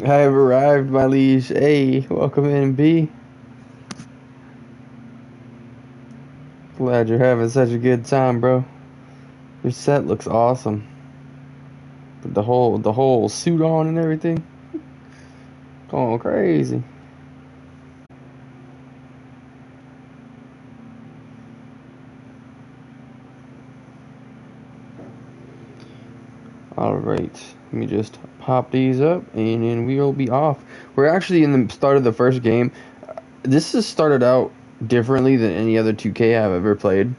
I have arrived, my liege. Hey, welcome in, B. Glad you're having such a good time, bro. Your set looks awesome. With the whole suit on and everything. Going crazy. Alright, let me just pop these up and then we'll be off. We're actually in the start of the first game. This has started out differently than any other 2K I've ever played.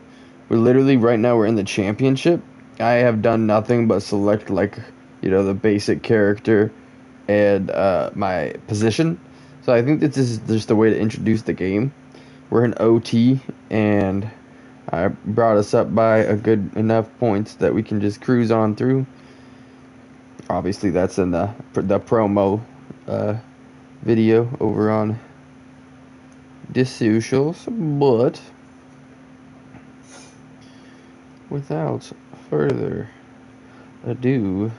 We're literally, right now, we're in the championship. I have done nothing but select, like, the basic character and my position. So I think that this is just a way to introduce the game. We're in OT, and I brought us up by a good enough points that we can just cruise on through. Obviously, that's in the promo video over on the socials, but without further ado,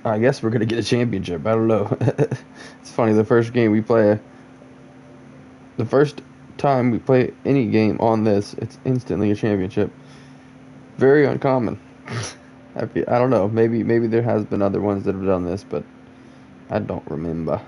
I guess we're gonna get a championship. I don't know. It's funny. The first time we play any game on this, it's instantly a championship. Very uncommon. I don't know. Maybe there has been other ones that have done this, but I don't remember.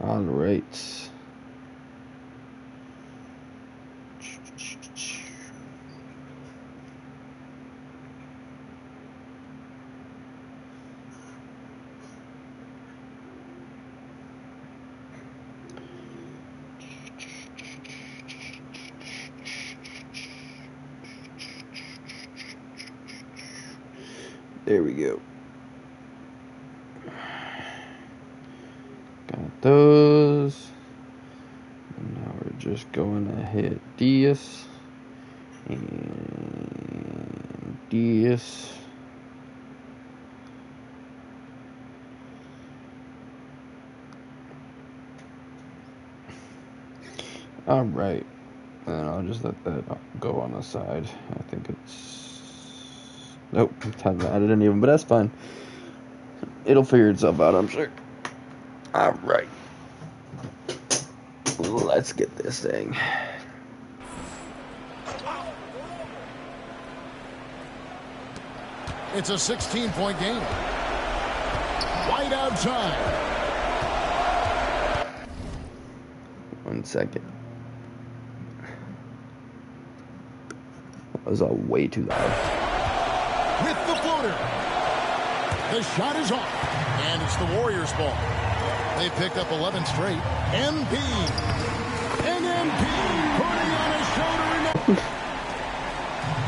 All right. There we go. Got those. And now we're just going to hit this and this. All right. And I'll just let that go on the side. I think it's... Nope, haven't added any of them, but that's fine. It'll figure itself out, I'm sure. Alright. Let's get this thing. It's a 16-point game. Wide out time. 1 second. That was all way too loud. With the floater. The shot is off. And it's the Warriors' ball. They picked up 11 straight. MP. And MP putting on a shoulder.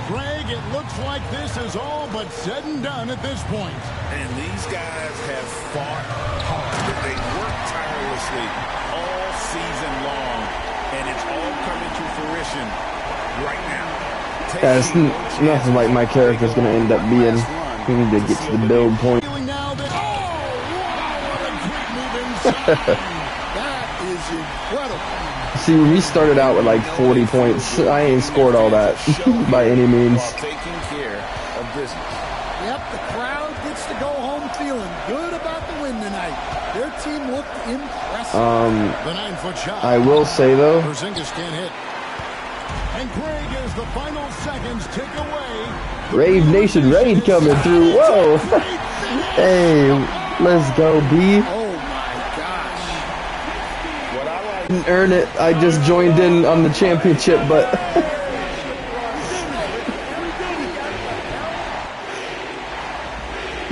Greg, it looks like this is all but said and done at this point. And these guys have fought hard. They've worked tirelessly all season long. And it's all coming to fruition right now. Yeah, it's nothing like my character's gonna end up being. We need to get to the build point. That is incredible. See, when we started out with like 40 points, I ain't scored all that by any means. Taking care of business. Yep, the crowd gets to go home feeling good about the win tonight. Their team looked impressive. The 9-foot shot. I will say though, Porzingis can't hit. And Greg, as the final seconds tick away. Rave Nation Raid coming through. Whoa! Hey, let's go, B. Oh my gosh. What I like. Didn't earn it. I just joined in on the championship, but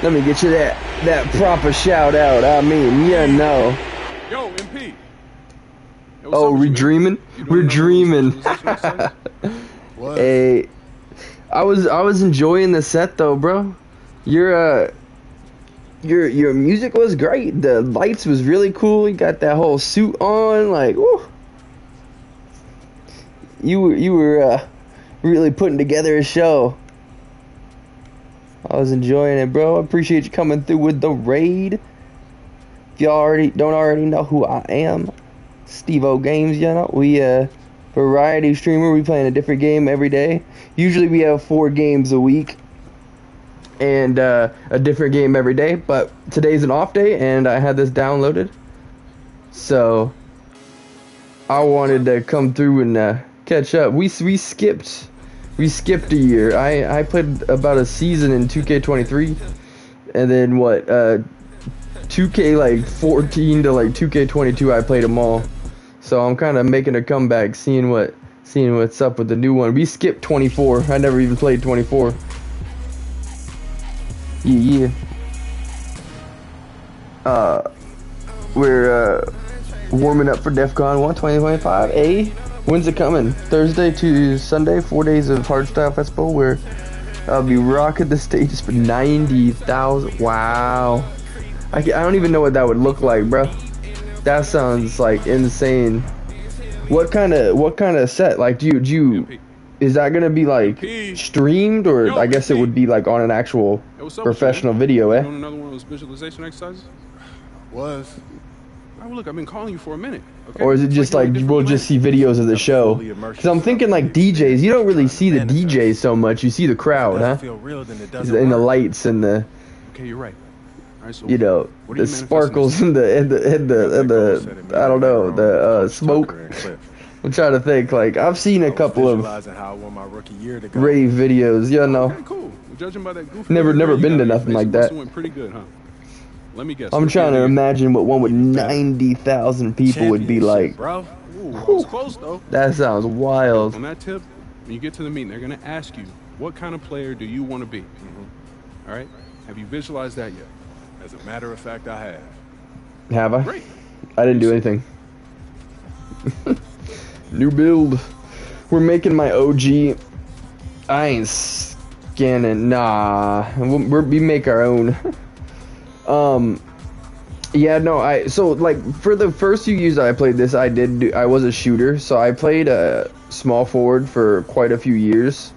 let me get you that proper shout out. I mean, you know. Yo, MP. Oh, we're dreaming. We're dreaming. Hey, I was enjoying the set though, bro. Your music was great. The lights was really cool. You got that whole suit on, like, woo. you were really putting together a show. I was enjoying it, bro. I appreciate you coming through with the raid. If y'all don't already know who I am, Steve-O Games, you know. We variety streamer. We playing a different game every day. Usually we have 4 games a week and a different game every day. But today's an off day, and I had this downloaded, so I wanted to come through and catch up. We skipped a year. I played about a season in 2K23, and then 2K like 14 to like 2K22 I played them all. So I'm kind of making a comeback, seeing what's up with the new one. We skipped 24. I never even played 24. Yeah. We're warming up for DEF CON 1 2025. When's it coming? Thursday to Sunday, 4 days of Hardstyle Festival, where I'll be rocking the stages for 90,000. Wow. I don't even know what that would look like, bro. That sounds like insane. What kind of set? Like, do you is that gonna be like streamed, or I guess it would be like on an actual professional video, eh? Another one of those visualization exercises? Was. Oh, look, I've been calling you for a minute. Okay? Or is it just like we'll just see videos of the show? Because I'm thinking like DJs. You don't really see the DJs so much. You see the crowd, huh? And the lights and the. Okay, you're right. Right, so you know, the sparkles and the I don't know, the smoke. I'm trying to think. Like, I've seen a couple of rave videos. Yeah, no. Okay, cool. Well, judging by that goofy never been to nothing like that. Went pretty good, huh? Let me guess. I'm trying to imagine what one with 90,000 people would be like. Bro, ooh, I was close though. That sounds wild. On that tip, when you get to the meeting, they're gonna ask you, what kind of player do you want to be? All right. Have you visualized that yet? As a matter of fact, I have. Have I? Great. I didn't do anything. New build. We're making my OG. I ain't scanning. Nah. We make our own. Yeah, no, so like for the first few years I played this, I was a shooter, so I played a small forward for quite a few years.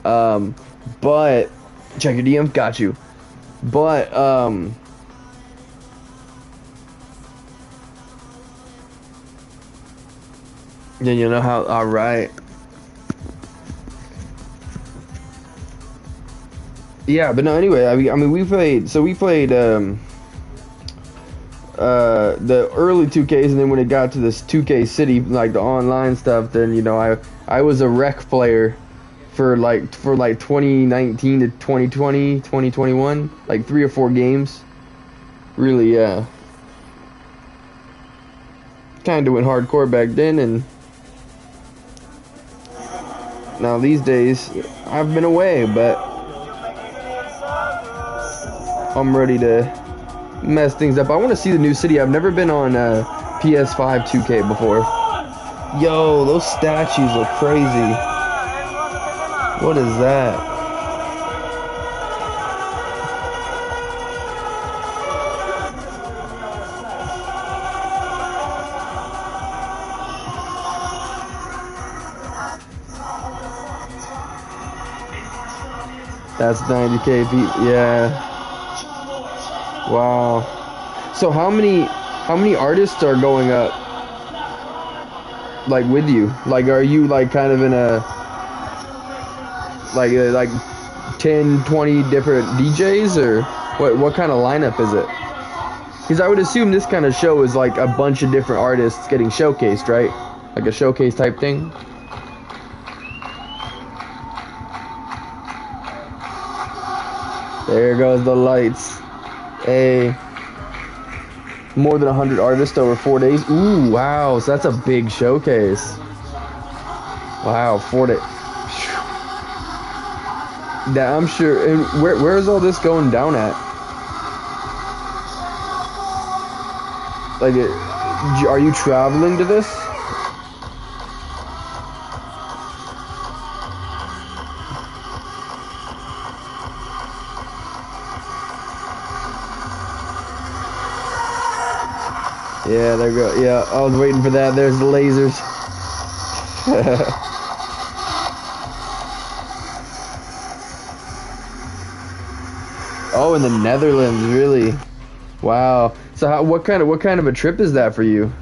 But check your DM, got you. But then you know how. All right. Yeah, but no. Anyway, I mean, we played the early 2Ks, and then when it got to this 2K City, like the online stuff, then you know I was a rec player for like 2019 to 2020, 2021, like 3 or 4 games. Really, kind of went hardcore back then, and now these days I've been away, but I'm ready to mess things up. I want to see the new city. I've never been on PS5 2K before. Yo, those statues look crazy. What is that? That's 90K people. Yeah. Wow. So how many artists are going up, like, with you? Like, are you like kind of in a like 10, 20 different DJs, or what kind of lineup is it? Because I would assume this kind of show is like a bunch of different artists getting showcased, right? Like a showcase type thing. There goes the lights. Hey, more than 100 artists over 4 days. Ooh, wow, so that's a big showcase. Wow, 4 days. Yeah, I'm sure. And where is all this going down at? Like, are you traveling to this? Yeah, there go. Yeah, I was waiting for that. There's the lasers. Oh, in the Netherlands, really? Wow. So what kind of a trip is that for you?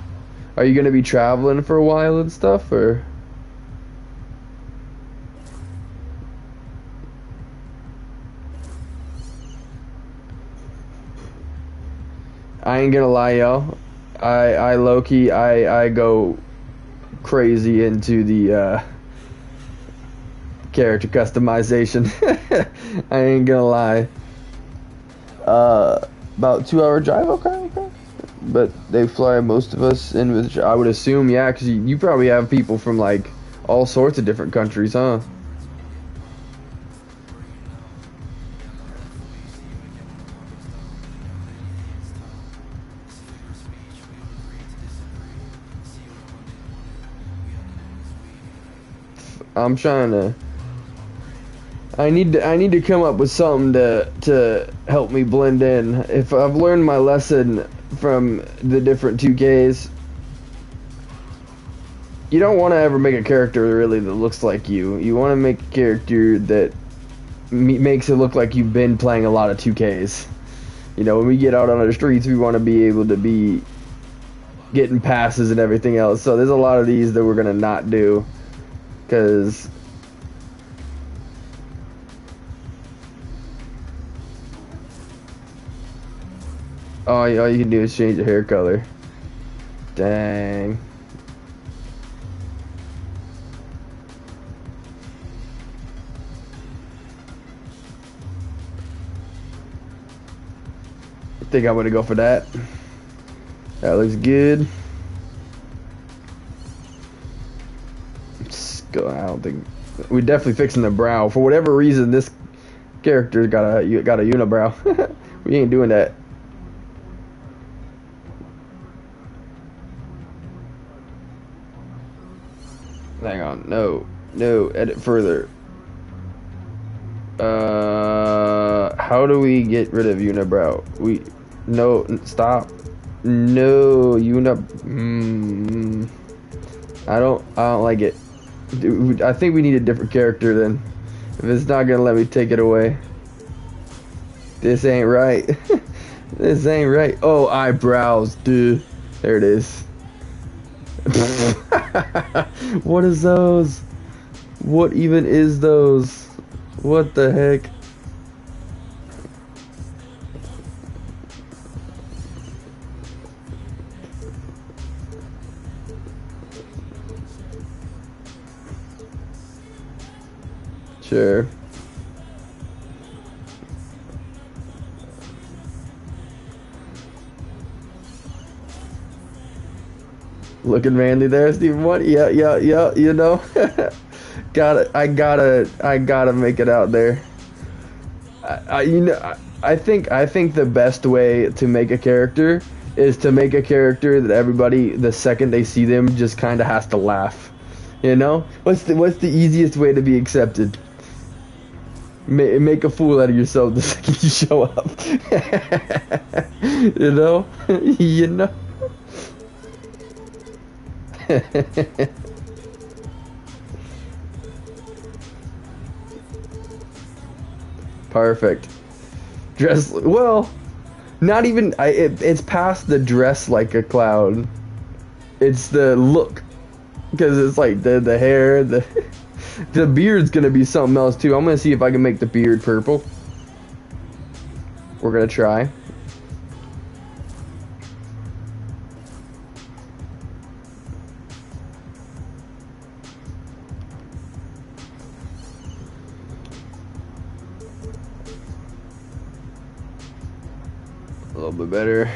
Are you gonna be traveling for a while and stuff, or? I ain't gonna lie, yo. I low-key, I go crazy into the character customization. I ain't gonna lie. About 2 hour drive, okay. But they fly most of us in with, I would assume, yeah, because you probably have people from like all sorts of different countries, huh? I'm trying to. I need to come up with something to help me blend in. If I've learned my lesson from the different 2Ks, you don't want to ever make a character really that looks like you. You want to make a character that makes it look like you've been playing a lot of 2Ks. You know, when we get out on the streets, we want to be able to be getting passes and everything else. So there's a lot of these that we're gonna not do, because all you can do is change the hair color. Dang. I think I'm gonna go for that. That looks good. Let's go. I don't think we're definitely fixing the brow. For whatever reason, this character's got a unibrow. We ain't doing that. Hang on, no, edit further. How do we get rid of unibrow? Stop. No, I don't like it. Dude, I think we need a different character then. If it's not gonna let me take it away. This ain't right. This ain't right. Oh, eyebrows, dude. There it is. What is those? What even is those? What the heck? Sure. Looking manly there, Stephen. What? Yeah. You know, I gotta make it out there. I think the best way to make a character is to make a character that everybody, the second they see them, just kind of has to laugh. You know, what's the easiest way to be accepted? Make a fool out of yourself the second you show up. You know, you know. Perfect. Dress well. Not even. It's past the dress like a clown. It's the look, because it's like the hair, the beard's gonna be something else too. I'm gonna see if I can make the beard purple. We're gonna try. A little bit better.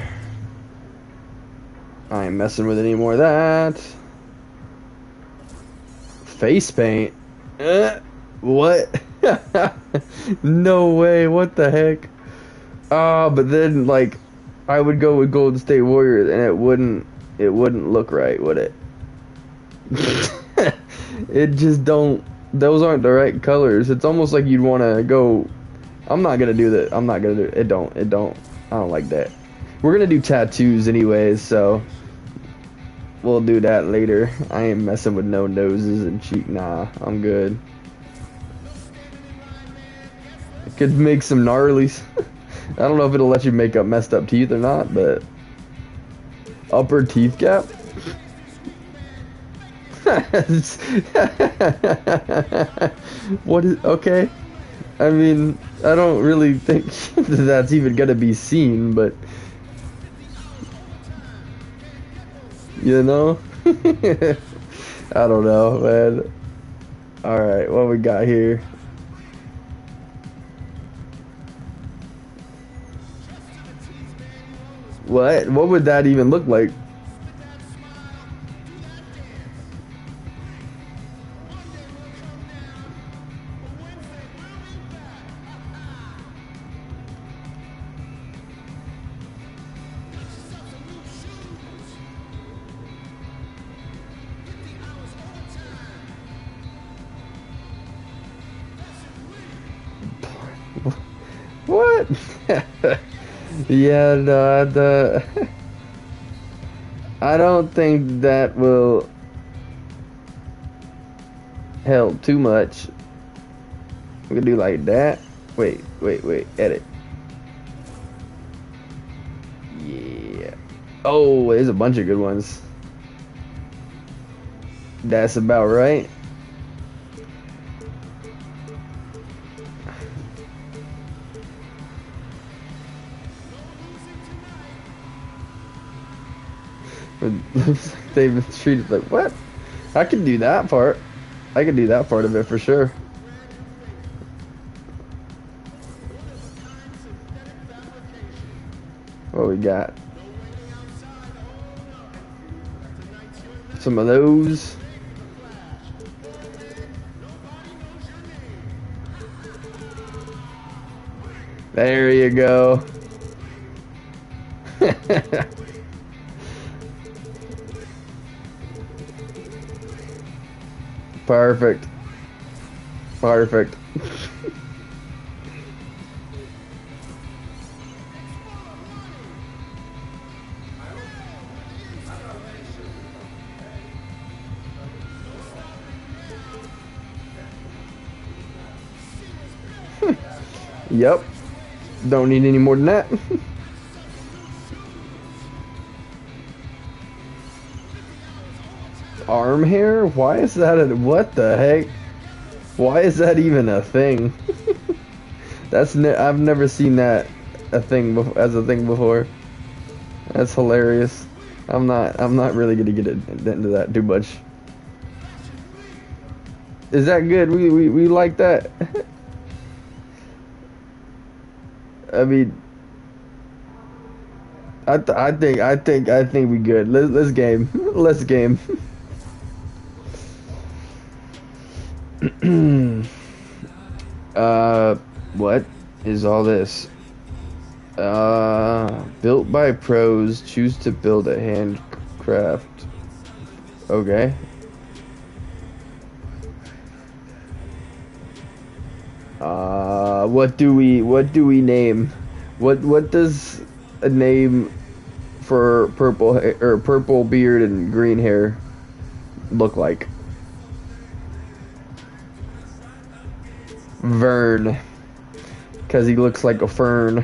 I ain't messing with any more of that. Face paint? What? No way, what the heck? But then, like, I would go with Golden State Warriors and it wouldn't look right, would it? It just don't, those aren't the right colors. It's almost like you'd want to go, I'm not gonna do that. I'm not gonna do it. It don't, I don't like that. We're gonna do tattoos anyways, so we'll do that later. I ain't messing with no noses and cheek. Nah, I'm good. I could make some gnarlies. I don't know if it'll let you make up messed up teeth or not, but upper teeth gap. What is okay? I mean, I don't really think that's even gonna be seen, but you know, I don't know, man. All right, what we got here? What? What would that even look like? What? Yeah, no, I don't think that will help too much. We can do like that. Wait, edit. Yeah. Oh, there's a bunch of good ones. That's about right. They've been treated like, what? I can do that part. I can do that part of it for sure. What we got? Some of those. There you go. Perfect. Perfect. Yep. Don't need any more than that. Arm hair? Why is that what the heck? Why is that even a thing? I've never seen that as a thing before. That's hilarious. I'm not really gonna get into that too much. Is that good? We like that. I mean, I think we good. Let's game. Let's game. What is all this? Built by pros, choose to build a handcraft. Okay. What do we name? What does a name for purple beard and green hair look like? Vern, because he looks like a fern.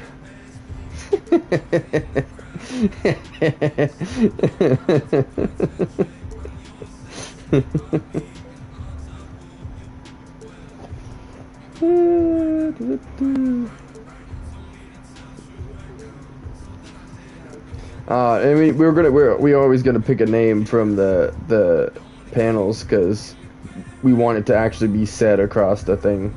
I mean, we always gonna pick a name from the panels because we want it to actually be said across the thing.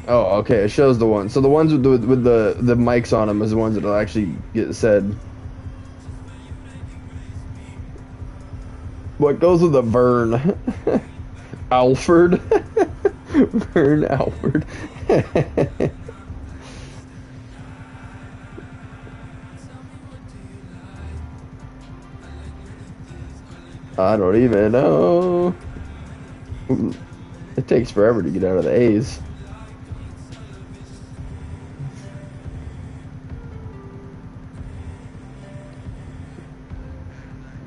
Oh, okay. It shows the ones. So the ones with the mics on them is the ones that'll actually get said. What goes with the Vern? Alfred? Vern Alfred. I don't even know. It takes forever to get out of the A's.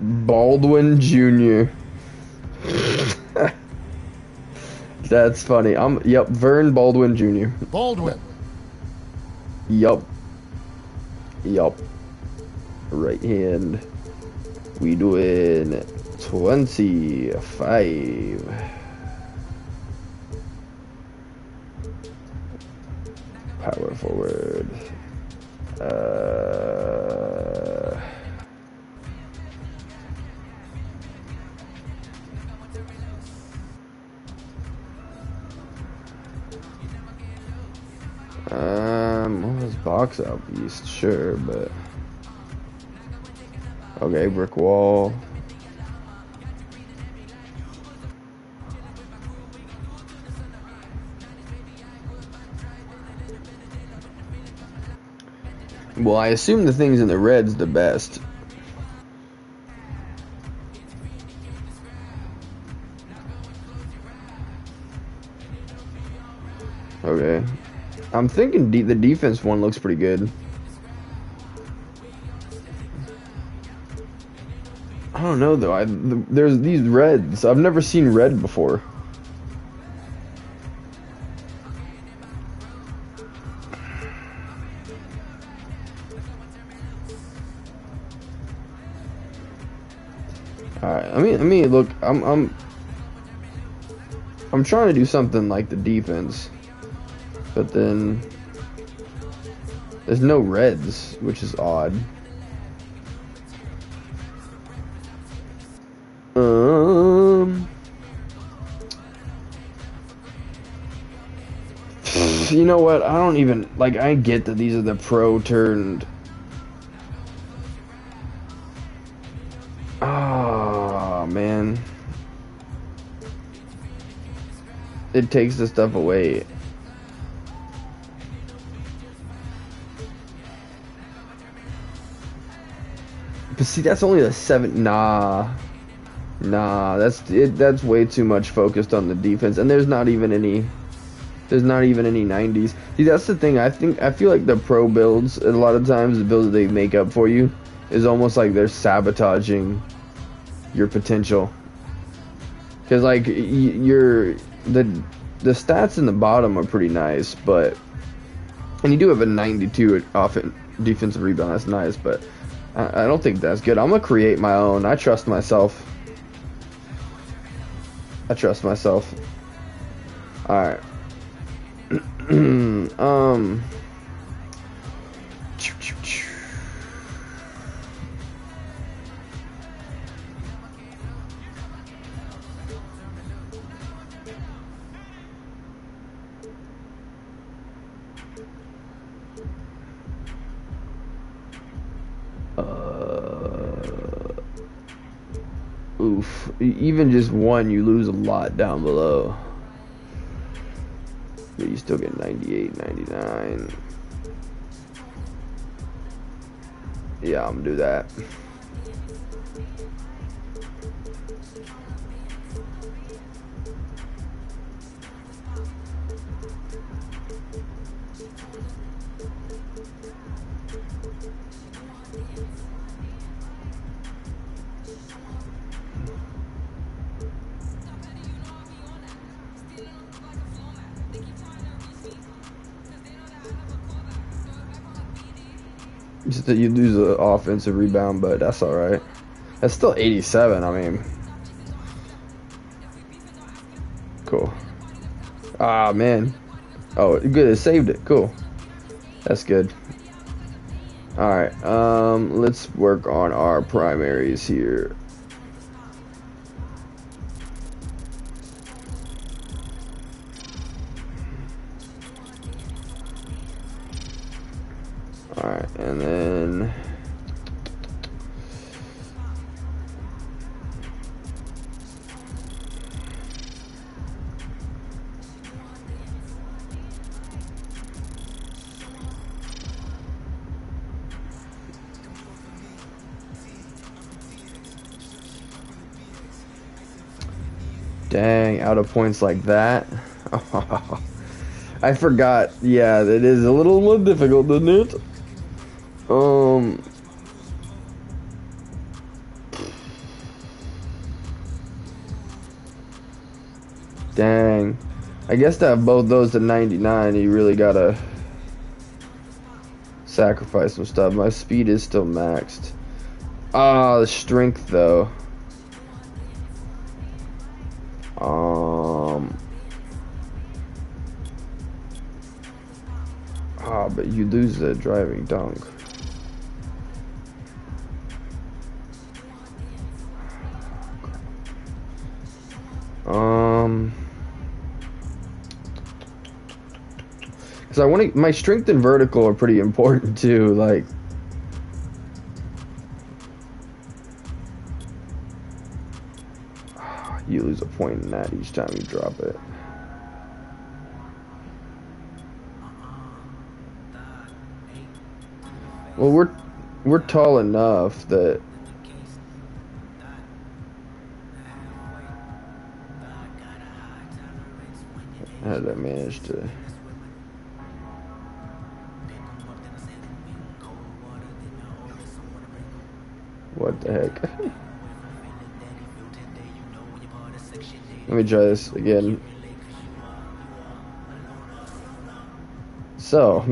Baldwin Jr. That's funny. Yep, Vern Baldwin Jr. Baldwin. Yup. Right hand. We doing 25. Power forward. What was box out east? Sure, but okay, brick wall. Well, I assume the things in the red's the best. Okay. I'm thinking the defense one looks pretty good. I don't know though. There's these reds. I've never seen red before. All right. I mean, look. I'm trying to do something like the defense, but then there's no reds, which is odd. You know what? I don't even like. I get that these are the pro turned. Ah, man. It takes the stuff away. But see, that's only the 7. Nah, that's it. That's way too much focused on the defense, and there's not even any 90s. See, that's the thing. I feel like the pro builds, a lot of times the builds that they make up for you is almost like they're sabotaging your potential. Because like the stats in the bottom are pretty nice, but and you do have a 92 defensive rebound. That's nice, but I don't think that's good. I'm gonna create my own. I trust myself. All right. Oof. Even just one, you lose a lot down below. But you still get 98, 99. Yeah, I'm gonna do that. Just that you lose the offensive rebound, but that's all right. That's still 87. I mean, cool. Ah, man. Oh, good. It saved it. Cool. That's good. All right. Let's work on our primaries here. Alright, and then dang, out of points like that. I forgot. Yeah, it is a little more difficult, isn't it? Dang. I guess to have both those to 99, you really gotta sacrifice some stuff. My speed is still maxed. Ah, the strength though. But you lose the driving dunk. Because I want to. My strength and vertical are pretty important too. Like, you lose a point in that each time you drop it. Well, we're tall enough that how did I manage to? What the heck? Let me try this again. So.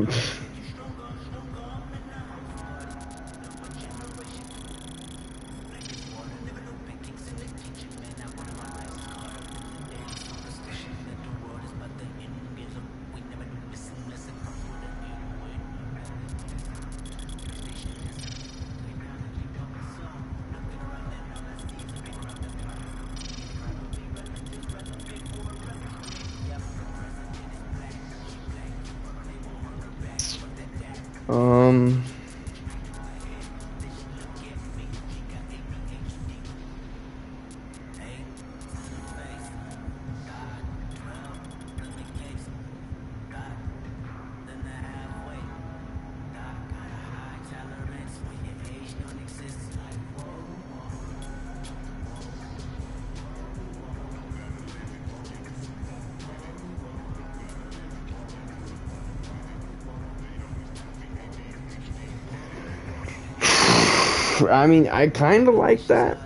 I mean, I kind of like that.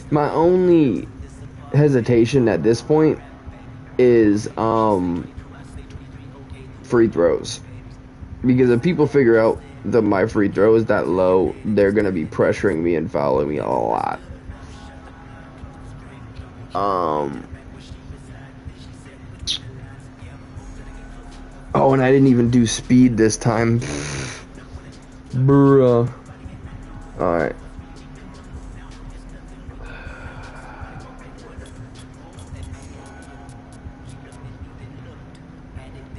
My only hesitation at this point is free throws, because if people figure out that my free throw is that low, they're gonna be pressuring me and fouling me a lot. Oh, and I didn't even do speed this time. Bruh. Alright.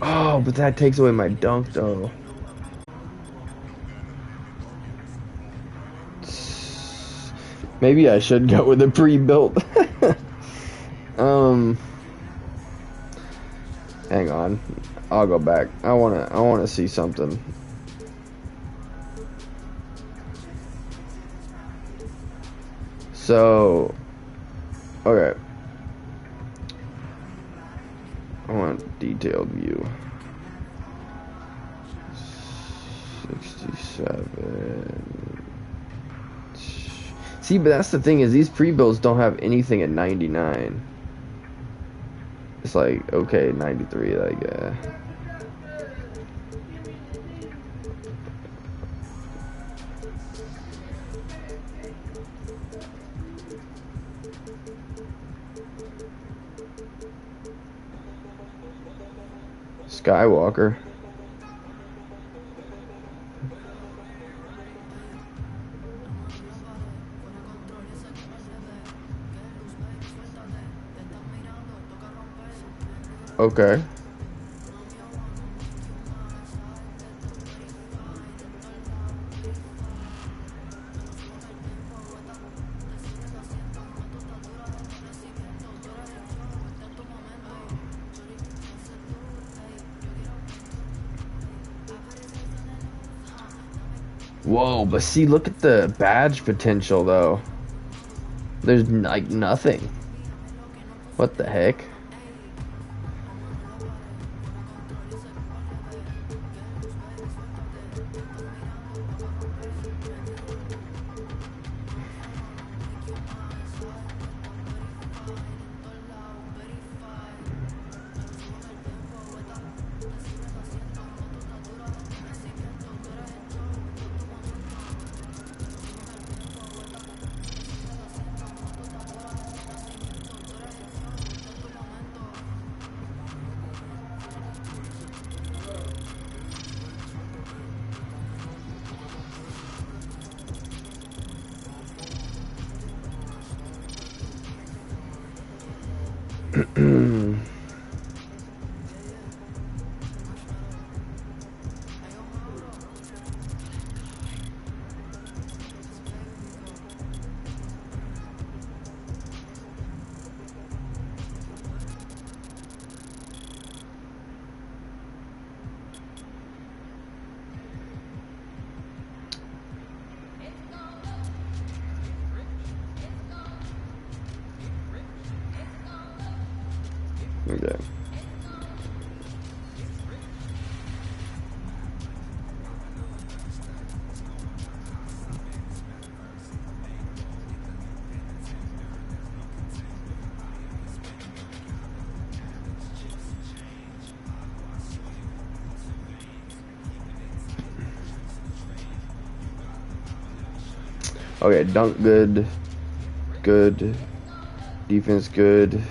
Oh, but that takes away my dunk, though. Maybe I should go with a pre-built. Hang on. I'll go back. I wanna see something. So, okay. I want detailed view. 67. See, but that's the thing, is these pre-builds don't have anything at 99. It's like, okay, 93, like, Skywalker. Okay. Whoa, but see, look at the badge potential, though. There's, like, nothing. What the heck? Okay. Okay, dunk good. Good. Defense good.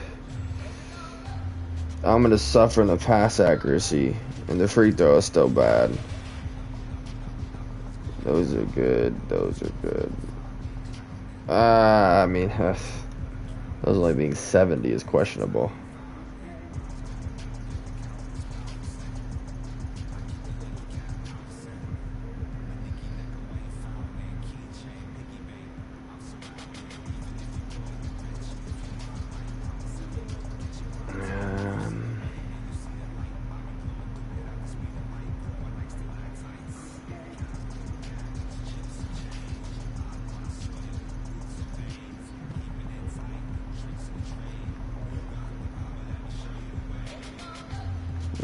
I'm gonna suffer in the pass accuracy, and the free throw is still bad. Those are good. Those are good. I mean, those only being 70 is questionable.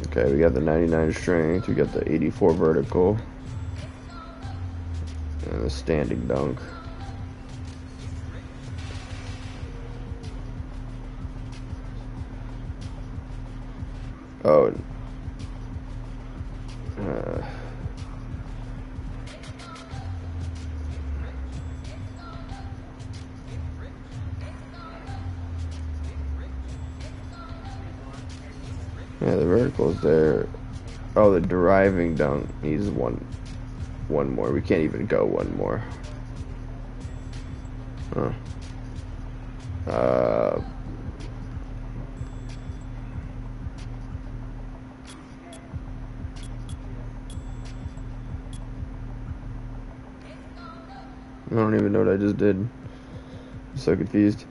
Okay, we got the 99 strength, we got the 84 vertical, and the standing dunk. Oh. Yeah, the vertical's there. Oh, the driving dunk needs one more. We can't even go one more. Huh. I don't even know what I just did. I'm so confused.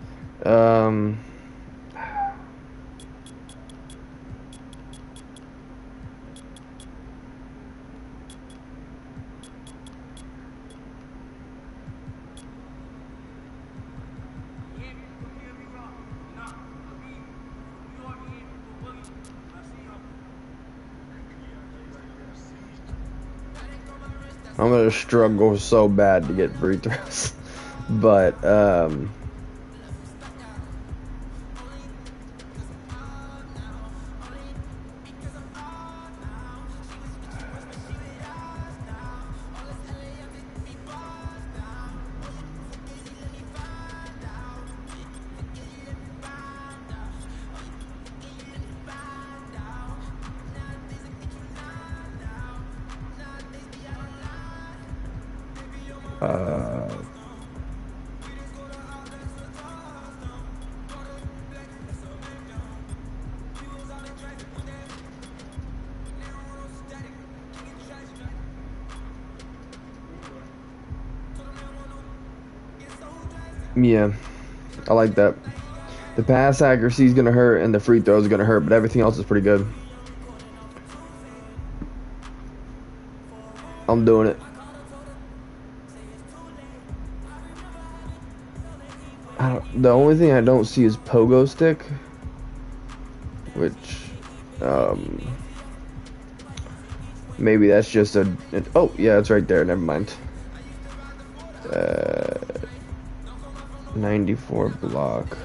I'm gonna struggle so bad to get free throws, but yeah, I like that. The pass accuracy is gonna hurt, and the free throws are gonna hurt, but everything else is pretty good. I'm doing it. The only thing I don't see is pogo stick, which maybe that's just oh yeah, it's right there. Never mind. 94 block.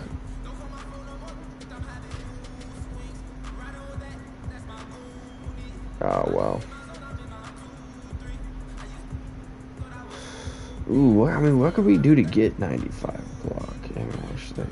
Oh wow. Ooh, I mean, what could we do to get 95 block? Actually.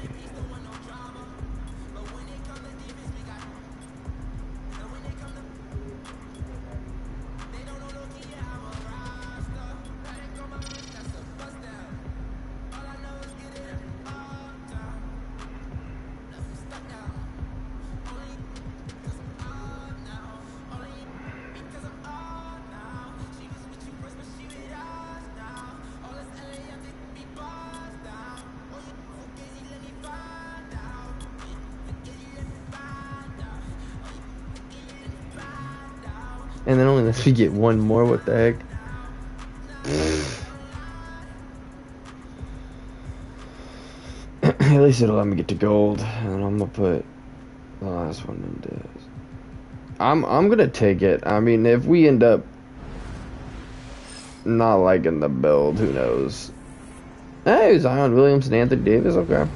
And then only lets me get one more. What the heck? At least it'll let me get to gold, and I'm gonna put the last one into this. I'm gonna take it. I mean, if we end up not liking the build, who knows? Hey, Zion Williamson, Anthony Davis, okay.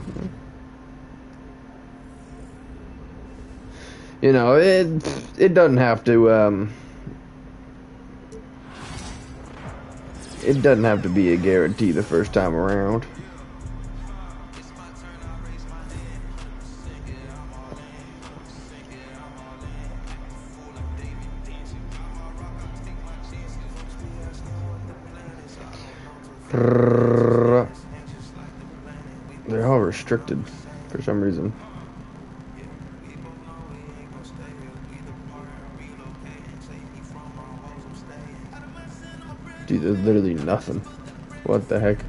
You know, it doesn't have to it doesn't have to be a guarantee the first time around. They're all restricted for some reason. Dude, there's literally nothing. What the heck?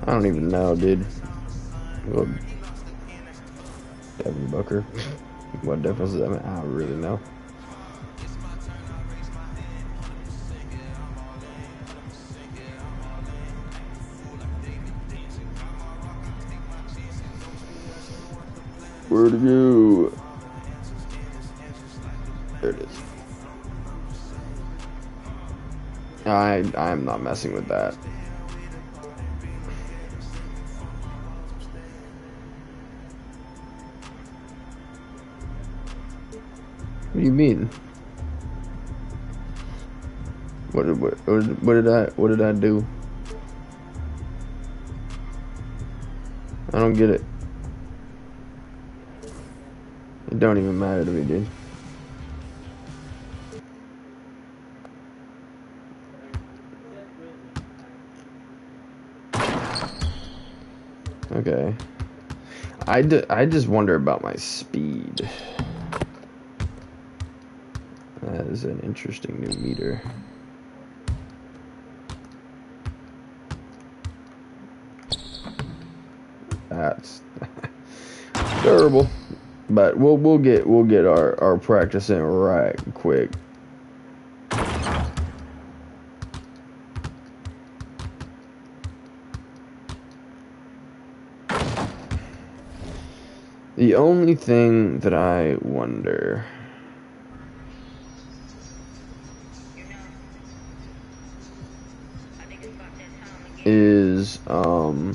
I don't even know, dude. Well, Devin Booker. What difference does that make? I don't really know. Where'd it go? There it is. I'm not messing with that. What do you mean? What did I do? I don't get it. It don't even matter to me, dude. Okay. I just wonder about my speed. That is an interesting new meter. That's terrible. But we'll get our practice in right quick. The only thing that I wonder is no,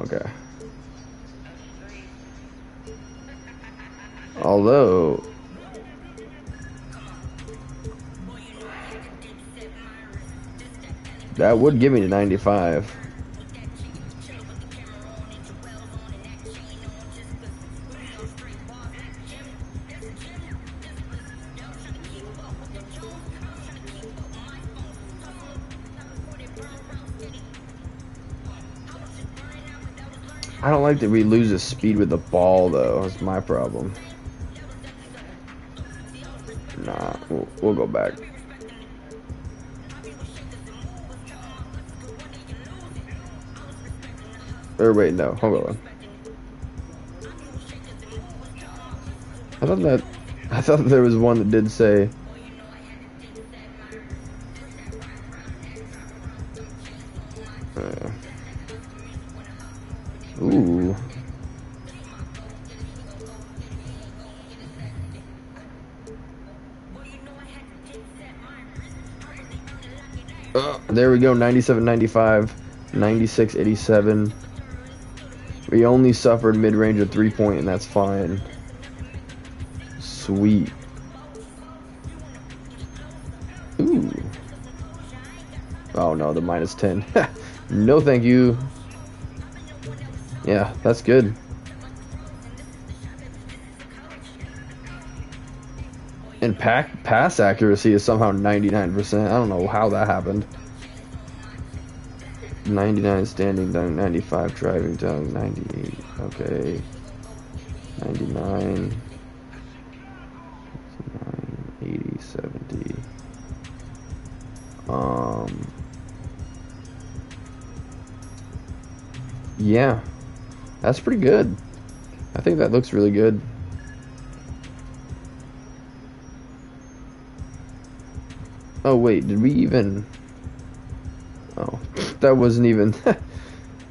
okay. Although that would give me the 95. I don't like that we lose the speed with the ball, though. That's my problem. Nah, we'll go back. Or wait, no, hold on. I thought there was one that did say. Ooh. There we go, 97, 95, 96, 87. We only suffered mid-range of 3-point, and that's fine. Sweet. Ooh. Oh no, the minus 10. No thank you. Yeah, that's good. And pass accuracy is somehow 99%. I don't know how that happened. 99 standing dunk, 95 driving dunk, 98. Okay. 99. 80, 70. Yeah. That's pretty good. I think that looks really good. Oh wait, did we even... Oh, that wasn't even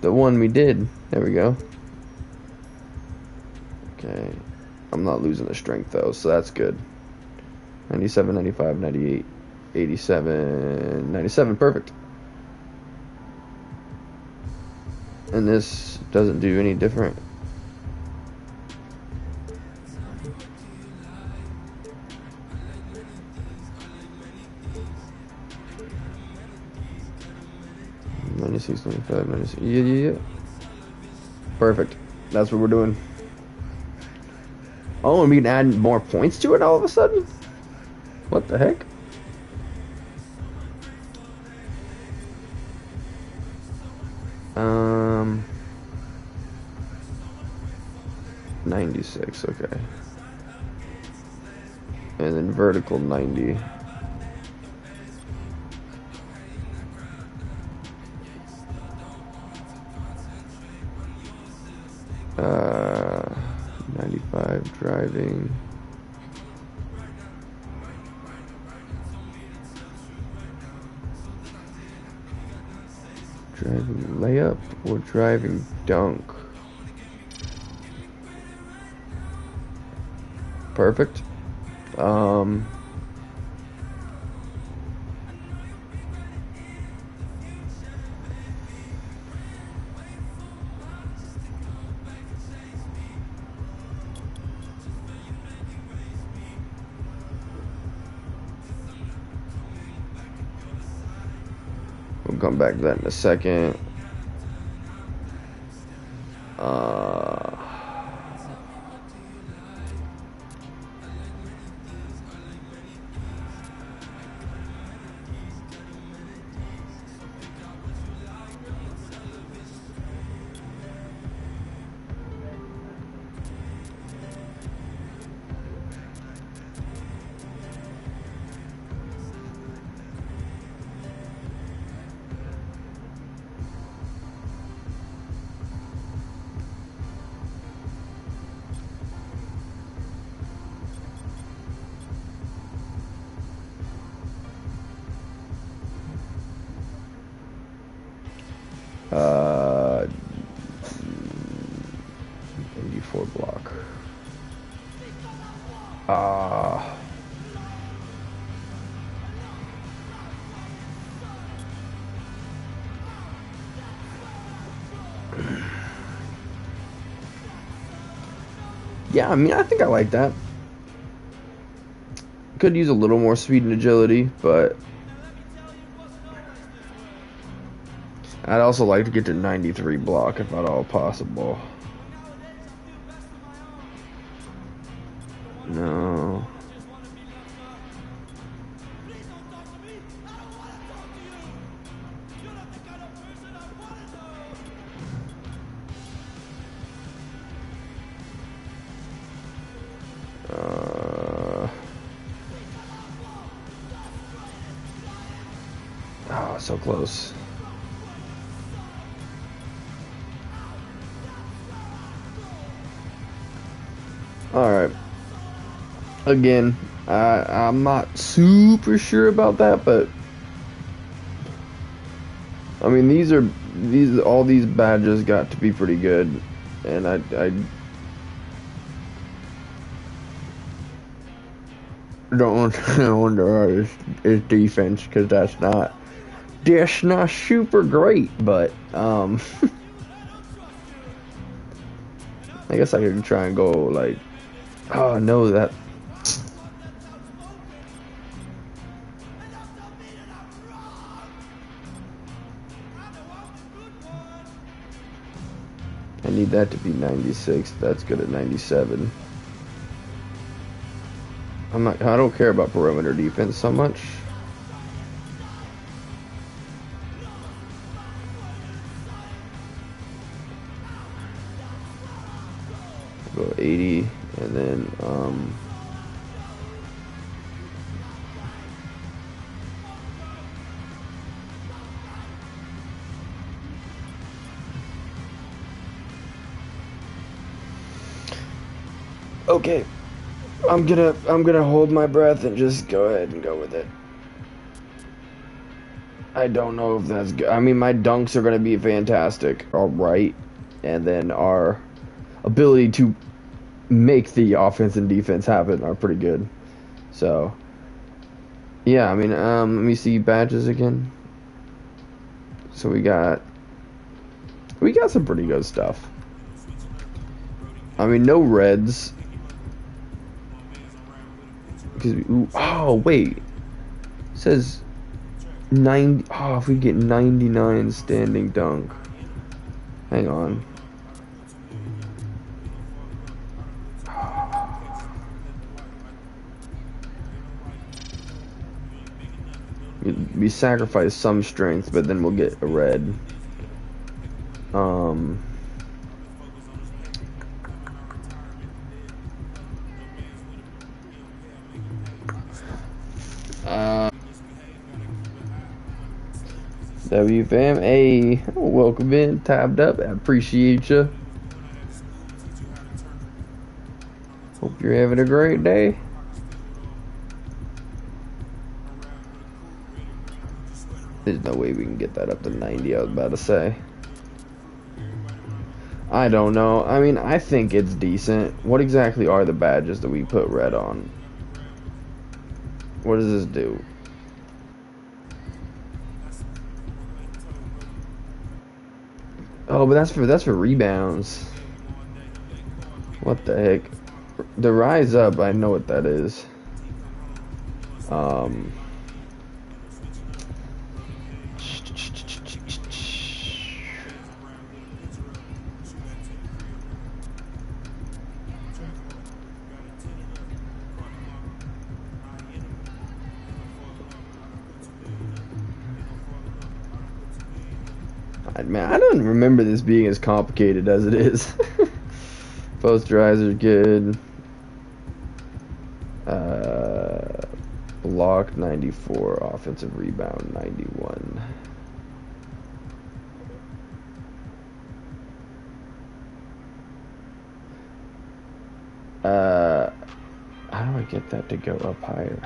the one we did. There we go. Okay. I'm not losing the strength though, so that's good. 97, 95, 98, 87, 97, perfect. And this doesn't do any different. '96, 95, 96. Yeah. Perfect. That's what we're doing. Oh, and we can add more points to it all of a sudden? What the heck? Um, 96, okay. And then vertical 90. Uh, 95 driving. Driving layup or driving dunk? Perfect. We'll come back to that in a second. Uh, 84 block. Yeah, I mean, I think I like that. Could use a little more speed and agility, but I'd also like to get to 93 block if at all possible. No. Oh, so close. Alright. Again, I'm not super sure about that, but I mean all these badges got to be pretty good, and I don't want to wonder his defense, because that's not That's not super great, but I guess I could try and go like, oh no, that. I need that to be 96. That's good at 97. I don't care about perimeter defense so much. Go 80 and then okay. I'm gonna hold my breath and just go ahead and go with it. I don't know if that's good. I mean, my dunks are gonna be fantastic, all right, and then our ability to make the offense and defense happen are pretty good. So, yeah, I mean, let me see badges again. So we got some pretty good stuff. I mean, no reds. Oh wait, it says 90. Oh, if we get 99 standing dunk. Hang on. We sacrifice some strength, but then we'll get a red. WFAM, hey, welcome in, tabbed up, I appreciate you. Hope you're having a great day. There's no way we can get that up to 90, I was about to say. I don't know. I mean, I think it's decent. What exactly are the badges that we put red on? What does this do? Oh, but that's for rebounds. What the heck? The rise up, I know what that is. Man, I don't remember this being as complicated as it is. Posterizer good. Block 94, offensive rebound 91. How do I get that to go up higher?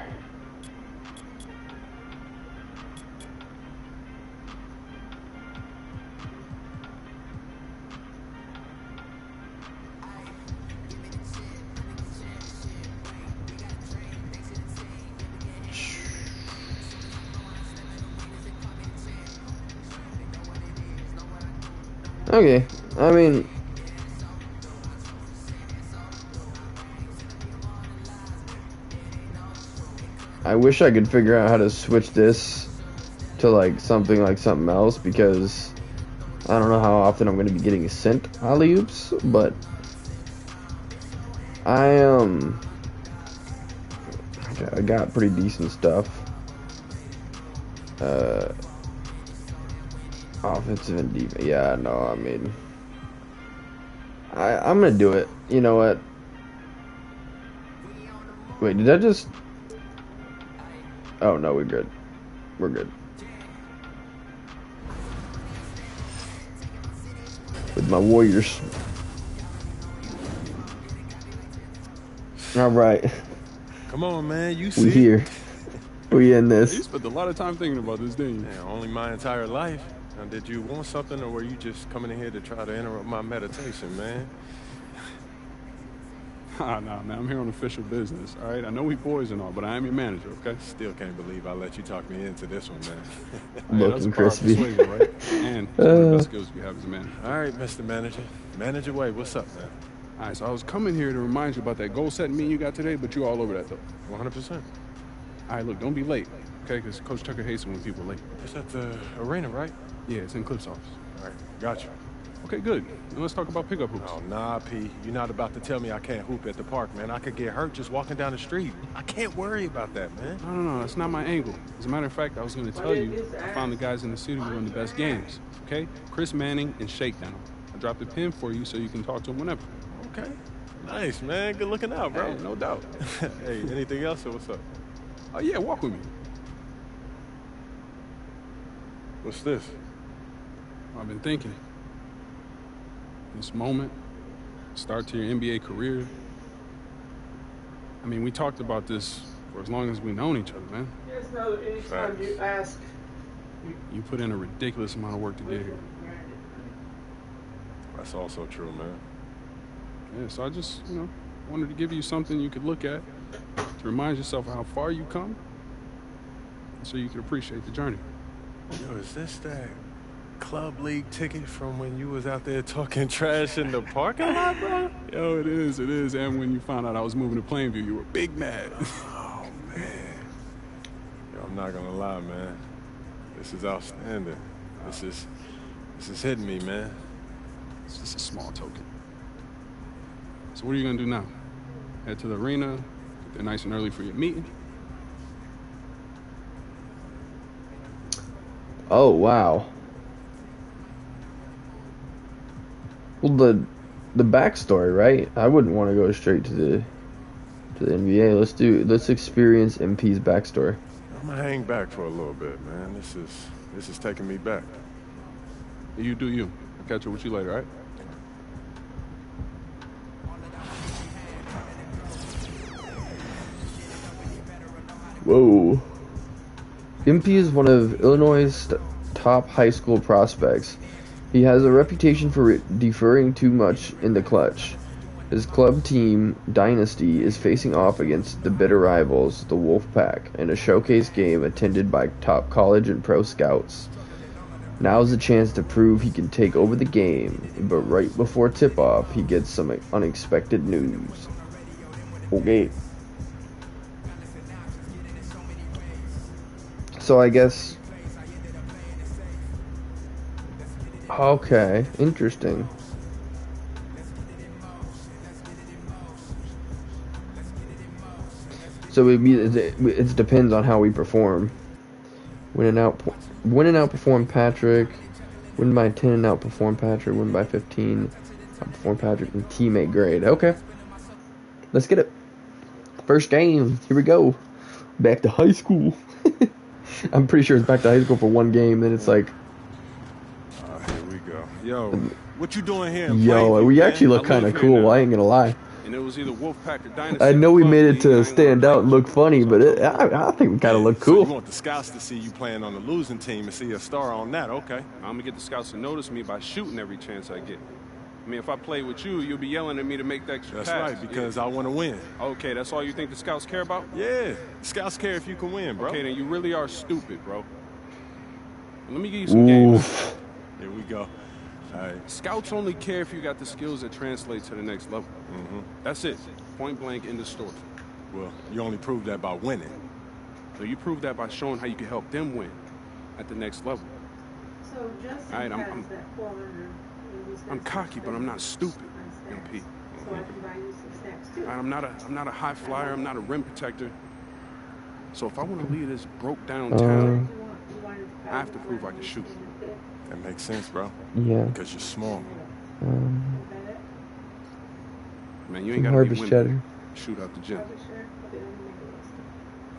Okay, I mean, I wish I could figure out how to switch this to like something else, because I don't know how often I'm going to be getting sent alley-oops, but I got pretty decent stuff. Offensive and defense. Yeah, no, I mean, I'm gonna do it. You know what? Wait, did I just? Oh no, we're good. We're good. With my Warriors. All right. Come on, man. You see. We here. We in this. You spent a lot of time thinking about this, didn't you? Yeah, only my entire life. Now, did you want something, or were you just coming in here to try to interrupt my meditation, man? Nah, man, I'm here on official business, all right? I know we boys and all, but I am your manager, okay? Still can't believe I let you talk me into this one, man. Hey, Looking that's crispy. power persuasion, right? And some of the best skills you have as a manager. All right, Mr. Manager. Manager Wade, what's up, man? All right, so I was coming here to remind you about that goal setting meeting you got today, but you all over that, though. 100%. All right, look, don't be late, okay? Because Coach Tucker hates it when people are late. It's at the arena, right? Yeah, it's in Cliff's office. All right, got you. Okay, good. Now let's talk about pickup hoops. Oh, nah, P. You're not about to tell me I can't hoop at the park, man. I could get hurt just walking down the street. I can't worry about that, man. No, that's not my angle. As a matter of fact, I was going to tell you I found the guys in the city who run the best games, okay? Chris Manning and Shakedown. I dropped a pin for you so you can talk to them whenever. Okay. Nice, man. Good looking out, bro. Hey, no doubt. Hey, anything else or what's up? Oh, yeah, walk with me. What's this? I've been thinking. This moment, start to your NBA career. I mean, we talked about this for as long as we've known each other, man. Yes, no, anytime you ask. You put in a ridiculous amount of work to get here. That's also true, man. Yeah, so I just, wanted to give you something you could look at to remind yourself of how far you come so you can appreciate the journey. Yo, is this that club league ticket from when you was out there talking trash in the parking lot, bro? Yo, it is. And when you found out I was moving to Plainview, you were big mad. Oh, man. Yo, I'm not gonna lie, man. This is outstanding. This is hitting me, man. It's just a small token. So what are you gonna do now? Head to the arena, get there nice and early for your meeting? Oh, wow. Well, the backstory, right? I wouldn't want to go straight to the NBA. Let's experience MP's backstory. I'm gonna hang back for a little bit, man. This is taking me back. You do you. I'll catch up with you later, all right? Whoa. MP is one of Illinois' top high school prospects. He has a reputation for deferring too much in the clutch. His club team, Dynasty, is facing off against the bitter rivals, the Wolfpack, in a showcase game attended by top college and pro scouts. Now's the chance to prove he can take over the game, but right before tip-off, he gets some unexpected news. Okay. So I guess... Okay, interesting. So it depends on how we perform. Win and outperform Patrick. Win by 10 and outperform Patrick. Win by 15. Outperform Patrick and teammate grade. Okay. Let's get it. First game. Here we go. Back to high school. I'm pretty sure it's back to high school for one game. Then it's like... Here we go. Yo, what you doing here? Yo, we actually look kind of cool. I ain't gonna lie. And it was either Wolfpack or Dynasty. I know we made it to stand out and look funny, but I think we kind of look So cool. you want the scouts to see you playing on the losing team and see a star on that, okay? I'm going to get the scouts to notice me by shooting every chance I get. I mean, if I play with you, you'll be yelling at me to make the extra That's pass. right, because I want to win. Okay, that's all you think the scouts care about? Yeah, scouts care if you can win, bro. Okay, then you really are stupid, bro. Let me give you some games. Oof. Here we go. All right. Scouts only care if you got the skills that translate to the next level. Mm-hmm. That's it. Point blank, end of story. Well, you only prove that by winning. So you prove that by showing how you can help them win at the next level. So Justin All right, I'm- has that 400. I'm cocky, but I'm not stupid, MP. So I can buy you some snacks too. I'm not a high flyer. I'm not a rim protector. So if I want to lead this broke down town, I have to prove I can shoot. That makes sense, bro. Yeah. Because you're small. Man, you ain't got to Harvest be cheddar. winning. Shoot out the gym.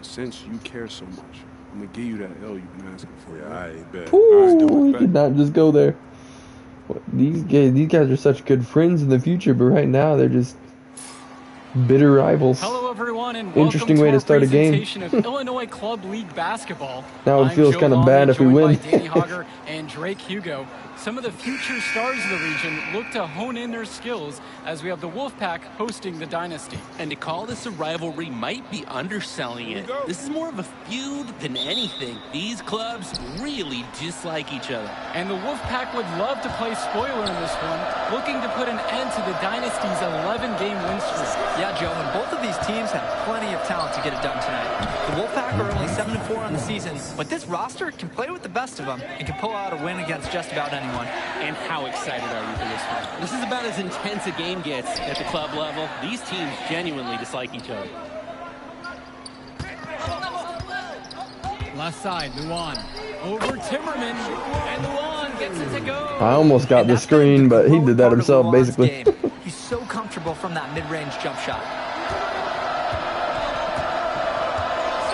Since you care so much, I'm gonna give you that L you've been asking for. Yeah, I bet. Ooh, we did not just go there. These guys are such good friends in the future, but right now they're just bitter rivals. Hello, everyone, and Interesting welcome way to our start a game. presentation of Illinois Club League basketball. Now it I'm feels Joe kind of Long, bad if we joined win. by Danny Hogger and Drake Hugo. Some of the future stars of the region look to hone in their skills as we have the Wolfpack hosting the Dynasty. And to call this a rivalry might be underselling it. This is more of a feud than anything. These clubs really dislike each other. And the Wolfpack would love to play spoiler in this one, looking to put an end to the Dynasty's 11-game win streak. Yeah, Joe, and both of these teams have plenty of talent to get it done tonight. The Wolfpack are only 7-4 on the season, but this roster can play with the best of them and can pull out a win against just about anyone. And how excited are you for this one? This is about as intense a game gets at the club level. These teams genuinely dislike each other. Left side, Luan. Over Timmerman, and Luan gets it to go. I almost got the screen, but he did that himself, basically. He's so comfortable from that mid-range jump shot.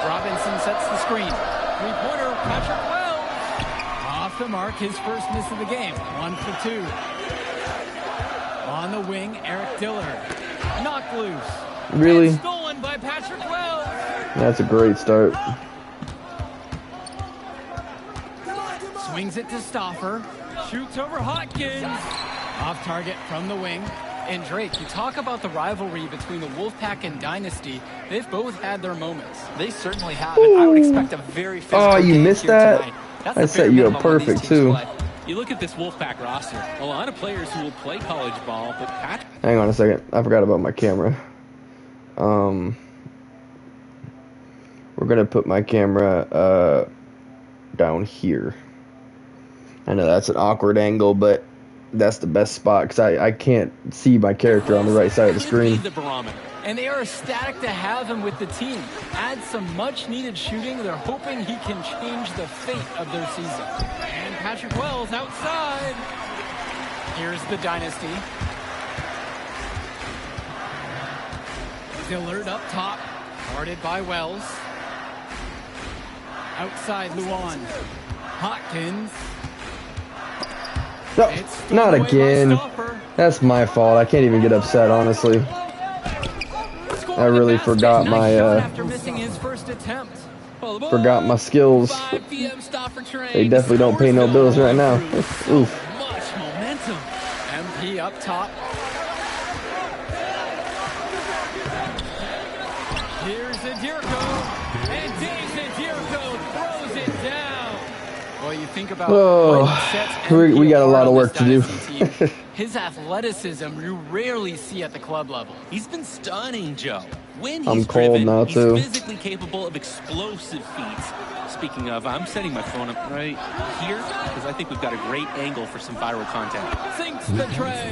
Robinson sets the screen. Three-pointer, Patrick Wells. Off the mark, his first miss of the game. 1 for 2. On the wing, Eric Dillard. Knocked loose. Really? And stolen by Patrick Wells. That's a great start. Swings it to Stauffer. Shoots over Hopkins. Off target from the wing. And Drake, you talk about the rivalry between the Wolfpack and Dynasty. They've both had their moments. They certainly have, and I would expect a very physical Oh, you game missed here that? tonight. That's I the set bare you up minimum when these perfect, teams too. play. You look at this Wolfpack roster, a lot of players who will play college ball, but Patrick... Hang on a second. I forgot about my camera. We're going to put my camera down here. I know that's an awkward angle, but that's the best spot because I can't see my character on the right side of the screen. The barometer. And they are ecstatic to have him with the team. Add some much-needed shooting. They're hoping he can change the fate of their season. And Patrick Wells outside. Here's the Dynasty. Dillard up top. Guarded by Wells. Outside Luan. Hopkins. No, It's not stolen away by again. Stauffer. That's my fault. I can't even get upset, honestly. I really forgot my After missing his first attempt. forgot my skills. 5 p.m. Stauffer train. They definitely don't pay no bills right now. Oof. Much momentum. MP up top. Here's Adirko. And Dave Adirko throws it down. Well, you think about Oh, what sets we MP got a lot apart of on work this to do. Dynasty team. His athleticism you rarely see at the club level. He's been stunning, Joe. When he's I'm cold driven, now, he's too. physically capable of explosive feats. Speaking of, I'm setting my phone up right here because I think we've got a great angle for some viral content. Sinks the tray.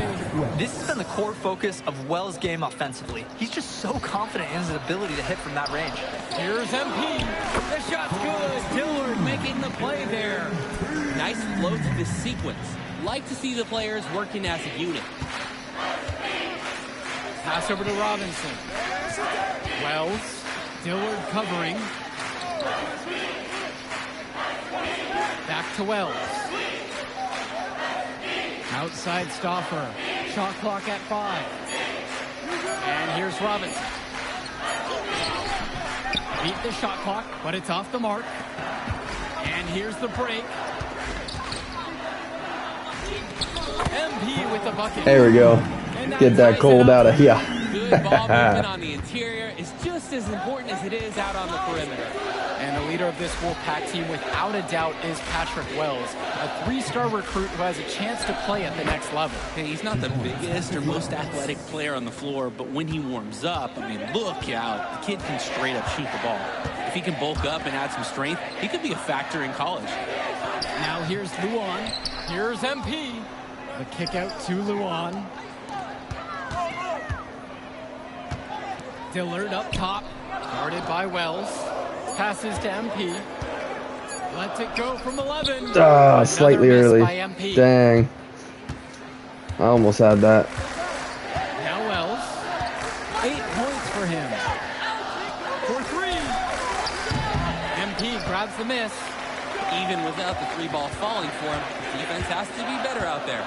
This has been the core focus of Wells' game offensively. He's just so confident in his ability to hit from that range. Here's MP. The shot's good. Dillard making the play there. Nice flow to this sequence. Like to see the players working as a unit. Pass over to Robinson. Wells. Dillard covering. Back to Wells. Outside Stauffer. Shot clock at 5. And here's Robinson. Beat the shot clock, but it's off the mark. And here's the break. MP with the bucket. There we go. Get that cold out of here. Good ball movement on the interior is just as important as it is out on the perimeter. And the leader of this Wolfpack team, without a doubt, is Patrick Wells, a 3-star recruit who has a chance to play at the next level. Hey, he's not the biggest or most athletic player on the floor, but when he warms up, I mean, look out. The kid can straight up shoot the ball. If he can bulk up and add some strength, he could be a factor in college. Now here's Luan. Here's MP. The kick out to Luan. Dillard up top, guarded by Wells. Passes to MP. Lets it go from 11. Ah, slightly Another miss early. by MP. Dang. I almost had that. Now Wells. 8 points for him. For 3. MP grabs the miss. Even without the 3-ball falling for him, defense has to be better out there.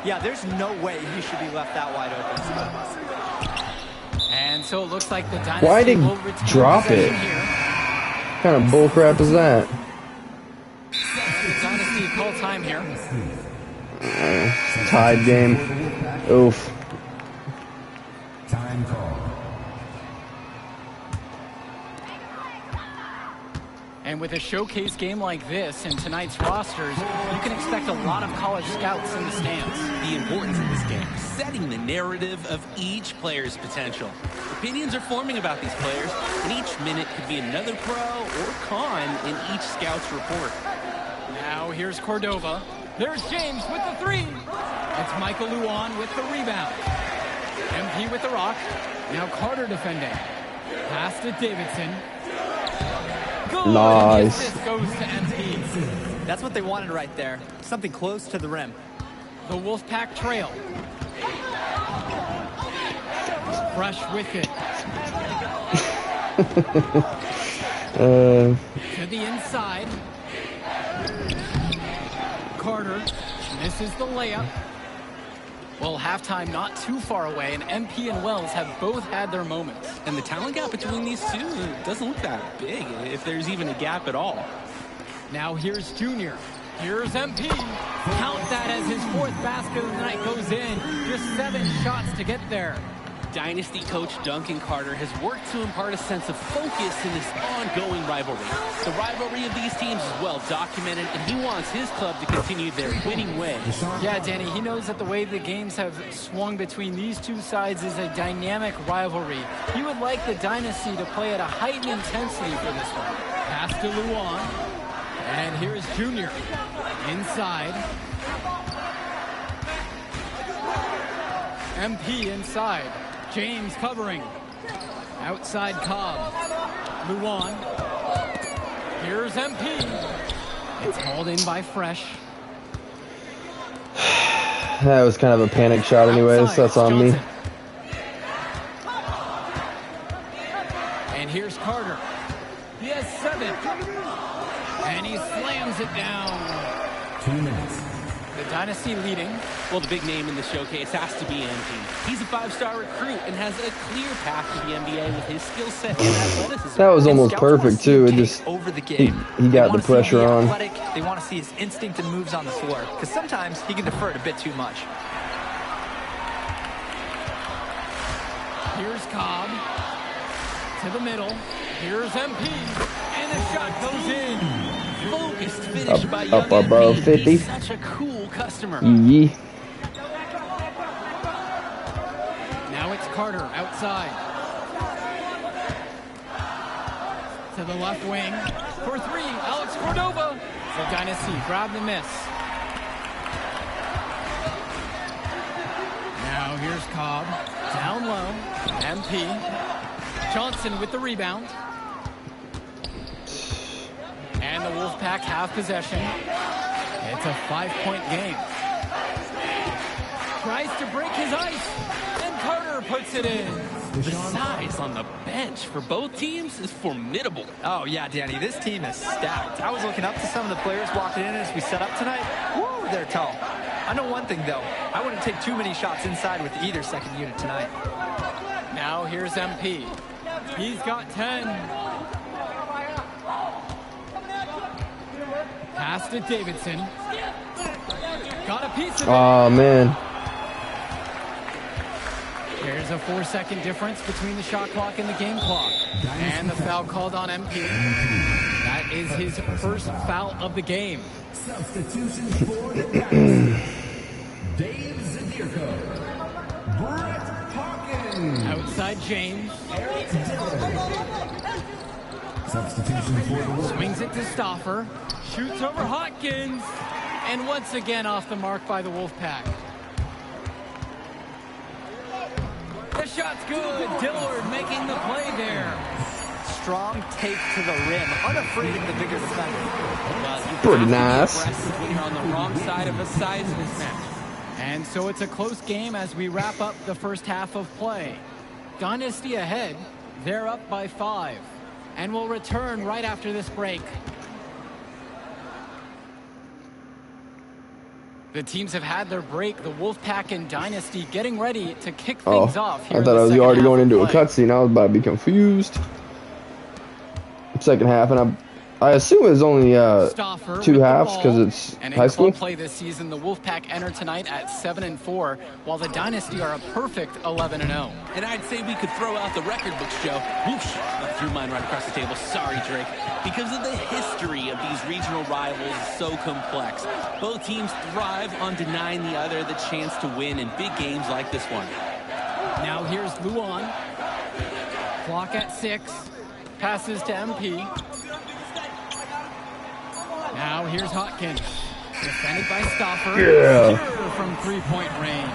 Yeah, there's no way he should be left that wide open. And And so it looks like the Dynasty Why did will retain drop it? possession here. What kind of bullcrap is that? The Dynasty call time here. Tied game. Oof. Time call. And with a showcase game like this in tonight's rosters, you can expect a lot of college scouts in the stands. The importance of this game, setting the narrative of each player's potential. Opinions are forming about these players, and each minute could be another pro or con in each scout's report. Now here's Cordova. There's James with the three. It's Michael Luan with the rebound. MP with the rock. Now Carter defending. Pass to Davidson. Good. Nice. The assist goes to MP. That's what they wanted right there. Something close to the rim. The Wolfpack trail. Fresh with it. To the inside. Carter misses the layup. Well, halftime not too far away, and MP and Wells have both had their moments. And the talent gap between these two doesn't look that big, if there's even a gap at all. Now here's Junior. Here's MP. Count that as his fourth basket of the night goes in. Just 7 shots to get there. Dynasty coach Duncan Carter has worked to impart a sense of focus in this ongoing rivalry. The rivalry of these teams is well documented, and he wants his club to continue their winning way. Yeah, Danny, he knows that the way the games have swung between these two sides is a dynamic rivalry. He would like the Dynasty to play at a heightened intensity for this one. Pass to Luan. And here's Junior. Inside. MP inside. James covering. Outside Cobb. Luan. Here's MP. It's hauled in by Fresh. That was kind of a panic shot anyways, so that's on me. And here's Carter. He has 7. And he slams it down. 2 minutes. The Dynasty leading. Well, the big name in the showcase has to be MP. He's a 5-star recruit and has a clear path to the NBA with his skill set and athleticism. That was almost perfect too. It just over the game. he got the pressure on. They want to see his instinct and moves on the floor, because sometimes he can defer it a bit too much. Here's Cobb to the middle. Here's MP, and the shot goes in. Focused finish by young up above MP. 50. He's such a cool customer. Yeah. Now it's Carter outside. To the left wing for 3. Alex Cordova. The Dynasty grab the miss. Now here's Cobb. Down low. MP. Johnson with the rebound. And the Wolfpack have possession. It's a 5-point game. Tries to break his ice. And Carter puts it in. The size on the bench for both teams is formidable. Oh, yeah, Danny, this team is stacked. I was looking up to some of the players walking in as we set up tonight. Woo, they're tall. I know one thing, though. I wouldn't take too many shots inside with either second unit tonight. Now here's MP. He's got 10. Pass to Davidson. Got a piece of it. Oh, man. There's a 4-second difference between the shot clock and the game clock. And the foul called on MP. That is his first foul of the game. Substitution for the Dynasty. Dave Zadirko. Brett Hawkins. Outside James. Substitution for the Wolves. Swings it to Stauffer. Shoots over Hawkins. And once again off the mark by the Wolfpack. The shot's good. Dillard making the play there. Strong take to the rim. Unafraid of the bigger defender. Well, Pretty nice. When you're on the wrong side of a size mismatch. And so it's a close game as we wrap up the first half of play. Dynasty ahead. They're up by 5. And we'll return right after this break. The teams have had their break. The Wolfpack and Dynasty getting ready to kick Oh, things off here I in thought the I was second already half going of into a play. cutscene. I was about to be confused. Second half, and I assume it's only Stoffer 2 with the halves ball. because it's And high in school. club play this season, the Wolfpack enter tonight at 7-4, while the Dynasty are a perfect 11-0. And I'd say we could throw out the record books, Joe. Whoosh, I threw mine right across the table. Sorry, Drake. Because of the history of these regional rivals is so complex. Both teams thrive on denying the other the chance to win in big games like this one. Now here's Luan. Clock at 6. Passes to MP. Now here's Hopkins. Defended by Stoffer. Yeah. Zero from three-point range.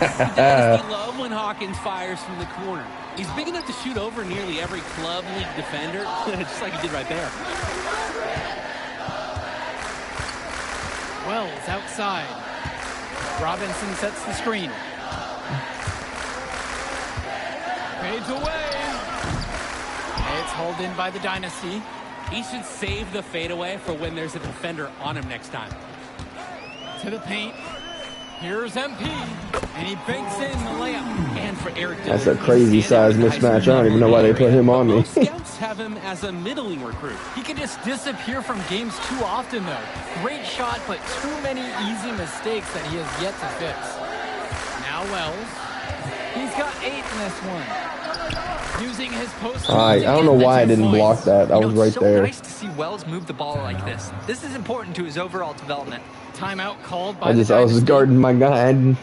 The Dynasty love when Hawkins fires from the corner. He's big enough to shoot over nearly every club league defender, just like he did right there. Wells outside. Robinson sets the screen. Fades away. It's hauled in by the Dynasty. He should save the fadeaway for when there's a defender on him next time. To the paint. Here's MP. And he banks in the layup. And for Eric That's Dillard, a crazy size mismatch. I don't even know why they put him on me. Most scouts have him as a middling recruit. He can just disappear from games too often, though. Great shot, but too many easy mistakes that he has yet to fix. Now Wells. He's got 8 in this one. Using his post. I don't know why I didn't block that. I was right it's so there. nice to see Wells move the ball like this. This is important to his overall development. Timeout called by I was just guarding my guy. I don't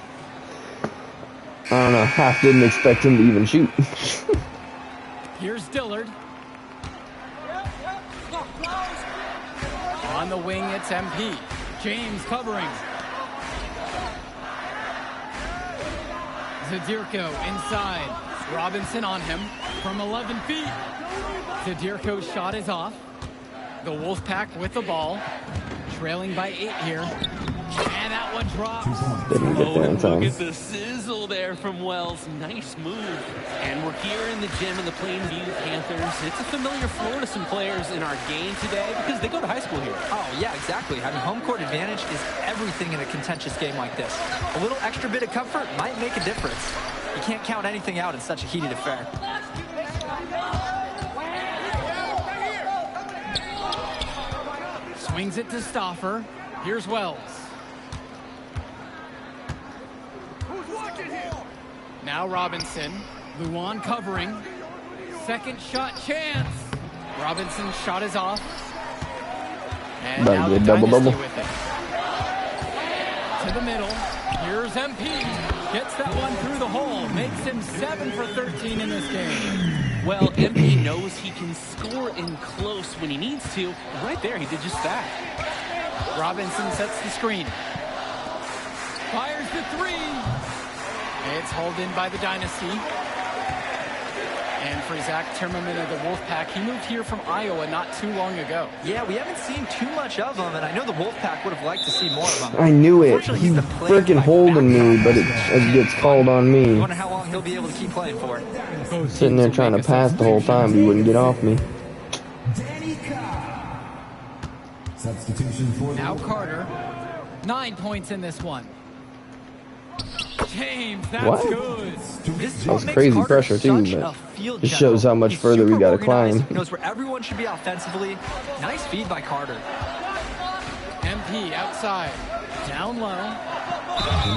know. Half didn't expect him to even shoot. Here's Dillard. On the wing, it's MP. James covering. Zadirko inside. Robinson on him from 11 feet. Zadirko's shot is off. The Wolfpack with the ball. Trailing by 8 here. And that one drops. Didn't get there in Look time. at the sizzle there from Wells. Nice move. And we're here in the gym of the Plainview Panthers. It's a familiar floor to some players in our game today because they go to high school here. Oh, yeah, exactly. Having home court advantage is everything in a contentious game like this. A little extra bit of comfort might make a difference. You can't count anything out in such a heated affair. Swings it to Stoffer. Here's Wells. Now Robinson. Luan covering. Second shot chance. Robinson's shot is off. And About now to the get double-double. Dynasty with it. To the middle. Here's MP. Gets that one through the hole. Makes him 7 for 13 in this game. Well, MP knows he can score in close when he needs to. Right there, he did just that. Robinson sets the screen. Fires the 3. It's hauled in by the Dynasty. And for Zach Timmerman of the Wolfpack, he moved here from Iowa not too long ago. Yeah, we haven't seen too much of him, and I know the Wolfpack would have liked to see more of him. I knew it. Unfortunately, He's the play freaking by holding me, back but it gets called on I me. wonder how long he'll be able to keep playing for. Sitting there trying to pass the whole time, he wouldn't get off me. Danny Cobb. Substitution for the Now Carter. 9 points in this one. James, that's What? good. This is That what was makes crazy Carter pressure too, such but a field it shows how general. much He's further we super gotta organized, climb. Knows where everyone should be offensively. Nice feed by Carter. MP outside. Down low.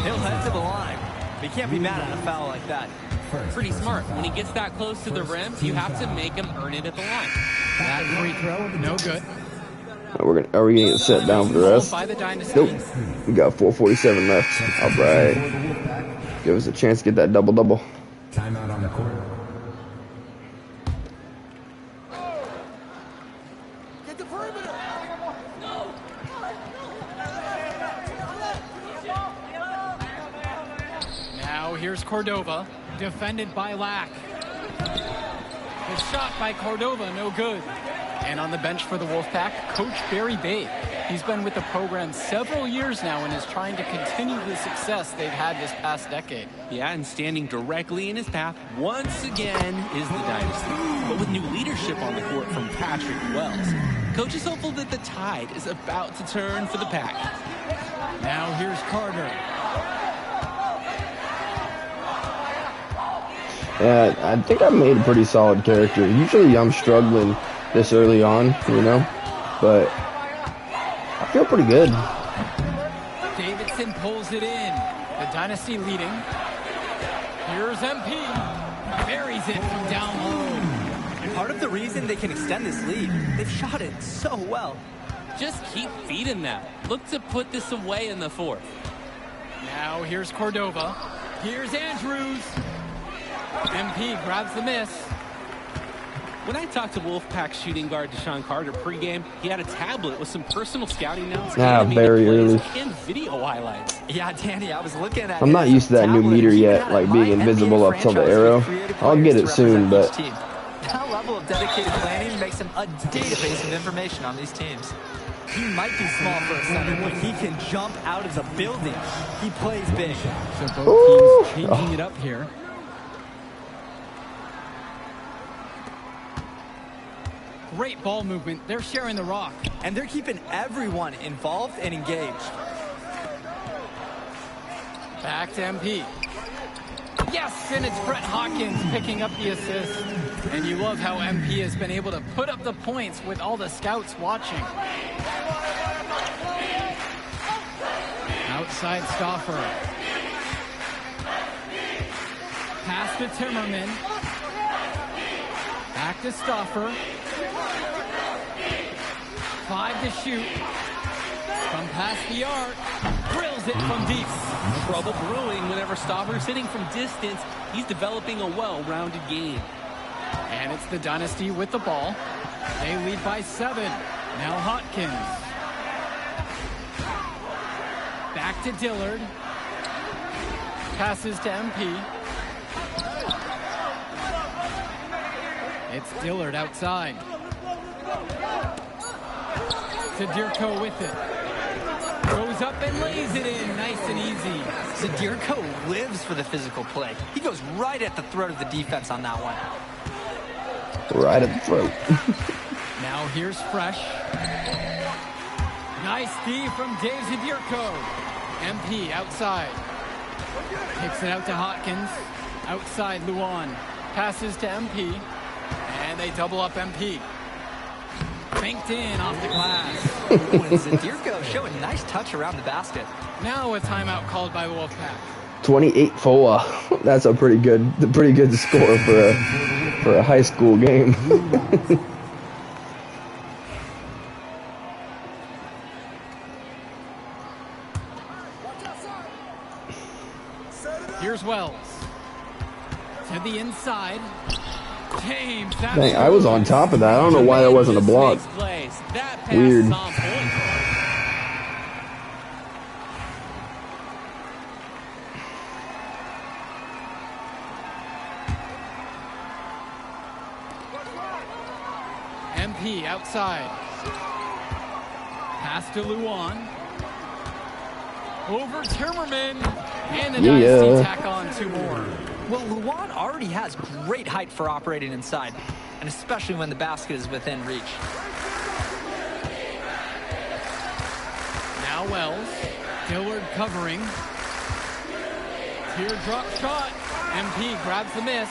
He'll head to the line. He can't be mad at a foul like that. Pretty smart. When he gets that close to the rim, you have to make him earn it at the line. That free throw, no good. Are we gonna get set down for the rest? By the Dynasty. Nope. We got 4:47 left. All right. Give us a chance to get that double-double. timeout on the court. Get the perimeter. Now here's Cordova, defended by Lack. The shot by Cordova, no good. And on the bench for the Wolfpack, Coach Barry Bay. He's been with the program several years now and is trying to continue the success they've had this past decade. Yeah, and standing directly in his path once again is the Dynasty. But with new leadership on the court from Patrick Wells, Coach is hopeful that the tide is about to turn for the Pack. Now here's Carter. Yeah, I think I made a pretty solid character. Usually I'm struggling this early on, you know, but I feel pretty good. Davidson pulls it in. The Dynasty leading. Here's MP. Buries it from down low. And part of the reason they can extend this lead, they've shot it so well. Just keep feeding them. Look to put this away in the fourth. Now here's Cordova. Here's Andrews. MP grabs the miss. When I talked to Wolfpack shooting guard Deshaun Carter pregame, he had a tablet with some personal scouting notes very early. and video highlights. Yeah, Danny, I was looking at I'm not used to that new meter yet, like being invisible up till the arrow. I'll get it soon, but that level of dedicated planning makes him a database of information on these teams. He might be small for a center, but he can jump out of the building. He plays big. So both teams changing it up here. Great ball movement. They're sharing the rock. And they're keeping everyone involved and engaged. Back to MP. Yes, and it's Brett Hawkins picking up the assist. And you love how MP has been able to put up the points with all the scouts watching. Outside Stauffer. Pass to Timmerman. Back to Stauffer. 5 to shoot. From past the arc. Drills it from deep. Trouble brewing whenever Stauffer's hitting from distance. He's developing a well-rounded game. And it's the Dynasty with the ball. They lead by 7. Now Hawkins. Back to Dillard. Passes to MP. It's Dillard outside. Zadirko with it. Goes up and lays it in. Nice and easy. Zadirko lives for the physical play. He goes right at the throat of the defense on that one. Right at the throat. Now here's Fresh. Nice D from Dave Zadirko. MP outside. Kicks it out to Hawkins. Outside Luan. Passes to MP. And they double up MP. Banked in off the glass. Zadirko showing nice touch around the basket. Now a timeout called by Wolfpack. 28-4. That's a pretty good score for a high school game. Here's Wells. To the inside. James. Dang, I was on top of that. I don't know why that wasn't a block. Weird. MP outside. Pass to Luan. Over Timmerman. And the Dynasty tack on 2 more. Well, Luan already has great height for operating inside, and especially when the basket is within reach. Now Wells. Dillard covering. Teardrop shot. MP grabs the miss.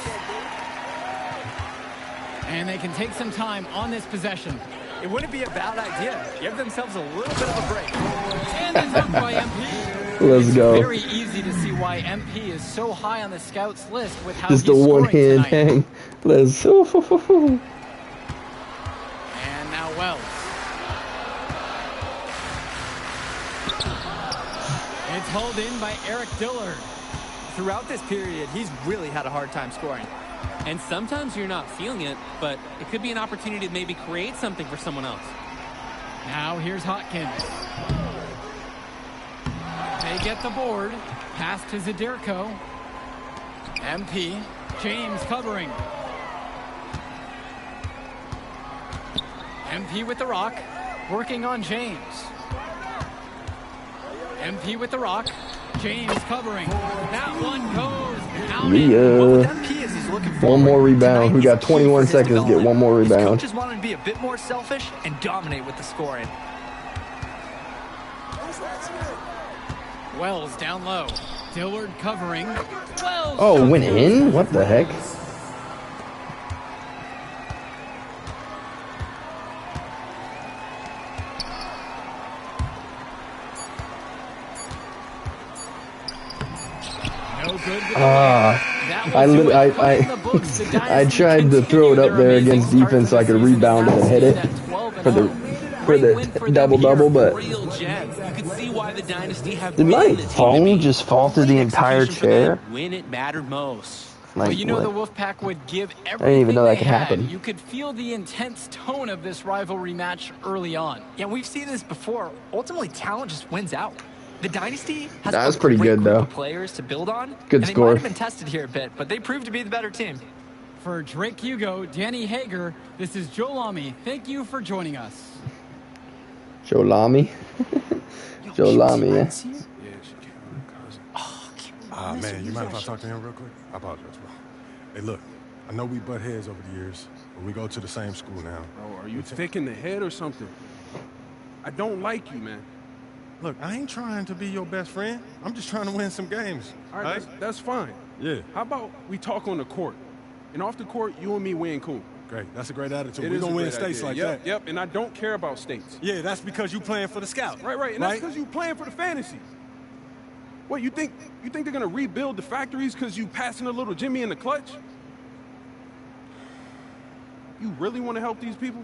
And they can take some time on this possession. It wouldn't be a bad idea. Give themselves a little bit of a break. And the dunk by MP. Let's go. It's very easy to see why MP is so high on the scouts list with how Just he's the one scoring hand tonight. hang. Let's. And now Wells. It's hauled in by Eric Dillard. Throughout this period, he's really had a hard time scoring. And sometimes you're not feeling it, but it could be an opportunity to maybe create something for someone else. Now here's Hawkins. They get the board. Pass to Zadirko. MP. James covering. MP with the rock. Working on James. MP with the rock. James covering. That one goes down. One more rebound. We got 21 seconds to get one more rebound. Coaches want him to be a bit more selfish and dominate with the scoring. Wells down low. Dillard covering. Wells. Oh, went in? What the heck? No good. I tried to throw it up there against defense so I could rebound it and hit it for the double-double, but did my phone just fall through the entire chair? When it mattered most. Like, well, you know, what? the Wolfpack would give everything. I didn't even know that could had. happen. You could feel the intense tone of this rivalry match early on. Yeah, we've seen this before. Ultimately, talent just wins out. The Dynasty has That was a pretty great good, group though. of players to build on. Good and score. They might have been tested here a bit, but they proved to be the better team. For Drake Hugo, Danny Hager, this is Joe Lamy. Thank you for joining us. Joe Lamy? Joe Lamy, yeah. Yeah, she came with her cousin. Man, you mind if I talk to him real quick? I apologize, bro. Hey, look, I know we butt heads over the years, but we go to the same school now. Oh, are you thick in the head or something? I don't like you, man. Look, I ain't trying to be your best friend. I'm just trying to win some games. All right, that's fine. Yeah. How about we talk on the court? And off the court, you and me win cool. Great. That's a great attitude. We're We're going to win states like that. Yep, and I don't care about states. Yeah, that's because you playing for the Scout. Right. And that's because you playing for the fantasy. What, you think they're going to rebuild the factories because you passing a little Jimmy in the clutch? You really want to help these people?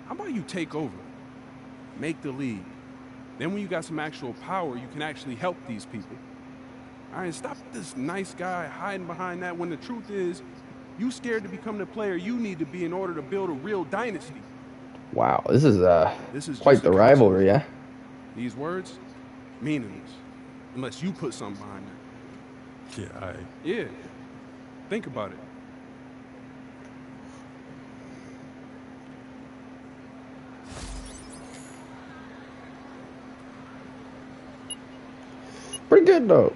How about you take over? Make the league. Then when you got some actual power, you can actually help these people. All right, stop this nice guy hiding behind that when the truth is, you scared to become the player you need to be in order to build a real dynasty. Wow, this is quite just the a rivalry, yeah? These words, meaningless, unless you put something behind them. Yeah, Yeah, think about it. Pretty good, though.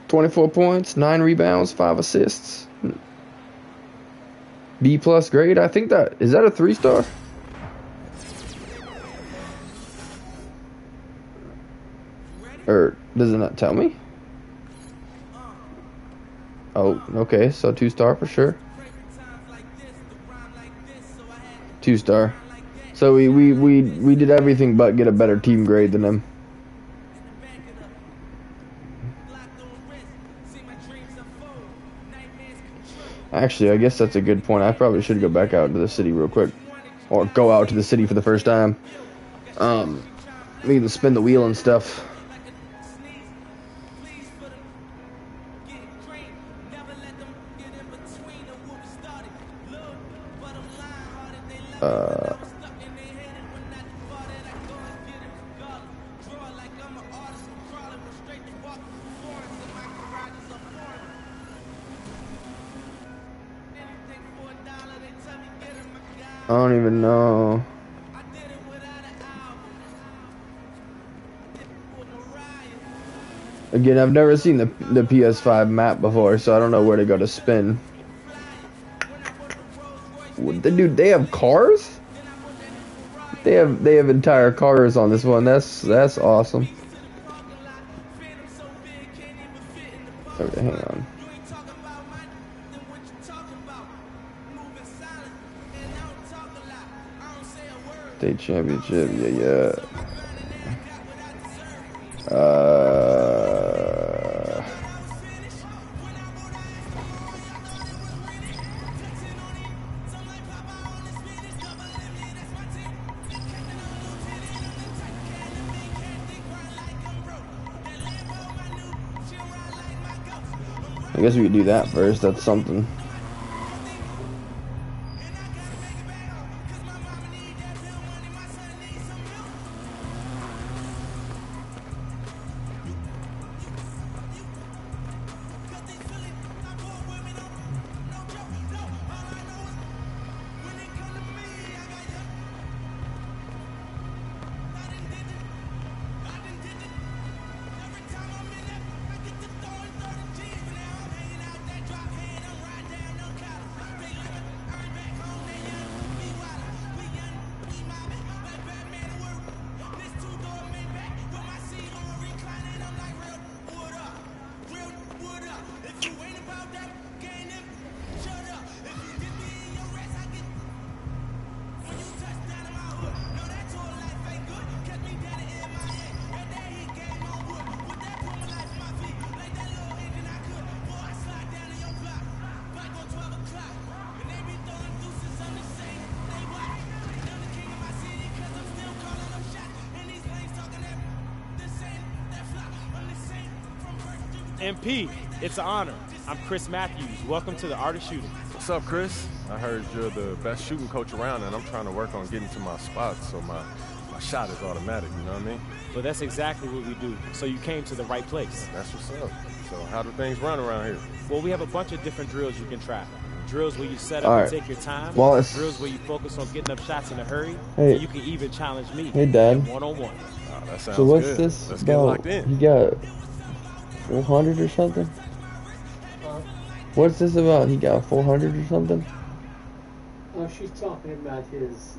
24 points, 9 rebounds, 5 assists. B+ grade. I think is that a 3-star? Or does it not tell me? Oh, okay, so 2-star for sure. 2-star. So we did everything but get a better team grade than them. Actually, I guess that's a good point. I probably should go back out to the city real quick. Or go out to the city for the first time. Maybe spin the wheel and stuff. I don't even know. Again, I've never seen the PS5 map before, so I don't know where to go to spin. Dude, they have cars? They have entire cars on this one. That's awesome. Okay, hang on. State championship, yeah. I guess we could do that first. That's something. MP, it's an honor. I'm Chris Matthews. Welcome to the Art of Shooting. What's up, Chris? I heard you're the best shooting coach around, and I'm trying to work on getting to my spots so my shot is automatic, you know what I mean? Well, that's exactly what we do. So you came to the right place. That's what's up. So how do things run around here? Well, we have a bunch of different drills you can try. Drills where you set up All and right. take your time. Wallace. Drills where you focus on getting up shots in a hurry. Hey. And you can even challenge me. Hey, Dad. One-on-one. Oh, that sounds So what's good. this Let's get about? locked in. You got 400 or something? What's this about? He got 400 or something? Oh, she's talking about his,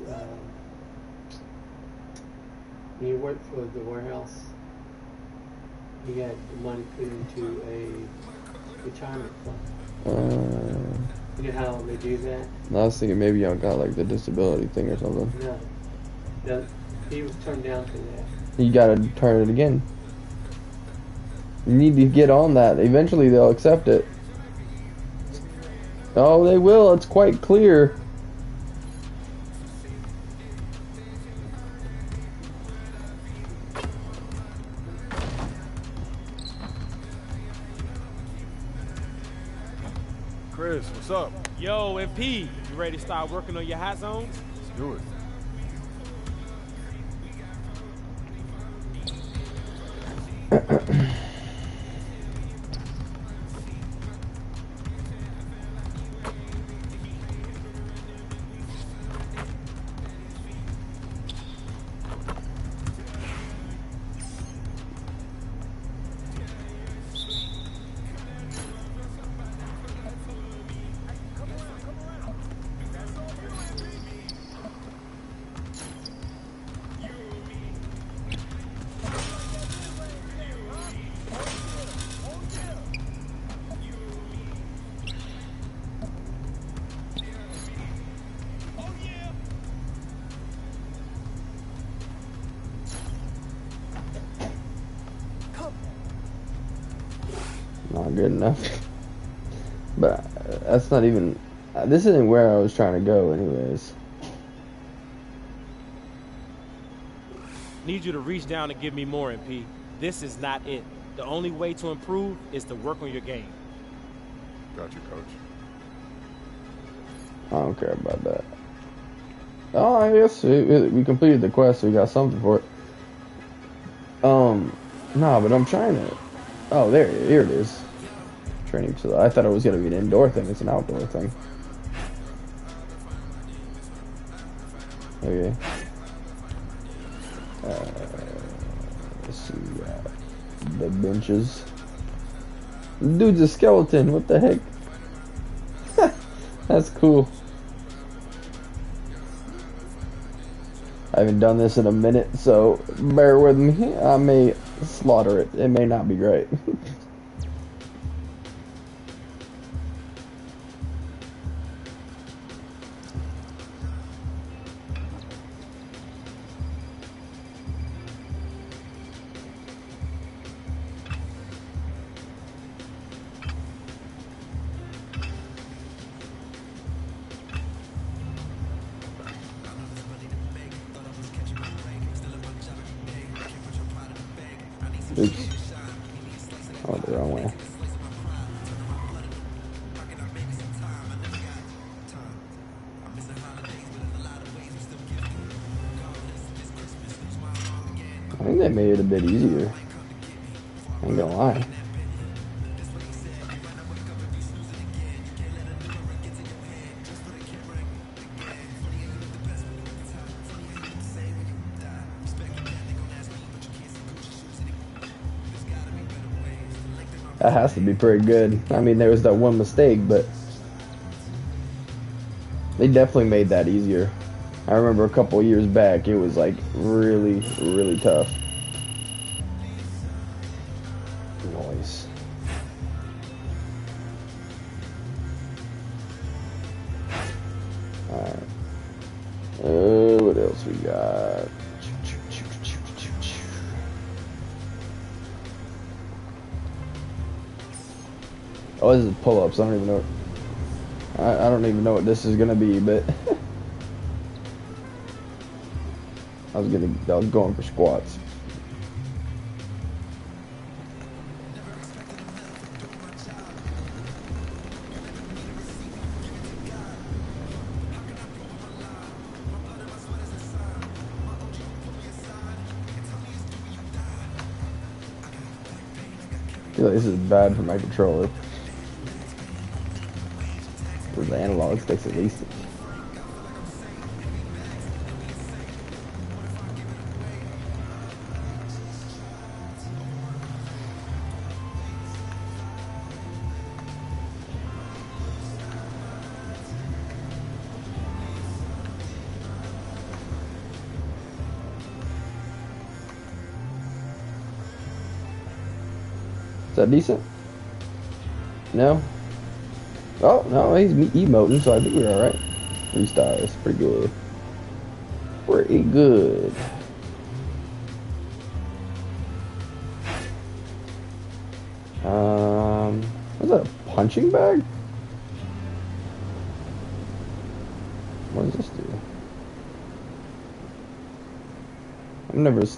he worked for the warehouse. He got the money put into a retirement fund. You know how they do that? I was thinking maybe y'all got like the disability thing or something. No, he was turned down for that. You gotta turn it again. You need to get on that. Eventually they'll accept it. Oh, they will. It's quite clear. Chris, what's up? Yo, MP, you ready to start working on your hot zones? Let's do it. Not good enough. But that's not even... This isn't where I was trying to go anyways. Need you to reach down and give me more, MP. This is not it. The only way to improve is to work on your game. Got you, coach. I don't care about that. Oh, I guess we completed the quest, so we got something for it. No, but I'm trying to... Oh, here it is. Training, so I thought it was going to be an indoor thing. It's an outdoor thing. Okay. Let's see. The benches. Dude's a skeleton. What the heck? That's cool. I haven't done this in a minute, so bear with me. I may slaughter it. It may not be great. Oops. Oh, the wrong way. I think they made it a bit easier. I ain't gonna lie. That has to be pretty good. I mean, there was that one mistake, but they definitely made that easier. I remember a couple of years back, it was like really, really tough. Noise. Alright. What else we got? Oh, this is pull-ups. I don't even know. I don't even know what this is gonna be, but I was going for squats. feel like this is bad for my controller. Or the analog sticks at least. Is that decent? No? Oh, no, he's emoting, so I think we're alright. 3 stars, pretty good. Pretty good. Was that a punching bag? What does this do?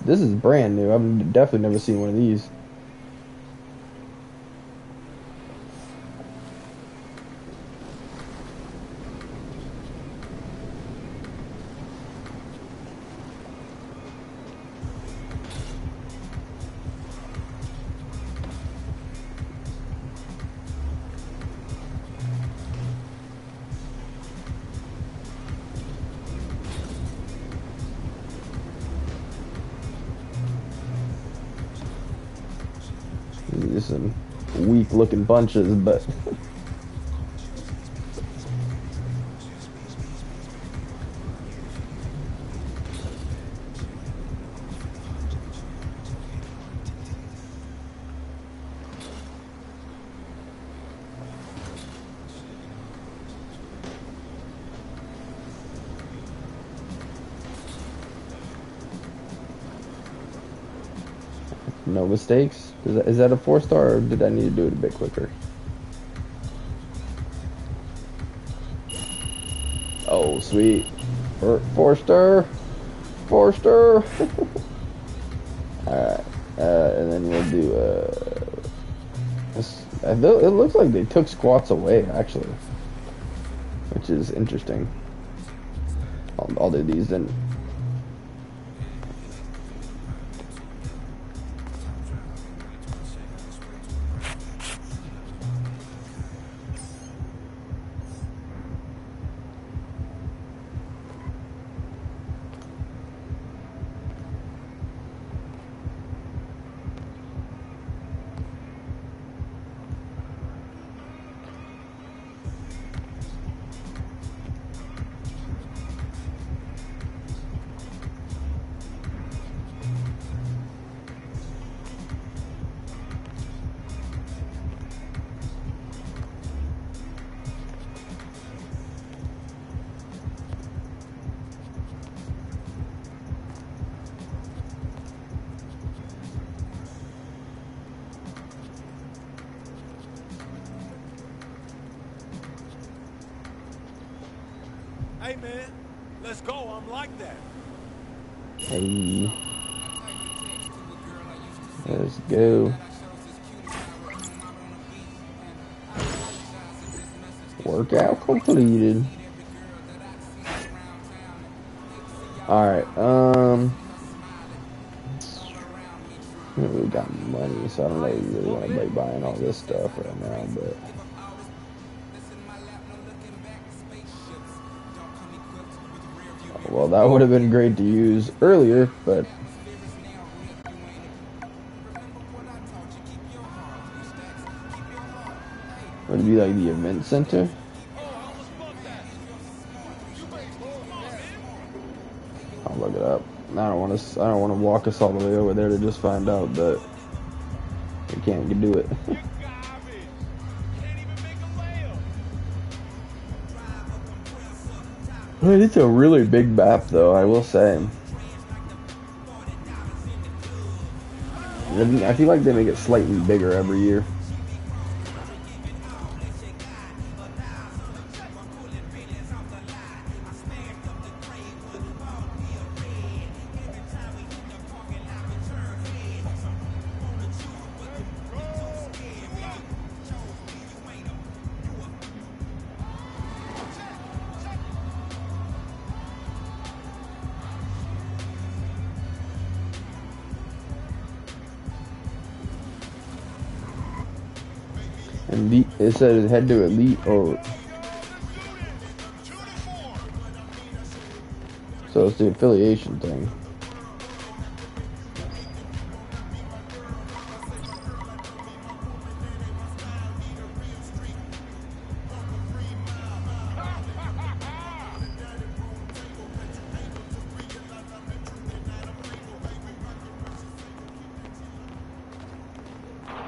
This is brand new. I've definitely never seen one of these. Just some weak looking bunches, but no mistakes. Is that a 4-star, or did I need to do it a bit quicker? Oh, sweet. 4-star. 4-star. Alright. And then we'll do, it looks like they took squats away, actually. Which is interesting. I'll do these then. Hey, man, let's go. I'm like that. Hey. Let's go. Workout completed. Alright, we got money, so I don't know if you really want to be buying all this stuff right now, but well, that would have been great to use earlier, but would it be like the event center? I'll look it up. I don't want to walk us all the way over there to just find out that we can't do it. It's a really big map, though, I will say. I feel like they make it slightly bigger every year. Elite, it says head to Elite or... So it's the affiliation thing.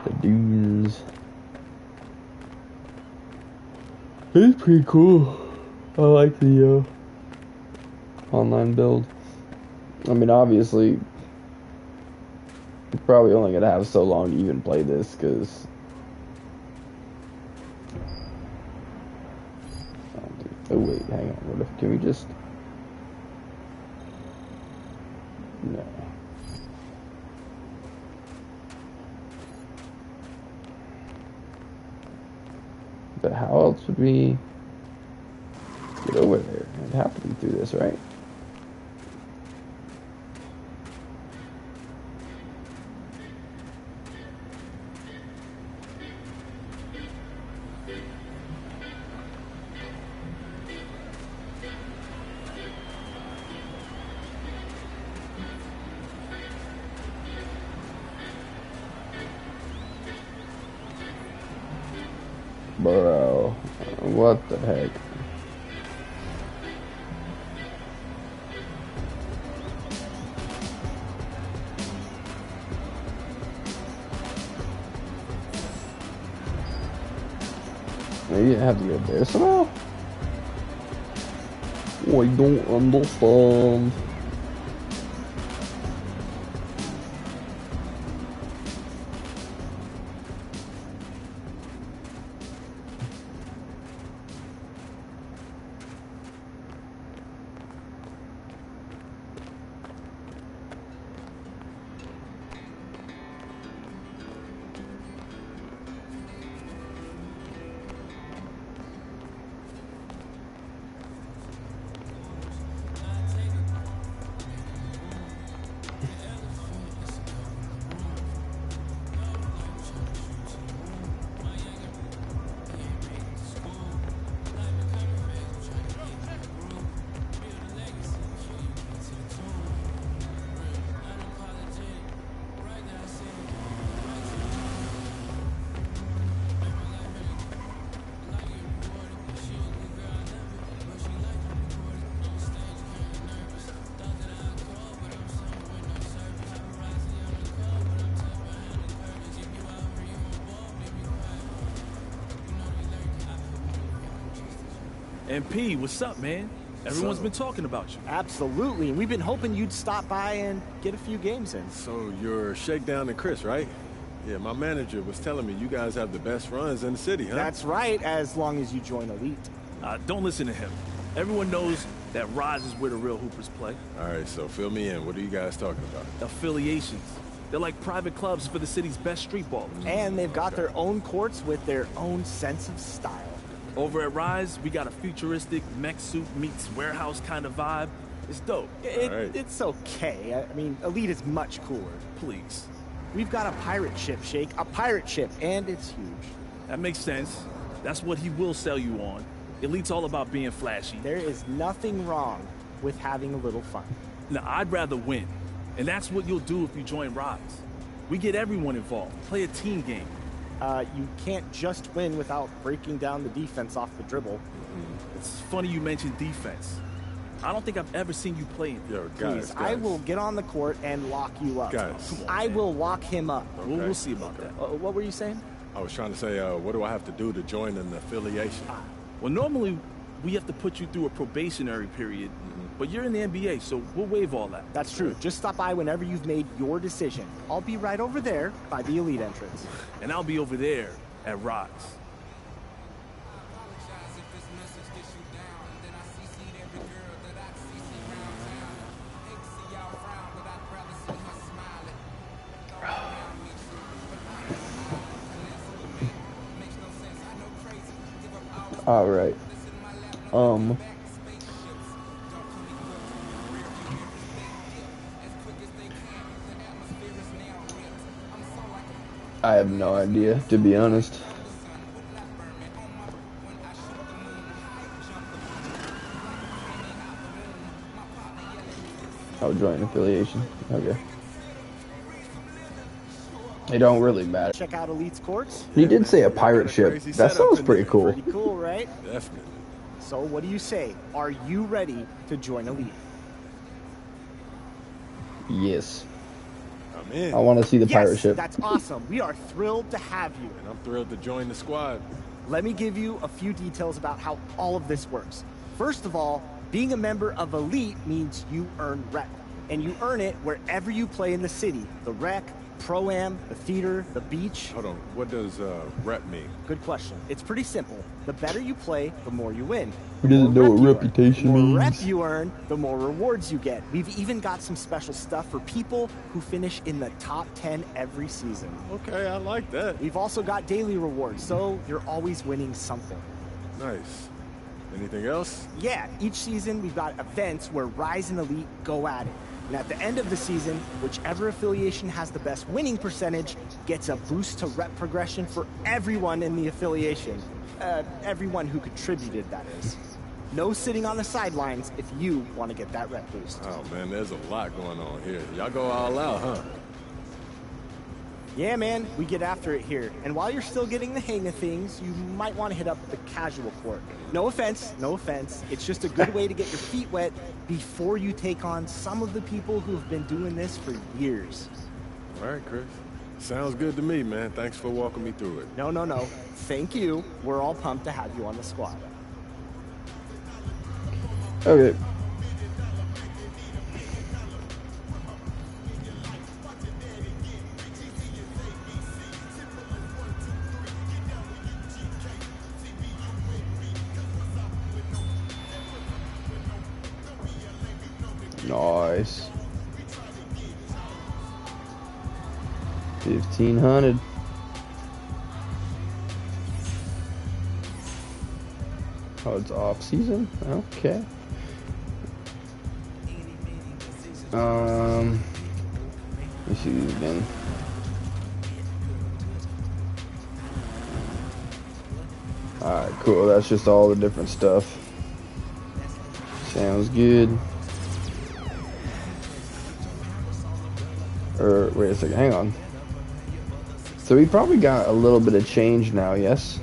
The dunes. It's pretty cool. I like the online build. I mean, obviously, you're probably only gonna have so long to even play this, because oh wait, hang on. What if, can we just? No. But how else would we get over there? It'd have to be through this, right? Bro, what the heck? Maybe I have to go there somehow? Oh, I don't understand. MP, what's up, man? Everyone's been talking about you. Absolutely, and we've been hoping you'd stop by and get a few games in. So you're Shakedown and Chris, right? Yeah, my manager was telling me you guys have the best runs in the city, huh? That's right, as long as you join Elite. Don't listen to him. Everyone knows that Rise is where the real hoopers play. All right, so fill me in. What are you guys talking about? Affiliations. They're like private clubs for the city's best street ballers. And they've got their own courts with their own sense of style. Over at Rise, we got a futuristic mech suit meets warehouse kind of vibe. It's dope. It's okay. I mean, Elite is much cooler. Please. We've got a pirate ship, Shake. A pirate ship, and it's huge. That makes sense. That's what he will sell you on. Elite's all about being flashy. There is nothing wrong with having a little fun. Now, I'd rather win. And that's what you'll do if you join Rise. We get everyone involved. Play a team game. You can't just win without breaking down the defense off the dribble. It's funny you mentioned defense. I don't think I've ever seen you play it. Yo, Please, I will get on the court and lock you up. Guys. Come on, I will lock him up. Okay. We'll see about that. What were you saying? I was trying to say, what do I have to do to join an affiliation? Well, normally we have to put you through a probationary period, but you're in the NBA, so we'll waive all that. That's true. Just stop by whenever you've made your decision. I'll be right over there by the Elite entrance. And I'll be over there at Rise. All right. I have no idea, to be honest. Oh, joint affiliation. Okay. They don't really matter. Check out Elite's courts. He did say a pirate ship. That sounds pretty cool. Pretty cool, right? Definitely. So what do you say? Are you ready to join Elite? Yes. I'm in. I want to see the pirate ship. That's awesome. We are thrilled to have you. And I'm thrilled to join the squad. Let me give you a few details about how all of this works. First of all, being a member of Elite means you earn rep. And you earn it wherever you play in the city. The rec, Pro-Am, the theater, the beach. Hold on, what does rep mean? Good question. It's pretty simple. The better you play, the more you win. Who doesn't know what reputation The more means? rep you earn, the more rewards you get. We've even got some special stuff for people who finish in the top 10 every season. Okay, I like that. We've also got daily rewards, so you're always winning something. Nice. Anything else? Yeah, each season we've got events where Rise and Elite go at it. And at the end of the season, whichever affiliation has the best winning percentage gets a boost to rep progression for everyone in the affiliation. Everyone who contributed, that is. No sitting on the sidelines if you want to get that rep boost. Oh, man, there's a lot going on here. Y'all go all out, huh? Yeah, man, we get after it here. And while you're still getting the hang of things, you might want to hit up the casual court. No offense, no offense. It's just a good way to get your feet wet before you take on some of the people who have been doing this for years. All right, Chris. Sounds good to me, man. Thanks for walking me through it. No. Thank you. We're all pumped to have you on the squad. Okay. Nice. 1,500. Oh, it's off season? Okay. Let me see these again. Alright, cool. That's just all the different stuff. Sounds good. Or, wait a second, hang on. So we probably got a little bit of change now, yes?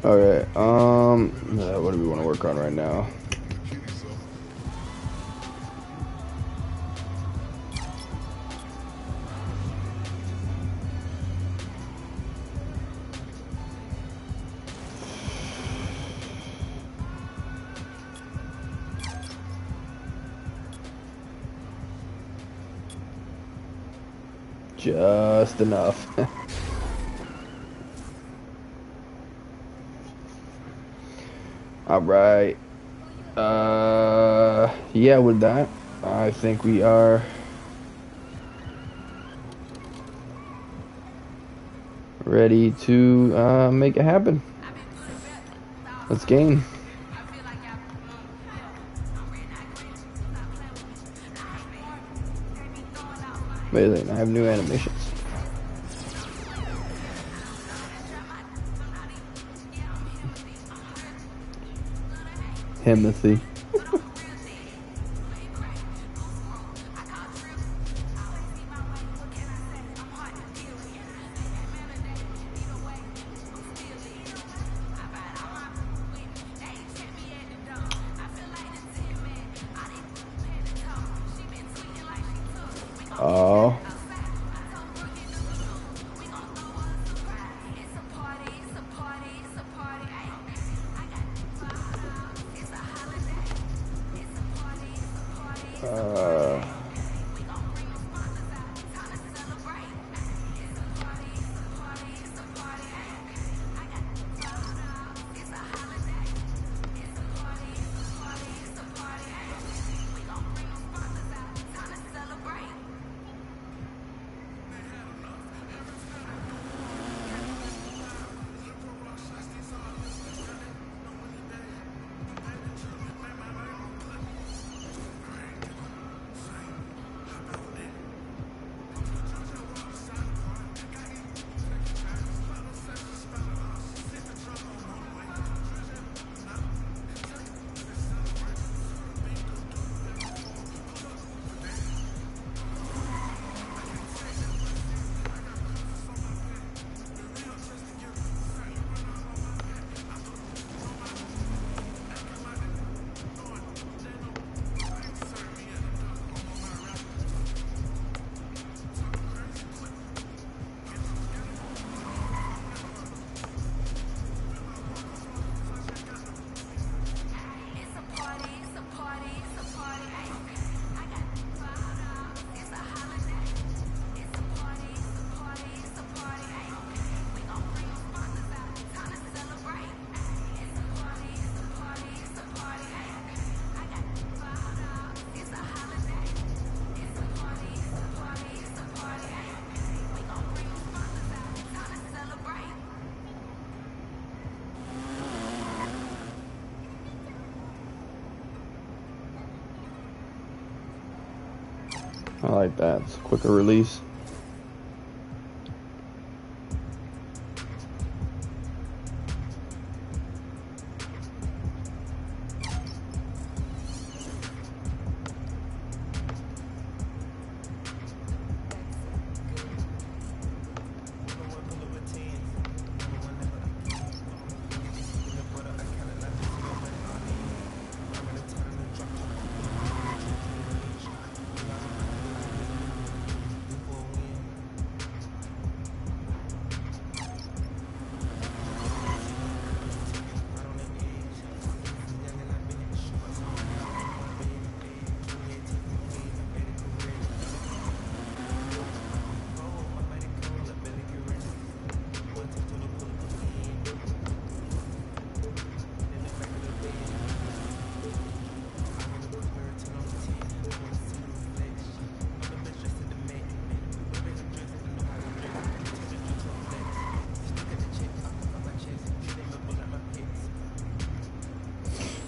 Okay, what do we want to work on right now? Just enough. All right. Yeah, with that, I think we are ready to make it happen. Let's game. Wait a second, I have new animations. Timothy. Oh. I like that. It's a quicker release.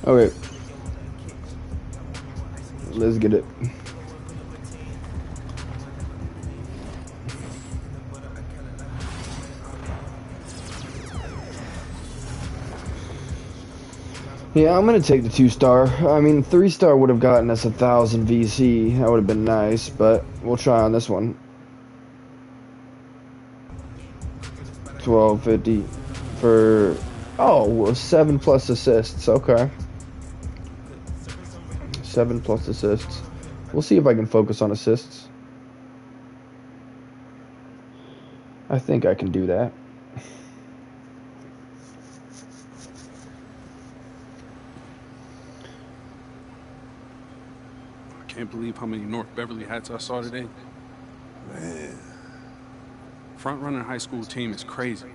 Okay. Let's get it. Yeah, I'm gonna take the 2-star. I mean, 3-star would have gotten us 1,000 VC. That would have been nice, but we'll try on this one. 1250 for 7+ assists. Okay. 7+ assists. We'll see if I can focus on assists. I think I can do that. I can't believe how many North Beverly hats I saw today. Man. Front running high school team is crazy.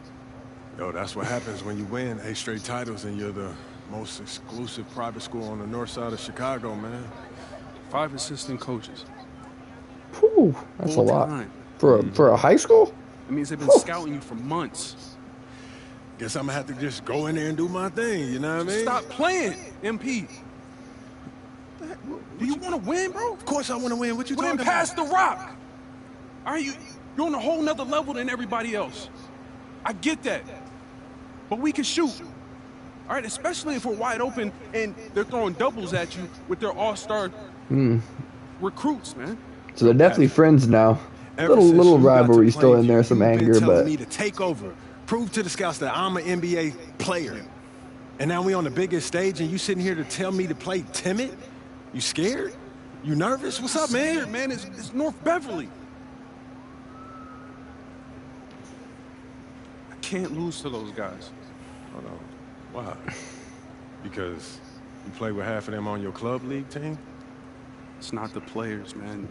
Yo, that's what happens when you win 8 straight titles and you're the most exclusive private school on the north side of Chicago, man. 5 assistant coaches. Whew, that's a lot. For a high school? That means they've been scouting you for months. Guess I'm gonna have to just go in there and do my thing, you know what I mean? Stop playing, MP. Do you want to win, bro? Of course I want to win. What you talking about? Then pass the rock. All right, you're on a whole nother level than everybody else. I get that. But we can shoot. All right, especially if we're wide open and they're throwing doubles at you with their all-star recruits, man. So they're definitely friends now. Little rivalry still in there, some anger, telling but me to take over, prove to the scouts that I'm an NBA player. And now we on the biggest stage and you sitting here to tell me to play timid? You scared? You nervous? What's up, man? Man, it's North Beverly. I can't lose to those guys. Hold on. Why? Because you play with half of them on your club league team? It's not the players, man.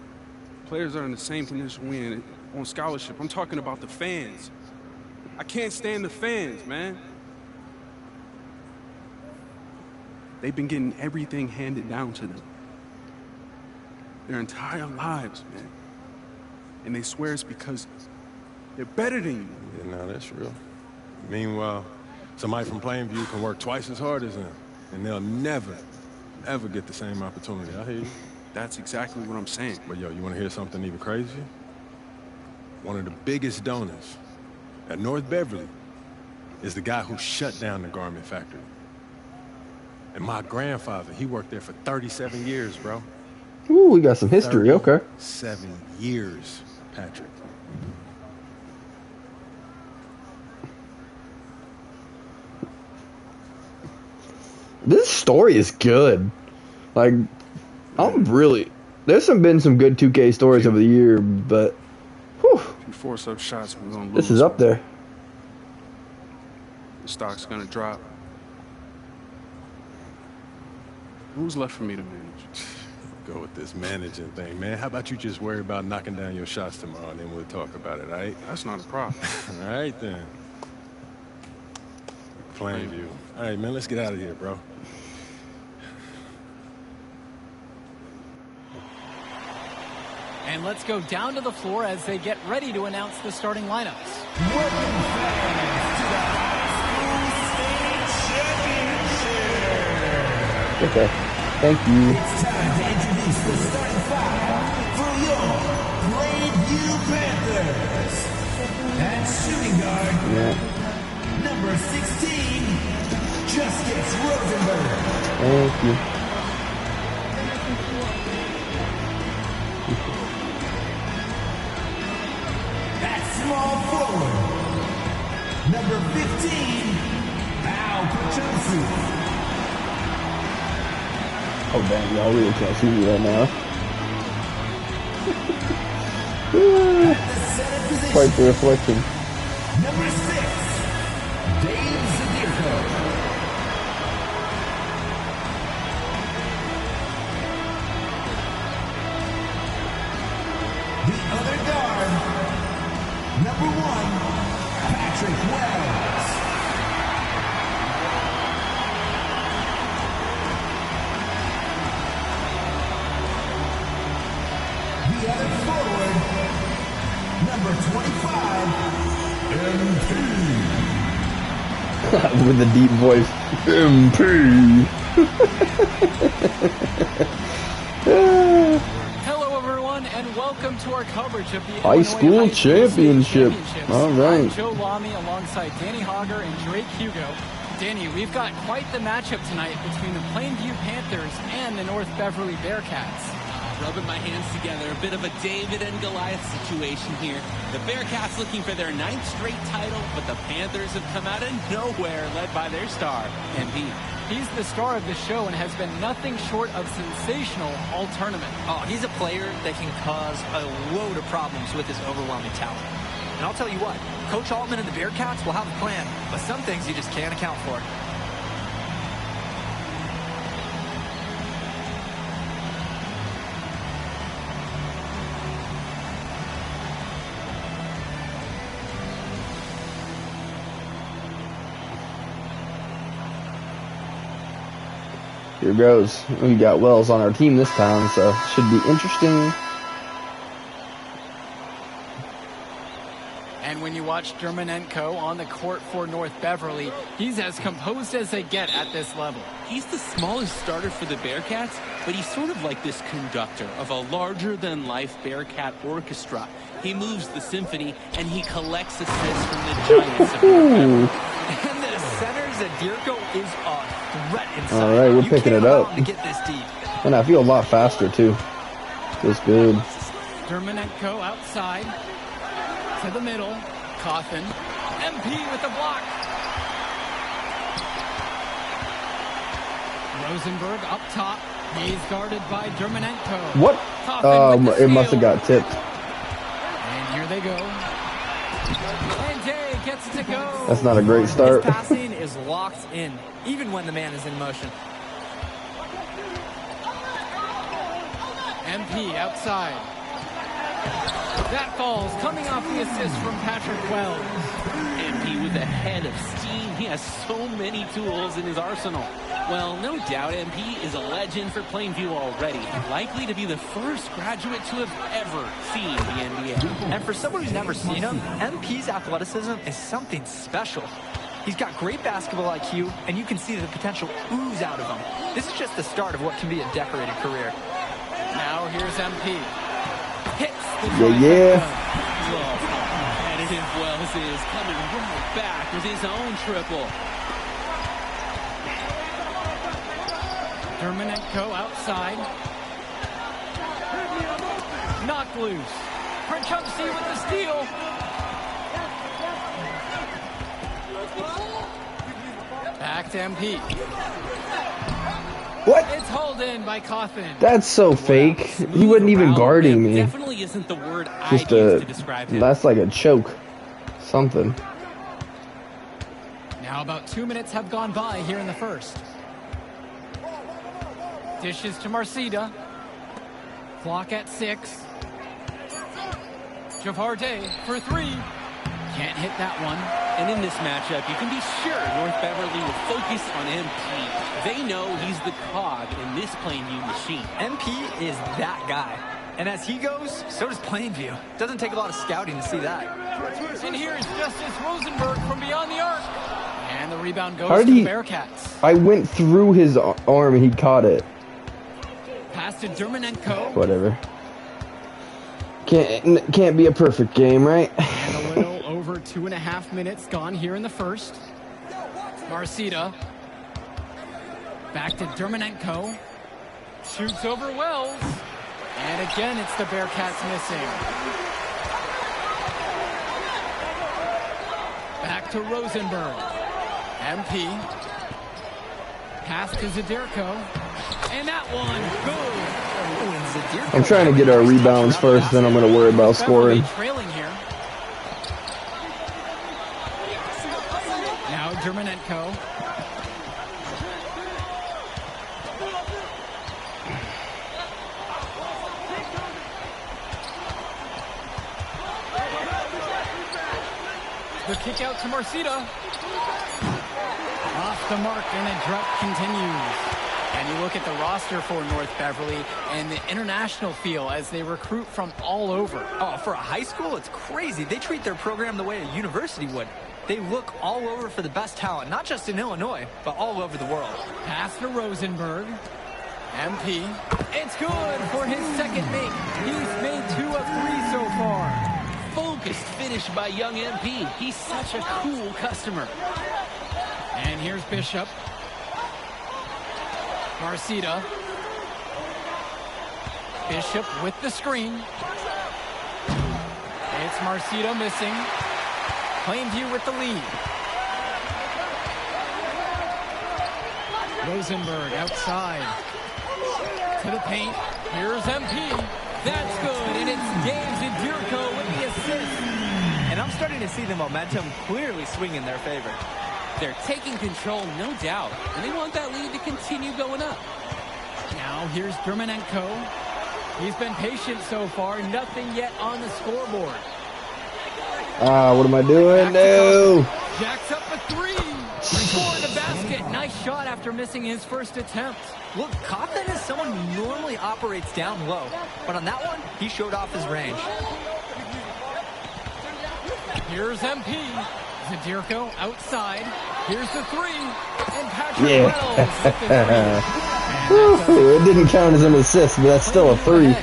Players are in the same condition we in on scholarship. I'm talking about the fans. I can't stand the fans, man. They've been getting everything handed down to them their entire lives, man. And they swear it's because they're better than you. Yeah, no, that's real. Meanwhile, somebody from Plainview can work twice as hard as them, and they'll never, ever get the same opportunity. I hear you. That's exactly what I'm saying. But yo, you want to hear something even crazier? One of the biggest donors at North Beverly is the guy who shut down the garment factory. And my grandfather, he worked there for 37 years, bro. Ooh, we got some history, okay. 7 years, Patrick. This story is good. Like, there's been some good 2K stories over the year, but whew, if you force up shots, we're gonna lose. This is up there. The stock's gonna drop. Who's left for me to manage? Go with this managing thing, man. How about you just worry about knocking down your shots tomorrow, and then we'll talk about it, all right? That's not a problem. All right, then. Plainview. All right, man, let's get out of here, bro. And let's go down to the floor as they get ready to announce the starting lineups. Welcome fans to the High School State Championship. Okay, thank you. It's time to introduce the starting five for your Number 16, Justice Rosenberg. Thank you. At small forward, number 15, Al Pachonsu. Oh dang, y'all really can't see me right now. Quite the reflection. Number 6, Dave Zadirko. The other guard, number 1, Patrick Wells. The other forward, number 25, MP. With the deep voice. MP. Hello, everyone, and welcome to our coverage of the High Illinois School High School Championship. State Championships. All right. I'm Joe Lamy alongside Danny Hogger and Drake Hugo. Danny, we've got quite the matchup tonight between the Plainview Panthers and the North Beverly Bearcats. Rubbing my hands together, a bit of a David and Goliath situation here. The Bearcats looking for their 9th straight title, but the Panthers have come out of nowhere, led by their star, MP. He's the star of the show and has been nothing short of sensational all tournament. Oh, he's a player that can cause a load of problems with his overwhelming talent. And I'll tell you what, Coach Altman and the Bearcats will have a plan, but some things you just can't account for. Here goes. We got Wells on our team this time, so should be interesting. And when you watch Dermonenko on the court for North Beverly, he's as composed as they get at this level. He's the smallest starter for the Bearcats, but he's sort of like this conductor of a larger-than-life Bearcat orchestra. He moves the symphony, and he collects assists from the giants of North Beverly. And the center, Zadirko, is a threat inside. All right, we're picking it up. To get this deep. And I feel a lot faster, too. Feels good. Dermonenko outside. To the middle. Coffin. MP with the block. Rosenberg up top. He's guarded by Dermonenko. What? It must have got tipped. And here they go. And Day gets it to go. That's not a great start. His passing is locked in, even when the man is in motion. MP outside. That falls, coming off the assist from Patrick Wells. MP with a head of steam. He has so many tools in his arsenal. Well, no doubt MP is a legend for Plainview already. Likely to be the first graduate to have ever seen the NBA. And for someone who's never seen him, MP's athleticism is something special. He's got great basketball IQ, and you can see the potential ooze out of him. This is just the start of what can be a decorated career. Now here's MP. Hits the Yeah. Love how competitive Wells is, coming right back with his own triple. Dermonenko outside. Knocked loose. Princhumsky with the steal. Back to MP. What? It's hauled in by Coffin. That's so fake. He wasn't even guarding me. Definitely isn't the word Just I'd use to describe him. that's like a choke. Something. Now about 2 minutes have gone by here in the first. Dishes to Marcida. Clock at 6. Javarte for 3. Can't hit that one. And in this matchup, you can be sure North Beverly will focus on MP. They know he's the cog in this Plainview machine. MP is that guy. And as he goes, so does Plainview. Doesn't take a lot of scouting to see that. And here's Justice Rosenberg from beyond the arc. And the rebound goes How to did the he? Bearcats. I went through his arm and he caught it. Pass to Dermonenko. Whatever. Can't be a perfect game, right? And a little over 2.5 minutes gone here in the first. Marcita. Back to Dermonenko. Shoots over Wells. And again, it's the Bearcats missing. Back to Rosenberg. MP. Pass to Zadirko. And that one, good. I'm trying to get our rebounds first, then I'm going to worry about scoring. Trailing here. Now Dermonenko. The kick out to Marcita. Off the mark, and the drought continues. And you look at the roster for North Beverly and the international feel as they recruit from all over. Oh, for a high school, it's crazy. They treat their program the way a university would. They look all over for the best talent, not just in Illinois, but all over the world. Pass to Rosenberg. MP. It's good for his second make. He's made 2 of 3 so far. Focused finish by young MP. He's such a cool customer. And here's Bishop. Marcita. Bishop with the screen. It's Marcita missing. Plainview with the lead. Rosenberg outside. To the paint. Here's MP. That's good. And it's James Zadirko with the assist. And I'm starting to see the momentum clearly swing in their favor. They're taking control, no doubt, and they want that lead to continue going up. Now here's Dermonenko. He's been patient so far, nothing yet on the scoreboard. What am I doing? No. Jacks up a 3. Scoring the basket. Nice shot after missing his first attempt. Look, Kaufman is someone who normally operates down low, but on that one, he showed off his range. Here's MP. Zadirko outside. Here's the 3. And Patrick Wells with the 3. It didn't count as an assist, but that's still a 3.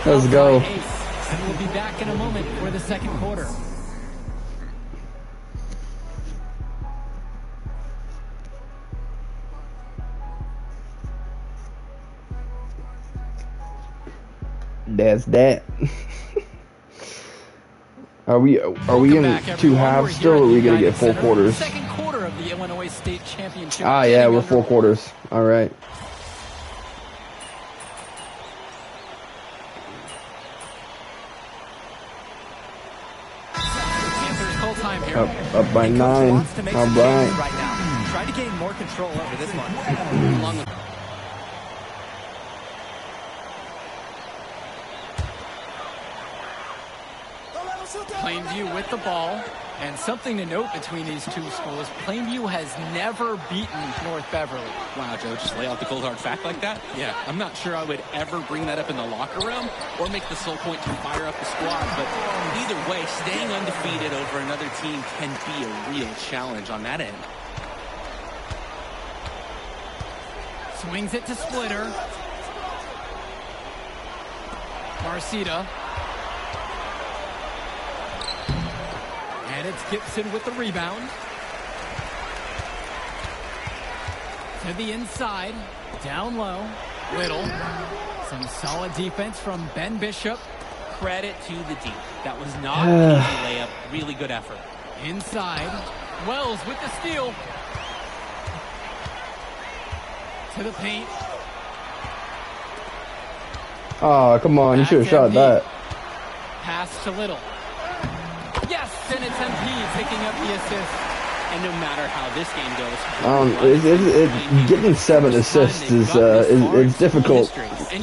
Let's go. And we'll be back in a moment for the second quarter. That's that. Are we in 2 halves still, or are we gonna get full quarters? Second quarter of the Illinois State Championship. Ah, yeah, we're full quarters. All right. Full time here. Up by 9. All right. Right now, try to gain more control over this one. Along with Plainview with the ball. And something to note between these two schools, Plainview has never beaten North Beverly. Wow, Joe, just lay out the cold hard fact like that? Yeah, I'm not sure I would ever bring that up in the locker room or make the sole point to fire up the squad, but either way, staying undefeated over another team can be a real challenge on that end. Swings it to Splitter. Marcita. And it's Gibson with the rebound. To the inside. Down low. Little. Some solid defense from Ben Bishop. Credit to the D. That was not an easy layup. Really good effort. Inside. Wells with the steal. To the paint. Oh, come on. You should have shot that. Pass to Little. Yes, and it's MP picking up the assist. And no matter how this game goes, getting 7 assists is difficult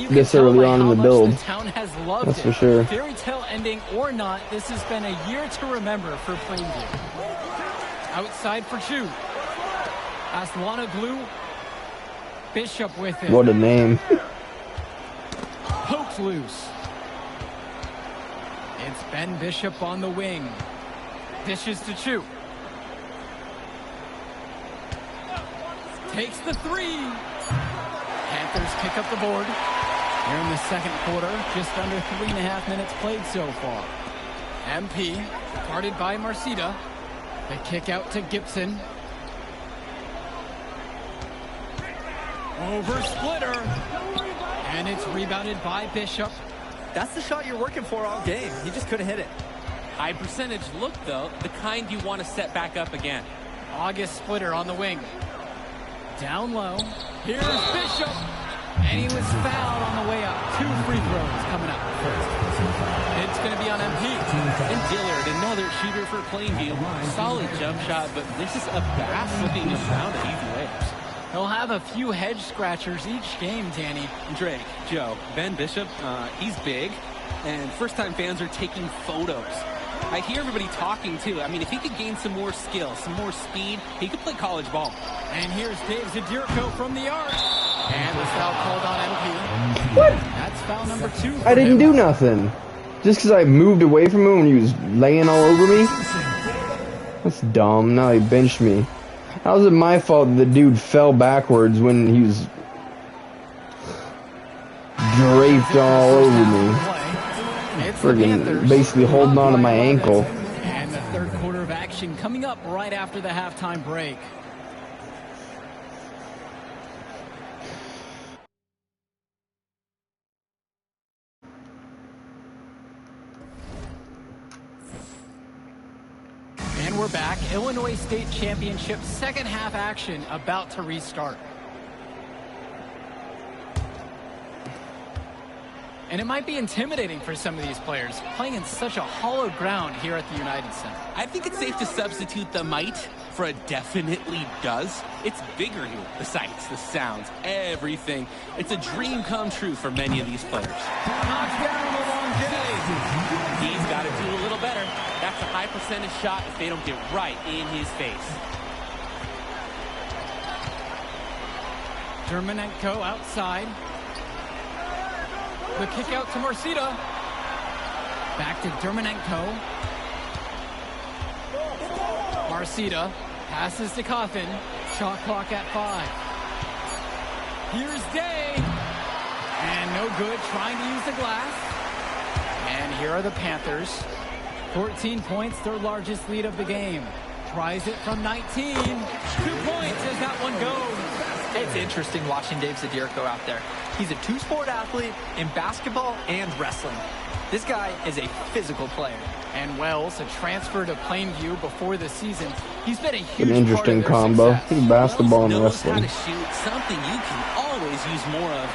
this early on in the build. The town has loved That's for sure. Fairy tale ending or not, this has been a year to remember for Plainview. Outside for Chu. Aslanoglu. Bishop with it. What a name. Pokes loose. It's Ben Bishop on the wing. Dishes to Chu. Takes the 3. Panthers pick up the board. Here in the second quarter, just under 3.5 minutes played so far. MP, guarded by Marcita. The kick out to Gibson. Over splitter. And it's rebounded by Bishop. That's the shot you're working for all game. He just couldn't hit it. High percentage look, though, the kind you want to set back up again. August splitter on the wing. Down low. Here's Bishop. And he was fouled on the way up. 2 free throws coming up first. It's going to be on MP. And Dillard, another shooter for Plainview. Solid jump shot, but this is a bass slipping around at easy layups. He'll have a few head scratchers each game, Danny. Drake, Joe, Ben Bishop, he's big, and first-time fans are taking photos. I hear everybody talking, too. I mean, if he could gain some more skill, some more speed, he could play college ball. And here's Dave Zadirko from the arc. And the foul called on MP. What? That's foul number 2. I didn't do nothing. Just because I moved away from him when he was laying all over me? That's dumb. Now he benched me. How was it my fault that the dude fell backwards when he was draped all over me? Friggin' basically holding on to my ankle. And the third quarter of action coming up right after the halftime break. And we're back. Illinois State Championship second half action about to restart. And it might be intimidating for some of these players, playing in such a hollowed ground here at the United Center. I think it's safe to substitute the might for a definitely does. It's bigger here. The sights, the sounds, everything. It's a dream come true for many of these players. Knocks down the long day. He's got to do a little better. That's a high percentage shot if they don't get right in his face. Dermonenko outside. The kick out to Morcida. Back to Dermonenko. Morcida passes to Coffin. Shot clock at 5. Here's Day. And no good, trying to use the glass. And here are the Panthers. 14 points, their largest lead of the game. Tries it from 19. 2 points as that one goes. It's interesting watching Dave Zadirko out there. He's a two-sport athlete in basketball and wrestling. This guy is a physical player. And Wells, a transfer to Plainview before the season. He's been a huge An interesting combo. Basketball and wrestling. Knows how to shoot, something you can always use more of.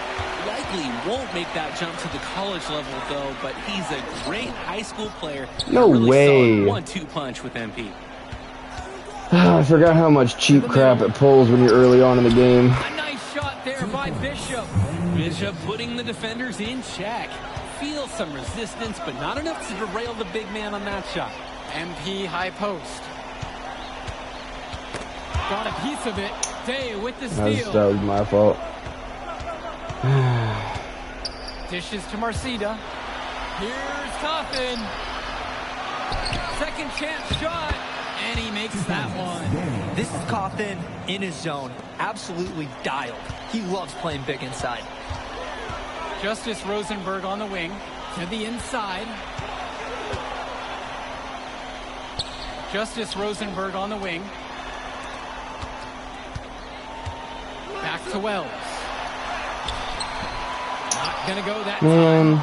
Likely won't make that jump to the college level, though, but he's a great high school player. No really way. 1-2 punch with MP. I forgot how much cheap crap it pulls when you're early on in the game. A nice shot there by Bishop. Bishop putting the defenders in check. Feels some resistance, but not enough to derail the big man on that shot. MP high post. Got a piece of it. Day with the steal. That was my fault. Dishes to Morcida. Here's Coffin. Second chance shot. And he makes that one. This is Coffin in his zone. Absolutely dialed. He loves playing big inside. Justice Rosenberg on the wing. To the inside. Justice Rosenberg on the wing. Back to Wells. Not gonna go that time.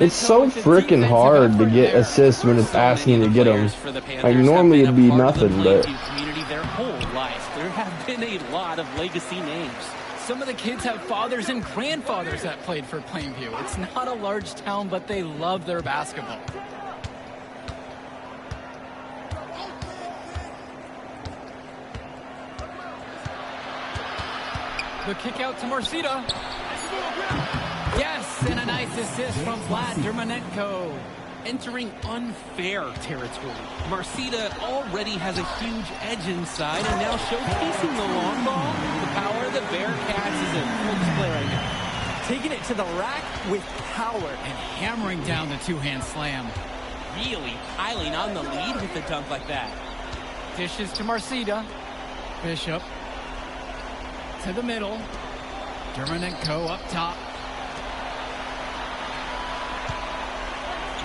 It's so freaking hard to get assists when it's asking you to get them. Like normally it'd be nothing, but Community their whole life. There have been a lot of legacy names. Some of the kids have fathers and grandfathers that played for Plainview. It's not a large town, but they love their basketball. The kick out to Morcida. Yes, and a nice assist from Vlad Dermonenko. Entering unfair territory. Morcida already has a huge edge inside and now showcasing the long ball. The power of the Bearcats is a full display right now. Taking it to the rack with power. And hammering down the two-hand slam. Really piling on the lead with a dunk like that. Dishes to Morcida. Bishop. To the middle. Dermonenko up top.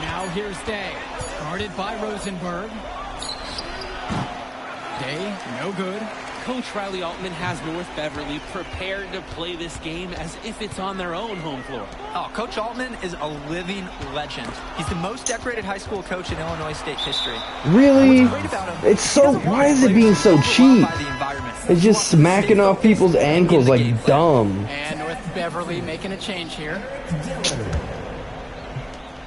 Now here's Day, guarded by Rosenberg. Day, no good. Coach Riley Altman has North Beverly prepared to play this game as if it's on their own home floor. Oh, Coach Altman is a living legend. He's the most decorated high school coach in Illinois State history. Really? It's so, why is it being so cheap? It's just smacking off people's ankles like dumb. And North Beverly making a change here.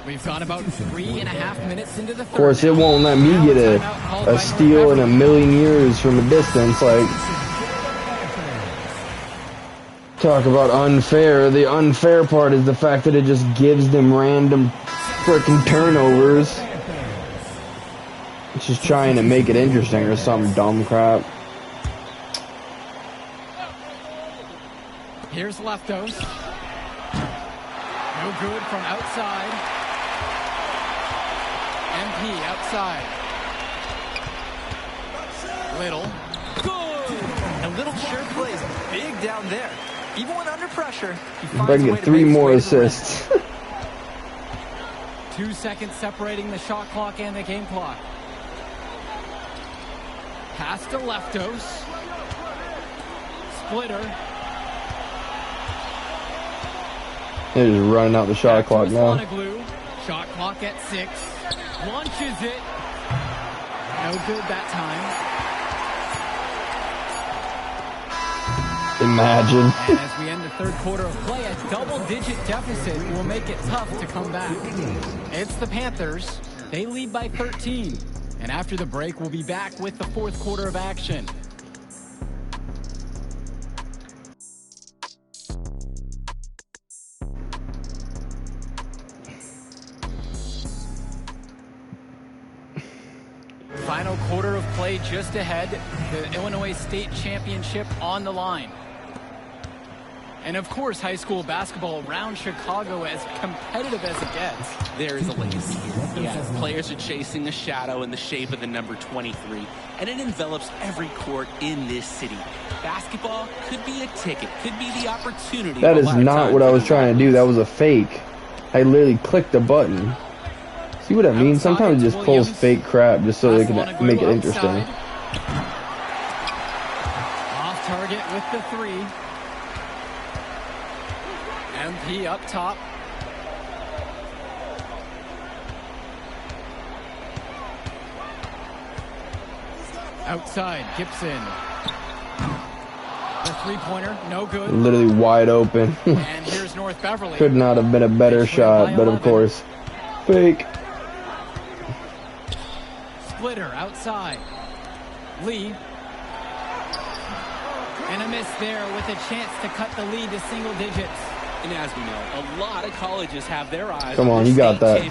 We've gone about 3.5 minutes into the third. Of course, it won't let me get a steal in a million years from a distance. Like, talk about unfair. The unfair part is the fact that it just gives them random freaking turnovers. It's just trying to make it interesting or some dumb crap. Here's Leftos. No good from outside. MP outside. Little. Good. And Little sure plays big down there. Even when under pressure, he finds a way to get 3 more assists. 2 seconds separating the shot clock and the game clock. Pass to Leftos. Splitter. They're just running out the shot clock now. Shot clock at 6. Launches it. No good that time. Imagine. And as we end the third quarter of play, a double-digit deficit will make it tough to come back. It's the Panthers. They lead by 13. And after the break, we'll be back with the fourth quarter of action. Final quarter of play just ahead. The Illinois State Championship on the line. And of course, high school basketball around Chicago as competitive as it gets. There is a legacy here. Yeah, players are chasing the shadow in the shape of the number 23, and it envelops every court in this city. Basketball could be a ticket, could be the opportunity. That is not what I was trying to do. That was a fake. I literally clicked the button. See what I mean? Sometimes it just pulls fake crap just so they can make it interesting. Off target with the 3. MP up top. Outside, Gibson. The 3-pointer, no good. Literally wide open. And here's North Beverly. Could not have been a better shot, but of course, fake. Splitter outside. Lee. And a miss there with a chance to cut the lead to single digits. And as we know, a lot of colleges have their eyes. Come on, you got that.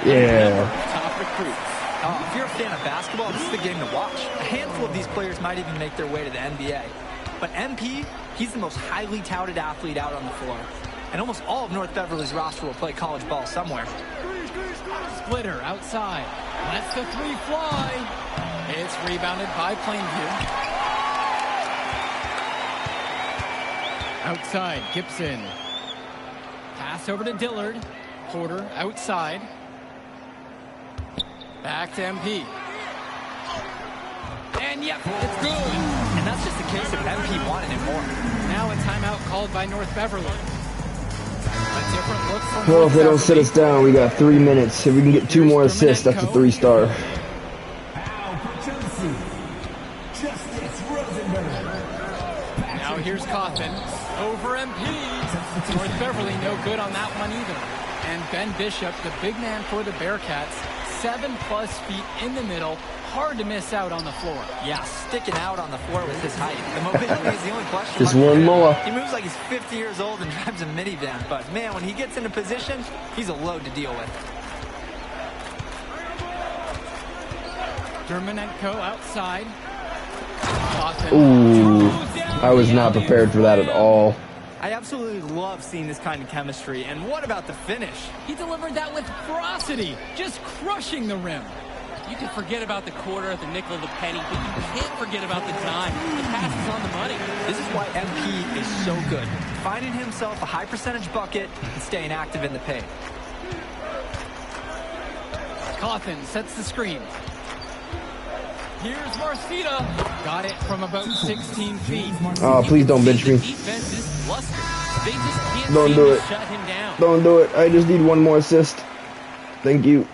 Yeah. Top recruits. If you're a fan of basketball, this is the game to watch. A handful of these players might even make their way to the NBA. But MP, he's the most highly touted athlete out on the floor. And almost all of North Beverly's roster will play college ball somewhere. Splitter outside. Lets the 3 fly. It's rebounded by Plainview. Outside, Gibson. Pass over to Dillard. Porter outside. Back to MP. And yep, it's good. And that's just a case of MP wanting it more. Now a timeout called by North Beverly. A different look for Well, if they don't sit us down, we got 3 minutes. If we can get 2 more assists, that's a 3-star. Now here's Coffin. Over MP. North Beverly no good on that one either. And Ben Bishop, the big man for the Bearcats, 7+ feet in the middle. Hard to miss out on the floor. Yeah, sticking out on the floor with his height. The mobility is the only question. Just one more. He moves like he's 50 years old and drives a minivan. But, man, when he gets into position, he's a load to deal with. Dermanenko outside. Ooh, I was not prepared for that at all. I absolutely love seeing this kind of chemistry. And what about the finish? He delivered that with ferocity, just crushing the rim. You can forget about the quarter, the nickel, the penny, but you can't forget about the dime. The pass is on the money. This is why MP is so good. Finding himself a high percentage bucket and staying active in the paint. Coffin sets the screen. Here's Marcita. Got it from about 16 feet. Oh, please don't bench me. Defense is flustered. They just can't Don't seem do to it. shut him down. Don't do it. I just need one more assist. Thank you.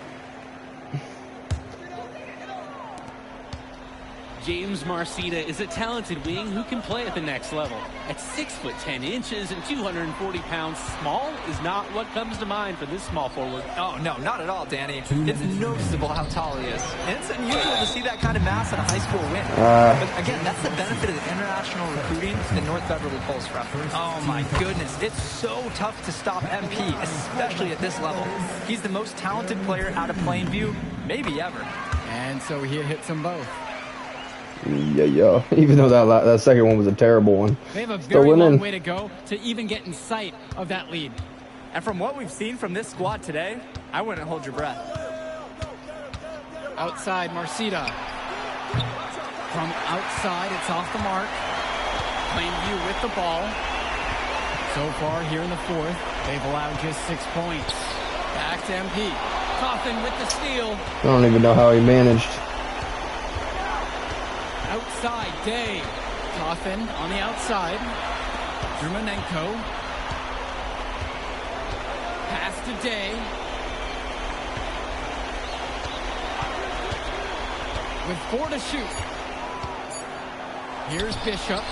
James Marcita is a talented wing who can play at the next level. At 6 foot 10 inches and 240 pounds, small is not what comes to mind for this small forward. Oh, no, not at all, Danny. It's noticeable how tall he is. And it's unusual to see that kind of mass at a high school win. But again, that's the benefit of the international recruiting that North Beverly pulls from. Oh, my goodness. It's so tough to stop MP, especially at this level. He's the most talented player out of Plainview, maybe ever. And so he hits them both. Yeah. Even though that second one was a terrible one. They have a Still very long winning. way to go to even get in sight of that lead. And from what we've seen from this squad today, I wouldn't hold your breath. Outside, Marcita. From outside, it's off the mark. Plainview with the ball. So far here in the fourth, they've allowed just 6 points. Back to MP. Coffin with the steal. I don't even know how he managed. Outside, Day. Coffin on the outside. Drumanenko. Pass to Day. With 4 to shoot. Here's Bishop.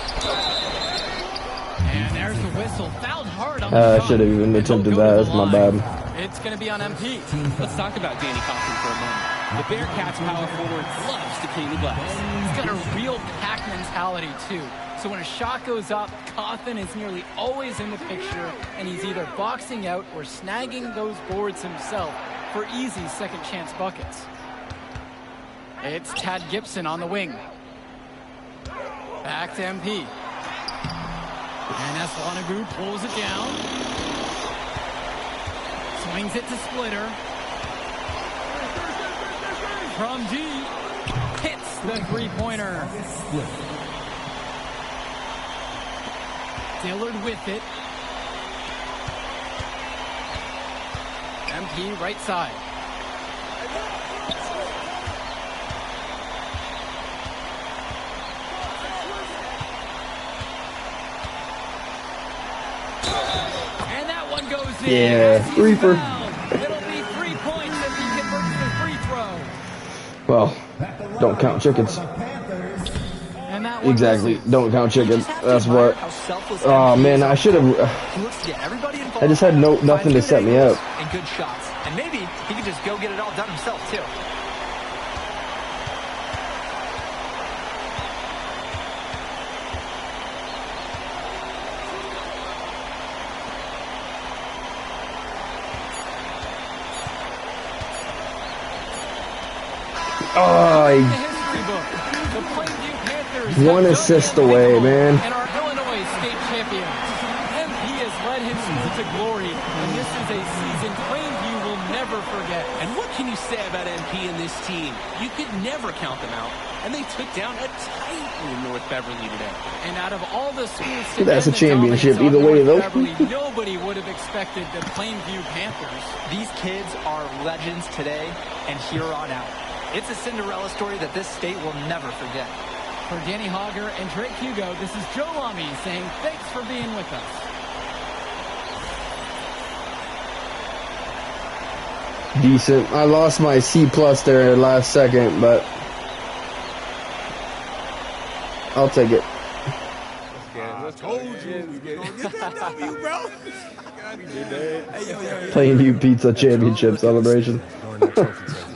And there's the whistle. Fouled hard on the I shot. should have even attempted that. That's my bad. It's going to be on MP. Let's talk about Danny Coffin for a moment. The Bearcats power forward loves to clean the glass. He's got a real pack mentality, too. So when a shot goes up, Coffin is nearly always in the picture, and he's either boxing out or snagging those boards himself for easy second-chance buckets. It's Tad Gibson on the wing. Back to MP. And Eslanagu pulls it down. Swings it to Splitter. From G. Hits the three-pointer. Dillard with it. MP right side. And that one goes in. Yeah, reefer. It'll be 3 points if he converts the free throw. Well, don't count chickens. And that one Exactly. Don't count chickens. That's what. Oh man, I should have. I just had nothing to set me up. And good shots. And maybe he could just go get it all done himself, too. One assist away, man. And our Illinois state champions. MP has led him to glory, and this is a season Plainview will never forget. And what can you say about MP and this team? You could never count them out. And they took down a Titan North Beverly today. And out of all the schools to That's a end the championship dominance either of way, North though. Beverly, nobody would have expected the Plainview Panthers. These kids are legends today and here on out. It's a Cinderella story that this state will never forget. For Danny Hogger and Drake Hugo, this is Joe Lamy saying thanks for being with us. Decent. I lost my C+ there last second, but I'll take it. I told you we were gonna get that W, bro. Plainview Pizza Championship celebration.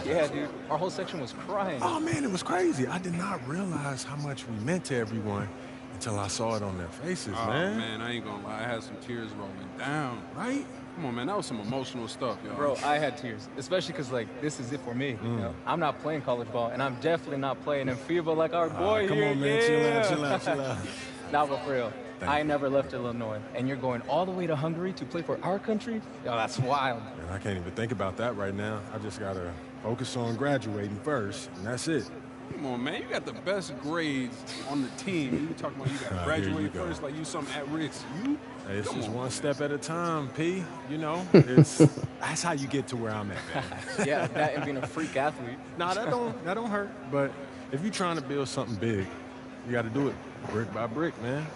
Yeah, dude. Our whole section was crying. Oh man, it was crazy. I did not realize how much we meant to everyone until I saw it on their faces, Oh, man. man, I ain't gonna lie. I had some tears rolling down. Right? Come on, man. That was some emotional stuff, y'all. Bro, I had tears, especially because, like, this is it for me. You know? I'm not playing college ball, and I'm definitely not playing in FIBA like our boy come here. on, man. Chill out. Nah, but for real, Thank I you. never left Illinois, and you're going all the way to Hungary to play for our country? Yo, that's wild. Man, I can't even think about that right now. I just gotta focus on graduating first, and that's it. Come on, man. You got the best grades on the team. You talking about you got to graduate first like you something at risk. Hey, it's just one step at a time, P. You know, that's how you get to where I'm at, man. Yeah, that and being a freak athlete. Nah, that don't hurt. But if you're trying to build something big, you got to do it brick by brick, man.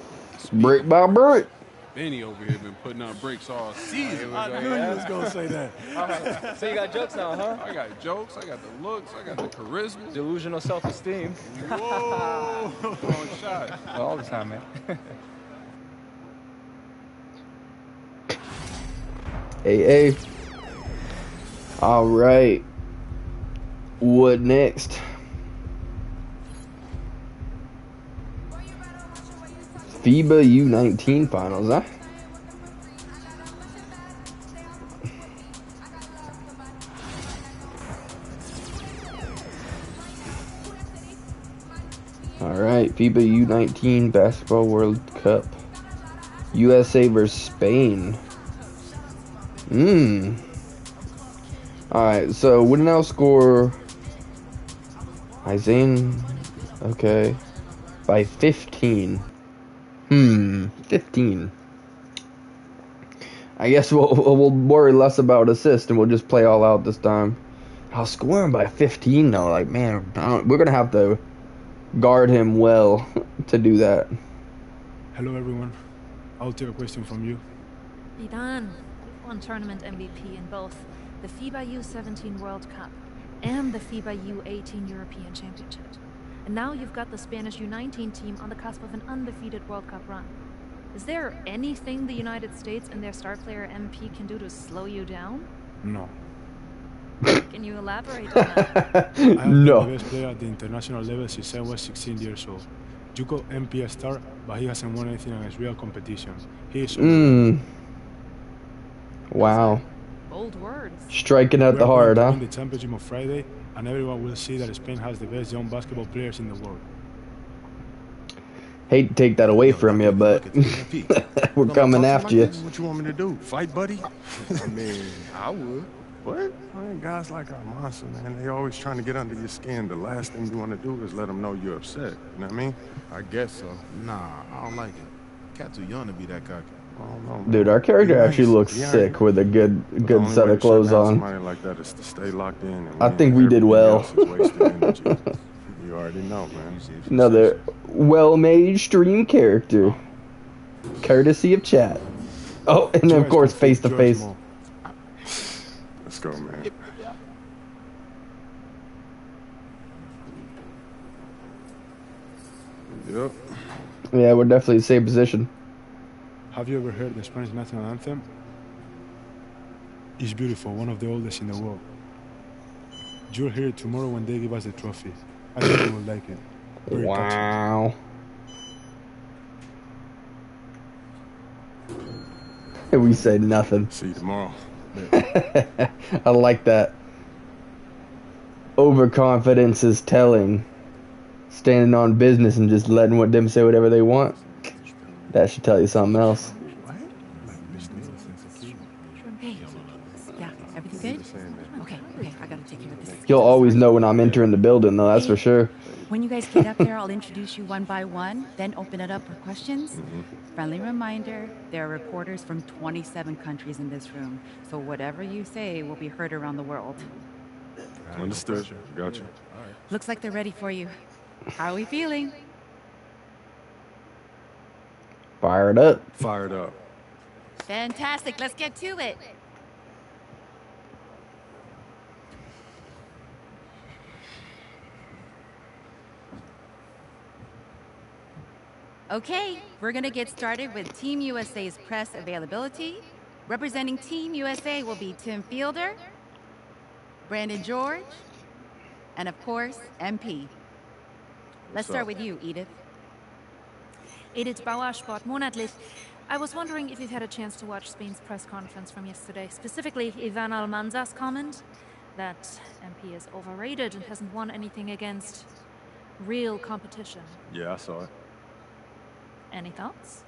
Brick by brick. Benny over here been putting up bricks all season. I knew you was going to say that. So you got jokes now, huh? I got jokes. I got the looks. I got the charisma. Delusional self-esteem. Whoa. Wrong shot. All the time, man. Hey. All right. What next? FIBA U19 finals, huh? All right, FIBA U19 Basketball World Cup. USA versus Spain. All right, so Winnell score Isaiah, okay, by 15. 15. I guess we'll worry less about assist and we'll just play all out this time. I'll score him by 15 though. Like, man, we're gonna have to guard him well to do that. Hello everyone. I'll take a question from you. Idan, you've won tournament MVP in both the FIBA U17 World Cup and the FIBA U18 European Championship. And now you've got the Spanish U19 team on the cusp of an undefeated World Cup run. Is there anything the United States and their star player MP can do to slow you down? No. Can you elaborate on that? I have No. been the best player at the international level since I was 16 years old. You call MP a star, but he hasn't won anything against real competition. He is... Wow. Bold words. Striking at the We are heart, going to huh? win the championship on Friday, and everyone will see that Spain has the best young basketball players in the world. Hate to take that away from you, but we're coming after you. What you want me to do? Fight, buddy? I mean, I would. What? Man, guys like Almanza, man, they always trying to get under your skin. The last thing you want to do is let them know you're upset. You know what I mean? I guess so. Nah, I don't like it. Cat too young to be that cocky. Dude, our character actually looks sick with a good set of clothes on. Somebody like that is to stay locked in. And I think we did well. You already know, man. Another well-made stream character, courtesy of chat. Oh, and then of course face to face. Let's go, man. Yep. Yeah, we're definitely the same position. Have you ever heard the Spanish national anthem? It's beautiful, one of the oldest in the world. You'll hear it tomorrow when they give us the trophy. I think you will like it. Very Wow. And we say nothing. See you tomorrow. I like that. Overconfidence is telling. Standing on business and just letting them say whatever they want. That should tell you something else. Hey, yeah, everything good? Okay, I gotta take care of this. You'll always know when I'm entering the building, though, that's for sure. When you guys get up there, I'll introduce you one by one, then open it up for questions. Friendly reminder, there are reporters from 27 countries in this room, so whatever you say will be heard around the world. Understood. Got you. Looks like they're ready for you. How are we feeling? Fired up. Fired up. Fantastic, let's get to it. Okay, we're gonna get started with Team USA's press availability. Representing Team USA will be Tim Fielder, Brandon George, and of course, MP. Let's start with you, Edith. Edith Bauer, Sport Monatlich. I was wondering if you've had a chance to watch Spain's press conference from yesterday, specifically Ivan Almanza's comment that MP is overrated and hasn't won anything against real competition. Yeah, I saw it. Any thoughts?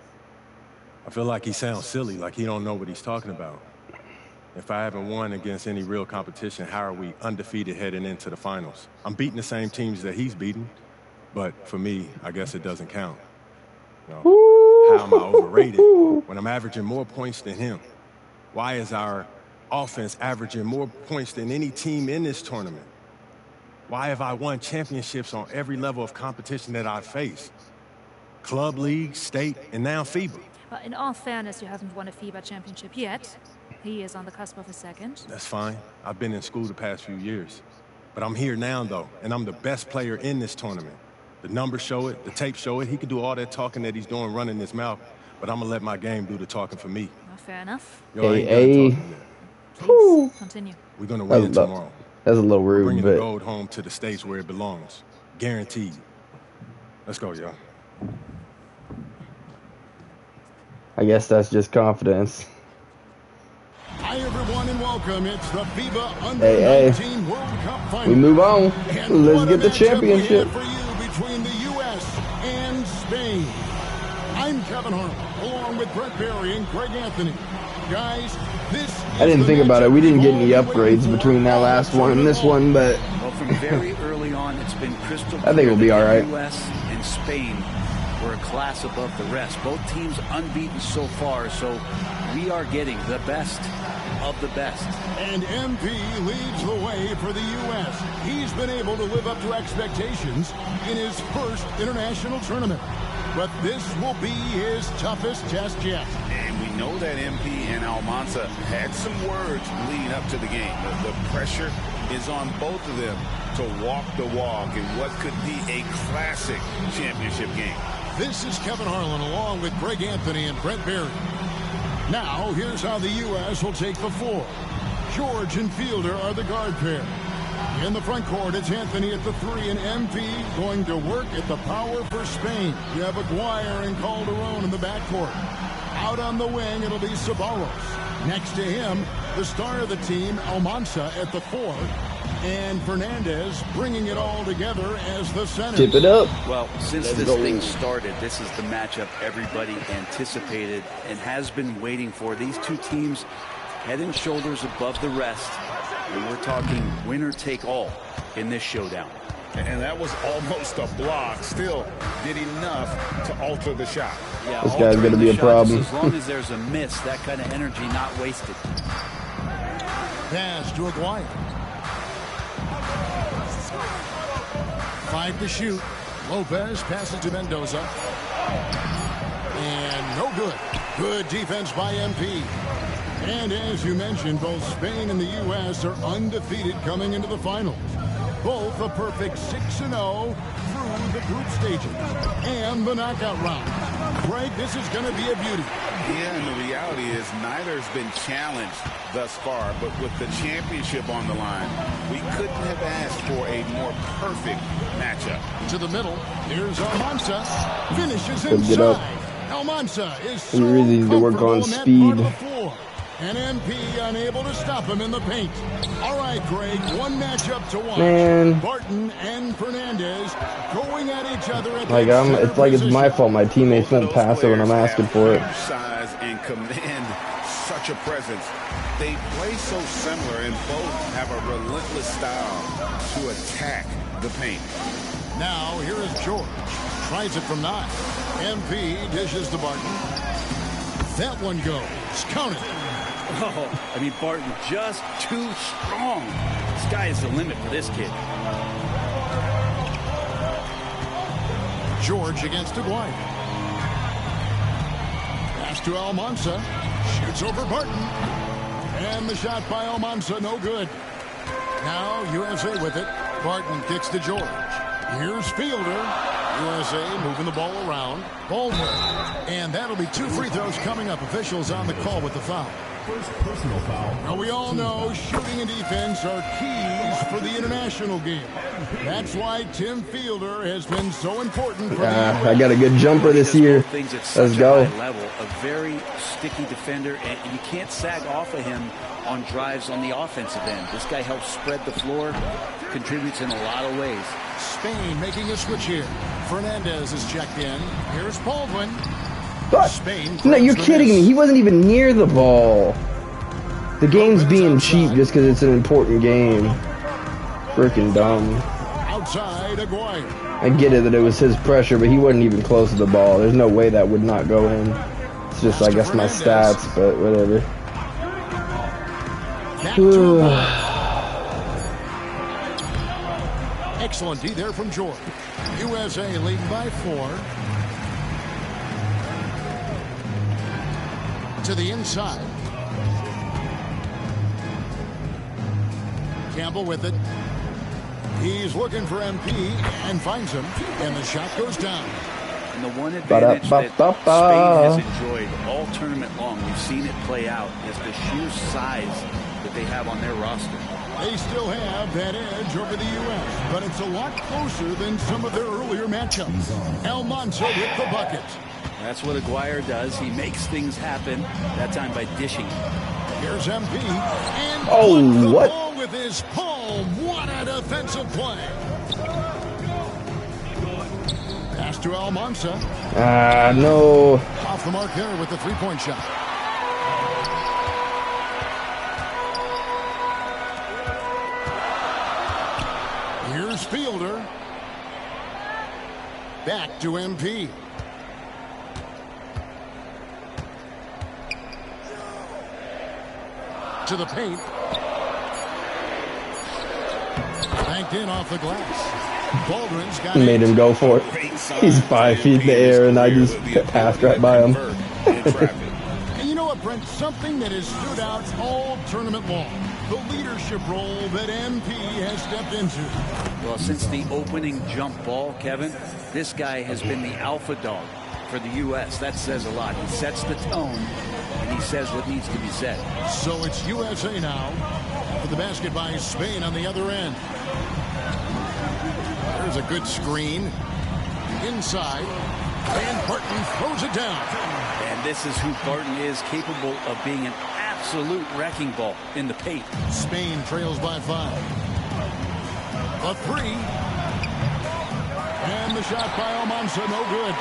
I feel like he sounds silly, like he don't know what he's talking about. If I haven't won against any real competition, how are we undefeated heading into the finals? I'm beating the same teams that he's beaten, but for me, I guess it doesn't count. You know, how am I overrated when I'm averaging more points than him? Why is our offense averaging more points than any team in this tournament? Why have I won championships on every level of competition that I've faced? Club, league, state, and now FIBA. Well, in all fairness, you haven't won a FIBA championship yet. He is on the cusp of a second. That's fine. I've been in school the past few years. But I'm here now, though, and I'm the best player in this tournament. The numbers show it, the tape show it. He can do all that talking that he's doing running his mouth, but I'm going to let my game do the talking for me. Well, fair enough. Yo, I ain't done talking yet. Please, continue. We're going to win tomorrow. That's a little rude, bringing but the gold home to the States where it belongs. Guaranteed. Let's go, y'all. I guess that's just confidence. Hi, everyone, and welcome. It's the FIBA Under-19 World Cup Final. We move on. And Let's what get a the matchup championship. we have for you between the U.S. and Spain. I'm Kevin Harlan, along with Brett Barry and Greg Anthony. Guys, this I didn't think about it. We didn't get any upgrades between that last one and this one, but Well, from very early on, it's been crystal clear I think we'll be that all right. The U.S. and Spain were a class above the rest. Both teams unbeaten so far, so we are getting the best of the best. And MP leads the way for the U.S. He's been able to live up to expectations in his first international tournament. But this will be his toughest test yet. And we know that MP and Almanza had some words leading up to the game. The pressure is on both of them to walk the walk in what could be a classic championship game. This is Kevin Harlan along with Greg Anthony and Brett Barry. Now, here's how the U.S. will take the floor. George and Fielder are the guard pair. In the front court, it's Anthony at the 3 and MP going to work at the power for Spain. You have Aguirre and Calderon in the backcourt. Out on the wing, it'll be Ceballos. Next to him, the star of the team, Almanza at the 4. And Fernandez bringing it all together as the center. Tip it up. Well, since Let's this go. thing started, this is the matchup everybody anticipated and has been waiting for. These two teams head and shoulders above the rest. And we're talking winner take all in this showdown. And that was almost a block. Still did enough to alter the shot. Yeah, This guy's gonna be a problem. As long as there's a miss, that kind of energy not wasted. Pass to Aguirre. 5 to shoot. Lopez passes to Mendoza. And no good. Good defense by MP. And as you mentioned, both Spain and the U.S. are undefeated coming into the finals. Both a perfect 6-0 through the group stages and the knockout round. Greg, this is going to be a beauty. Yeah, and the reality is neither has been challenged thus far, but with the championship on the line, we couldn't have asked for a more perfect matchup. To the middle, here's Almanza. Finishes Good get up. inside. Almanza is We so really need to work on comfortable in that speed. part of the floor. And MP unable to stop him in the paint. All right, Greg, one matchup to watch. Man. Barton and Fernandez going at each other at Like that it's center like it's position. my fault. My teammates won't pass it when I'm asking for it. Size and command such a presence. They play so similar and both have a relentless style to attack the paint. Now, here is George. Tries it from 9. MP dishes to Barton. That one goes. Count it. Oh, I mean, Barton just too strong. Sky is the limit for this kid. George against Aguirre. Pass to Almanza. Shoots over Barton. And the shot by Almanza, no good. Now USA with it. Barton kicks to George. Here's Fielder. USA moving the ball around. Baldwin. And that'll be 2 free throws coming up. Officials on the call with the foul. First personal foul. Now, we all know shooting and defense are keys for the international game. That's why Tim Fielder has been so important for the U.S. I got a good jumper this year. Let's go. Level, a very sticky defender, and you can't sag off of him on drives on the offensive end. This guy helps spread the floor, contributes in a lot of ways. Spain making a switch here. Fernandez is checked in. Here's Baldwin. But, Spain. no, you're grabs the kidding miss. me. He wasn't even near the ball. The game's being cheap just because it's an important game. Freaking dumb. Outside, Aguirre. I get it that it was his pressure, but he wasn't even close to the ball. There's no way that would not go in. It's just, I guess, my stats, but whatever. Excellent D there from Jordan. USA leading by 4. To the inside. Campbell with it. He's looking for MP and finds him, and the shot goes down. And the one advantage that Spain has enjoyed all tournament long, we've seen it play out, is the sheer size that they have on their roster. They still have that edge over the U.S., but it's a lot closer than some of their earlier matchups. Almanza with the bucket. That's what Aguirre does. He makes things happen, that time by dishing. Here's MP. And what? Ball with his palm. What a defensive play. Pass to Almanza. No. Off the mark there with the three-point shot. Here's Fielder. Back to MP. To the paint. Banked in off the glass. Baldwin's got Made him go for it. He's 5 feet in the air, and I just passed right by him. And you know what, Brent? Something that has stood out all tournament long. The leadership role that MP has stepped into. Well, since the opening jump ball, Kevin, this guy has been the alpha dog for the U.S. That says a lot. He sets the tone, and he says what needs to be said. So it's USA now for the basket by Spain on the other end. There's a good screen. Inside. And Barton throws it down. And this is who Barton is, capable of being an absolute wrecking ball in the paint. Spain trails by 5. A 3. And the shot by Almanza, no good.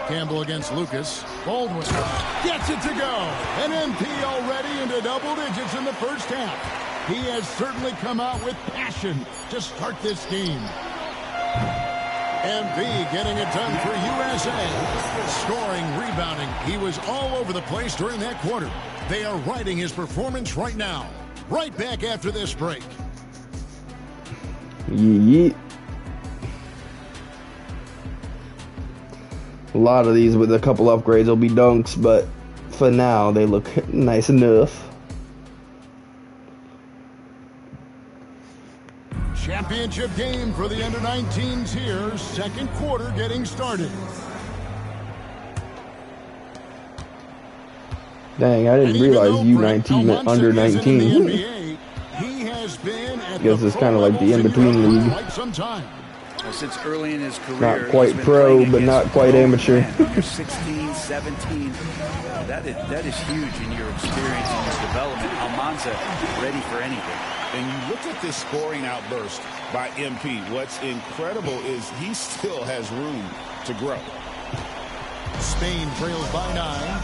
Campbell against Lucas. Baldwin gets it to go. And MP already into double digits in the first half. He has certainly come out with passion to start this game. MP getting it done for USA. Scoring, rebounding. He was all over the place during that quarter. They are riding his performance right now. Right back after this break. Yeet. A lot of these with a couple upgrades will be dunks, but for now they look nice enough. Championship game for the under-19s here. Second quarter getting started. Dang, I didn't realize U19 meant under 19. He has been at Guess it's kind of like the in-between league. Well, since early in his career, Not quite pro, but not quite amateur. You're 16, 17. That is huge in your experience and your development. Almanza ready for anything. And you look at this scoring outburst by MP. What's incredible is he still has room to grow. Spain trails by 9.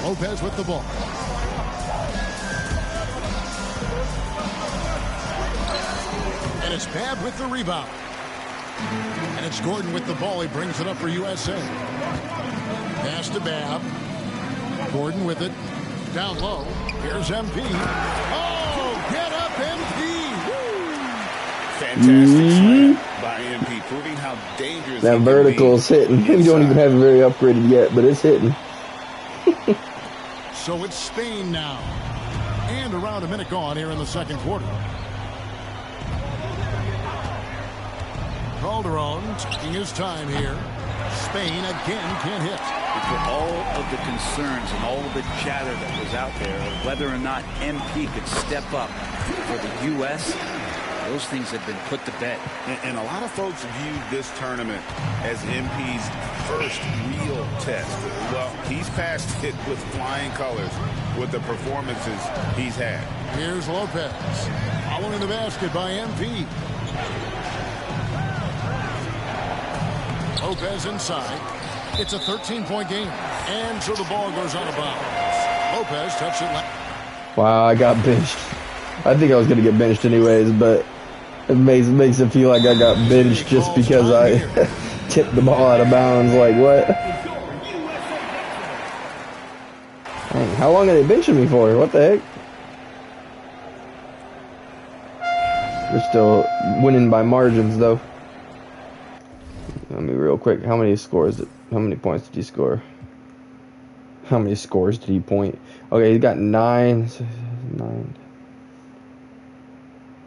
Lopez with the ball. And it's Babb with the rebound. And it's Gordon with the ball. He brings it up for USA. Pass to Babb. Gordon with it. Down low. Here's MP. Oh, get up, MP. Fantastic slam by MP, proving how dangerous that vertical's hitting. We don't even have it very upgraded yet, but it's hitting. So it's Spain now. And around a minute gone here in the second quarter. Calderon taking his time here. Spain again can't hit. For all of the concerns and all of the chatter that was out there of whether or not MP could step up for the U.S., those things have been put to bed. And a lot of folks viewed this tournament as MP's first real test. Well, he's passed it with flying colors with the performances he's had. Here's Lopez. Following the basket by MP. Lopez inside. It's a 13-point game. And so the ball goes out of bounds. Lopez touched it. Wow, I got benched. I think I was going to get benched anyways, but it makes it feel like I got benched just because I tipped the ball out of bounds. Like, what? Dang, how long are they benching me for? What the heck? We're still winning by margins, though. Let me real quick. How many points did he score? How many scores did he point? Okay, he's got 9.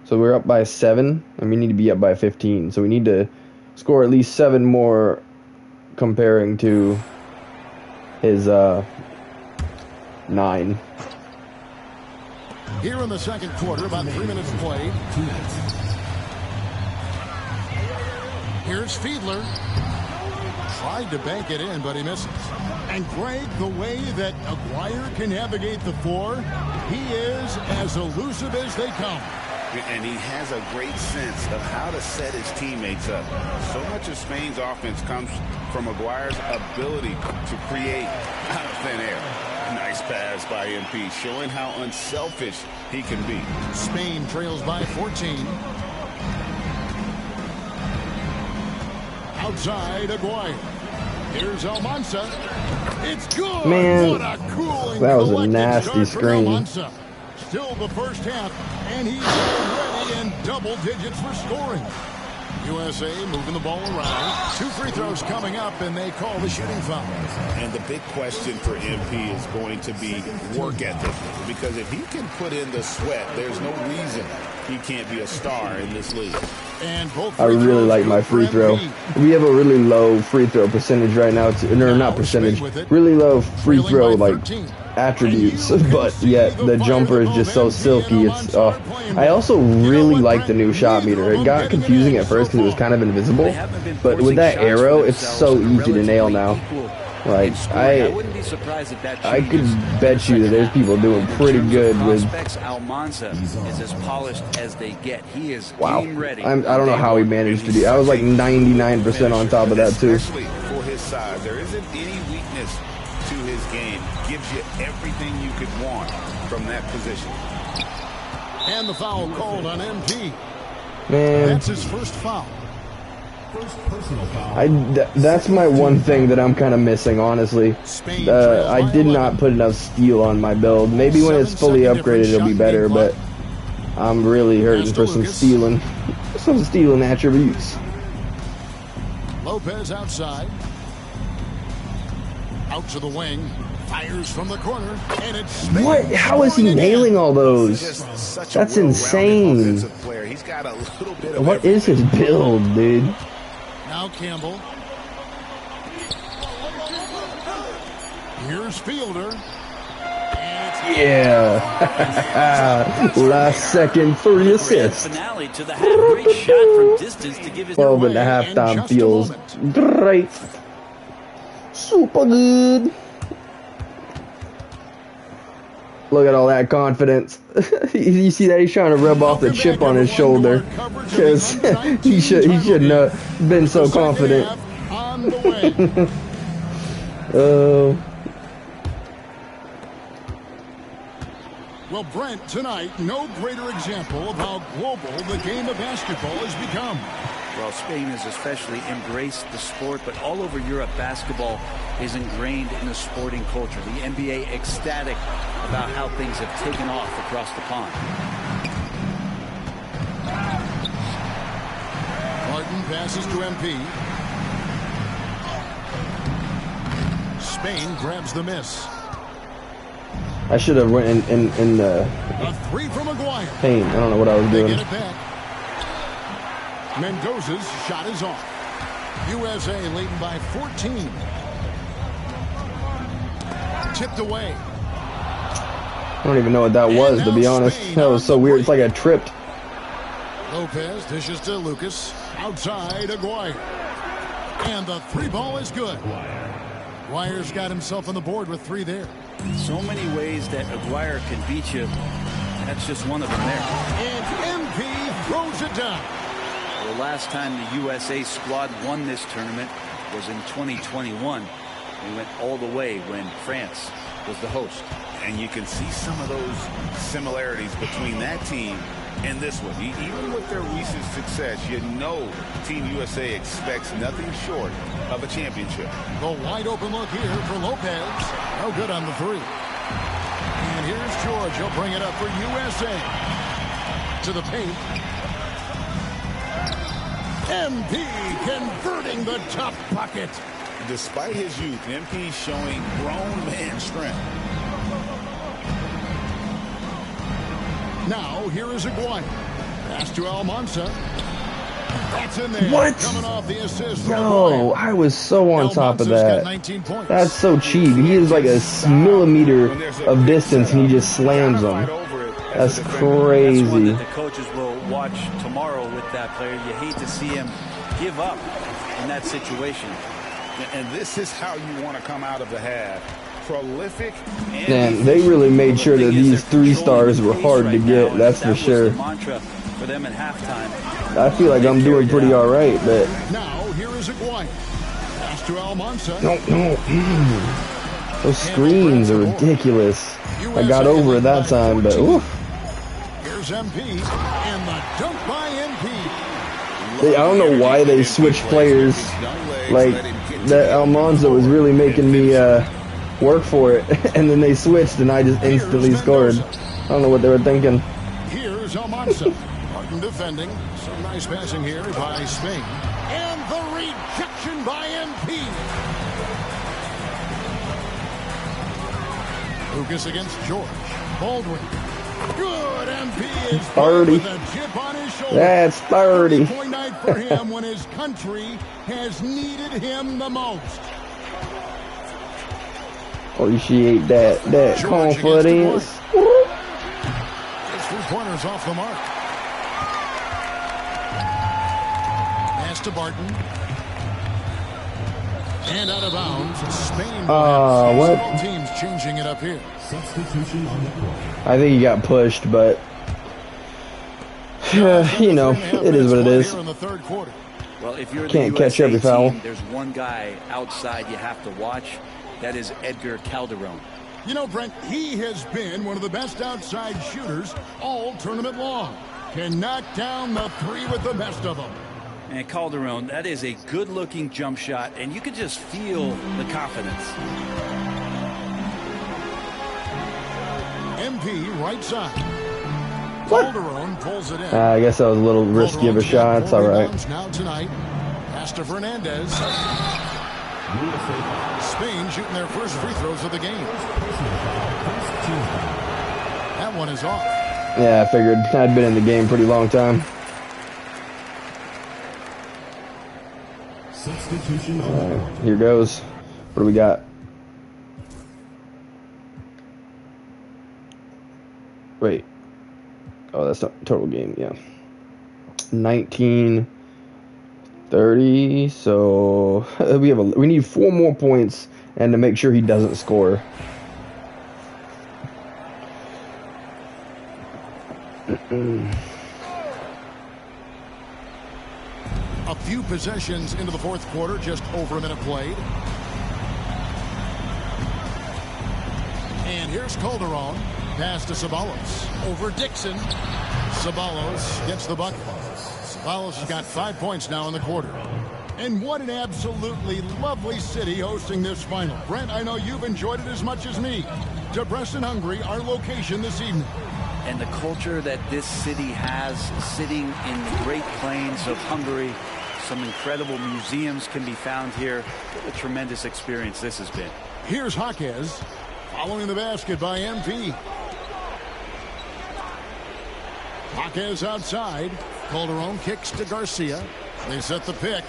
So we're up by 7, and we need to be up by 15. So we need to score at least 7 more comparing to his 9. Here in the second quarter, about 3 minutes played. Here's Fiedler. Tried to bank it in, but he misses. And Greg, the way that Aguirre can navigate the floor, he is as elusive as they come. And he has a great sense of how to set his teammates up. So much of Spain's offense comes from Aguirre's ability to create out of thin air. Nice pass by MP, showing how unselfish he can be. Spain trails by 14. Outside Aguirre. Here's Almanza. It's good. Man, what a cooling that was a nasty screen. Almanza. Still the first half, and he's already in double digits for scoring. USA moving the ball around. 2 free throws coming up, and they call the shooting foul. And the big question for MP is going to be work ethic. Because if he can put in the sweat, there's no reason he can't be a star in this league. And both I really like my free throw. We have a really low free throw percentage right now. No, not percentage. Really low free throw like attributes, but yet the jumper is just so silky. It's I also really like the new shot meter. It got confusing at first because it was kind of invisible, but with that arrow, it's so easy to nail now. Like I could bet you that there's people doing pretty good with. Almanza is as polished as they get. He is game ready. I don't know how he managed to do. I was like 99% on top of that too. Especially for his size, there isn't any weakness to his game. Gives you everything you could want from that position. And the foul called on MP. Man, that's his first foul. That's my one thing that I'm kind of missing, honestly. I did not put enough steel on my build. Maybe when it's fully upgraded it'll be better, but I'm really hurting for some stealing attributes. Lopez outside. Out to the wing. Fires from the corner, and it's what? How is he nailing all those? That's insane. What is his build, dude? Now Campbell. Here's Fielder. Yeah. Last second 3 assists. 12 and a half time feels great. Super good. Look at all that confidence. You see that? He's trying to rub off the chip on his shoulder. Because he shouldn't have been so confident. Well, Brent, tonight, no greater example of how global the game of basketball has become. Well, Spain has especially embraced the sport, but all over Europe, basketball is ingrained in the sporting culture. The NBA ecstatic about how things have taken off across the pond. Martin passes to MP. Spain grabs the miss. I should have went in the a 3 from Aguirre. paint. I don't know what I was doing. Mendoza's shot is off. USA leading by 14. Tipped away. I don't even know what that was, to be honest. That was so weird. It's like I tripped. Lopez dishes to Lucas. Outside Aguirre. And the 3 ball is good. Aguirre's got himself on the board with 3 there. So many ways that Aguirre can beat you. That's just one of them there. And MP throws it down. The last time the USA squad won this tournament was in 2021. They went all the way when France was the host. And you can see some of those similarities between that team and this one. Even with their recent success, you know Team USA expects nothing short of a championship. The wide open look here for Lopez. No good on the three. And here's George. He'll bring it up for USA. To the paint. MP converting the top bucket. Despite his youth, MP showing grown man strength. Now, here is Aguirre. Pass to Almanza. That's in there. What? Coming off the assist. No, I was so on top of Almanza's got that. 19 points. That's so cheap. He is like a millimeter of distance and he just slams them. That's That's one crazy. that the coaches will watch tomorrow with that player. You hate to see him give up in that situation. And this is how you want to come out of the half. Prolific. Man, they really made sure that these 3 stars were hard to get, that's for sure. Mantra for them at halftime. I feel like I'm doing pretty alright, but... Now, here is Aguirre. Pass to Almanza. No. Those screens are ridiculous. I got over it that time, but oof. Here's MP. And the dunk by MP. I don't know why they switched players. Like, that Almanza was really making me work for it. And then they switched and I just instantly scored. I don't know what they were thinking. Here's Almanza. Martin defending. Some nice passing here by Spain. And the rejection by MP. Lucas against George. Baldwin. Good. MP is 30. with a chip on his shoulder. That's 30. Point night for him when his country has needed him the most. Appreciate that confidence. His 3 pointers off the mark. Pass to Barton. And out of bounds. Spain. What? Both teams changing it up here. Substitution on the court. I think he got pushed, but you know, it is what it is. In the third quarter. Well, if you're Can't the catch USA every foul. team, there's one guy outside you have to watch. That is Edgar Calderon. You know, Brent, he has been one of the best outside shooters all tournament long. Can knock down the 3 with the best of them. And Calderon, that is a good-looking jump shot, and you can just feel the confidence. MP right side. Calderon pulls it in. I guess that was a little risky of a shot. It's all right. Now tonight, pass to Fernandez. Spain shooting their first free throws of the game. That one is off. Yeah, I figured. I'd been in the game pretty long time. Substitution on the court. Here goes. What do we got? Wait. Oh, that's not total game. Yeah. 19-30. So we need 4 more points and to make sure he doesn't score. A few possessions into the fourth quarter, just over a minute played. And here's Calderon. Pass to Ceballos. Over Dixon. Ceballos gets the bucket. Ceballos has got 5 points now in the quarter. And what an absolutely lovely city hosting this final. Brent, I know you've enjoyed it as much as me. Debrecen, Hungary, our location this evening. And the culture that this city has, sitting in the Great Plains of Hungary. Some incredible museums can be found here. What a tremendous experience this has been. Here's Jaquez. Following the basket by MP. Jaquez outside. Calderon kicks to Garcia. They set the pick.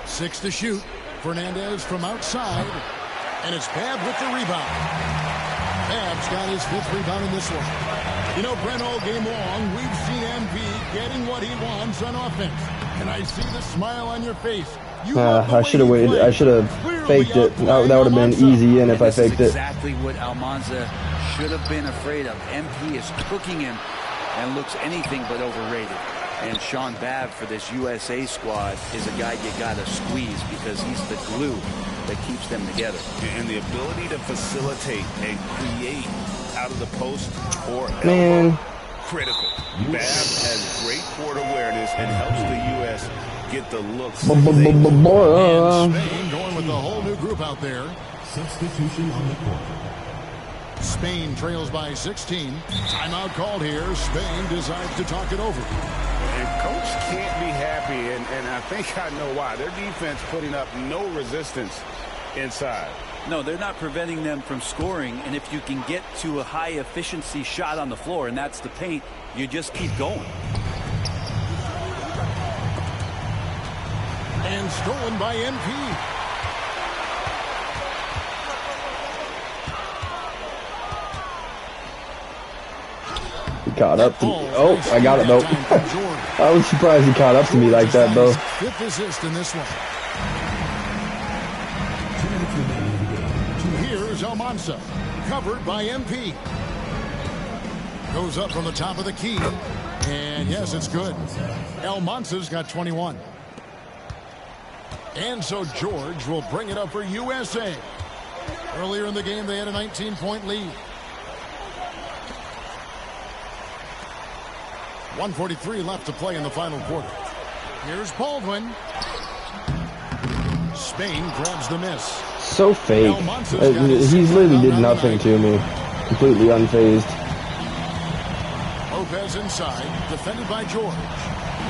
6 to shoot. Fernandez from outside. And it's Babb with the rebound. Babb's got his 5th rebound in this one. You know, Brent, all game long, we've seen MP getting what he wants on offense. And I see the smile on your face. I should have waited. I should have faked it. That would have been easy in if I faked it. Exactly what Almanza should have been afraid of. MP is cooking him and looks anything but overrated. And Sean Babb for this USA squad is a guy you got to squeeze because he's the glue that keeps them together. And the ability to facilitate and create out of the post or Man. critical. Babb has great court awareness and helps the U.S. get the looks. And Spain going with the whole new group out there. Substitution on the court. Spain trails by 16. Timeout called here. Spain decides to talk it over. And coach can't be happy, and I think I know why. Their defense putting up no resistance inside. No, they're not preventing them from scoring, and if you can get to a high-efficiency shot on the floor, and that's the paint, you just keep going. And stolen by MP. He caught up to me. Oh, I got it though. I was surprised he caught up to me like that though. Fifth assist in this one. Here's Almanza, covered by MP. Goes up from the top of the key, and yes, it's good. Almanza's got 21. And so George will bring it up for USA. Earlier in the game, they had a 19-point lead. 1:43 left to play in the final quarter. Here's Baldwin. Spain grabs the miss. So fake. He's literally did nothing to me. Completely unfazed. Lopez inside, defended by George.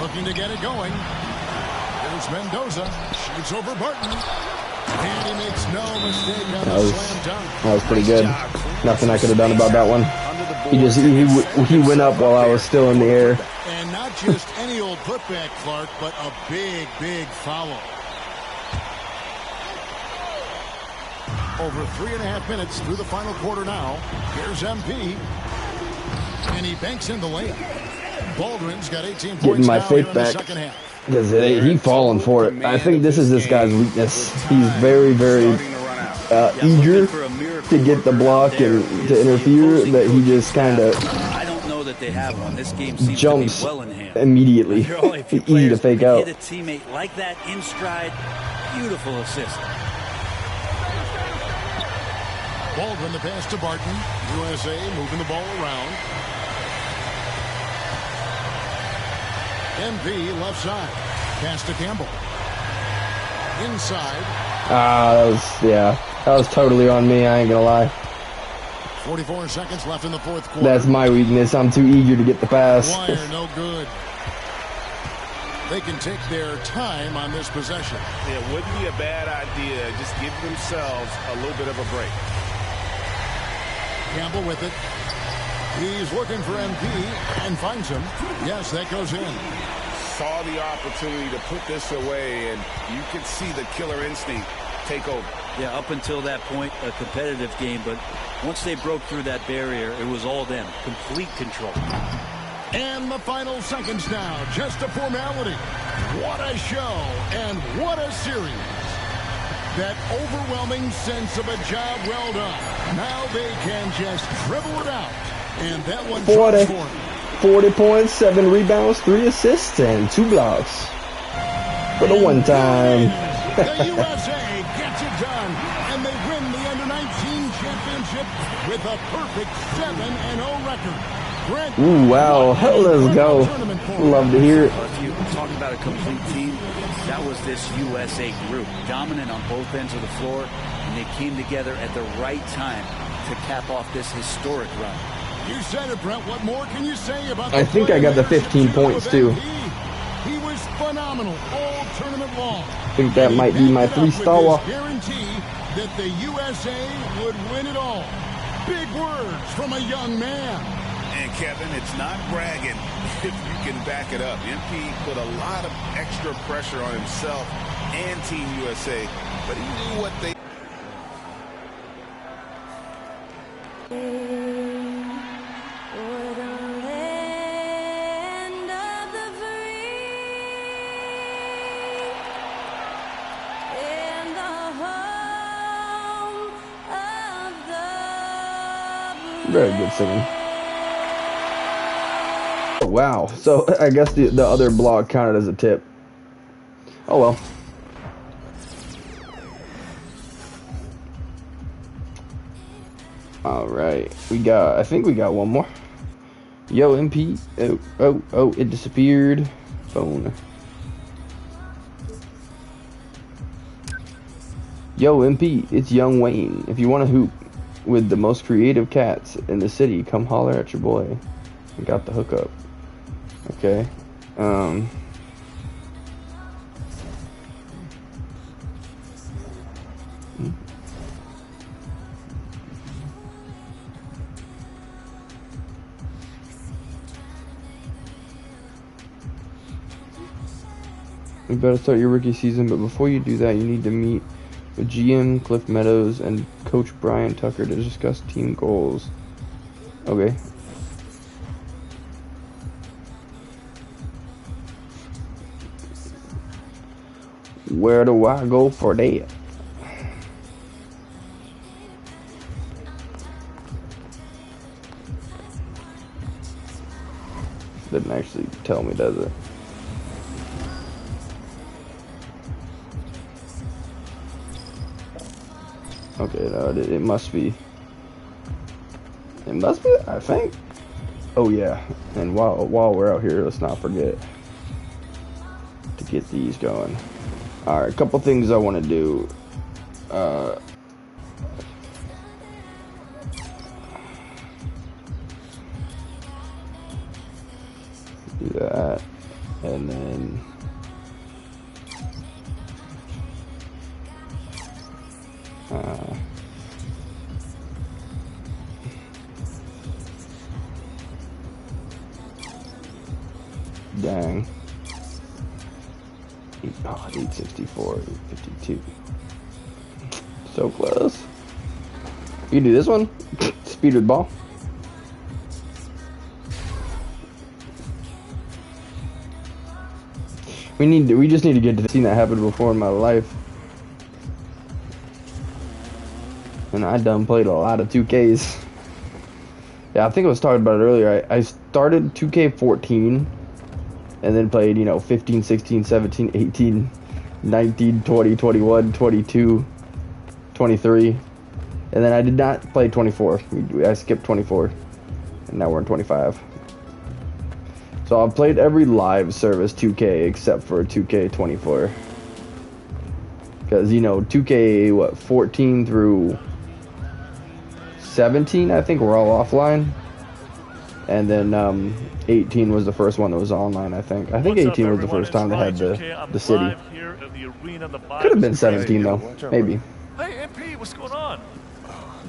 Looking to get it going. Here's Mendoza. Shoots over Barton. And he makes no mistake on the slam dunk. That was pretty good. Nothing I could have done about that one. He went up while I was still in the air. And not just any old putback, Clark, but a big, big foul. Over 3.5 minutes through the final quarter now. Here's MP. And he banks in the layup. Baldwin's got 18 points Getting my now faith here in the back. second half. Because he falling for it. I think this is this guy's weakness. He's very, very eager to get the block and to interfere, that he just kind of They have one. This game seems jumps to be well in hand. immediately. Easy to fake out. Hit a teammate like that in stride. Beautiful assist. Baldwin the pass to Barton. USA moving the ball around. MP left side. Pass to Campbell. Inside. That was totally on me. I ain't gonna lie. 44 seconds left in the fourth quarter. That's my weakness. I'm too eager to get the pass. Wire, no good. They can take their time on this possession. It wouldn't be a bad idea. Just give themselves a little bit of a break. Campbell with it. He's looking for MP and finds him. Yes, that goes in. Saw the opportunity to put this away, and you can see the killer instinct take over. Yeah, up until that point, a competitive game, but once they broke through that barrier, it was all them. Complete control. And the final seconds now, just a formality. What a show, and what a series. That overwhelming sense of a job well done. Now they can just dribble it out. And that one 40 points, 7 rebounds, 3 assists, and 2 blocks. For the one time. The USA gets it done, and they win the Under-19 championship with a perfect 7-0 record. Brent, ooh, wow. Let's go. Love to hear it. If you talk about a complete team, that was this USA group. Dominant on both ends of the floor, and they came together at the right time to cap off this historic run. You said it, Brent. What more can you say about I think I got the 15 points, too. He was phenomenal all tournament long. I think that might be my 3-star. Guarantee that the USA would win it all. Big words from a young man. And Kevin, it's not bragging if you can back it up. MP put a lot of extra pressure on himself and Team USA, but he knew what they... Very good singing. Wow. So I guess the other block counted as a tip. Oh well. All right. I think we got one more. Yo, MP. Oh, it disappeared. Phone. Yo, MP, it's Young Wayne. If you want to hoop with the most creative cats in the city, come holler at your boy. We got the hookup. Okay. You better start your rookie season, but before you do that, you need to meet with GM Cliff Meadows and Coach Brian Tucker to discuss team goals. Okay. Where do I go for that? Didn't actually tell me, does it? Okay, no, it must be. It must be, I think. Oh yeah, and while we're out here, let's not forget to get these going. All right, a couple things I want to do. Do that, and then. Dang. 864, 852. So close. You do this one? Speed with ball. We just need to get to seeing that happen before in my life. And I done played a lot of 2Ks. Yeah, I think I was talking about it earlier. I started 2K14 and then played, 15, 16, 17, 18, 19, 20, 21, 22, 23. And then I did not play 24. I skipped 24. And now we're in 25. So I've played every live service 2K except for 2K24. Because, 2K, 14 through 17, I think, were all offline. And then 18 was the first one that was online, I think. I think 18 was the first time they had the city. Could have been 17, though. Maybe. Hey, MP, what's going on?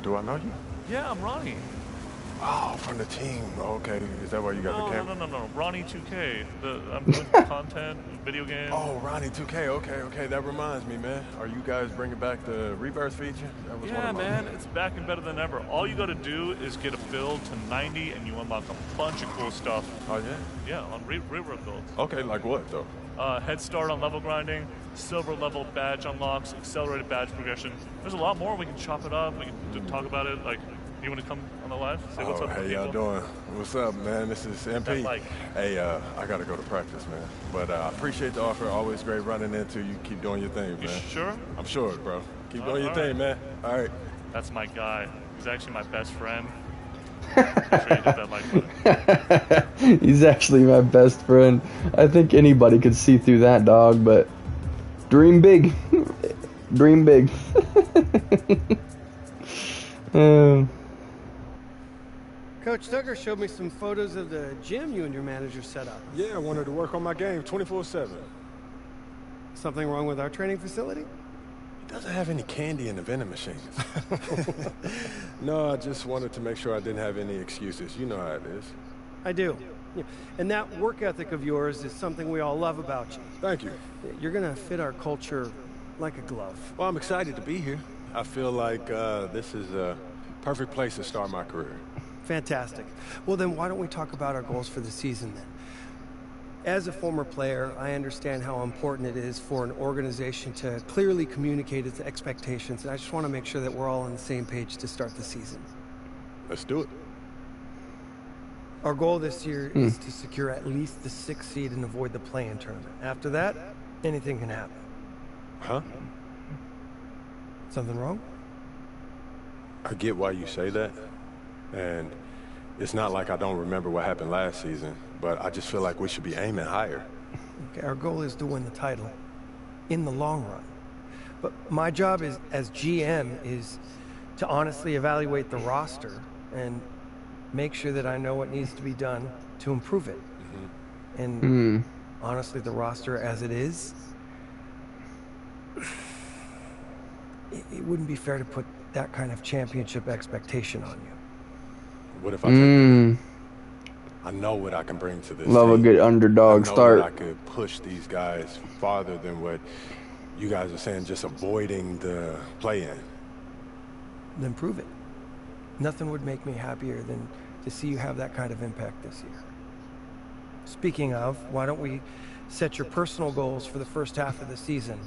Do I know you? Yeah, I'm Ronnie. Oh, from the team. Okay, is that why you got the camera? No. Ronnie 2K. I'm doing content, video games. Oh, Ronnie 2K. Okay. That reminds me, man. Are you guys bringing back the rebirth feature? That was one of my man. It's back and better than ever. All you got to do is get a build to 90, and you unlock a bunch of cool stuff. Oh, yeah? Yeah, on rebirth builds. Okay, like what, though? Head start on level grinding, silver level badge unlocks, accelerated badge progression. There's a lot more. We can chop it up. We can talk about it. Like, you want to come on the live? Say what's up. Hey, y'all doing? What's up, man? This is MP. Hey, I got to go to practice, man. But I appreciate the offer. Always great running into you. Keep doing your thing, man. You sure? I'm sure, bro. Keep doing your thing, man. All right. That's my guy. He's actually my best friend. I'm sure you did that like He's actually my best friend. I think anybody could see through that, dog, but dream big. Dream big. Coach Tucker showed me some photos of the gym you and your manager set up. Yeah, I wanted to work on my game 24/7. Something wrong with our training facility? He doesn't have any candy in the vending machines. No, I just wanted to make sure I didn't have any excuses. You know how it is. I do. And that work ethic of yours is something we all love about you. Thank you. You're going to fit our culture like a glove. Well, I'm excited to be here. I feel like this is a perfect place to start my career. Fantastic. Well, then why don't we talk about our goals for the season then? As a former player, I understand how important it is for an organization to clearly communicate its expectations, and I just want to make sure that we're all on the same page to start the season. Let's do it. Our goal this year is to secure at least the 6th seed and avoid the play-in tournament. After that, anything can happen. Huh? Something wrong? I get why you say that, and it's not like I don't remember what happened last season, but I just feel like we should be aiming higher. Okay, our goal is to win the title in the long run. But my job as GM is to honestly evaluate the roster and make sure that I know what needs to be done to improve it. And honestly, the roster as it is, it wouldn't be fair to put that kind of championship expectation on you. What if I take I know what I can bring to this Love team. a good underdog I know start. that I could push these guys farther than what you guys are saying, just avoiding the play-in. Then prove it. Nothing would make me happier than to see you have that kind of impact this year. Speaking of, why don't we set your personal goals for the first half of the season?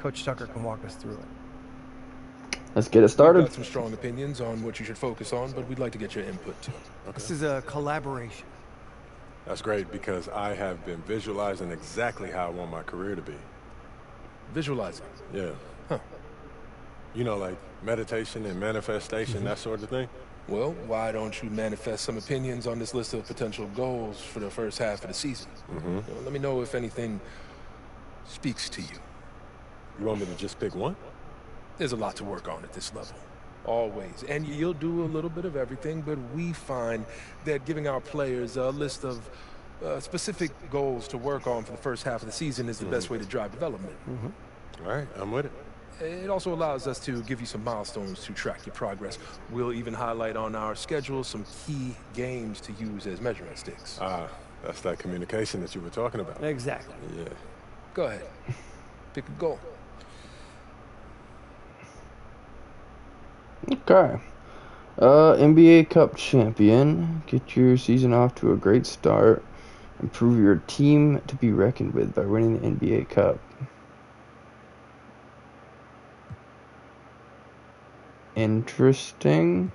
Coach Tucker can walk us through it. Let's get it started. We've got some strong opinions on what you should focus on, but we'd like to get your input too. This is a collaboration. That's great, because I have been visualizing exactly how I want my career to be. Visualizing? Yeah. Huh. You know, like meditation and manifestation, that sort of thing? Well, why don't you manifest some opinions on this list of potential goals for the first half of the season? Let me know if anything speaks to you. You want me to just pick one? There's a lot to work on at this level. Always. And you'll do a little bit of everything, but we find that giving our players a list of specific goals to work on for the first half of the season is the best way to drive development. All right, I'm with it. It also allows us to give you some milestones to track your progress. We'll even highlight on our schedule some key games to use as measurement sticks. That's that communication that you were talking about. Exactly. Yeah. Go ahead. Pick a goal. Okay. NBA Cup champion. Get your season off to a great start. Improve your team to be reckoned with by winning the NBA Cup. Interesting.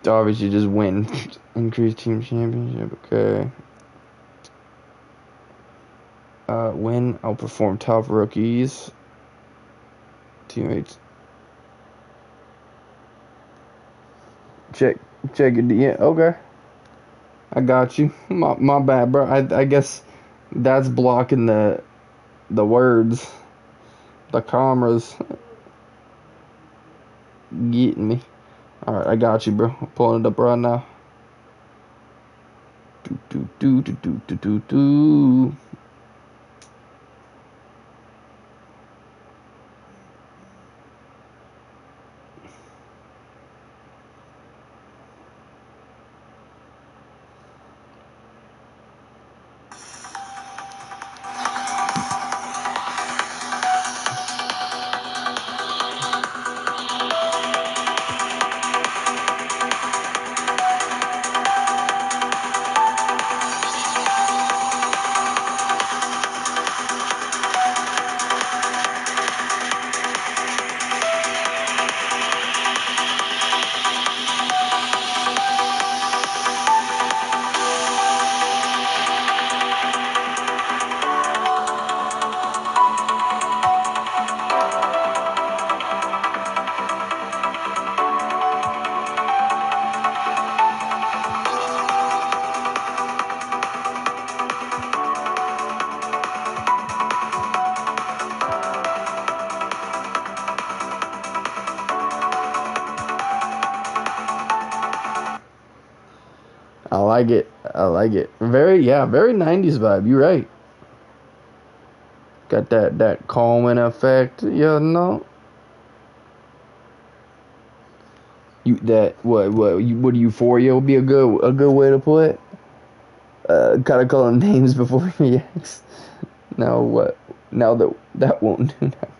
Obviously, just win. Increase team championship. Okay. Win. Outperform top rookies. Teammates. Check your DM. Okay. I got you. My bad, bro. I guess that's blocking the words. The cameras getting me. Alright, I got you, bro. I'm pulling it up right now. Do. I like it. Very 90s vibe. You're right. Got that calming effect. Yeah, no. What euphoria would be a good way to put it. Gotta call him names before he reacts. Now what? Now that won't do that.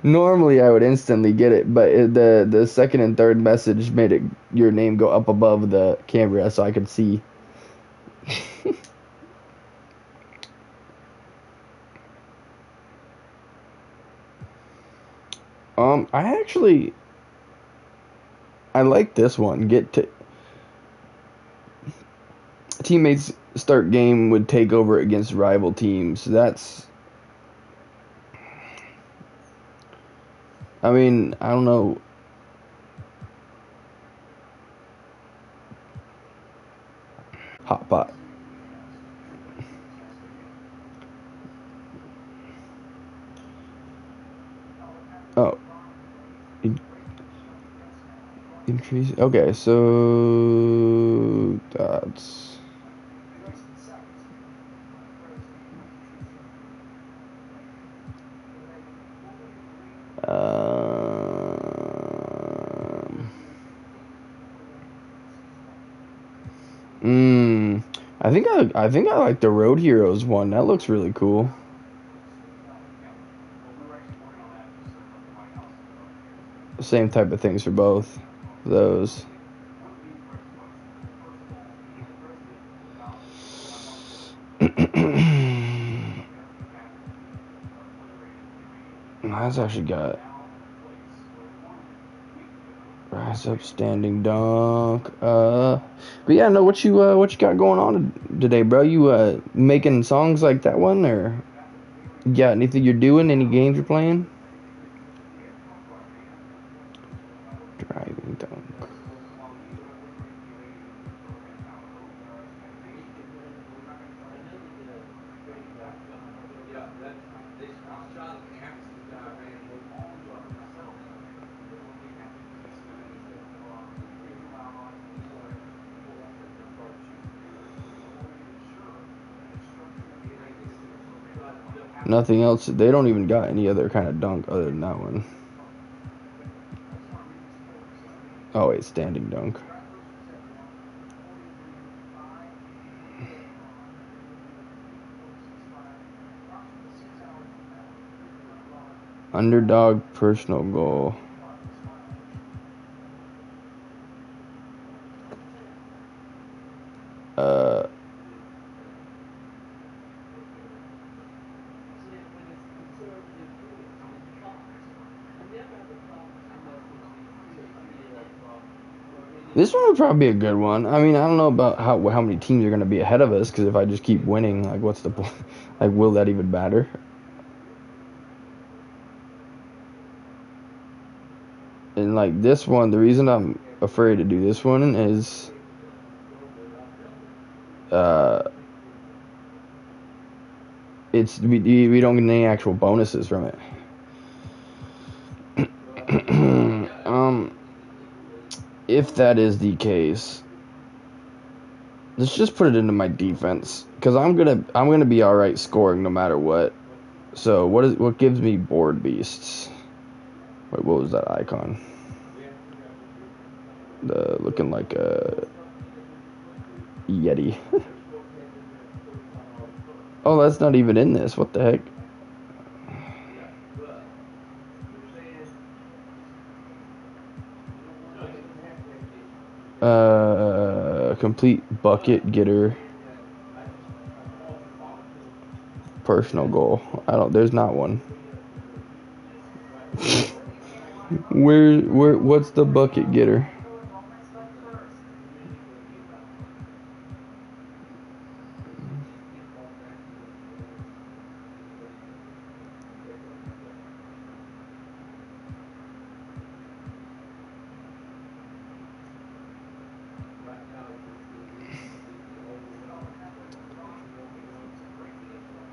Normally I would instantly get it, but the second and third message made your name go up above the camera so I could see. I actually I like this one. Teammates start game would take over against rival teams. That's, I mean, I don't know. Hot pot. Oh. Increase. Okay, so that's I think I like the Road Heroes one. That looks really cool. Same type of things for both of those. That's actually got Rise Up, Standing Dunk. But yeah, no, what you got going on today, bro? You making songs like that one, or you got anything you're doing? Any games you're playing? Driving Dunk. Nothing else. They don't even got any other kind of dunk other than that one. Oh wait, standing dunk. Underdog personal goal. This one would probably be a good one. I mean, I don't know about how many teams are going to be ahead of us, because if I just keep winning, like, what's the point? Like, will that even matter? And, like, this one, the reason I'm afraid to do this one is... we don't get any actual bonuses from it. If that is the case, let's just put it into my defense, because I'm gonna be all right scoring no matter what. So what gives me board beasts? Wait, what was that icon? Looking like a Yeti. Oh, that's not even in this. What the heck? Complete bucket getter. Personal goal. There's not one. What's the bucket getter?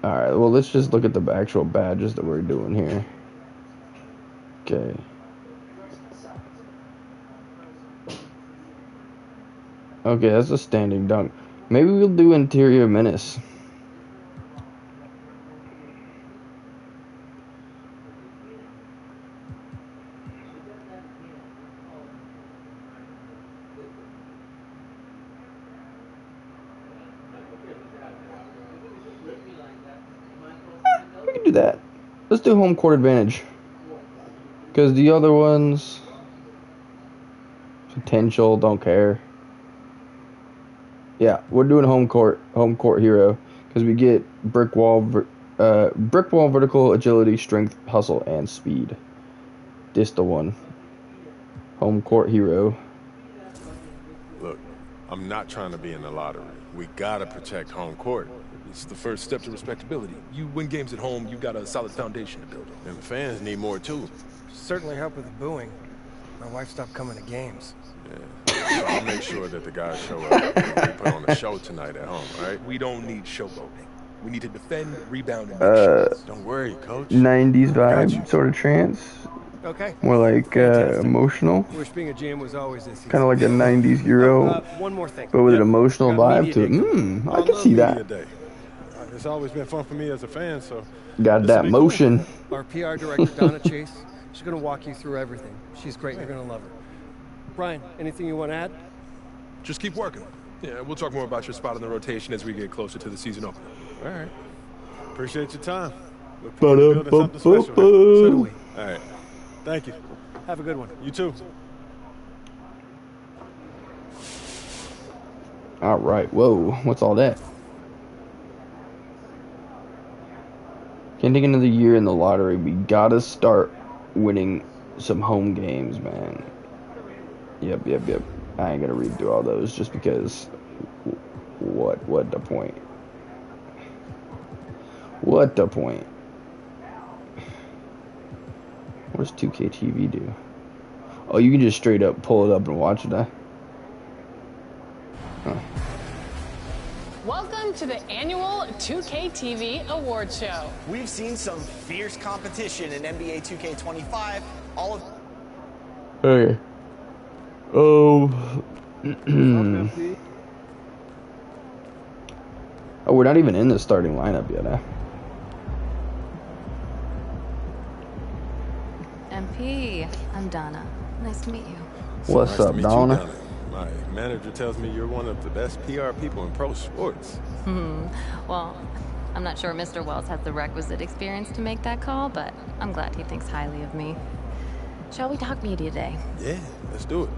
Alright, well, let's just look at the actual badges that we're doing here. Okay. Okay, that's a standing dunk. Maybe we'll do interior menace. We can do that. Let's do home court advantage. Because the other ones... Potential, don't care. Yeah, we're doing home court hero. Because we get brick wall, vertical, agility, strength, hustle, and speed. This the one. Home court hero. Look, I'm not trying to be in the lottery. We gotta protect home court. It's the first step to respectability. You win games at home, you've got a solid foundation to build on. And the fans need more, too. Certainly help with the booing. My wife stopped coming to games. Yeah. So I'll make sure that the guys show up and we put on a show tonight at home, all right? We don't need showboating. We need to defend, rebound, and make shots. Don't worry, coach. 90s vibe, sort of trance. Okay. More like emotional. Wish being a GM was always this easy. Kind of like a 90s Euro. One more thing. But with an emotional vibe to it. I can see that. It's always been fun for me as a fan, so... Got that motion. Our PR director, Donna Chase, she's going to walk you through everything. She's great. You're going to love her. Brian, anything you want to add? Just keep working. Yeah, we'll talk more about your spot in the rotation as we get closer to the season opener. All right. Appreciate your time. Look forward to building something special. So do we. All right. Thank you. Have a good one. You too. All right. Whoa. What's all that? Can't take another year in the lottery. We gotta start winning some home games, man. Yep. I ain't gonna read through all those just because. What the point? What the point? What does 2K TV do? Oh, you can just straight up pull it up and watch it, huh? Welcome to the annual 2K TV Award Show. We've seen some fierce competition in NBA 2K25. All of. Okay. Oh, we're not even in the starting lineup yet, huh? MP, I'm Donna. Nice to meet you. What's up, Donna? My manager tells me you're one of the best PR people in pro sports. Well, I'm not sure Mr. Wells has the requisite experience to make that call, but I'm glad he thinks highly of me. Shall we talk media today? Yeah, let's do it.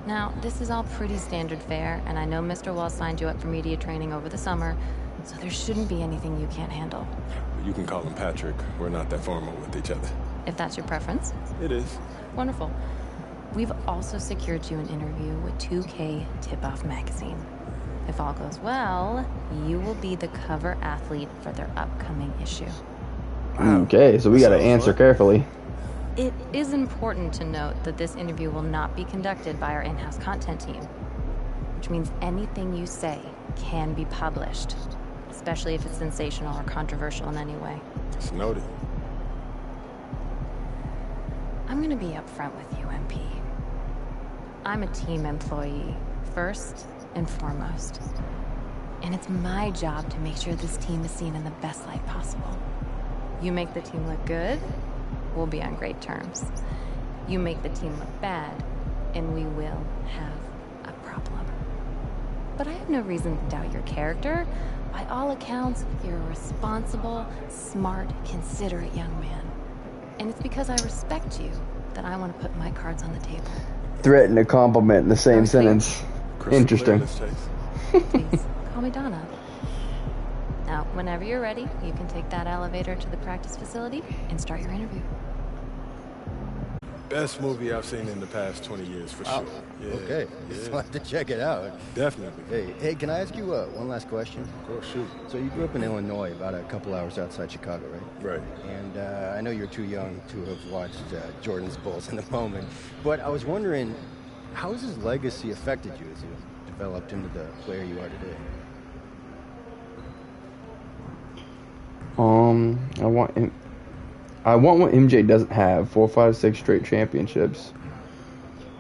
Now, this is all pretty standard fare, and I know Mr. Wells signed you up for media training over the summer, so there shouldn't be anything you can't handle. You can call him Patrick. We're not that formal with each other. If that's your preference. It is. Wonderful. We've also secured you an interview with 2K Tip-Off magazine. If all goes well, you will be the cover athlete for their upcoming issue. Okay, so we gotta answer carefully. It is important to note that this interview will not be conducted by our in-house content team, which means anything you say can be published, especially if it's sensational or controversial in any way. It's noted. I'm gonna be upfront with you, MP. I'm a team employee, first and foremost. And it's my job to make sure this team is seen in the best light possible. You make the team look good, we'll be on great terms. You make the team look bad, and we will have a problem. But I have no reason to doubt your character. By all accounts, you're a responsible, smart, considerate young man. And it's because I respect you that I want to put my cards on the table. Threat and a compliment in the same sentence. Interesting. Please, call me Donna. Now, whenever you're ready, you can take that elevator to the practice facility and start your interview. Best movie I've seen in the past 20 years, for sure. Yeah, Okay, just wanted to check it out. Definitely. Hey, can I ask you one last question? Of course, shoot. So you grew up in Illinois, about a couple hours outside Chicago, right? Right. And I know you're too young to have watched Jordan's Bulls in the moment, but I was wondering, how has his legacy affected you as you developed into the player you are today? I want what MJ doesn't have, 4, 5, 6 straight championships.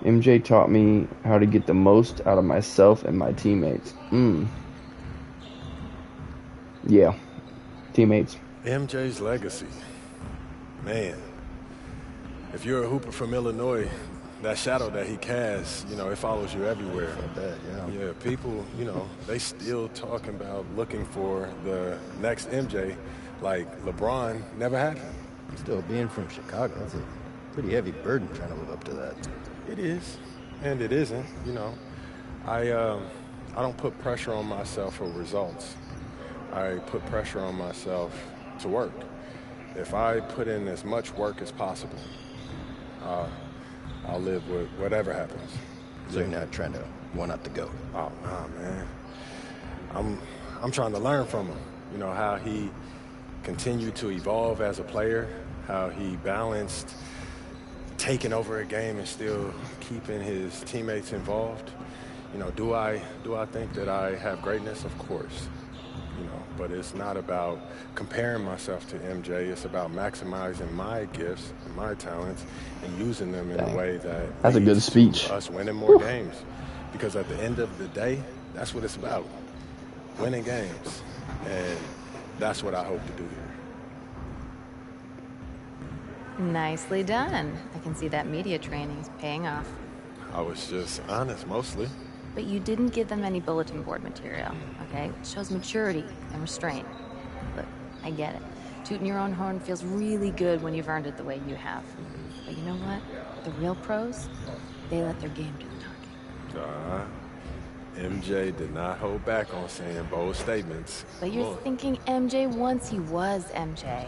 MJ taught me how to get the most out of myself and my teammates. Yeah, teammates. MJ's legacy. Man, if you're a hooper from Illinois, that shadow that he casts, it follows you everywhere. Yeah, people, they still talking about looking for the next MJ like LeBron never had. Still, being from Chicago, that's a pretty heavy burden trying to live up to that. It is, and it isn't. I don't put pressure on myself for results. I put pressure on myself to work. If I put in as much work as possible, I'll live with whatever happens. So you're not trying to one-up the GOAT? Oh, nah, man. I'm trying to learn from him. You know, how he continued to evolve as a player, how he balanced taking over a game and still keeping his teammates involved. You know, do I think that I have greatness? Of course. You know, but it's not about comparing myself to MJ. It's about maximizing my gifts and my talents and using them in a way that That's a good speech. Us winning more games. Because at the end of the day, that's what it's about. Winning games. And that's what I hope to do here. Nicely done. I can see that media training's paying off. I was just honest, mostly. But you didn't give them any bulletin board material, okay? It shows maturity and restraint. Look, I get it. Tooting your own horn feels really good when you've earned it the way you have. But you know what? The real pros, they let their game do the talking. MJ did not hold back on saying bold statements. But you're thinking MJ once he was MJ.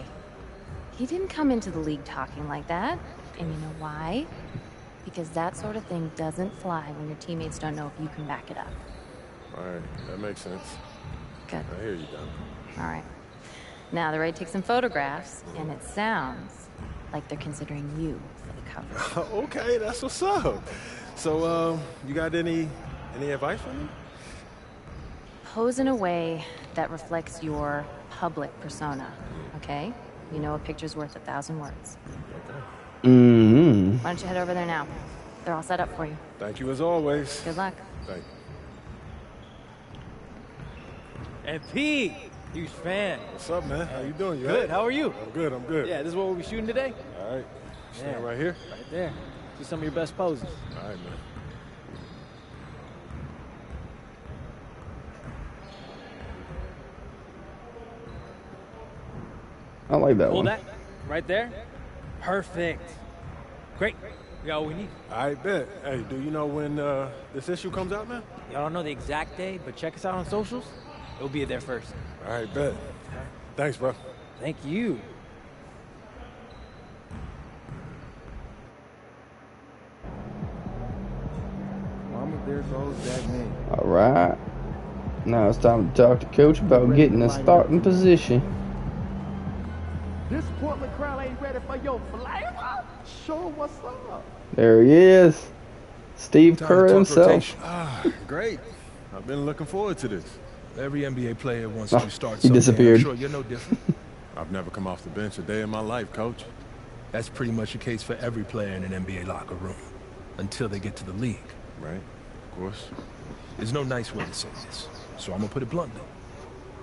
He didn't come into the league talking like that. And you know why? Because that sort of thing doesn't fly when your teammates don't know if you can back it up. All right, that makes sense. Good. I hear you, Don. All right. Now, they're ready to take some photographs, and it sounds like they're considering you for the cover. Okay, that's what's up. So, you got any advice for me? Pose in a way that reflects your public persona, okay? You know a picture's worth 1,000 words. Mm-hmm. Why don't you head over there now? They're all set up for you. Thank you as always. Good luck. Thank you. And Pete, huge fan. What's up, man? How you doing? You Good. right? How are you? I'm good. I'm good. Yeah, this is what we'll be shooting today. All right. Stand right here. Right there. See some of your best poses. All right, man. I like that Hold one. that. Right there. Perfect. Great. We got what we need. I bet. Hey, do you know when this issue comes out, man? I don't know the exact day, but check us out on socials. It'll be there first. All right, bet. Thanks, bro. Thank you. Mama, there goes that name. All right. Now it's time to talk to Coach about getting a starting position. This Portland crowd ain't ready for your flavor? Show 'em what's up. There he is. Steve Kerr himself. Great. I've been looking forward to this. Every NBA player wants to start he something. disappeared. I'm sure you're no different. I've never come off the bench a day in my life, Coach. That's pretty much the case for every player in an NBA locker room until they get to the league. Right, of course. There's no nice way to say this, so I'm gonna put it bluntly.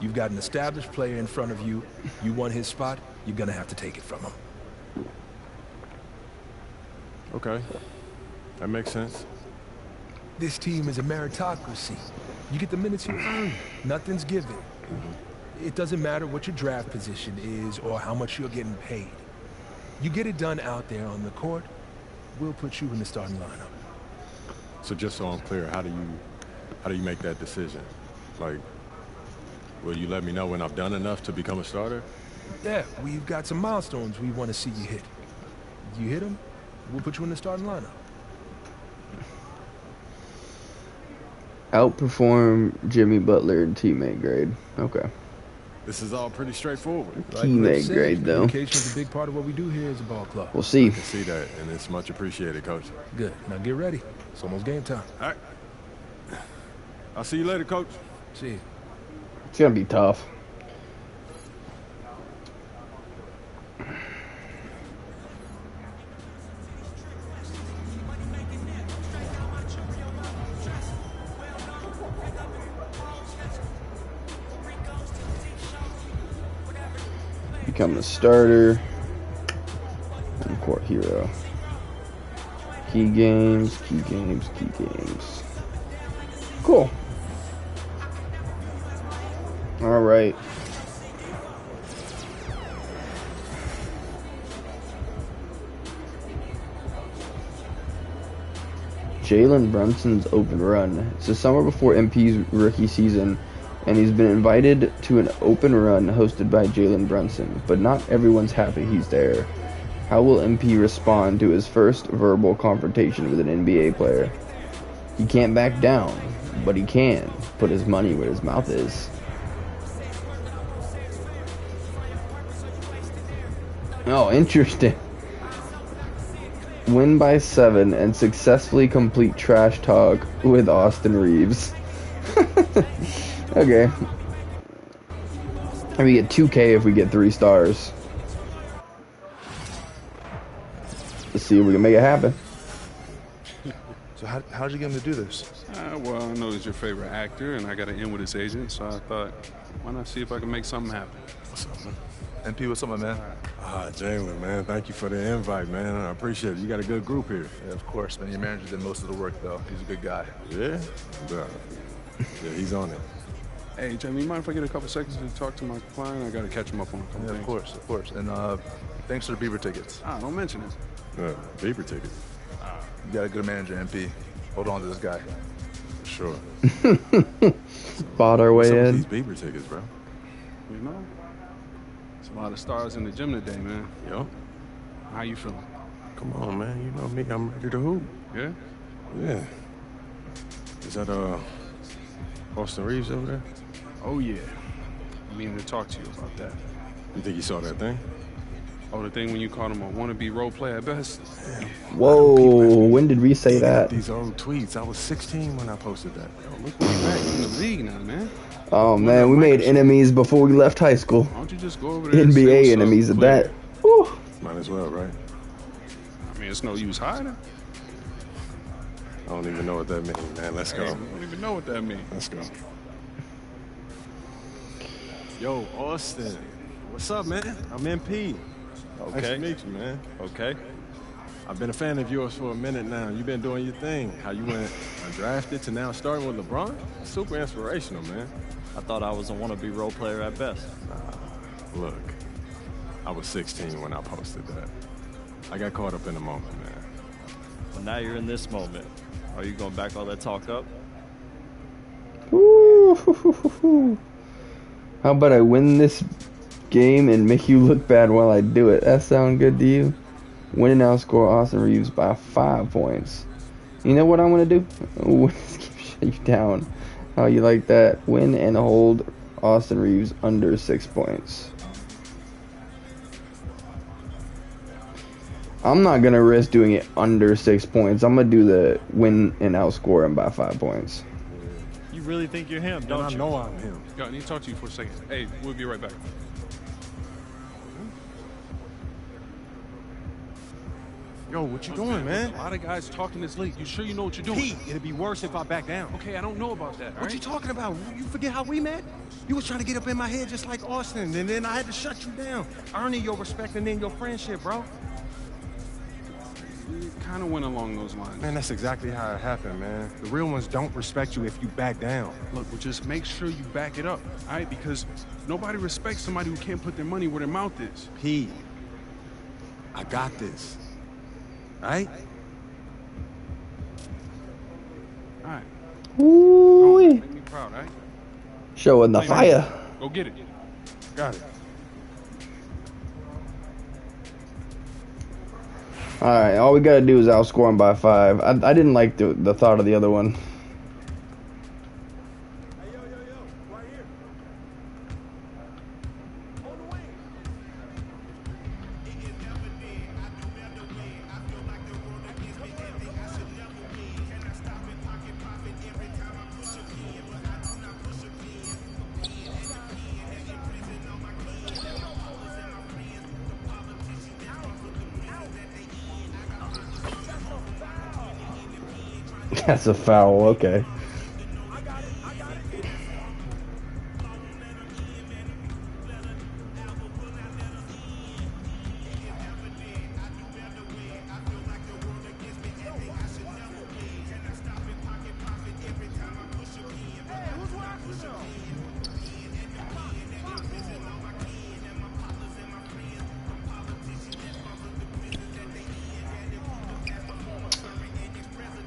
You've got an established player in front of you. You want his spot, you're gonna have to take it from him. Okay, that makes sense. This team is a meritocracy. You get the minutes you earn. Nothing's given. It doesn't matter what your draft position is or how much you're getting paid. You get it done out there on the court, we'll put you in the starting lineup. So just so I'm clear, how do you make that decision? Like, will you let me know when I've done enough to become a starter? Yeah, we've got some milestones we want to see you hit. You hit them, we'll put you in the starting lineup. Outperform Jimmy Butler in teammate grade. Okay. This is all pretty straightforward. Teammate grade, though. Communication's a big part of what we do here as a ball club. We'll see. I can see that, and it's much appreciated, Coach. Good. Now get ready. It's almost game time. All right. I'll see you later, Coach. See you. It's gonna be tough. Become a starter. And court hero. Key games, key games, key games. Cool. All right. Jalen Brunson's open run. It's the summer before MP's rookie season, and he's been invited to an open run hosted by Jalen Brunson, but not everyone's happy he's there. How will MP respond to his first verbal confrontation with an NBA player? He can't back down, but he can put his money where his mouth is. Oh, interesting. Win by 7 and successfully complete trash talk with Austin Reeves. Okay. And we get 2K if we get 3 stars. Let's see if we can make it happen. So how did you get him to do this? Well, I know he's your favorite actor, and I got to end with his agent, so I thought, why not see if I can make something happen? What's up, man? MP, what's up, my man? Jalen, man, thank you for the invite, man. I appreciate it. You got a good group here. Yeah, of course, man. Your manager did most of the work, though. He's a good guy. Yeah? Yeah, he's on it. Hey, Jamie, you mind if I get a couple seconds to talk to my client? I got to catch him up on a couple things. Of course. And thanks for the Bieber tickets. Don't mention it. Bieber tickets? You got a good manager, MP. Hold on to this guy. Sure. Bought our way in. These Bieber tickets, bro. You know, it's a lot of stars in the gym today, man. Yo. How you feeling? Come on, man. You know me. I'm ready to hoop. Yeah? Yeah. Is that, Austin Reeves over there? Oh, yeah. I mean to talk to you about that. You think you saw that thing? Oh, the thing when you called him a wannabe role player at best? Whoa, when did we say that? These old tweets. I was 16 when I posted that. Yo, look way back in the league now, man. Oh, man, we made enemies before we left high school. Why don't you just go over there and NBA say enemies at clear? that. Whew. Might as well, right? I mean, it's no use hiding. I don't even know what that means, man. Let's go. I don't even know what that means. Let's go. Yo, Austin. What's up, man? I'm MP. Okay. Nice to meet you, man. Okay. I've been a fan of yours for a minute now. You've been doing your thing. How you went undrafted to now starting with LeBron? Super inspirational, man. I thought I was a wannabe role player at best. Look, I was 16 when I posted that. I got caught up in the moment, man. Well, now you're in this moment. Are you going to back all that talk up? Woo. How about I win this game and make you look bad while I do it? That sound good to you? Win and outscore Austin Reeves by 5 points. You know what I'm gonna do? Shut you down. How you like that? Win and hold Austin Reeves under 6 points. I'm not gonna risk doing it under 6 points. I'm gonna do the win and outscore him by 5 points. You really think you're him, don't you? I know I'm him. Yo, I need to talk to you for a second. Hey, we'll be right back. Yo, what you doing, man? A lot of guys talking this league. You sure you know what you're doing? Pete, it'd be worse if I back down. Okay, I don't know about that. What you talking about? You forget how we met? You was trying to get up in my head just like Austin, and then I had to shut you down, earning your respect and then your friendship, bro. It kind of went along those lines. Man, that's exactly how it happened, man. The real ones don't respect you if you back down. Look, well, just make sure you back it up, all right? Because nobody respects somebody who can't put their money where their mouth is. P, I got this. Right? All right. Ooh. Make me proud, all right? Showing the fire. Go get it. Got it. Alright, all we gotta do is outscore him by 5. I didn't like the thought of the other one. That's a foul, okay.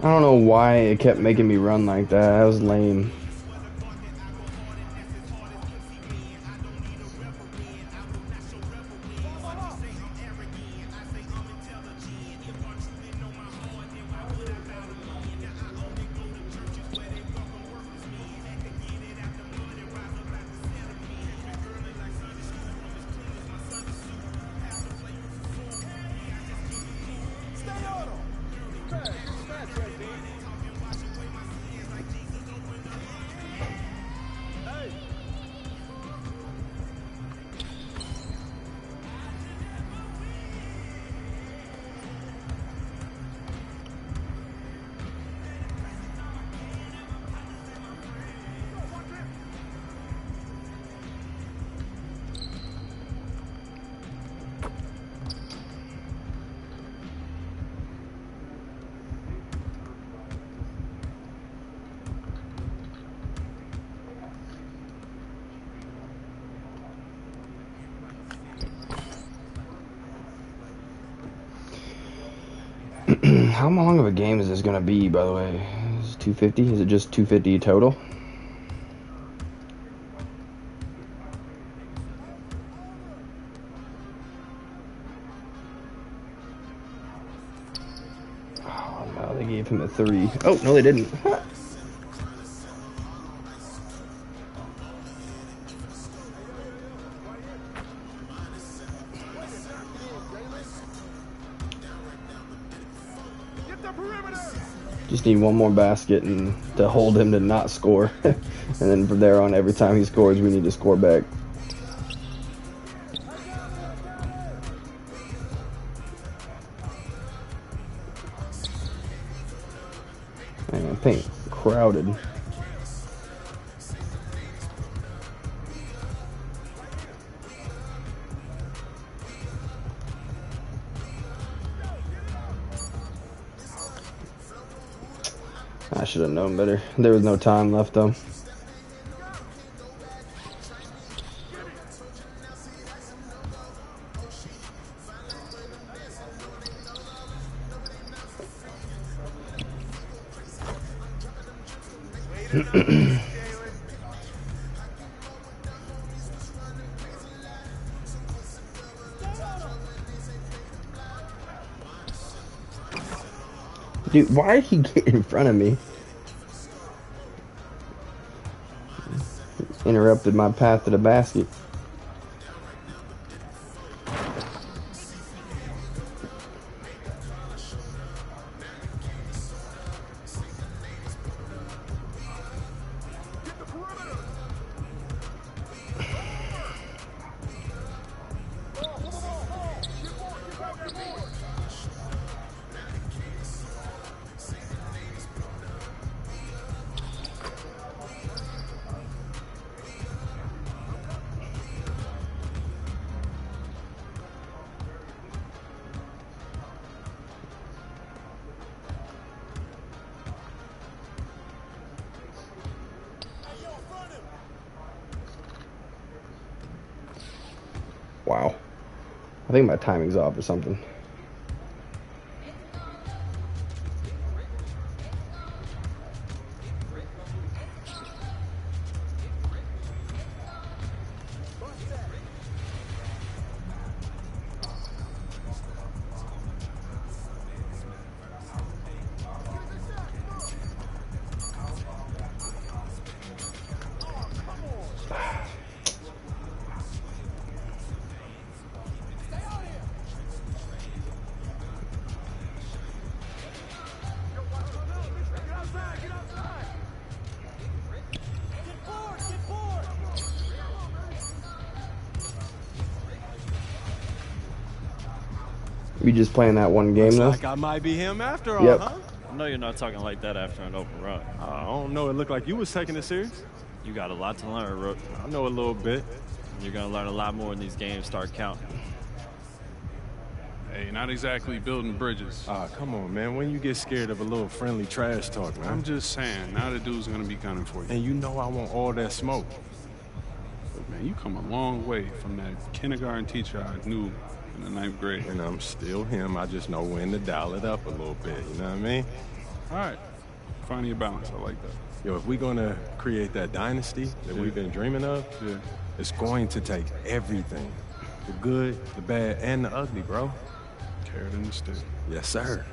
I don't know why it kept making me run like that. That was lame. How long of a game is this gonna be, by the way? Is it 250? Is it just 250 total? Oh no, they gave him a 3. Oh no, they didn't. Just need one more basket and to hold him to not score. And then from there on, every time he scores, we need to score back. Man, paint crowded. I should have known better. There was no time left though. Dude, why did he get in front of me? Interrupted my path to the basket. Wow. I think my timing's off or something. We just playing that one game though? Like I might be him after all, Yep. huh? I know you're not talking like that after an open run. I don't know. It looked like you was taking it serious. You got a lot to learn, Rook. I know a little bit. You're going to learn a lot more when these games start counting. Hey, not exactly building bridges. Come on, man. When you get scared of a little friendly trash talk, man. I'm just saying, now the dude's going to be gunning for you. And you know I want all that smoke. But, man, you come a long way from that kindergarten teacher I knew in the 9th grade. And I'm still him. I just know when to dial it up a little bit. You know what I mean? All right. Finding your balance. I like that. Yo, if we're going to create that dynasty that we've been dreaming of, it's going to take everything. The good, the bad, and the ugly, bro. Carrot in the stick. Yes, sir.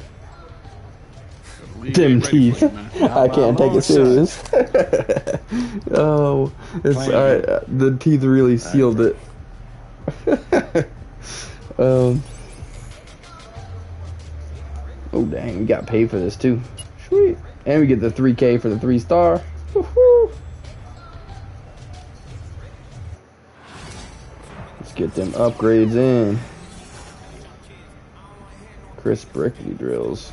Dim teeth. I can't take it serious. Oh, it's alright. The teeth really sealed it. Oh, dang. We got paid for this, too. Sweet. And we get the 3K for the 3-star. Woohoo! Let's get them upgrades in. Chris Brickley drills.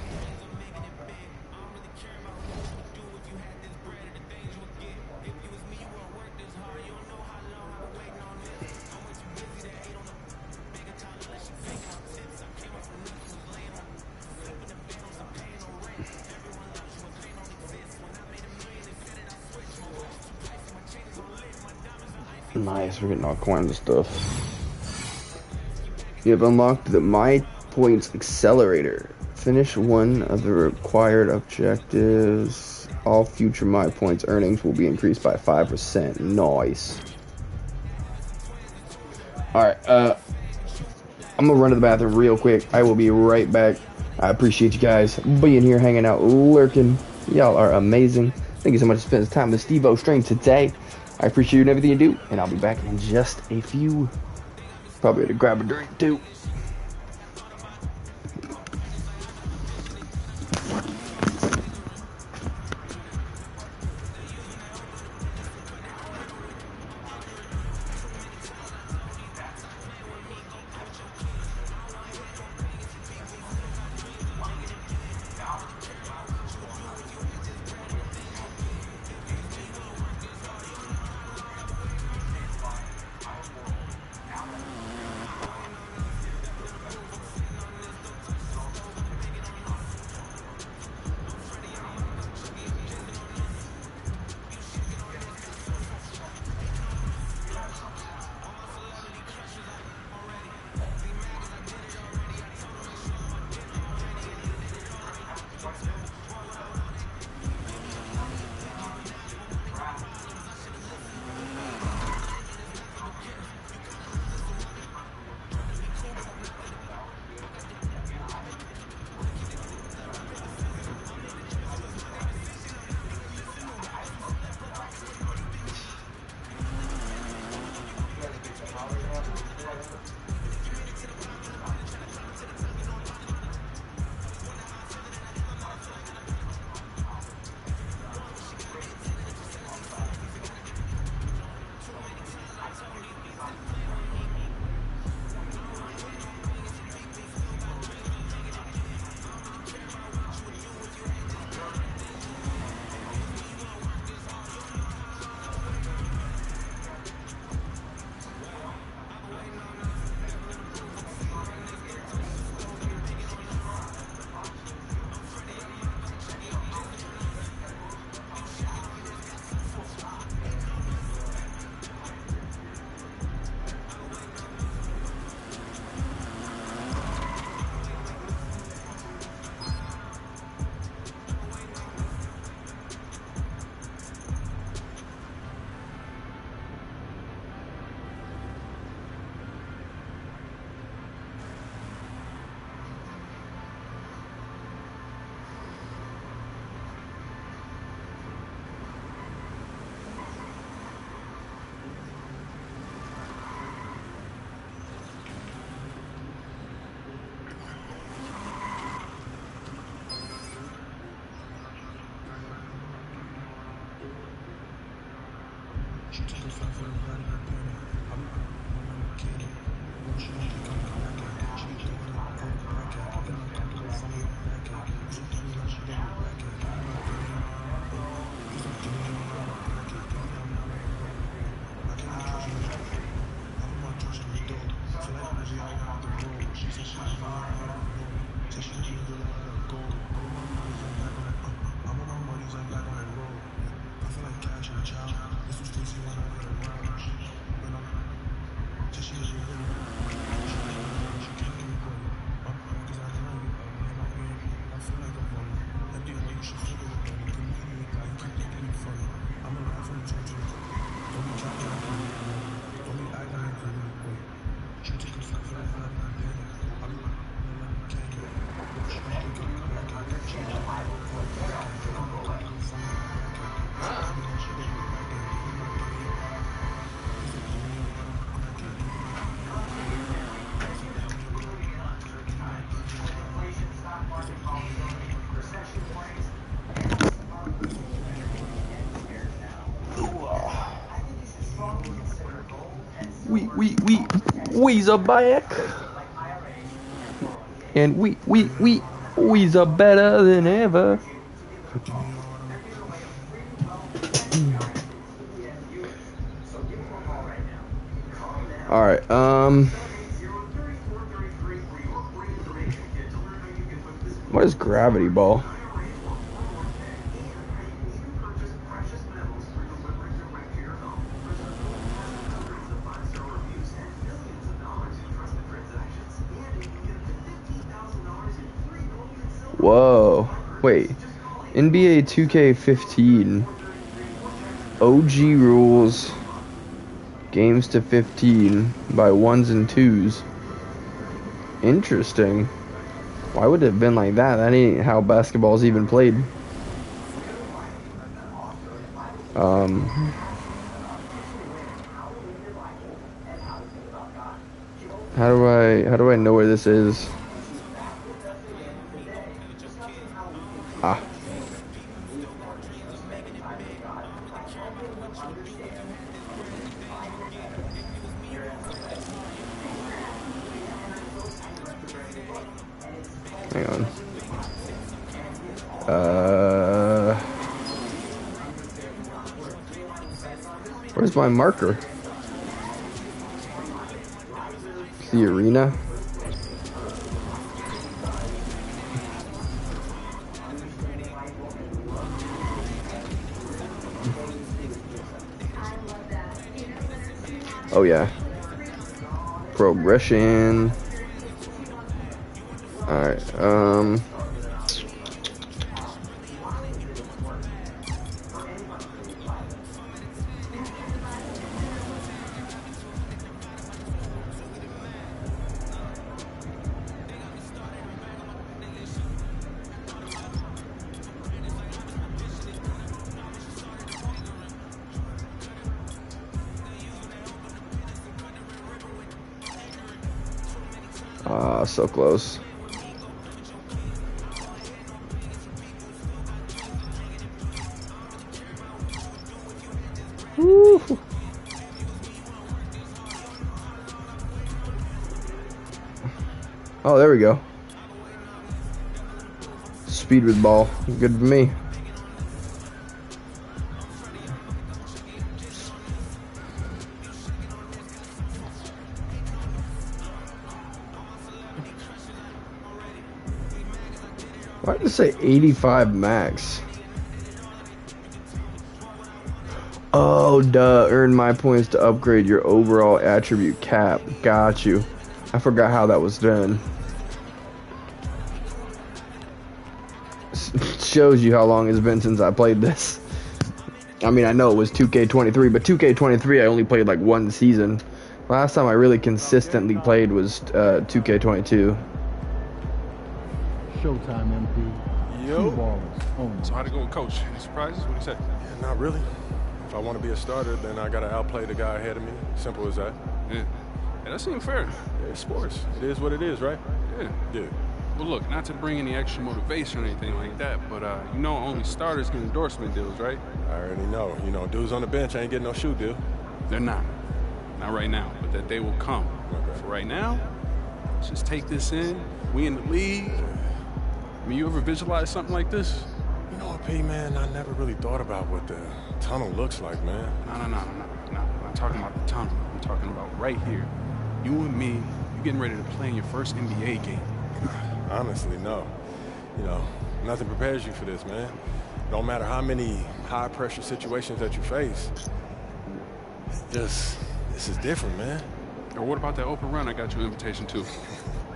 Nice, we're getting all kinds of stuff. You have unlocked the My Points Accelerator. Finish one of the required objectives. All future My Points earnings will be increased by 5%. Nice. Alright, I'm gonna run to the bathroom real quick. I will be right back. I appreciate you guys being here, hanging out, lurking. Y'all are amazing. Thank you so much for spending time with Steve-O stream today. I appreciate you and everything you do, and I'll be back in just a few. Probably going to grab a drink too. we's a back. And we's a better than ever. Alright, what is Gravity Ball? Whoa, wait, NBA 2K15, OG rules, games to 15 by 1s and 2s. Interesting. Why would it have been like that? That ain't how basketball's even played. How do I know where this is? Ah. Hang on. Where's my marker? The arena? Oh yeah. Progression. Alright, so close. Woo. Oh, there we go. Speed with ball. Good for me. Why did it say 85 max? Oh, duh. Earn my points to upgrade your overall attribute cap. Got you. I forgot how that was done. Shows you how long it's been since I played this. I mean, I know it was 2K23, but 2K23 I only played like one season. Last time I really consistently played was 2K22. Showtime, MP. Yo. Two ballers. So how'd it go with Coach? Any surprises? What do you say? Yeah, not really. If I want to be a starter, then I got to outplay the guy ahead of me. Simple as that. Yeah. Yeah, that seems fair. Yeah, it's sports. It is what it is, right? Yeah. Yeah. Well, look, not to bring any extra motivation or anything like that, but you know only starters get endorsement deals, right? I already know. You know, dudes on the bench ain't getting no shoe deal. They're not. Not right now, but that day will come. Okay. For right now, let's just take this in. We in the league. I mean, you ever visualize something like this? You know what, P, man? I never really thought about what the tunnel looks like, man. No. I'm not talking about the tunnel. I'm talking about right here. You and me, you getting ready to play in your first NBA game. Honestly, no. You know, nothing prepares you for this, man. No matter how many high-pressure situations that you face, this is different, man. Or what about that open run I got you an invitation to?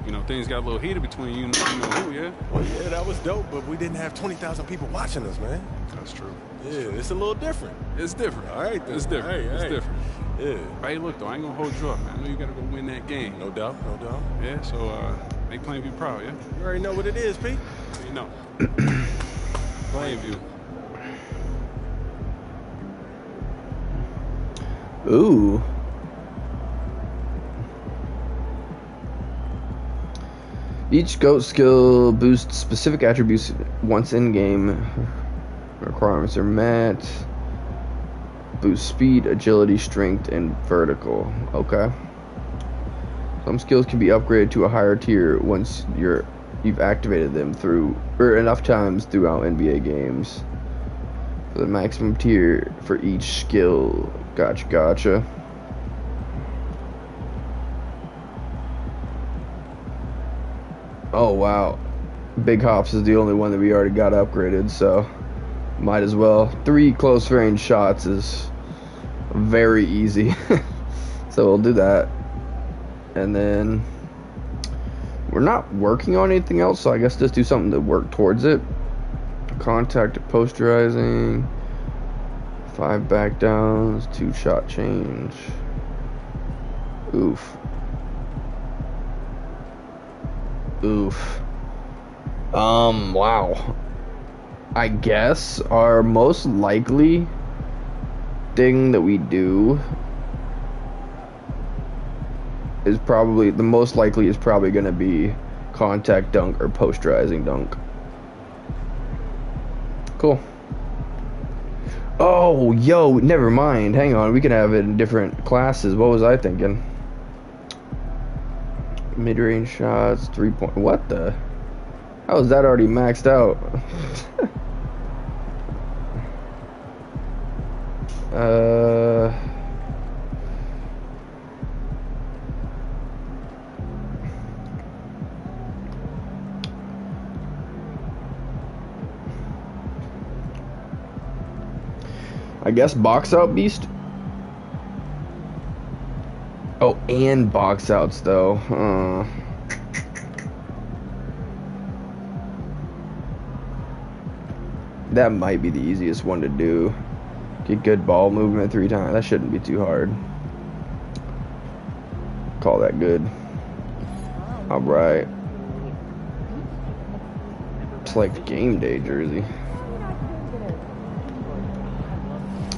You know, things got a little heated between you and who, yeah? Well, yeah, that was dope, but we didn't have 20,000 people watching us, man. That's true. Yeah, it's a little different. It's different. All right, then. It's different. It's different. Yeah. But hey, look, though, I ain't gonna hold you up, man. I know you gotta go win that game. No doubt, no doubt. Yeah, so, make Plainview proud, yeah? You already know what it is, Pete. You know. Plainview. Ooh. Each GOAT skill boosts specific attributes once in game. Requirements are met. boost speed, agility, strength, and vertical. Okay. Some skills can be upgraded to a higher tier once you've activated them enough times throughout NBA games. For the maximum tier for each skill. Gotcha. Oh wow. Big Hops is the only one that we already got upgraded, so might as well. 3 close range shots is very easy. So we'll do that. And then we're not working on anything else, so I guess just do something to work towards it. Contact posterizing, 5 back downs, 2 shot change. Oof. Wow. I guess our most likely thing that we do is probably going to be contact dunk or posterizing dunk. Cool. Oh, yo, never mind. Hang on, we can have it in different classes. What was I thinking? Mid-range shots, 3-point. What the? How is that already maxed out? I guess box out beast. Oh, and box outs though. That might be the easiest one to do. Get good ball movement 3 times. That shouldn't be too hard. Call that good. All right. It's like the game day jersey.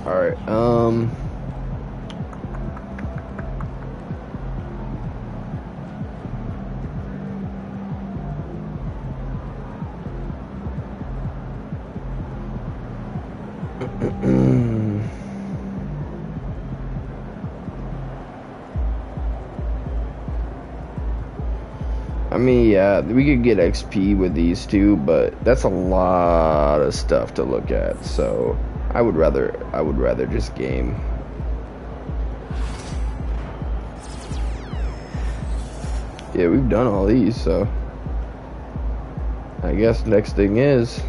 All right. I mean, yeah, we could get XP with these two, but that's a lot of stuff to look at. So I would rather just game. Yeah, we've done all these, so I guess next thing is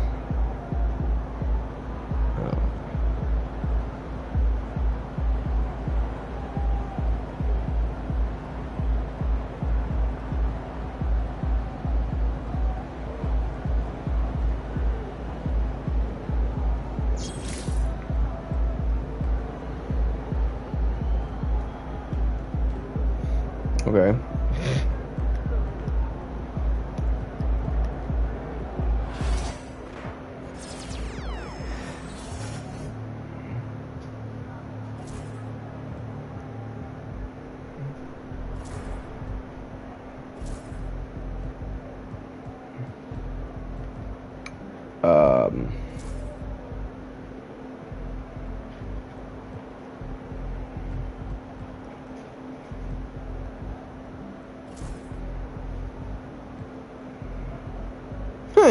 okay.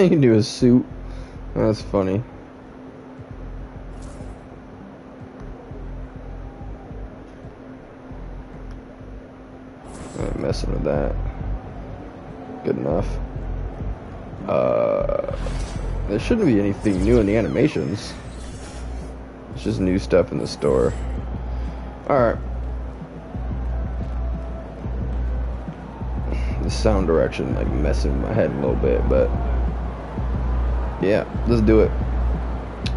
You can do a suit. That's funny. I'm not messing with that. Good enough. There shouldn't be anything new in the animations. It's just new stuff in the store. Alright. The sound direction like messing with my head a little bit, but yeah, let's do it.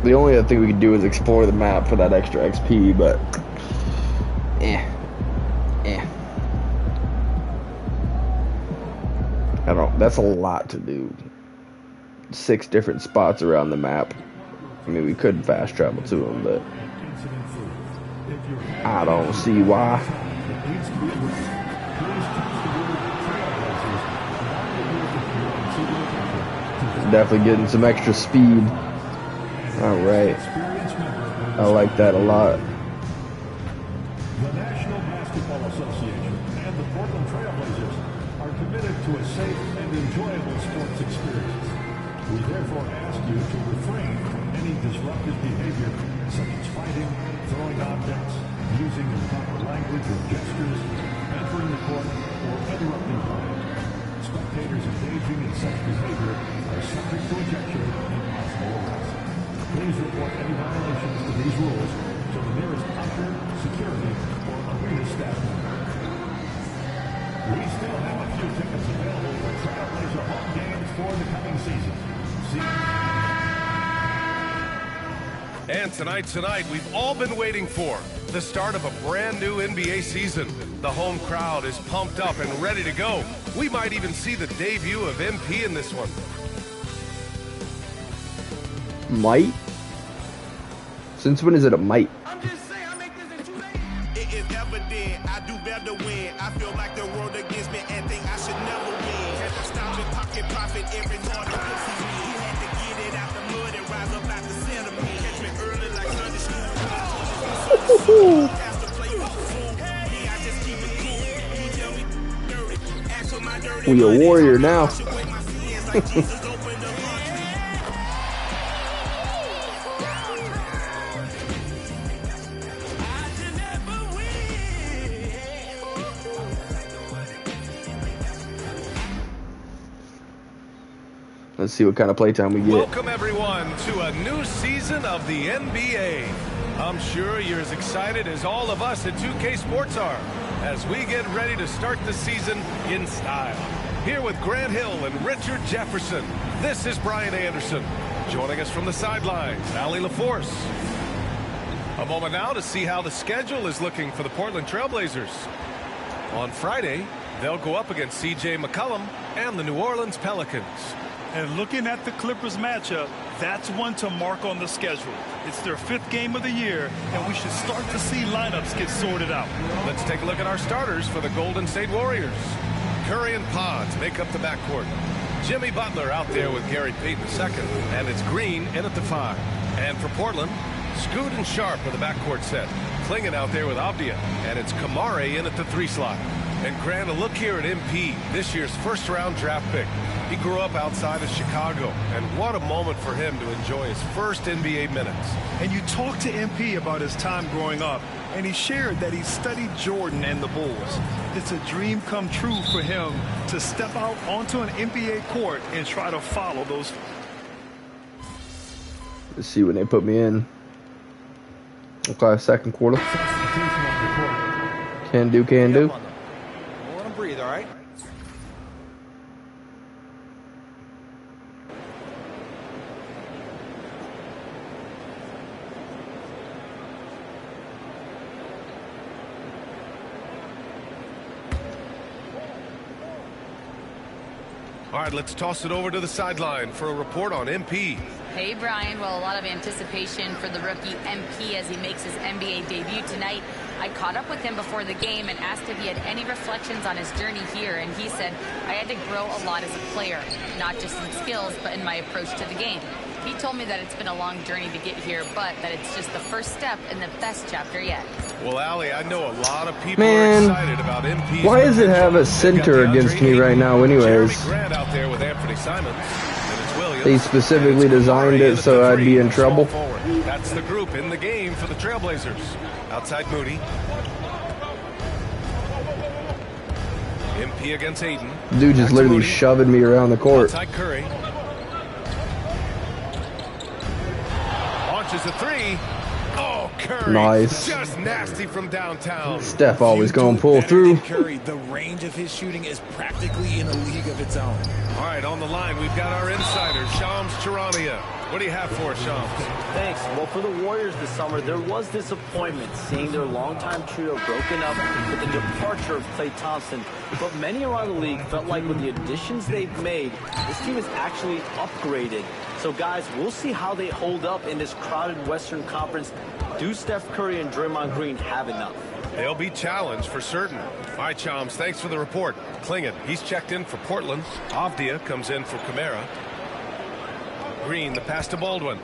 The only other thing we could do is explore the map for that extra XP, but I don't know, that's a lot to do. 6 different spots around the map. I mean, we could fast travel to them, but I don't see why. Definitely getting some extra speed. All right, I like that a lot. The National Basketball Association and the Portland Trail Blazers are committed to a safe and enjoyable sports experience. We therefore ask you to refrain from any disruptive behavior such as fighting, throwing objects, using improper language or gestures, entering the court, or interrupting play. Spectators engaging in such behavior are subject to ejection and possible arrest. Please report any violations to these rules to the nearest usher, security, or arena staff member. We still have a few tickets available for Trailblazer home games for the coming season. And tonight, we've all been waiting for the start of a brand new NBA season. The home crowd is pumped up and ready to go. We might even see the debut of MP in this one. Might? Since when is it a might? It is evident I do better when I feel like the world against me and think I should never win. Had to stop and pocket profit every morning. He had to get it out the mud and rise up out the sentiment. Catch me early like Sunday school. We a warrior now. Let's see what kind of playtime we get. Welcome everyone to a new season of the NBA. I'm sure you're as excited as all of us at 2K Sports are as we get ready to start the season in style. Here with Grant Hill and Richard Jefferson, this is Brian Anderson. Joining us from the sidelines, Allie LaForce. A moment now to see how the schedule is looking for the Portland Trailblazers. On Friday, they'll go up against C.J. McCollum and the New Orleans Pelicans. And looking at the Clippers matchup, that's one to mark on the schedule. It's their 5th game of the year, and we should start to see lineups get sorted out. Let's take a look at our starters for the Golden State Warriors. Curry and Pods make up the backcourt. Jimmy Butler out there with Gary Payton II, and it's Green in at the 5. And for Portland, Scoot and Sharp are the backcourt set. Klingon out there with Avdia, and it's Kamare in at the 3 slot. And Grant, a look here at MP, this year's first-round draft pick. He grew up outside of Chicago, and what a moment for him to enjoy his first NBA minutes. And you talked to MP about his time growing up, and he shared that he studied Jordan and the Bulls. It's a dream come true for him to step out onto an NBA court and try to follow those. Let's see when they put me in. Okay, second quarter. Can do. We'll let him breathe, all right? All right, let's toss it over to the sideline for a report on MP. Hey, Brian. Well, a lot of anticipation for the rookie MP as he makes his NBA debut tonight. I caught up with him before the game and asked if he had any reflections on his journey here, and he said, I had to grow a lot as a player, not just in skills, but in my approach to the game. He told me that it's been a long journey to get here, but that it's just the first step in the best chapter yet. Well, Allie, I know a lot of people are excited about MP. Why does it have a center against me right now anyways? Grant out there with Anthony Simons. They specifically designed it so I'd be in trouble. That's the group in the game for the Trailblazers. Outside Moody. MP against Aiden. Dude just literally shoving me around the court. Outside Curry. Launches a 3. Oh, Curry. Nice. Just nasty from downtown. Steph always gonna pull through. Curry, the range of his shooting is practically in a league of its own. All right, on the line, we've got our insider, Shams Charania. What do you have for us, Shams? Thanks. Well, for the Warriors this summer, there was disappointment seeing their longtime trio broken up with the departure of Klay Thompson. But many around the league felt like with the additions they've made, this team is actually upgraded. So, guys, we'll see how they hold up in this crowded Western Conference. Do Steph Curry and Draymond Green have enough? They'll be challenged for certain. All right, Chams, thanks for the report. Klingon, he's checked in for Portland. Avdia comes in for Kamara. Green, the pass to Baldwin.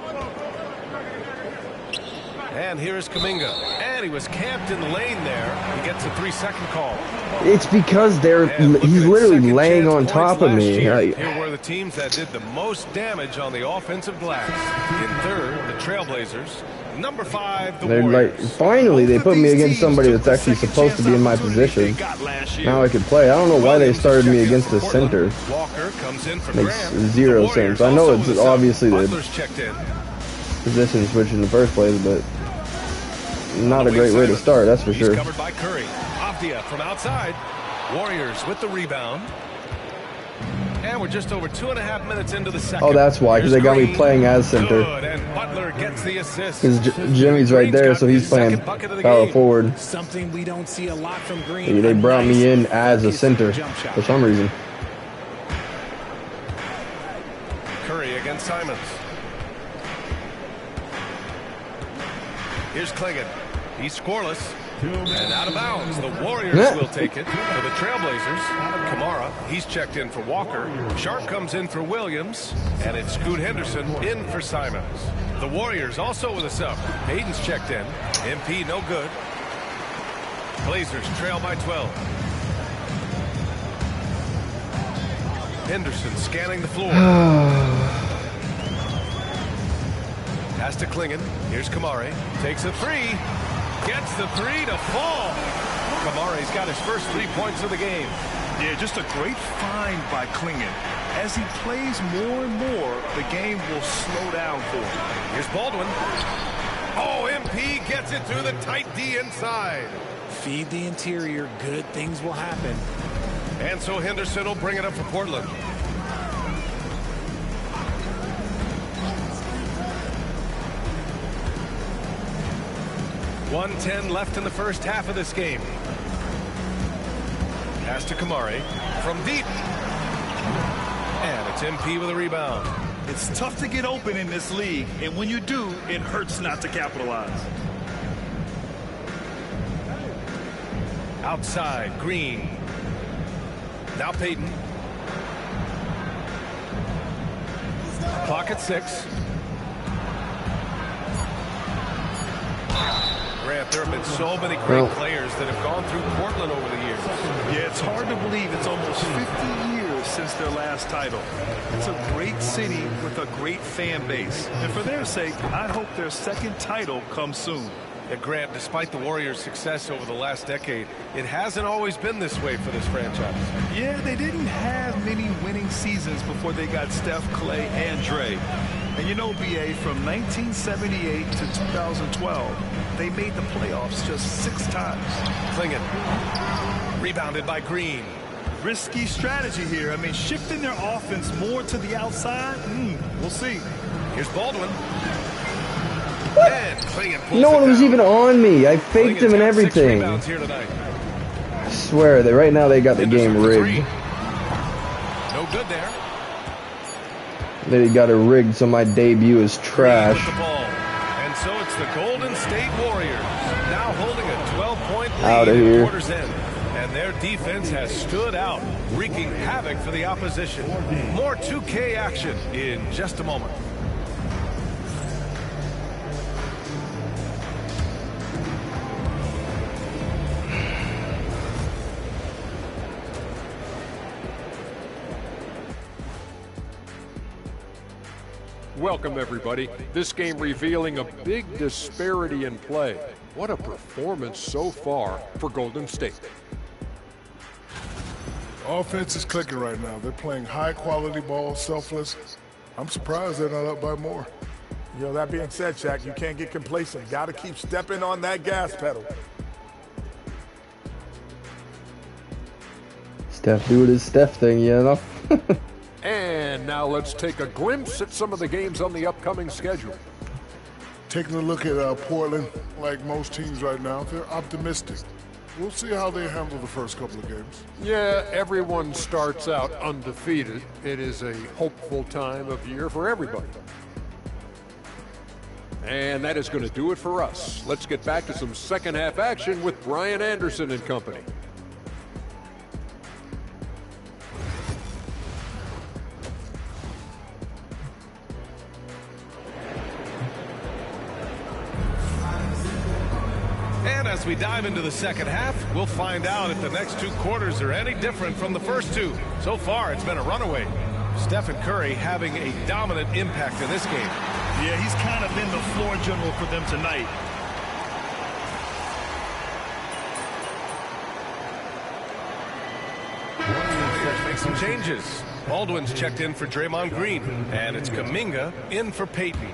And here's Kuminga. And he was camped in the lane there. He gets a 3-second call. It's because he's literally laying on top of me. Here were the teams that did the most damage on the offensive glass. In third, the Trailblazers. Number 5, the Warriors. Like, finally, they put me against somebody that's actually supposed to be in my position. Now I can play. I don't know why they started me against the center. Makes zero sense. I know it's obviously the position switch in the first place, but not a great way to start, that's for sure. Covered by Curry. Avdia from outside. Warriors with the rebound. And we're just over 2.5 minutes into the second. Oh, that's why, because they got me playing as center. And Butler gets the assist. Because Jimmy's right there, so he's playing power forward. Something we don't see a lot from Green. They brought me in as a center for some reason. Curry against Simons. Here's Clingan. He's scoreless. And out of bounds. The Warriors will take it for the Trailblazers. Kamara, he's checked in for Walker. Sharp comes in for Williams. And it's Scoot Henderson in for Simons. The Warriors also with a sub. Hayden's checked in. MP no good. Blazers trail by 12. Henderson scanning the floor. Pass to Clingan. Here's Kamari. Takes a three. Gets the three to fall. Kamari's got his first 3 points of the game. Yeah, just a great find by Clingan. As he plays more and more, the game will slow down for him. Here's Baldwin. Oh, MP gets it through the tight D inside. Feed the interior. Good things will happen. And so Henderson will bring it up for Portland. .110 left in the first half of this game. Pass to Kamari from deep. And it's MP with a rebound. It's tough to get open in this league, and when you do, it hurts not to capitalize. Outside, Green. Now Payton. Clock at 6. Grant, there have been so many great players that have gone through Portland over the years. Yeah, it's hard to believe it's almost 50 years since their last title. It's a great city with a great fan base. And for their sake, I hope their second title comes soon. And Grant, despite the Warriors' success over the last decade, it hasn't always been this way for this franchise. Yeah, they didn't have many winning seasons before they got Steph, Clay, and Dre. And you know, BA, from 1978 to 2012, they made the playoffs just 6 times. Clingan. Rebounded by Green. Risky strategy here. I mean, shifting their offense more to the outside, we'll see. Here's Baldwin. No one was even on me. I faked him and everything. I swear that right now they got the game rigged. No good there. They got it rigged, so my debut is trash. And so it's the Golden State Warriors now holding a 12-point lead Out of at the here. quarter's end. And their defense has stood out, wreaking havoc for the opposition. More 2K action in just a moment. Welcome, everybody. This game revealing a big disparity in play. What a performance so far for Golden State. Offense is clicking right now. They're playing high-quality ball, selfless. I'm surprised they're not up by more. You know, that being said, Shaq, you can't get complacent. Got to keep stepping on that gas pedal. Steph doing his Steph thing, you know? And now let's take a glimpse at some of the games on the upcoming schedule. Taking a look at Portland, like most teams right now, they're optimistic. We'll see how they handle the first couple of games. Yeah, everyone starts out undefeated. It is a hopeful time of year for everybody. And that is going to do it for us. Let's get back to some second half action with Brian Anderson and company. as we dive into the second half, we'll find out if the next 2 quarters are any different from the first 2. So far, it's been a runaway. Stephen Curry having a dominant impact in this game. Yeah, he's kind of been the floor general for them tonight. Warriors make some changes. Baldwin's checked in for Draymond Green, and it's Kuminga in for Payton.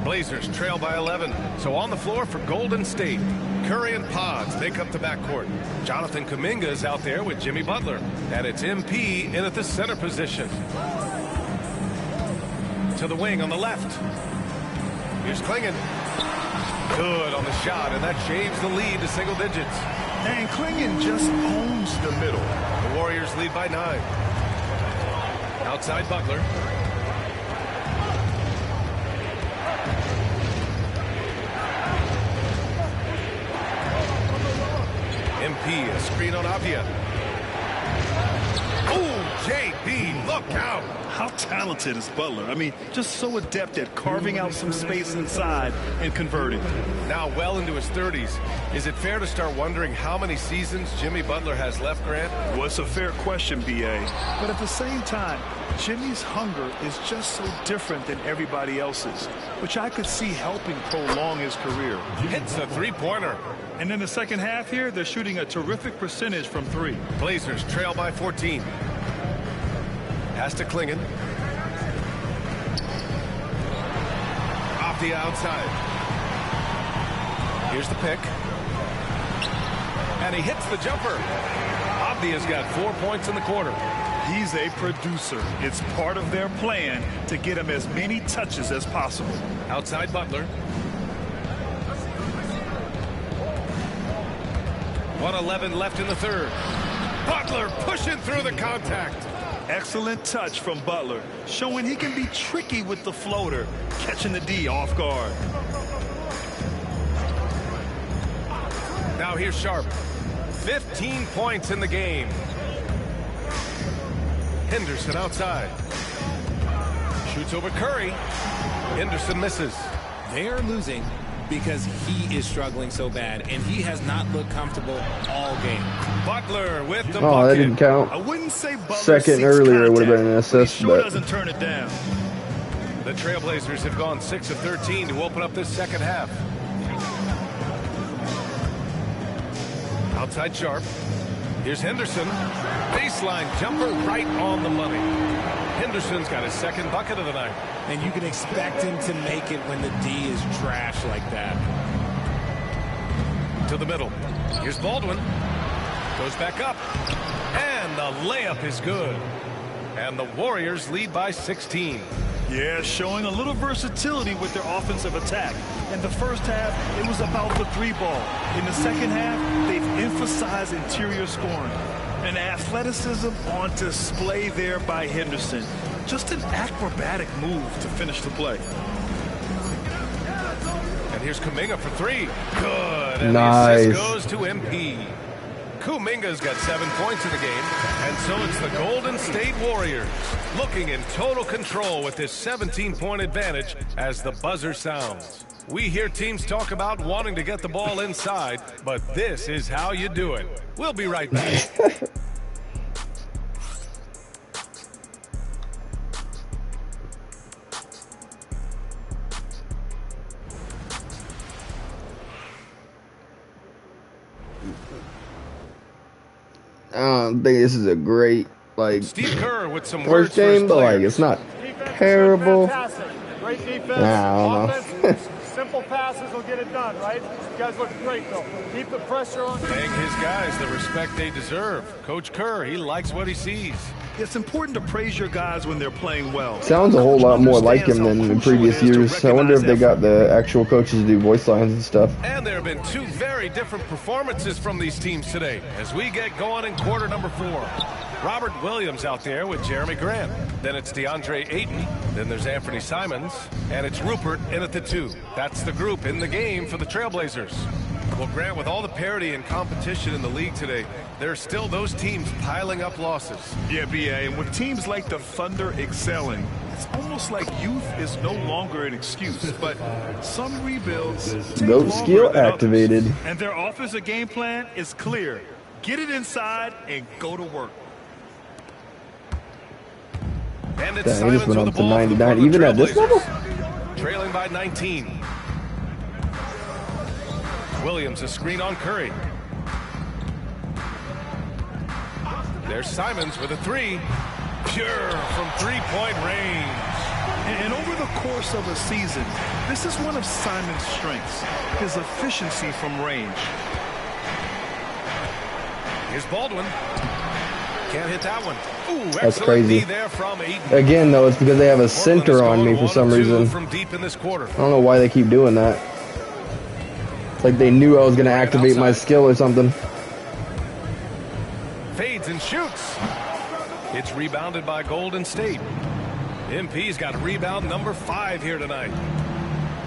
Blazers trail by 11, so on the floor for Golden State. Curry and Pods make up the backcourt. Jonathan Kuminga is out there with Jimmy Butler, and it's MP in at the center position. To the wing on the left. Here's Clingan. Good on the shot, and that shaves the lead to single digits. And Clingan just owns the middle. The Warriors lead by 9. Outside Butler. MP, a screen on Avia. Oh, JB, look out. How talented is Butler? I mean, just so adept at carving out some space inside and converting. Now well into his 30s. Is it fair to start wondering how many seasons Jimmy Butler has left, Grant? Well, it's a fair question, B.A. But at the same time, Jimmy's hunger is just so different than everybody else's, which I could see helping prolong his career. Hits a three-pointer. And in the second half here, they're shooting a terrific percentage from 3. Blazers trail by 14. Pass to Clingan. Off the outside. Here's the pick. And he hits the jumper. Avdia's got 4 points in the quarter. He's a producer. It's part of their plan to get him as many touches as possible. Outside Butler. 1:11 left in the third. Butler pushing through the contact. Excellent touch from Butler, showing he can be tricky with the floater, catching the D off guard. Now here's Sharp. 15 points in the game. Henderson outside. Shoots over Curry. Henderson misses. They're losing because he is struggling so bad, and he has not looked comfortable all game. Butler with the bucket. That didn't count. I wouldn't say Butler second earlier it would have been an assist, sure but doesn't turn it down. The Trailblazers have gone 6 of 13 to open up this second half. Outside Sharp. Here's Henderson. Baseline jumper right on the money. Henderson's got his second bucket of the night. And you can expect him to make it when the D is trash like that. To the middle. Here's Baldwin. Goes back up. And the layup is good. And the Warriors lead by 16. Yeah, showing a little versatility with their offensive attack. In the first half, it was about the 3-ball. In the second half, they've emphasized interior scoring. And athleticism on display there by Henderson. Just an acrobatic move to finish the play. And here's Kuminga for 3. Good. And nice. the assist goes to MP. Kuminga's got 7 points in the game. And so it's the Golden State Warriors looking in total control with this 17-point advantage as the buzzer sounds. We hear teams talk about wanting to get the ball inside, but this is how you do it. We'll be right back. I don't think this is a great Steve Kerr with some first game, but it's not terrible. Great defense. I don't know. Simple passes will get it done, right? You guys look great, though. Keep the pressure on. Paying his guys the respect they deserve. Coach Kerr, he likes what he sees. It's important to praise your guys when they're playing well. Sounds a whole lot more like him than in previous years. I wonder if they got the actual coaches to do voice lines and stuff. And there have been 2 very different performances from these teams today as we get going in quarter number 4. Robert Williams out there with Jeremy Grant. Then it's DeAndre Ayton. Then there's Anthony Simons. And it's Rupert in at the 2. That's the group in the game for the Trailblazers. Well, Grant, with all the parity and competition in the league today, there are still those teams piling up losses. Yeah, BA, and with teams like the Thunder excelling, it's almost like youth is no longer an excuse. But some rebuilds take Goat longer skill than activated. others. And their offensive game plan is clear. Get it inside and go to work. And it's Dang, he just Simons went with up the to ball for the 99, Portland even at this Trailblazers. level? Trailing by 19. Williams, a screen on Curry. There's Simons with a three. Pure from three-point range. And over the course of a season, this is one of Simon's strengths, his efficiency from range. Here's Baldwin. Can't hit that one. Ooh, That's excellent crazy. D there from Ayton. Again, though, it's because they have a center on me for some reason. From deep in this quarter. I don't know why they keep doing that. It's like they knew I was going to activate my skill or something. Fades and shoots. It's rebounded by Golden State. MP's got rebound number 5 here tonight.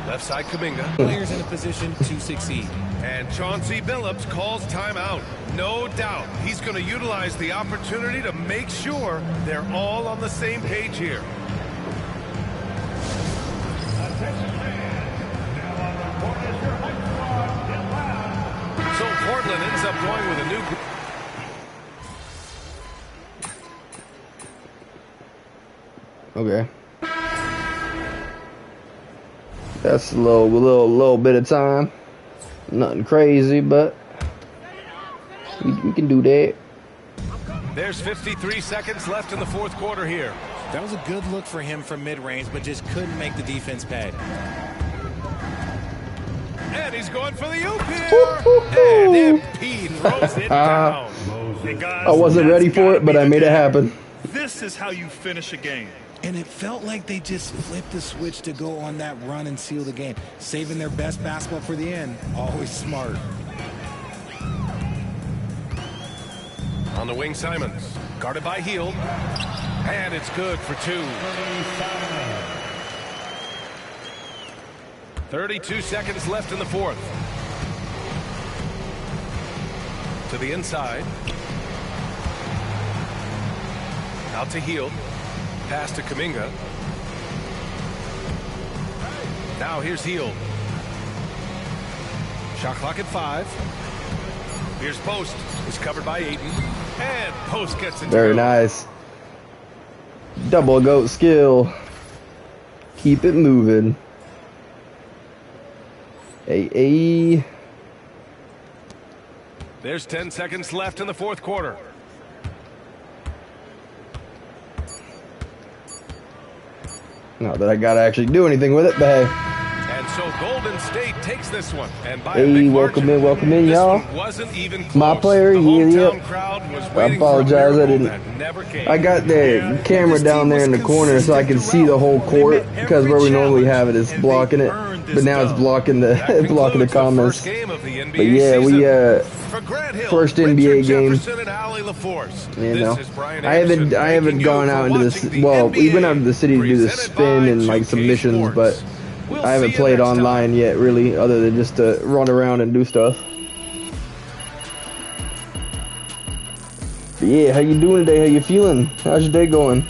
Left side Kuminga. Players in a position to succeed. And Chauncey Billups calls timeout. No doubt he's going to utilize the opportunity to make sure they're all on the same page here. So Portland ends up going with a new group. Okay. That's a little bit of time. Nothing crazy, but we can do that. There's 53 seconds left in the fourth quarter here. That was a good look for him from mid-range, but just couldn't make the defense pay. And he's going for the oop here. And MP throws it down. Hey guys, I wasn't ready for it, but I made it happen. This is how you finish a game. And it felt like they just flipped the switch to go on that run and seal the game. Saving their best basketball for the end. Always smart. On the wing, Simons. Guarded by Hield. And it's good for 2. 32 seconds left in the fourth. To the inside. Out to Hield. Pass to Kuminga. Now here's Hield. Shot clock at 5. Here's Post. Is covered by Ayton. And Post gets it. Very nice. Double goat skill. Keep it moving. Hey. There's 10 seconds left in the fourth quarter. Not that I gotta actually do anything with it, but hey. And so Golden State takes this one. And by a Hey, big welcome margin, in, this y'all. one wasn't even close. My player, The hometown yeah. crowd was I waiting apologize, for a I miracle didn't. that never came. I got the camera down there in the corner so I can see the whole court, because where we normally have it is blocking it, but now it's blocking the blocking the comments. But yeah, we first NBA game. You know, I haven't gone out into this. Well, we went out to the city to do the spin and like some missions, but I haven't played online yet, really, other than just to run around and do stuff. But yeah, how you doing today? How you feeling? How's your day going?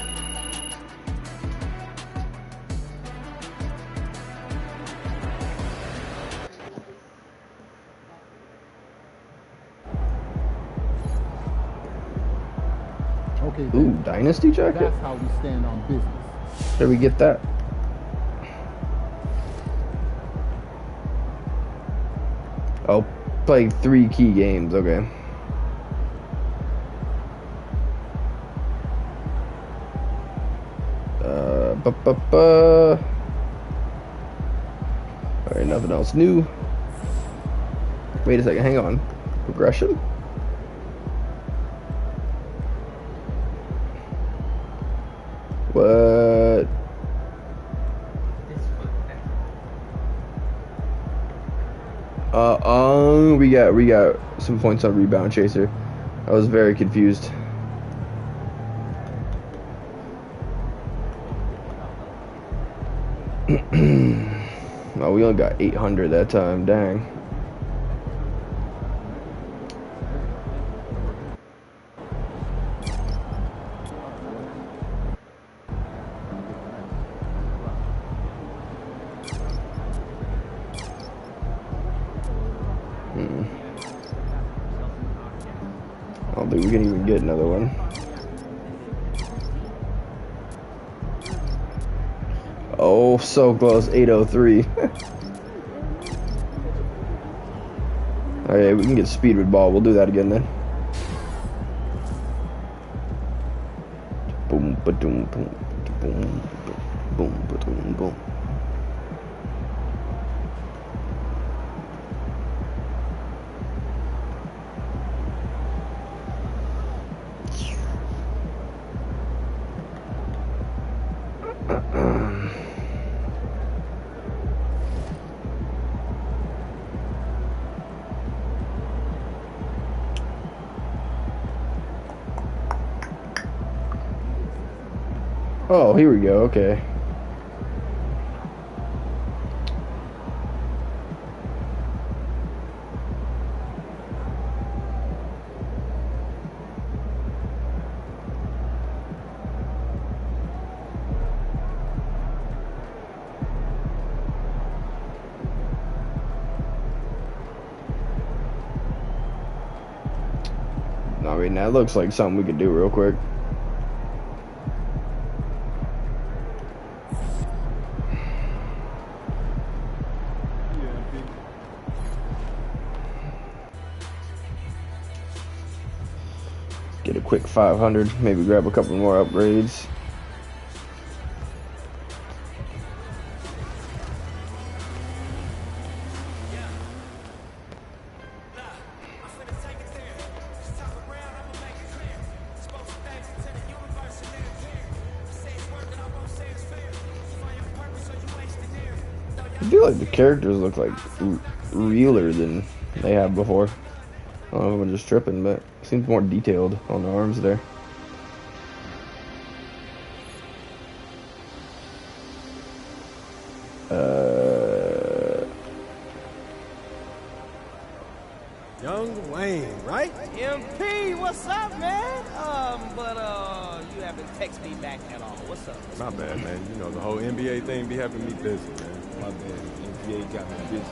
Okay, Ooh, Dynasty jacket? That's how we stand on business. Where we get that? Oh, play 3 key games, okay. Alright, nothing else new. Wait a second, hang on. Progression? What? We got some points on Rebound Chaser. I was very confused. Oh, we only got 800 that time. Dang. think we can even get another one. Oh, so close. 803. Alright, we can get speed with ball. We'll do that again then. Boom, ba-doom, boom, boom, boom, ba-doom, boom. Oh, here we go. Okay. I mean, that looks like something we could do real quick. Get a quick 500, maybe grab a couple more upgrades. I feel like the characters look like realer than they have before. I don't know if I'm just tripping, but it seems more detailed on the arms there. Young Wayne, right? MP, what's up, man? You haven't texted me back at all. What's up? My bad, man. You know, the whole NBA thing be having me busy, man. My bad. NBA got me busy.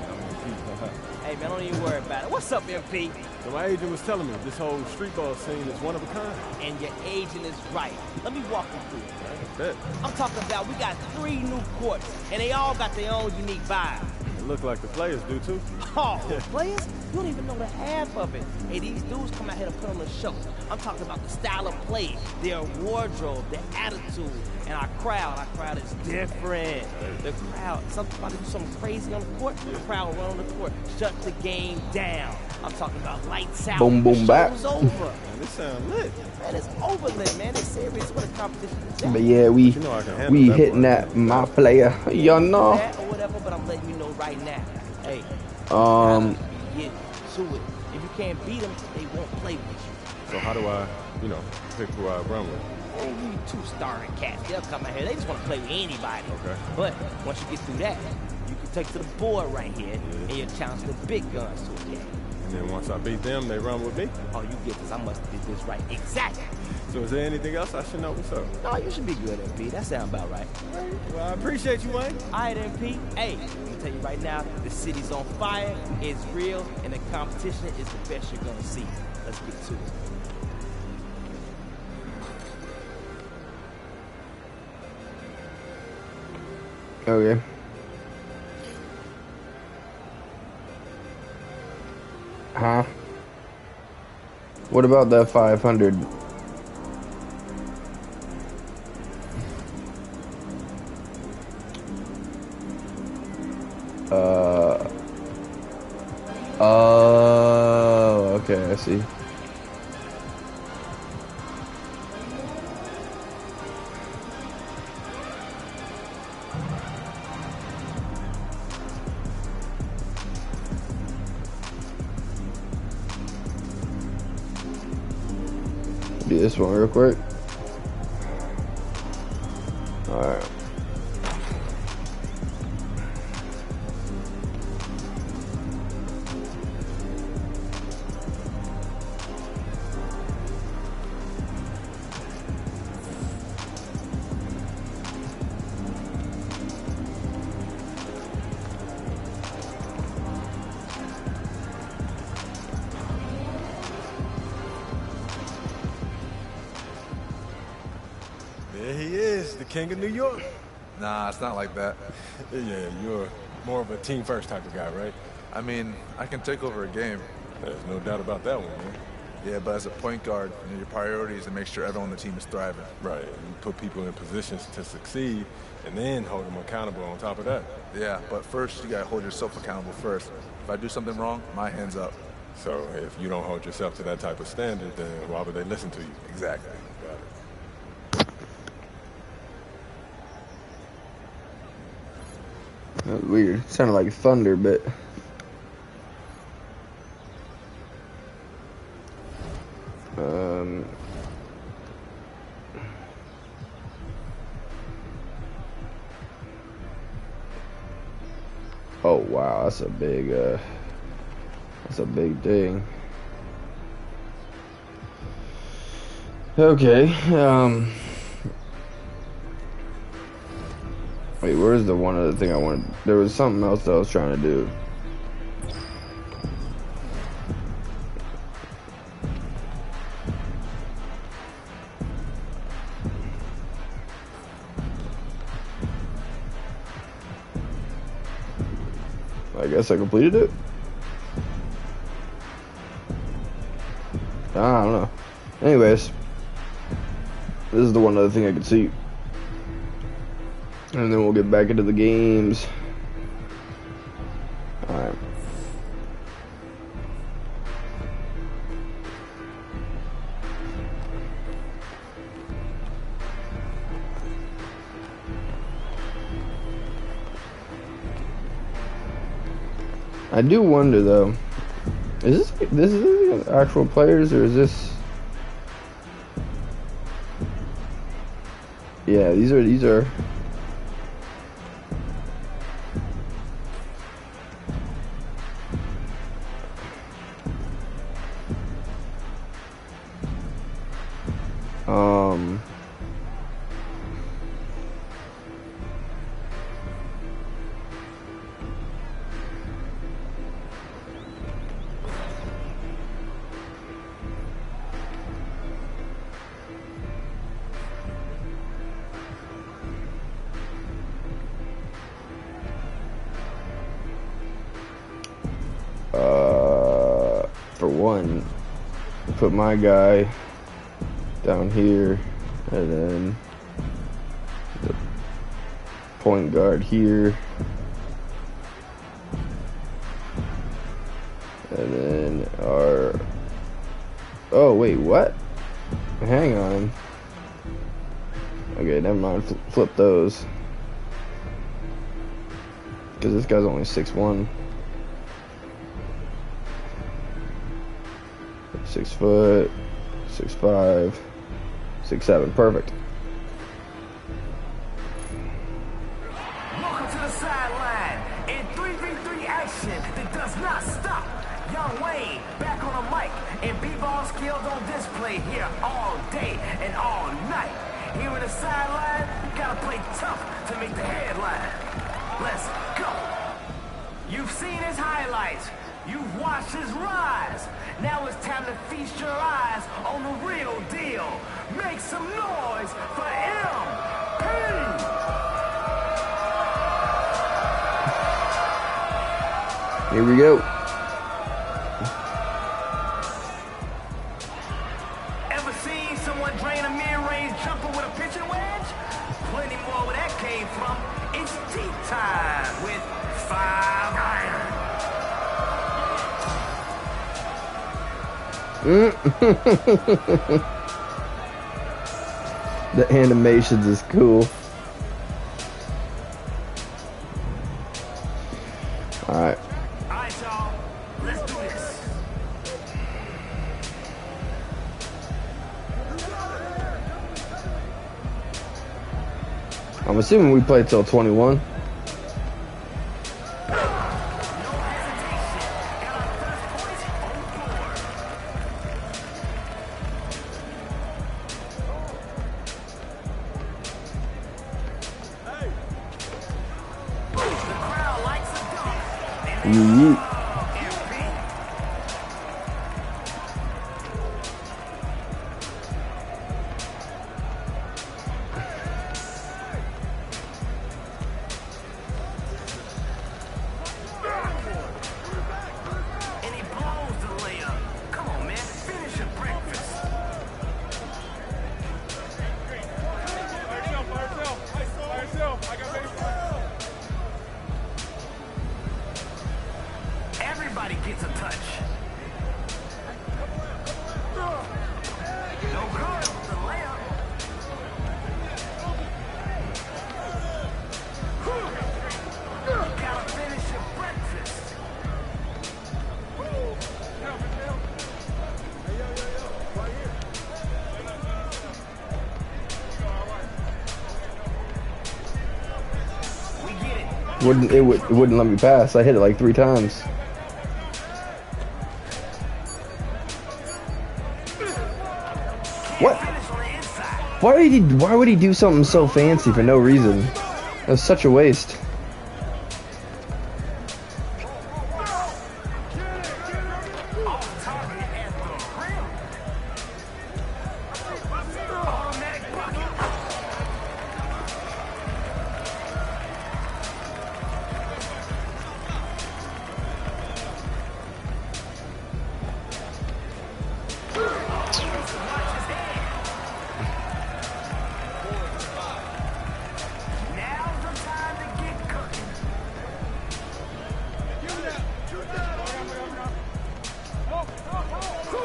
Hey, man, don't even worry about it. What's up, MP? So my agent was telling me this whole street ball scene is one of a kind. And your agent is right. Let me walk you through it, man. I bet. I'm talking about we got 3 new courts, and they all got their own unique vibe. It look like the players do, too. Oh, players? You don't even know the half of it. Hey, these dudes come out here to put on a show. I'm talking about the style of play, their wardrobe, their attitude, and our crowd. Our crowd is different. The crowd, somebody do something crazy on the court, the crowd run on the court, shut the game down. I'm talking about lights out. Boom, boom, back. Show's over. Man, this sound lit. Man, it's over lit, man. It's serious for the competition. But yeah, we hitting that, my player. You know. That or whatever, but I'm letting you know right now. Hey. Get to it. If you can't beat them, they won't play with you. So how do I, pick who I run with? Man, you 2 starring cats. They'll come out here. They just want to play with anybody. Okay. But once you get through that, you can take to the board right here, and you'll challenge the big guns to a game. And then once I beat them, they run with me? Oh, you get this. I must have did this right. Exactly. So is there anything else I should know? What's up? No, you should be good, MP. That sounds about right. Well, I appreciate you, Wayne. All right, MP. Hey, let me tell you right now, the city's on fire, it's real, and the competition is the best you're going to see. Let's get to it. Okay. Huh? What about that 500? Oh, okay, I see. Do this one real quick. All right. king of New York? Nah, it's not like that. Yeah, you're more of a team first type of guy, right? I mean, I can take over a game. There's no doubt about that one, man. Yeah, but as a point guard, your priority is to make sure everyone on the team is thriving. Right, and put people in positions to succeed, and then hold them accountable on top of that. Yeah, but first you gotta hold yourself accountable first. If I do something wrong, my hand's up. So if you don't hold yourself to that type of standard, then why would they listen to you? Exactly. Got it. That was weird. Sounded like thunder, but oh wow, that's a big thing. Okay, wait, where's the one other thing I wanted? There was something else that I was trying to do. I guess I completed it. I don't know. Anyways, this is the one other thing I could see. And then we'll get back into the games. Alright. I do wonder though, is this is actual players or is this? Yeah, these are. For one, put my guy down here, and then the point guard here, and then our, oh wait, what? Hang on. Okay, never mind, flip those. Because this guy's only 6'1". 6 foot, 6'5", 6'7", perfect. Welcome to the sideline in 3v3 action that does not stop. Young Wayne back on the mic, and b-ball skills on display here all day and all night. Here in the sideline, you gotta play tough to make the headline. Let's go. You've seen his highlights. You've watched his rise. Now it's time to feast your eyes on the real deal. Make some noise for MP! Here we go. Ever seen someone drain a mid-range jumper with a pitching wedge? Plenty more where that came from. It's tea time with 5 Iron. The animations is cool. Alright. Alright, y'all. Let's do this. I'm assuming we play till 21. Nobody gets a touch. No good. The layup. You gotta finish your breakfast. It wouldn't let me pass. I hit it like 3 times. What? Why would he do something so fancy for no reason? That was such a waste.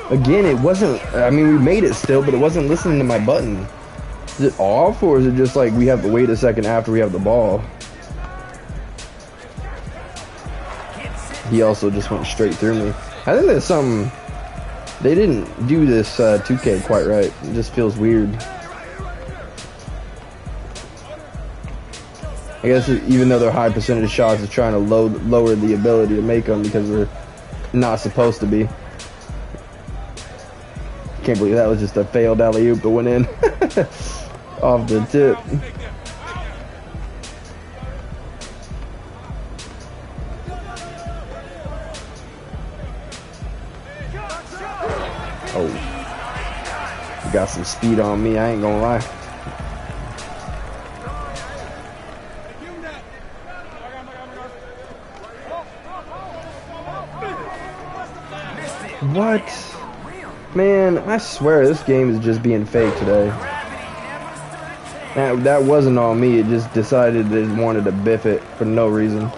Again, it wasn't, I mean, we made it still, but it wasn't listening to my button. Is it off, or is it just like we have to wait a second after we have the ball? He also just went straight through me. I think there's some, they didn't do this 2K quite right. It just feels weird. I guess even though they're high percentage shots, it's trying to lower the ability to make them because they're not supposed to be. Can't believe that was just a failed alley-oop that went in off the tip. Oh, you got some speed on me, I ain't gonna lie. What? Man, I swear this game is just being fake today. That wasn't on me. It just decided it wanted to biff it for no reason.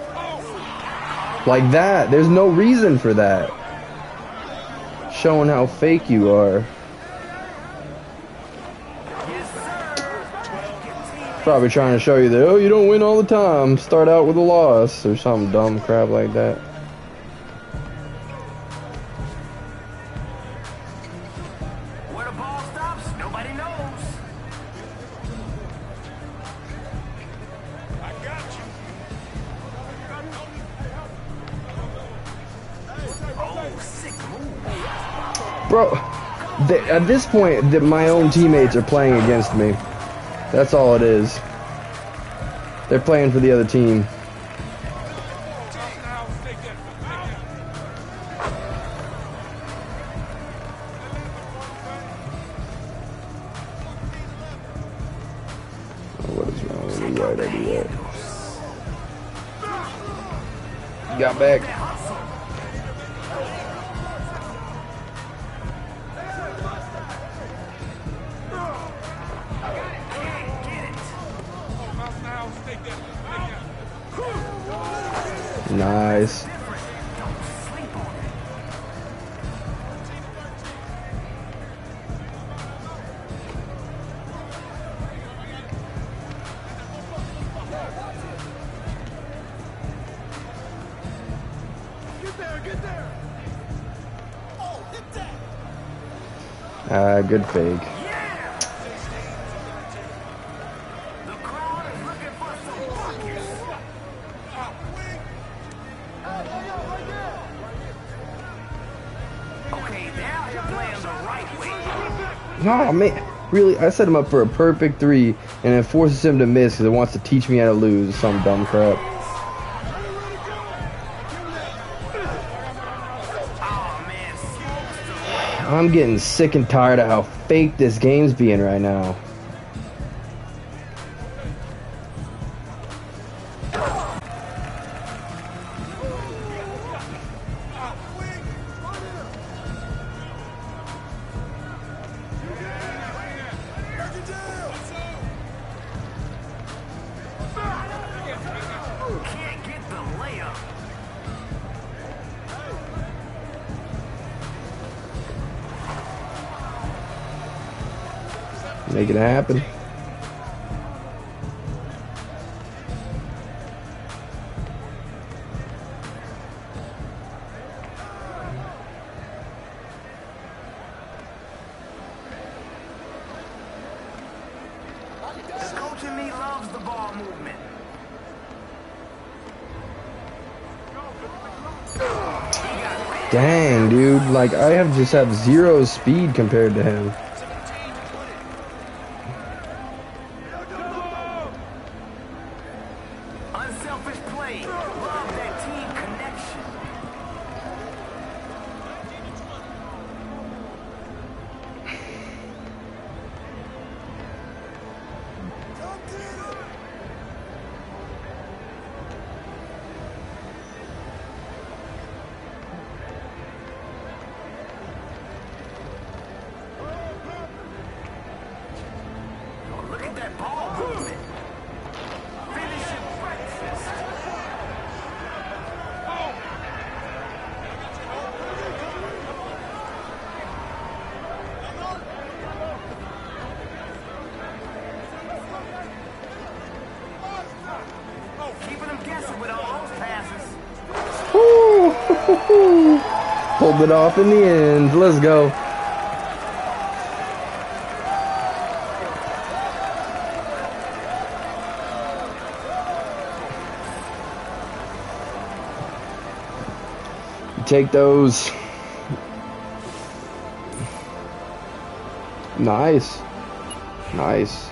Like that. There's no reason for that. Showing how fake you are. Probably trying to show you that, oh, you don't win all the time. Start out with a loss or some dumb crap like that. Bro, at this point, my own teammates are playing against me. That's all it is. They're playing for the other team. Oh, what is wrong with me? Why'd I do that? Got back. Nice. Good fake. Oh man, really? I set him up for a perfect 3 and it forces him to miss because it wants to teach me how to lose. Some dumb crap. I'm getting sick and tired of how fake this game's being right now. Make it happen. The coach in me loves the ball movement. Dang, dude. Like, I just have 0 speed compared to him. Unselfish play. Love that team connection. Look at that ball movement. Finishing breakfast. Keeping them guessing with all those passes. Woo! Pulled it off in the end. Let's go. Take those. Nice. Nice.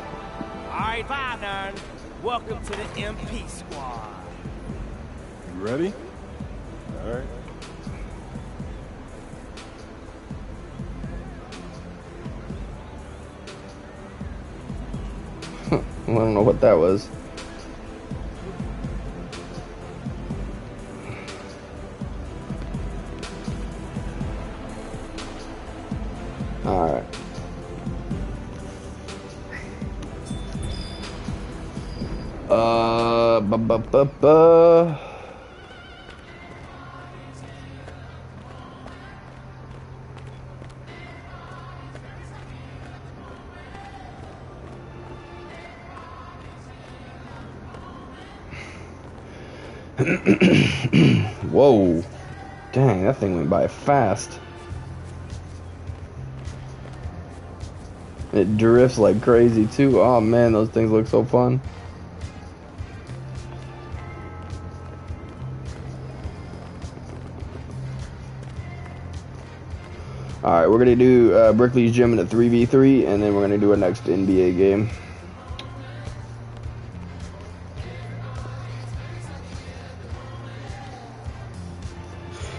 All right, Biden. Welcome to the MP squad. You ready? All right. I don't know what that was. Alright. Ba. Whoa. Dang, that thing went by fast. It drifts like crazy too. Oh man, those things look so fun. Alright, we're gonna do Brickley's Gym in a 3v3, and then we're gonna do our next NBA game.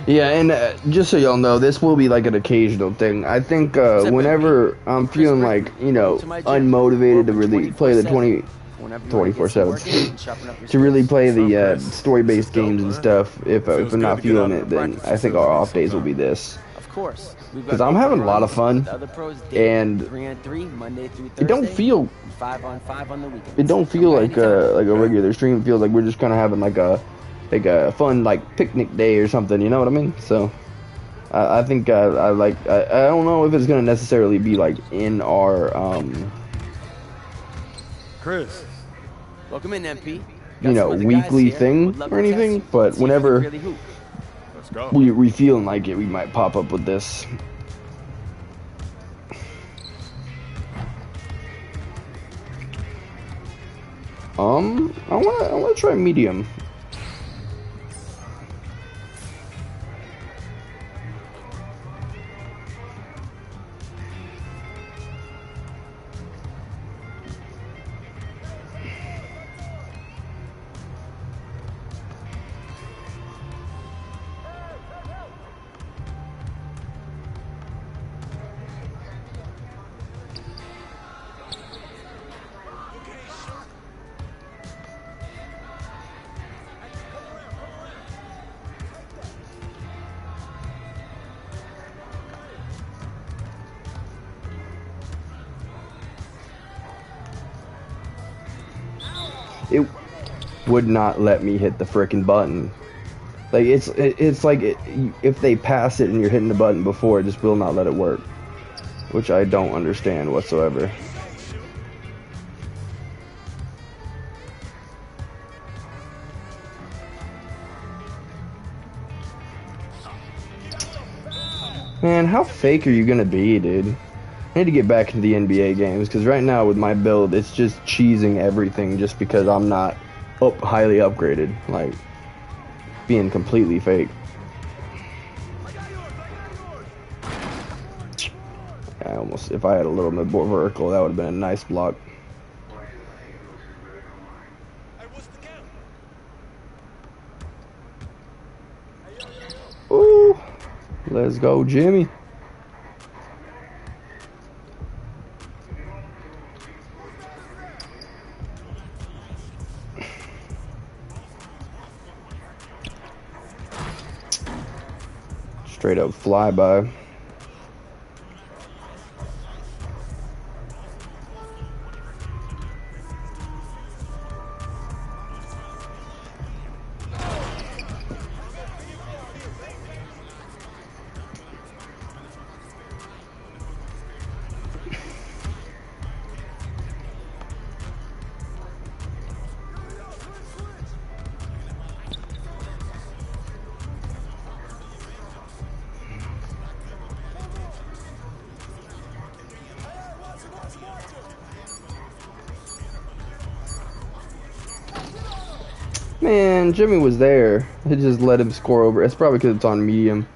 Yeah, and just so y'all know, this will be like an occasional thing. I think whenever I'm feeling like, you know, unmotivated to really play the 24/7, to really play the story-based games and stuff, if I'm not feeling it, then I think our off days will be this. Of course. Because I'm having a lot of fun, and it don't feel 5-on-5 on the weekend. It don't feel like a regular stream. It feels like we're just kind of having like a fun like picnic day or something. You know what I mean? So I think I don't know if it's gonna necessarily be like in our Chris, welcome in, MP. You know, weekly thing or anything, but whenever we feeling like it, we might pop up with this. I wanna try medium. It would not let me hit the frickin' button. Like it's like if they pass it and you're hitting the button before, it just will not let it work, which I don't understand whatsoever. Man, how fake are you gonna be, dude? I need to get back into the NBA games, because right now with my build, it's just cheesing everything just because I'm not highly upgraded. Like, being completely fake. I almost, if I had a little bit more vertical, that would have been a nice block. Ooh, let's go, Jimmy. Straight up flyby. Man, Jimmy was there. He just let him score over. It's probably because it's on medium.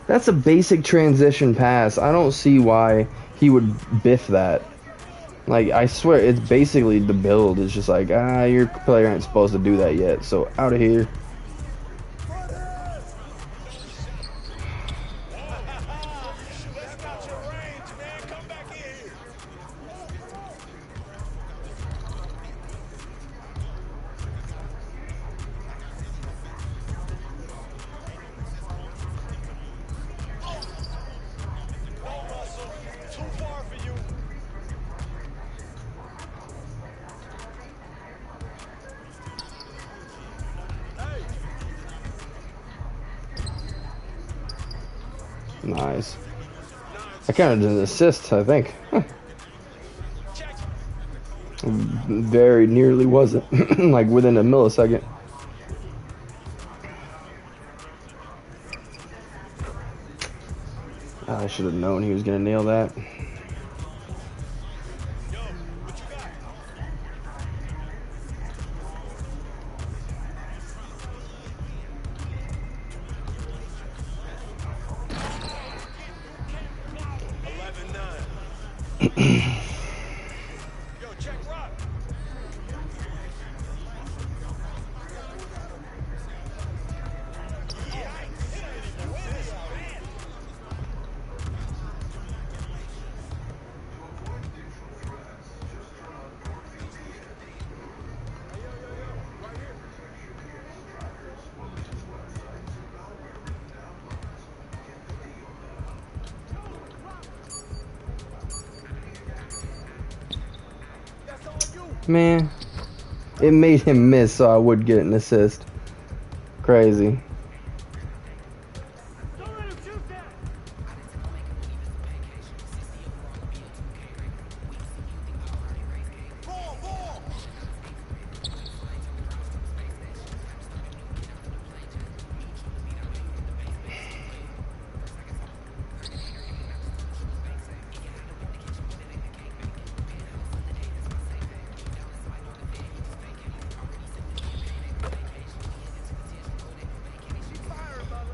That's a basic transition pass. I don't see why he would biff that. Like, I swear, it's basically the build. It's just like, your player ain't supposed to do that yet, so out of here. Nice. I counted an assist, I think. Very nearly wasn't. Like within a millisecond. I should have known he was going to nail that. Man, it made him miss so I would get an assist. Crazy.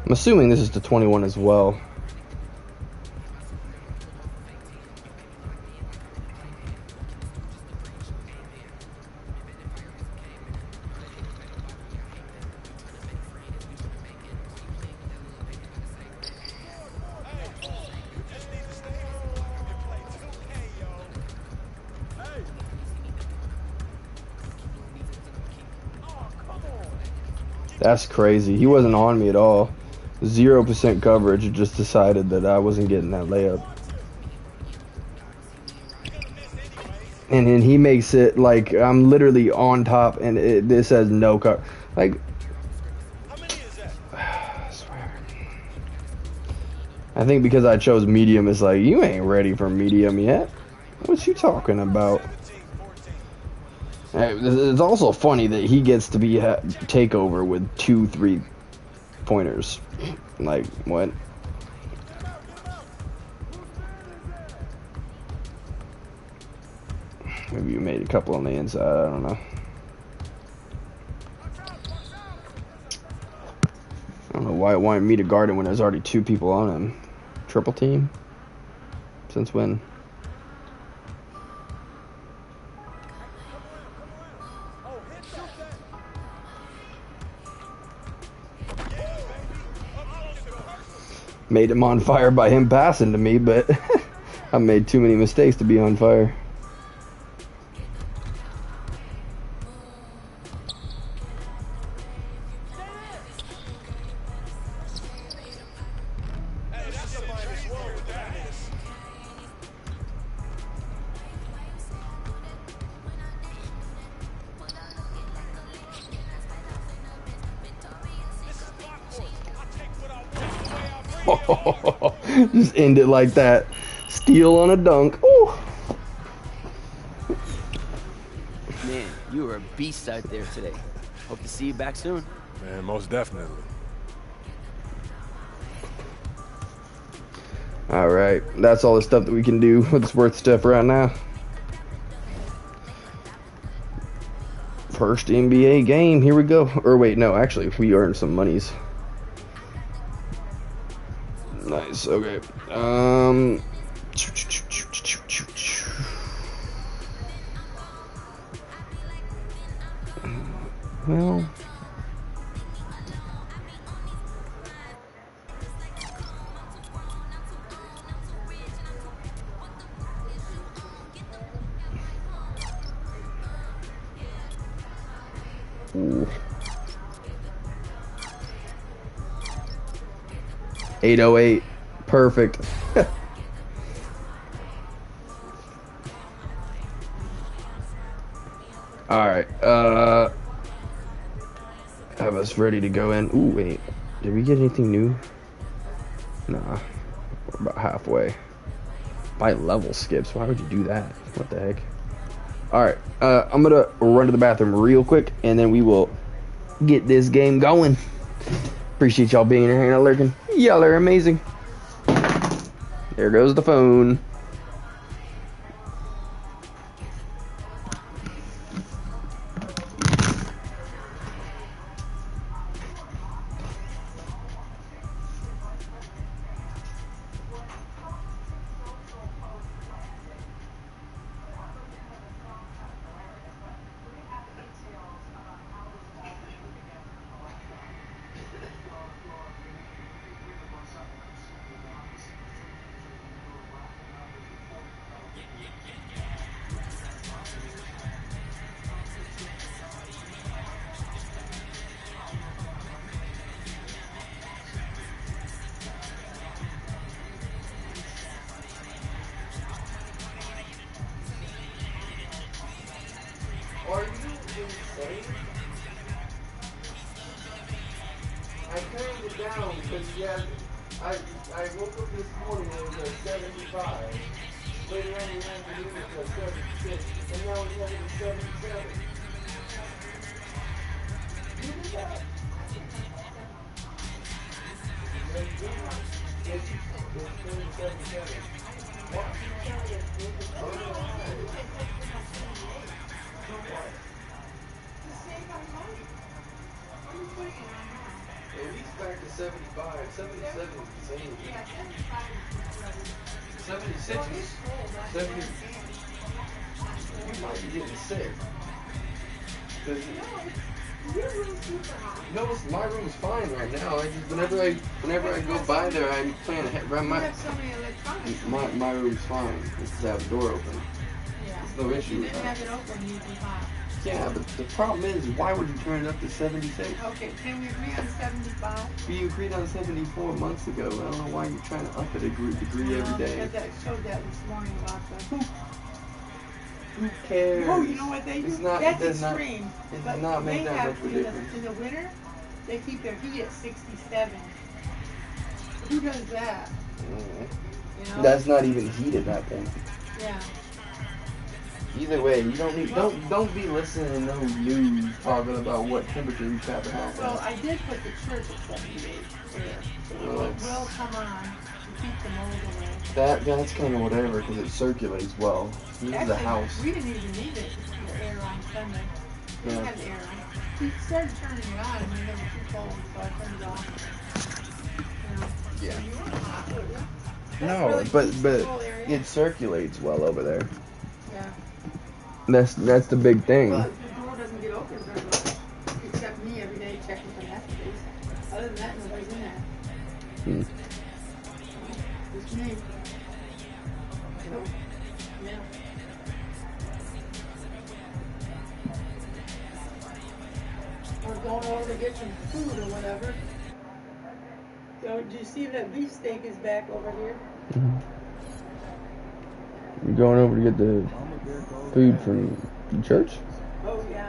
I'm assuming this is the 21 as well. That's crazy. He wasn't on me at all. 0% coverage. It just decided that I wasn't getting that layup. And then he makes it like I'm literally on top and this says no cover. Like, I swear. I think because I chose medium, it's like, you ain't ready for medium yet. What you talking about? It's also funny that he gets to be takeover with 2 3-pointers. Like, what? Maybe you made a couple on the inside, I don't know. I don't know why it wanted me to guard him when there's already 2 people on him. Triple team? Since when? Made him on fire by him passing to me, but I made too many mistakes to be on fire. Just end it like that. Steal on a dunk. Ooh. Man, you were a beast out there today. Hope to see you back soon. Man, most definitely. Alright, that's all the stuff that we can do with this worth stuff right now. First NBA game, here we go. Or wait, no, actually, we earned some monies. Nice, okay. Well, ooh. 808, perfect. All right, have us ready to go in. Ooh, wait, did we get anything new? Nah, we're about halfway. By level skips, why would you do that? What the heck? All right, I'm gonna run to the bathroom real quick, and then we will get this game going. Appreciate y'all being here and lurking. Y'all are amazing. There goes the phone. Are you insane? I turned it down because I woke up this morning and it was at 75. Later on we ran the news at 76, and now we have it at 77. You did that? It's 77. Why are you trying to at least back to 75. 77 is insane. 76 is 70. You might be getting sick. No, my room's fine right now. I just, whenever I go by there, I'm playing ahead. My room's fine. Just have the door open. There's no issue with that. Have it open, you'd be hot. Yeah, but the problem is, why would you turn it up to 76? Okay, can we agree on 75? We agreed on 74 months ago. I don't know why you're trying to up it a degree every day. Because I showed that this morning about the... Who cares? Oh, you know what they do? It's not, That's it extreme. It does not make that much of a difference. In the winter, they keep their heat at 67. Who does that? You know? That's not even heat at that point. Yeah. Either way, you don't be listening to no news talking about what temperature you have at home. Well, I did put the church at 78 there, so it will come on to keep the mold away. That's kind of whatever because it circulates well. This is a house. We didn't even need it to the air on Sunday. We Yeah. had the air on. We started turning it on and we never too cold, so I turned it off. You know. Yeah. You weren't hot, were you? No, really but keeps the whole area. it circulates well over there. Yeah. That's the big thing. Well, the door doesn't get open very much, except me every day checking for messages. Other than that, nobody's in there. Just me. So, yeah. Or going over to get some food or whatever. So, do you see that beefsteak is back over here? You're going over to get the food from the church? Oh, yeah.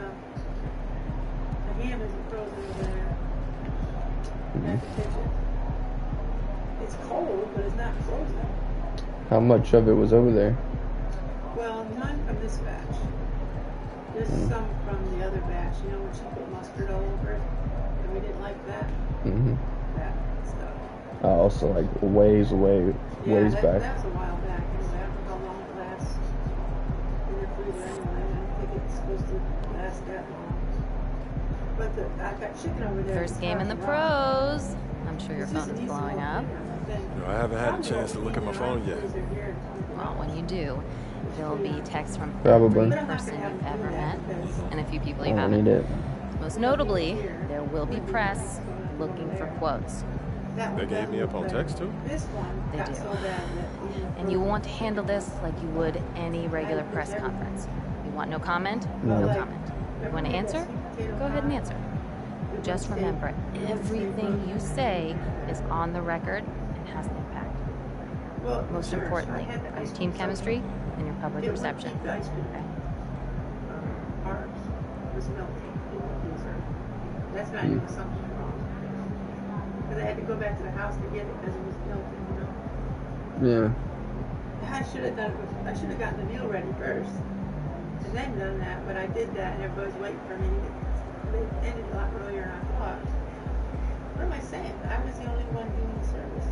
The ham isn't frozen over there. At the kitchen. It's cold, but it's not frozen. How much of it was over there? Well, none from this batch. There's some from the other batch, you know, when she put mustard all over it, and we didn't like that. That stuff. Also, like ways back. That's a while back. Anyway, I don't know how long it lasts in the freezer anyway. I don't think it's supposed to last that long. But I got chicken over there. First game in the pros. I'm sure your phone is blowing up. I haven't had a chance to look at my phone yet. Well, when you do, there'll be texts from Probably. every person you've ever met and a few people you I don't haven't. need it. Most notably, there will be press looking for quotes. They gave me up on text too? They do. And you want to handle this like you would any regular press conference. You want no comment? No comment. You want to answer? Go ahead and answer. Just remember, everything you say is on the record and has an impact. Most importantly, your team chemistry and your public perception. Okay? That's not even something wrong. Because I had to go back to the house to get it because it was melting, you know. Yeah. I should have done it. I should have gotten the meal ready first, and then done that. But I did that, and everybody's waiting for me. It ended a lot earlier than I thought. What am I saying? I was the only one doing the service.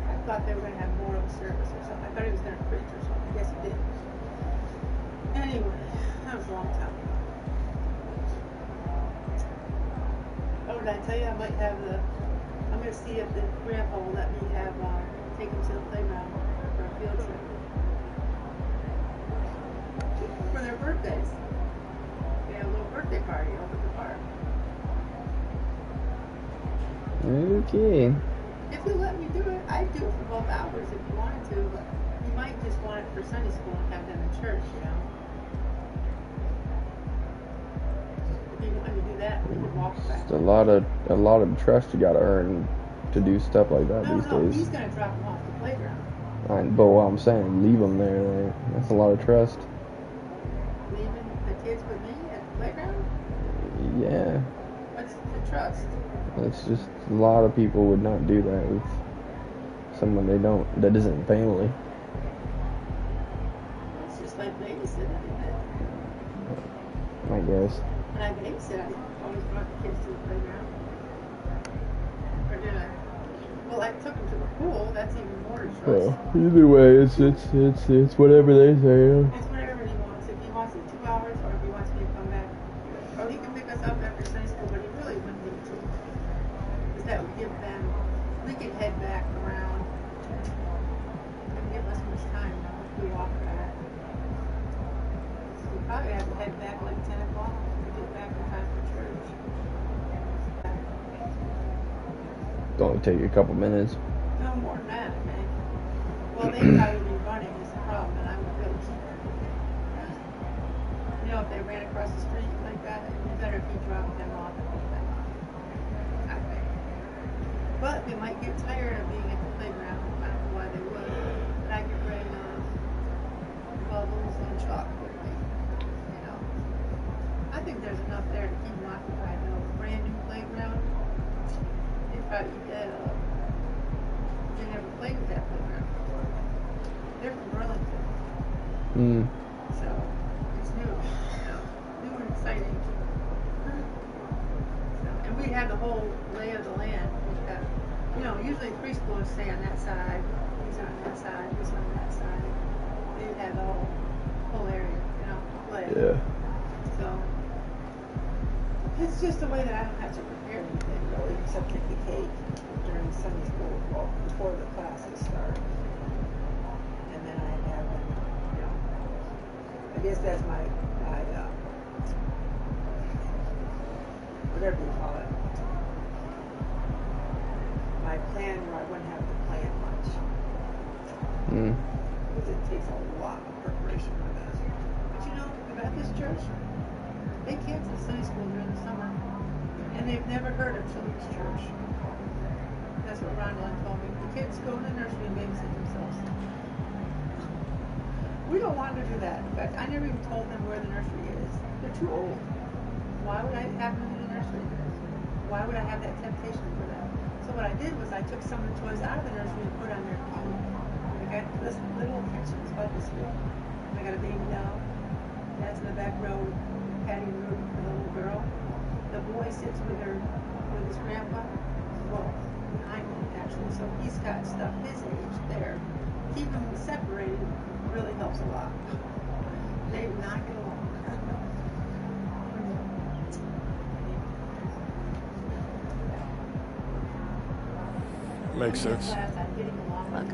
I thought they were going to have more of a service or something. I thought he was going to preach or something. I guess he didn't. Anyway, that was a long time ago. Oh, did I tell you I might have I'm going to see if the grandpa will let me have, take him to the playground for a field trip. For their birthdays. They have a little birthday party over at the park. Okay. If you let me do it, I'd do it for both hours if you wanted to, but you might just want it for Sunday school and have them in church, you know. If you want to do that, we could walk back. It's a lot of trust you gotta earn to do stuff like that these No, days. he's going to drop them off at the playground. But what I'm saying, leave them there. Like, that's a lot of trust. Leaving the kids with me at the playground? Yeah. What's the trust? It's just a lot of people would not do that with someone that isn't family. It's just like babysitting, isn't it? I guess. When I babysit, I always brought the kids to the playground. Or did I? Well, I took them to the pool. That's even more trust. Well, either way, it's whatever they say. It's whatever he wants. If he wants it 2 hours, or if he wants me to come back, or he can pick us up after Sunday school, but he really wouldn't need to. Because that would give them, we could head back around and give us much time, you know, if we walk back. We probably have to head back like 10 o'clock to get back in time for church. It'll only take you a couple minutes. No more than that, I think. Well, they'd probably be running is the problem, and I would really keep them. You know, if they ran across the street like that, it'd be better if you dropped them off and went back. I think. But they might get tired of being at the playground. I don't know why they would. But I could bring bubbles and chalk with me. You know. I think there's enough there to keep them occupied, though. Brand new playground. They'd probably be dead up. They never played with that playground before. They're from Burlington. Mm. So it's new and exciting. So, and we have the whole lay of the land. We've got, usually preschoolers stay on that side, these are on that side, these are on that side. They have the whole area, play. Yeah. So it's just a way that I don't have to prepare anything really, except make the cake during Sunday school, before the classes start. And then I have them, I guess that's my whatever you call it. My plan where I wouldn't have to plan much. Because it takes a lot of preparation for that. But the Baptist church, they cancel Sunday school during the summer. And they've never heard of children's church. That's what Rondell told me. The kids go in the nursery and babysit themselves. We don't want to do that. In fact, I never even told them where the nursery is. They're too old. Why would I have them in the nursery? Why would I have that temptation for them? So what I did was I took some of the toys out of the nursery and put on their feet. I got this little kitchens by this way. I got a baby doll. That's in the back row, patting the room for the little girl. The boy sits with his grandpa. Well, behind him actually. So he's got stuff his age there. Keeping them separated really helps a lot. They knock it along. Makes sense. Look,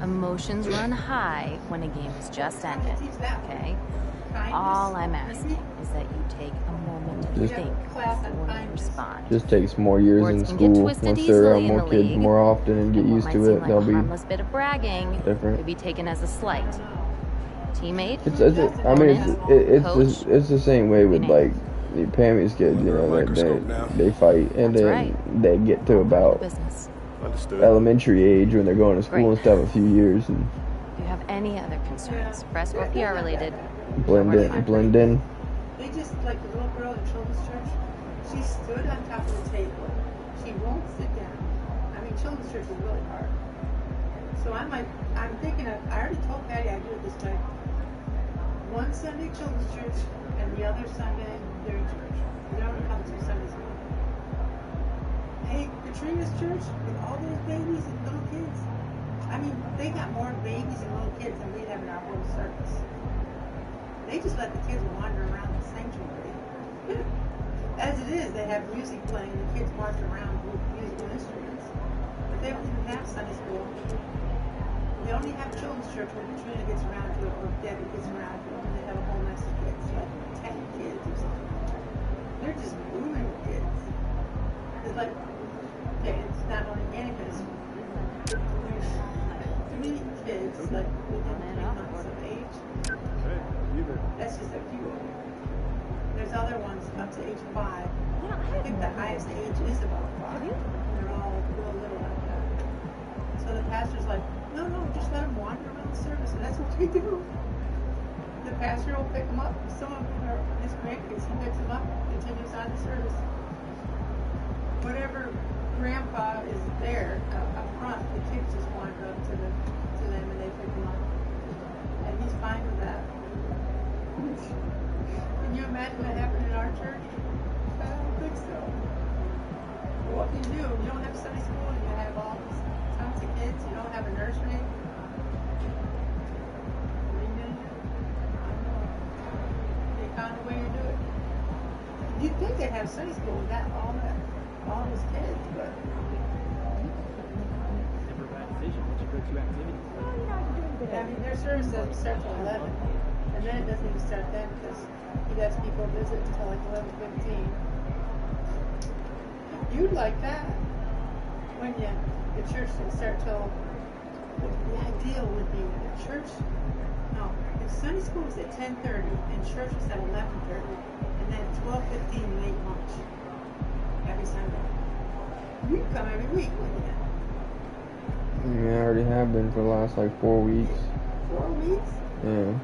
emotions run high when a game has just ended, okay? All I'm asking is that you take a moment to think before you respond. Just takes more years in school. Once they're around more kids more often and get used to it, they'll be a harmless bit of bragging different. could be taken as a slight. Teammate, it's the same way with like the Pammy's kids. They fight and then they get to about elementary age when they're going to school and stuff a few years and if you have any other concerns, press or PR related, blend in. They just, like the little girl in children's church, she stood on top of the table. She won't sit down. I mean, children's church is really hard. So I'm thinking I already told Patty I'd do it this way. One Sunday children's church and the other Sunday their church. They don't come to Sunday school. Hey, Katrina's church with all those babies and little kids. I mean, they got more babies and little kids than we have in our whole service. They just let the kids wander around the sanctuary. As it is, they have music playing and the kids march around with musical instruments. But they don't even have Sunday school. They only have children's church where Katrina gets around to it or Debbie gets around to it and they have a whole mess of kids, like 10 kids or something. They're just booming kids. It's like, it's not only mannequins. There's 3 kids, like within 3 months of age. That's just a few of them. There's other ones up to age 5. I think the highest age is about 5. They're all real little like that. So the pastor's like, no, just let them wander around the service, and that's what we do. The pastor will pick them up. Some of them are his grandkids. He picks them up, continues on the service. Whatever grandpa is there up front, the kids just wander up to them and they pick them up. And he's fine with that. Can you imagine that happening in our church? I don't think so. What can you do? You don't have Sunday school and you have all these tons of kids. You don't have a nursery. They found a way to do it. You'd think they'd have Sunday school with all those kids, but never a bad decision once you go to activities. I mean, their service doesn't start till 11, and then it doesn't even start then because he lets people visit until like 11:15. You'd like that, wouldn't you? The church didn't start till. The ideal would be the church. No, if Sunday school was at 10:30 and church was at 11:30, and then 12:15 late lunch every Sunday. You'd come every week, wouldn't you? Yeah, I already have been for the last like 4 weeks. 4 weeks? Yeah.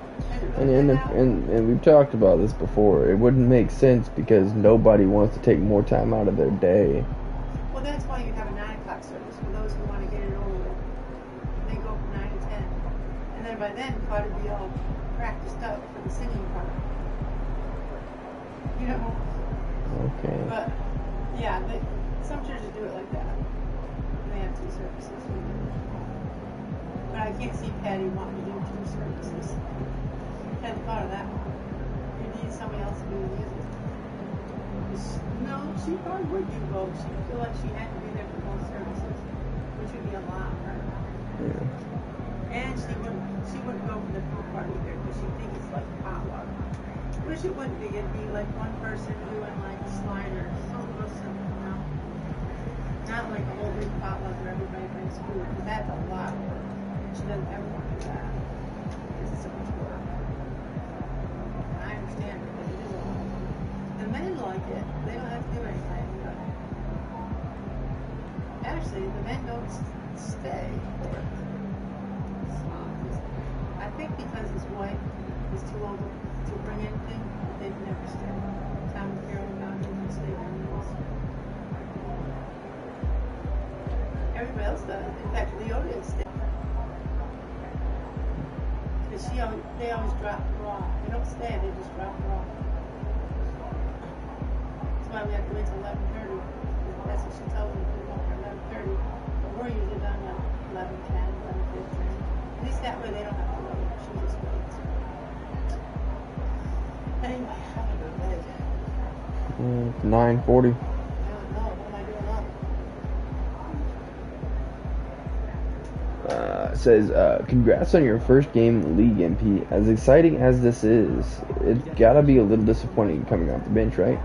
And we've talked about this before. It wouldn't make sense because nobody wants to take more time out of their day. Well, that's why you have a 9 o'clock service for those who want to get it over with. They go from 9 to 10. And then by then, probably be all practiced up for the singing part. You know? Okay. But, yeah, some churches do it like that. They have 2 services. But I can't see Patty wanting to do 2 services. Hadn't thought of that one. You need somebody else to do the music. No, she probably would do both. She would feel like she had to be there for both services, which would be a lot for her. Yeah. And she wouldn't go for the food part either because she thinks it's like potluck. Which it wouldn't be. It'd be like one person doing like sliders. Something real simple, you know? Not like a whole big potluck where everybody brings food, because that's a lot of work. She doesn't ever want to do that. Because it's so much work. And I understand it, but it is a lot. The men like it. They don't have to do anything. But actually, the men don't stay for it. I think because his wife is too old to bring anything, they'd never stay. Tom and Carol found they would stay on those. Everybody else does. In fact, Leo didn't stay. Because they always drop her off. They don't stay, they just drop her off. That's why we have to wait till 11:30. That's what she tells me to do for 11:30. But we're usually done at 11:10, 11:15. At least that way they don't have to wait. She just waits. Anyway, I'm gonna go to bed. 9:40. I don't know. What am I doing wrong? It says, congrats on your first game in the league, MP. As exciting as this is, it's gotta be a little disappointing coming off the bench, right?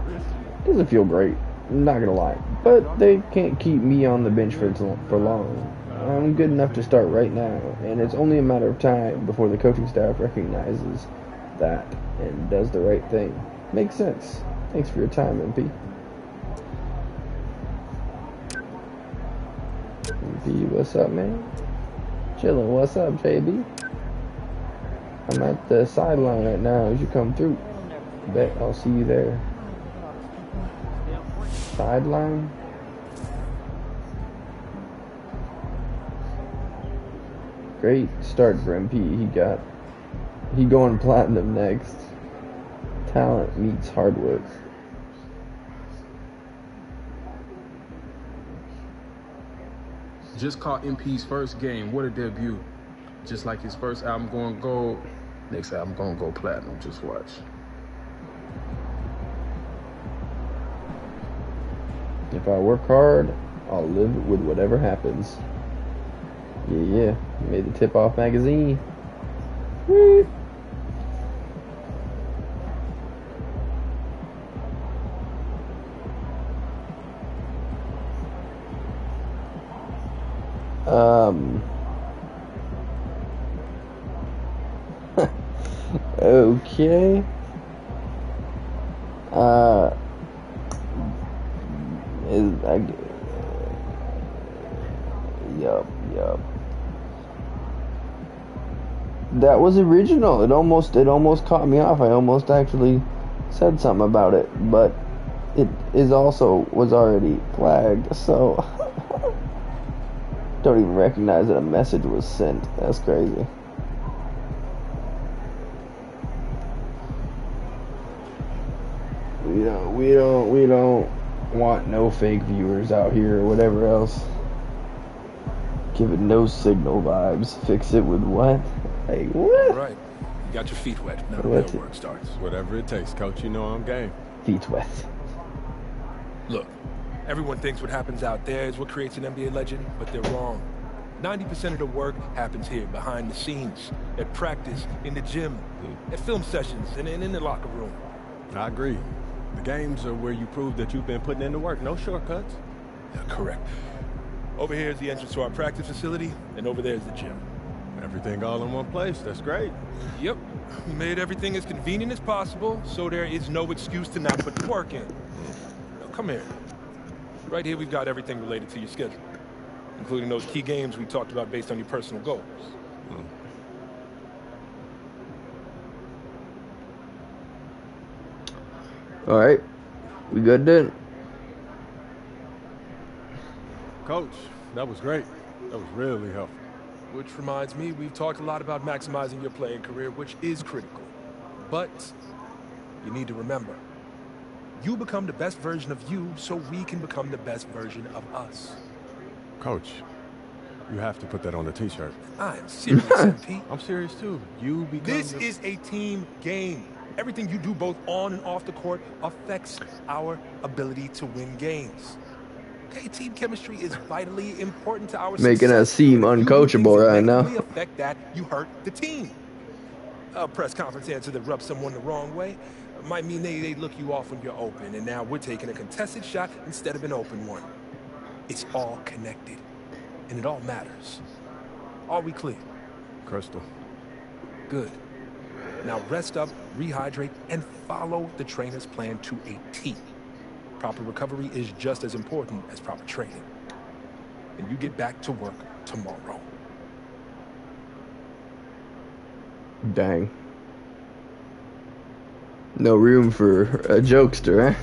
Doesn't feel great, not gonna lie. But they can't keep me on the bench for long. I'm good enough to start right now, and it's only a matter of time before the coaching staff recognizes that and does the right thing. Makes sense. Thanks for your time, MP. MP, what's up, man? Chillin', what's up, JB? I'm at the sideline right now as you come through. Bet I'll see you there. Sideline? Great start for MP. He going platinum next. Talent meets hard work. Just caught MP's first game. What a debut. Just like his first album going gold, next album going to go platinum. Just watch. If I work hard, I'll live with whatever happens. Yeah. Made the Tip-Off magazine. Woo. Okay. Yup. That was original. It almost caught me off. I almost actually said something about it, but it was already flagged, so don't even recognize that a message was sent. That's crazy. We don't want no fake viewers out here or whatever else. Give it no signal vibes. Fix it with what? Hey, what? All right. You got your feet wet. Now the real work starts. Whatever it takes, coach. You know I'm game. Feet wet. Look, everyone thinks what happens out there is what creates an NBA legend, but they're wrong. 90% of the work happens here, behind the scenes, at practice, in the gym, at film sessions, and in the locker room. I agree. The games are where you prove that you've been putting in the work. No shortcuts. Yeah, correct. Over here is the entrance to our practice facility, and over there is the gym. Everything all in one place. That's great. Yep. We made everything as convenient as possible, so there is no excuse to not put the work in. Now, come here. Right here, we've got everything related to your schedule, including those key games we talked about based on your personal goals. All right, we good then? Coach, that was great. That was really helpful. Which reminds me, we've talked a lot about maximizing your playing career, which is critical. But you need to remember, you become the best version of you so we can become the best version of us. Coach, you have to put that on the t-shirt. I am serious, MP. I'm serious too. You become This is a team game. Everything you do both on and off the court affects our ability to win games. Okay, team chemistry is vitally important to our Making success. us seem uncoachable right now. If you affect that, you hurt the team. A press conference answer that rubs someone the wrong way might mean they look you off when you're open, and now we're taking a contested shot instead of an open one. It's all connected, and it all matters. Are we clear? Crystal. Good. Now rest up, rehydrate, and follow the trainer's plan to a T. Proper recovery is just as important as proper training. And you get back to work tomorrow. Dang. No room for a jokester, eh?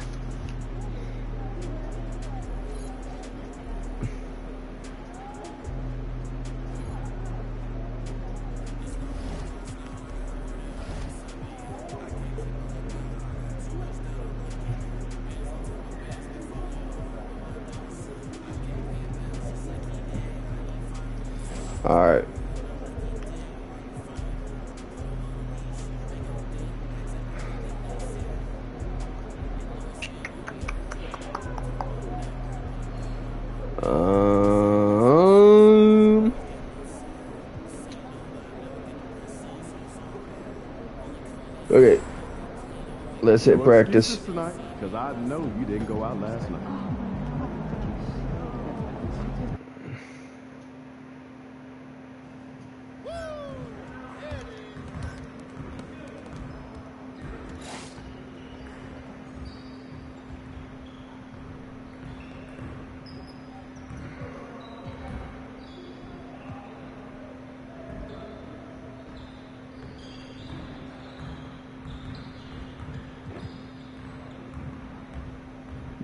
All right. Okay. Let's hit practice. Because I know you didn't go out last night.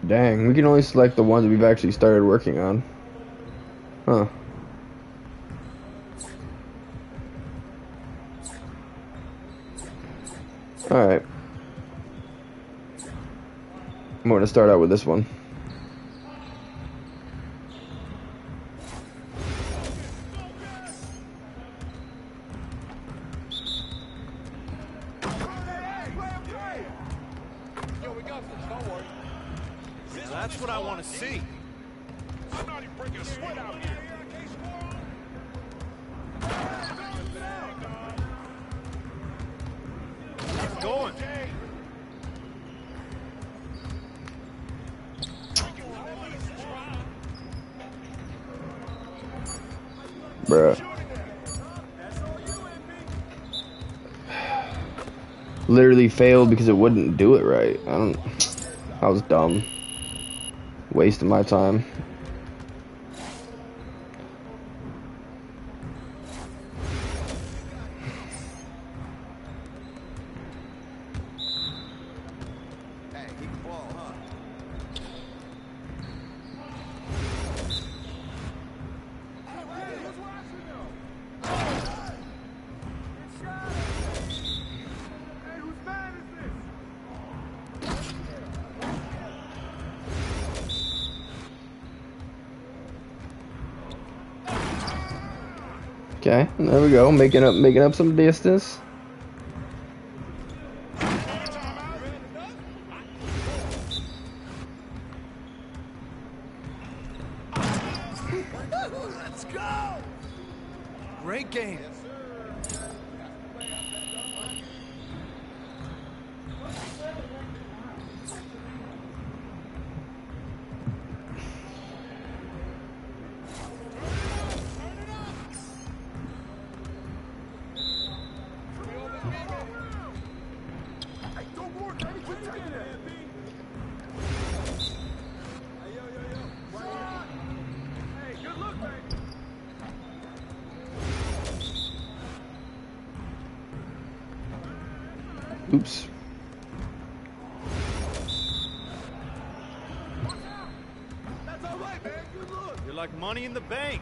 Dang, we can only select the ones we've actually started working on. Huh. Alright. I'm going to start out with this one. That's what I want to see. I'm not even bringing a sweat out here. Keep going. Bruh. Literally failed because it wouldn't do it right. I was dumb. Wasting my time. Okay, there we go, making up some distance. Let's go! Great game. Oops. You're like money in the bank.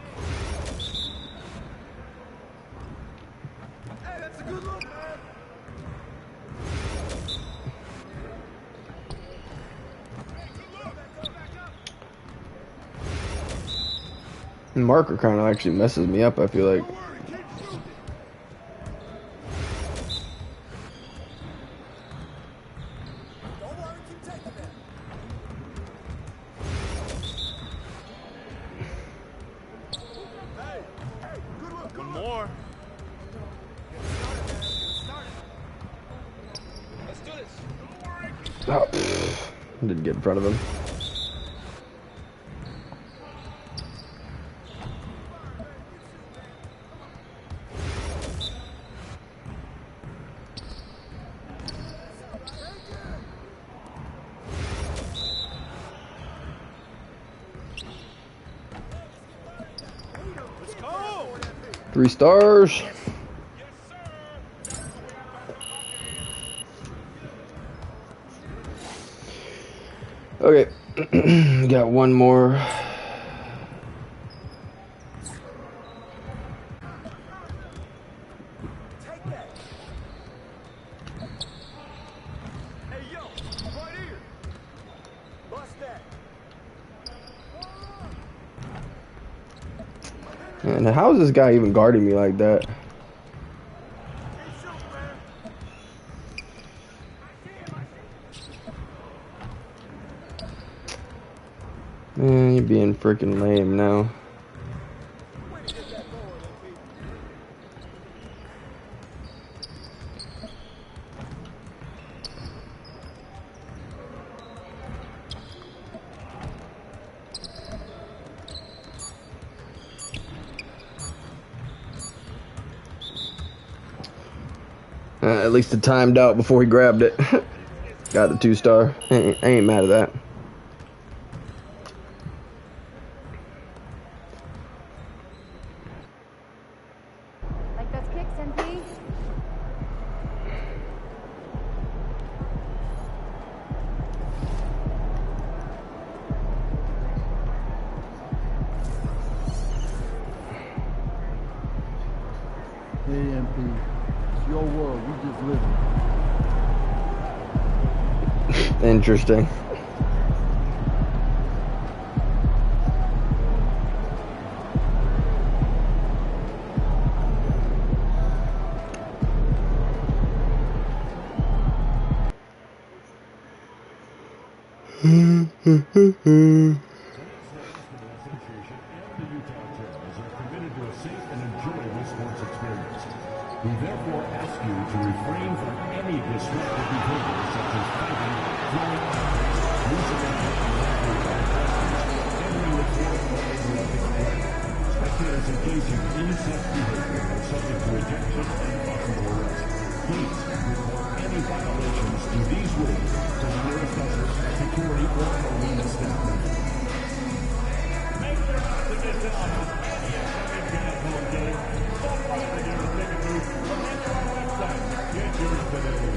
Marker kind of actually messes me up, I feel like. One more. Let's do this. Oh, didn't get in front of him. Let's go. 3 stars. Okay, got one more. And how is this guy even guarding me like that? Man, you're being freaking lame now. At least it timed out before he grabbed it. Got the 2 star. I ain't mad at that. Like those kicks, MP? Hey, MP. It's your world. We just live it. Interesting. We therefore ask you to refrain from any disruptive behavior such as fighting, throwing objects, using entering the court or interrupting play. Spectators engaging in such behavior are subject to ejection and possible arrest. Please report any violations to these rules to the nearest usher, security, or arena staff member. Make sure not to miss out on any exciting game. Stop by the nearest ticket booth or enter our website. Get yours today.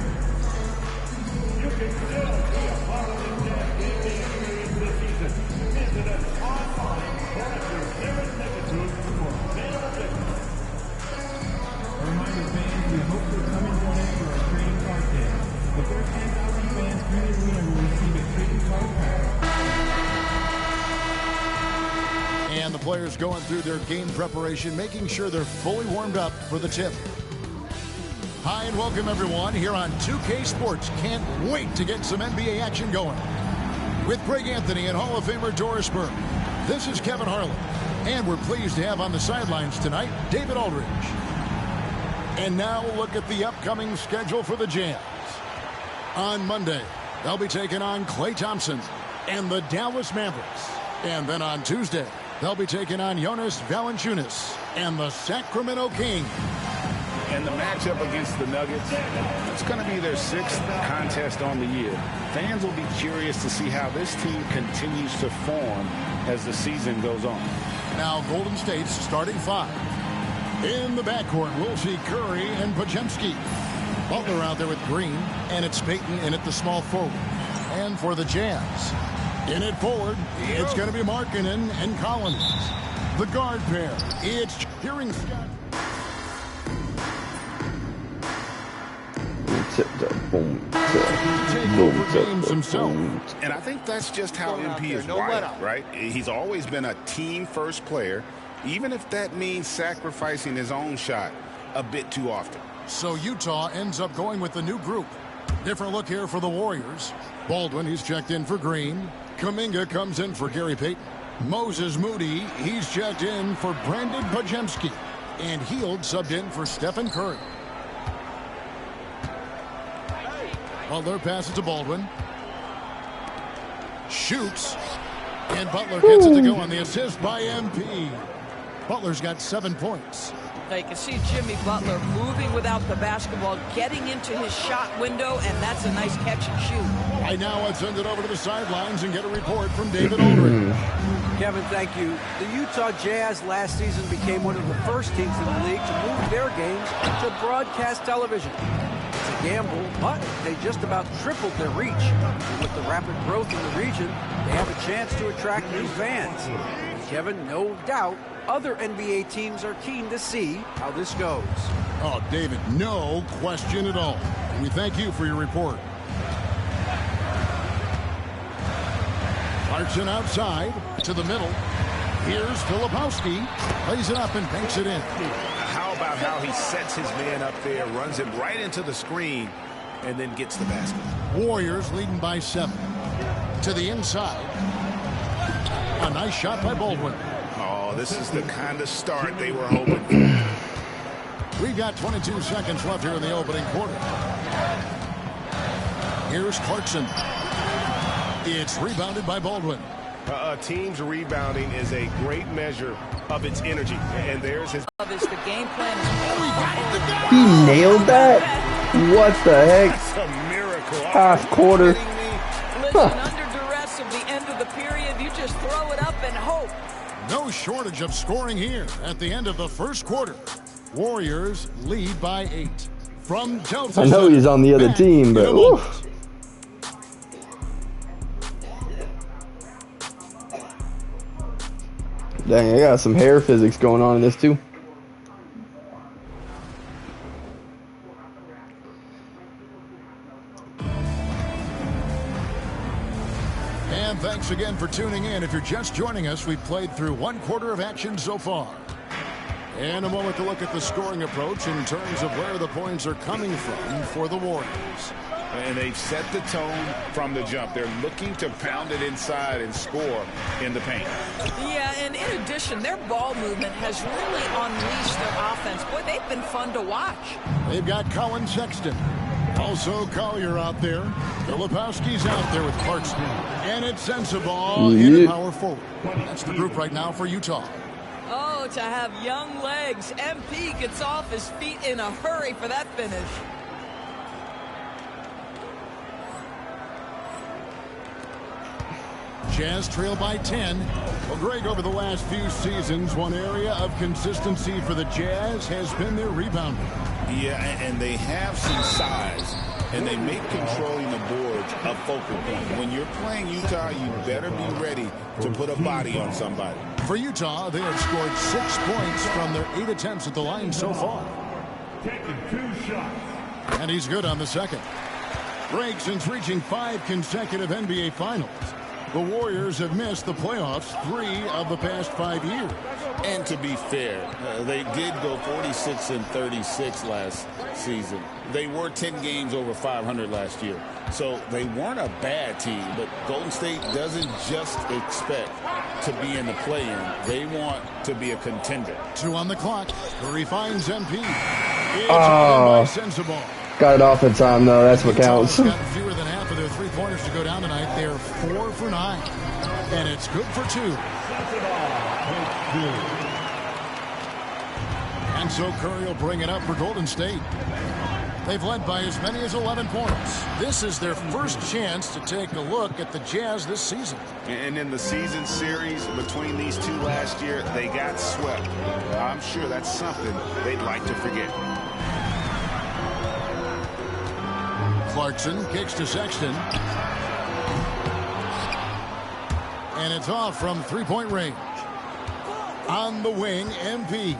You can still be a part of the Jazz game day experience this season. Visit us online or at your nearest ticket booth for sale tickets. A reminder, fans, we hope you'll come and join us for our trading card day. The first 10,000 fans through the arena will receive a trading card pack. And the players going through their game preparation, making sure they're fully warmed up for the tip. Hi and welcome everyone here on 2K Sports. Can't wait to get some NBA action going. With Greg Anthony and Hall of Famer Doris Burke, this is Kevin Harlan. And we're pleased to have on the sidelines tonight, David Aldridge. And now we'll look at the upcoming schedule for the Jazz. On Monday, they'll be taking on Klay Thompson and the Dallas Mavericks. And then on Tuesday, they'll be taking on Jonas Valanciunas and the Sacramento Kings. And the matchup against the Nuggets, it's going to be their 6th contest on the year. Fans will be curious to see how this team continues to form as the season goes on. Now Golden State's starting 5. In the backcourt, we'll see Curry and Podziemski. Butler out there with Green, and it's Payton in at the small forward. And for the Jazz, in it forward, it's going to be Markkanen and Collins. The guard pair, it's Hearing Scott. And I think that's just how MP is wired, right? He's always been a team-first player, even if that means sacrificing his own shot a bit too often. So Utah ends up going with the new group. Different look here for the Warriors. Baldwin, he's checked in for Green. Kuminga comes in for Gary Payton. Moses Moody, he's checked in for Brandon Podziemski. And Hield subbed in for Stephen Curry. Butler passes to Baldwin. Shoots. And Butler gets it to go on the assist by MP. Butler's got 7 points. Now you can see Jimmy Butler moving without the basketball, getting into his shot window, and that's a nice catch and shoot. Right now, let's send it over to the sidelines and get a report from David Aldridge. Kevin, thank you. The Utah Jazz last season became one of the first teams in the league to move their games to broadcast television. It's a gamble, but they just about tripled their reach. And with the rapid growth in the region, they have a chance to attract new fans. Kevin, no doubt, other NBA teams are keen to see how this goes. Oh, David, no question at all. And we thank you for your report. Clarkson outside to the middle. Here's Filipowski. Plays it up and banks it in. How about how he sets his man up there, runs him right into the screen, and then gets the basket. Warriors leading by 7. To the inside. A nice shot by Baldwin. Oh, this is the kind of start they were hoping for. We've got 22 seconds left here in the opening quarter. Here's Clarkson. It's rebounded by Baldwin. A team's rebounding is a great measure of its energy, and there's his. The game plan. He nailed that? What the heck? That's a miracle. Half quarter. Listen, under duress of the end of the period, you just throw it up and hope. No shortage of scoring here at the end of the first quarter. Warriors lead by 8. From Delta. I know he's on the other team, but oof. Dang, I got some hair physics going on in this too. And thanks again for tuning in. If you're just joining us, we've played through 1 quarter of action so far. And a moment to look at the scoring approach in terms of where the points are coming from for the Warriors. And they've set the tone from the jump. They're looking to pound it inside and score in the paint. Yeah, and in addition, their ball movement has really unleashed their offense. Boy, they've been fun to watch. They've got Colin Sexton. Also Collier out there. Filipowski's out there with Clarkson. And it's Sensabaugh in power forward. That's the group right now for Utah. Oh, to have young legs. MP gets off his feet in a hurry for that finish. Jazz trail by 10. Well, Greg, over the last few seasons, one area of consistency for the Jazz has been their rebounding. Yeah, and they have some size, and they make controlling the boards a focal point. When you're playing Utah, you better be ready to put a body on somebody. For Utah, they have scored 6 points from their 8 attempts at the line so far. Taking 2 shots. And he's good on the second. Greg, since reaching 5 consecutive NBA Finals, the Warriors have missed the playoffs 3 of the past 5 years. And to be fair, they did go 46-36 last season. They were 10 games over 500 last year. So they weren't a bad team, but Golden State doesn't just expect to be in the play-in. They want to be a contender. 2 on the clock. Curry finds MP. It's by Sensabaugh. Got it off in time, though. That's what counts. Got fewer than half of their 3-pointers to go down tonight. They're 4 for 9. And it's good for 2. And so Curry will bring it up for Golden State. They've led by as many as 11 points. This is their first chance to take a look at the Jazz this season. And in the season series between these two last year, they got swept. I'm sure that's something they'd like to forget. Clarkson kicks to Sexton. And it's off from 3-point range. On the wing, MP.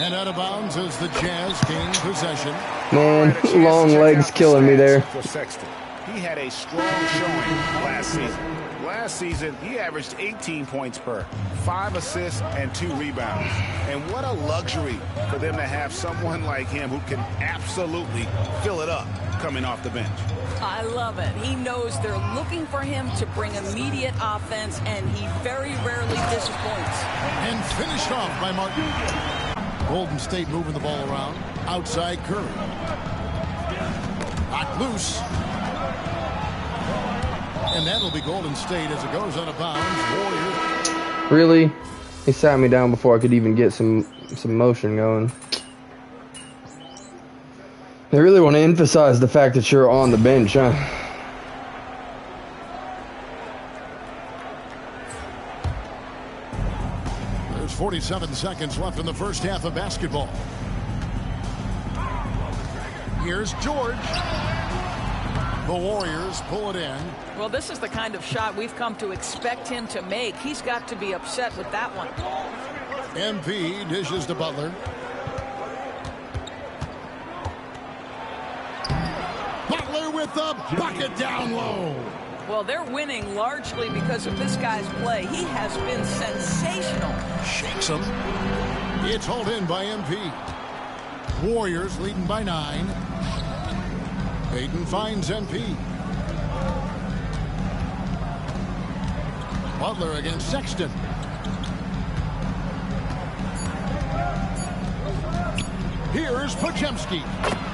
And out of bounds as the Jazz gain possession. Man, long legs killing me there. For Sexton. He had a strong showing last season. Last season, he averaged 18 points per, 5 assists, and 2 rebounds. And what a luxury for them to have someone like him who can absolutely fill it up coming off the bench. I love it. He knows they're looking for him to bring immediate offense, and he very rarely disappoints. And finished off by Martin. Golden State moving the ball around. Outside Curry. Knocked loose. And that'll be Golden State as it goes out of bounds. Warriors. Really? He sat me down before I could even get some motion going. They really want to emphasize the fact that you're on the bench, huh? There's 47 seconds left in the first half of basketball. Here's George. The Warriors pull it in. Well, this is the kind of shot we've come to expect him to make. He's got to be upset with that one. MP dishes to Butler. Butler with the bucket down low. Well, they're winning largely because of this guy's play. He has been sensational. Shakes him. It's hauled in by MP. Warriors leading by 9. Payton finds MP. Butler against Sexton. Here's Podziemski.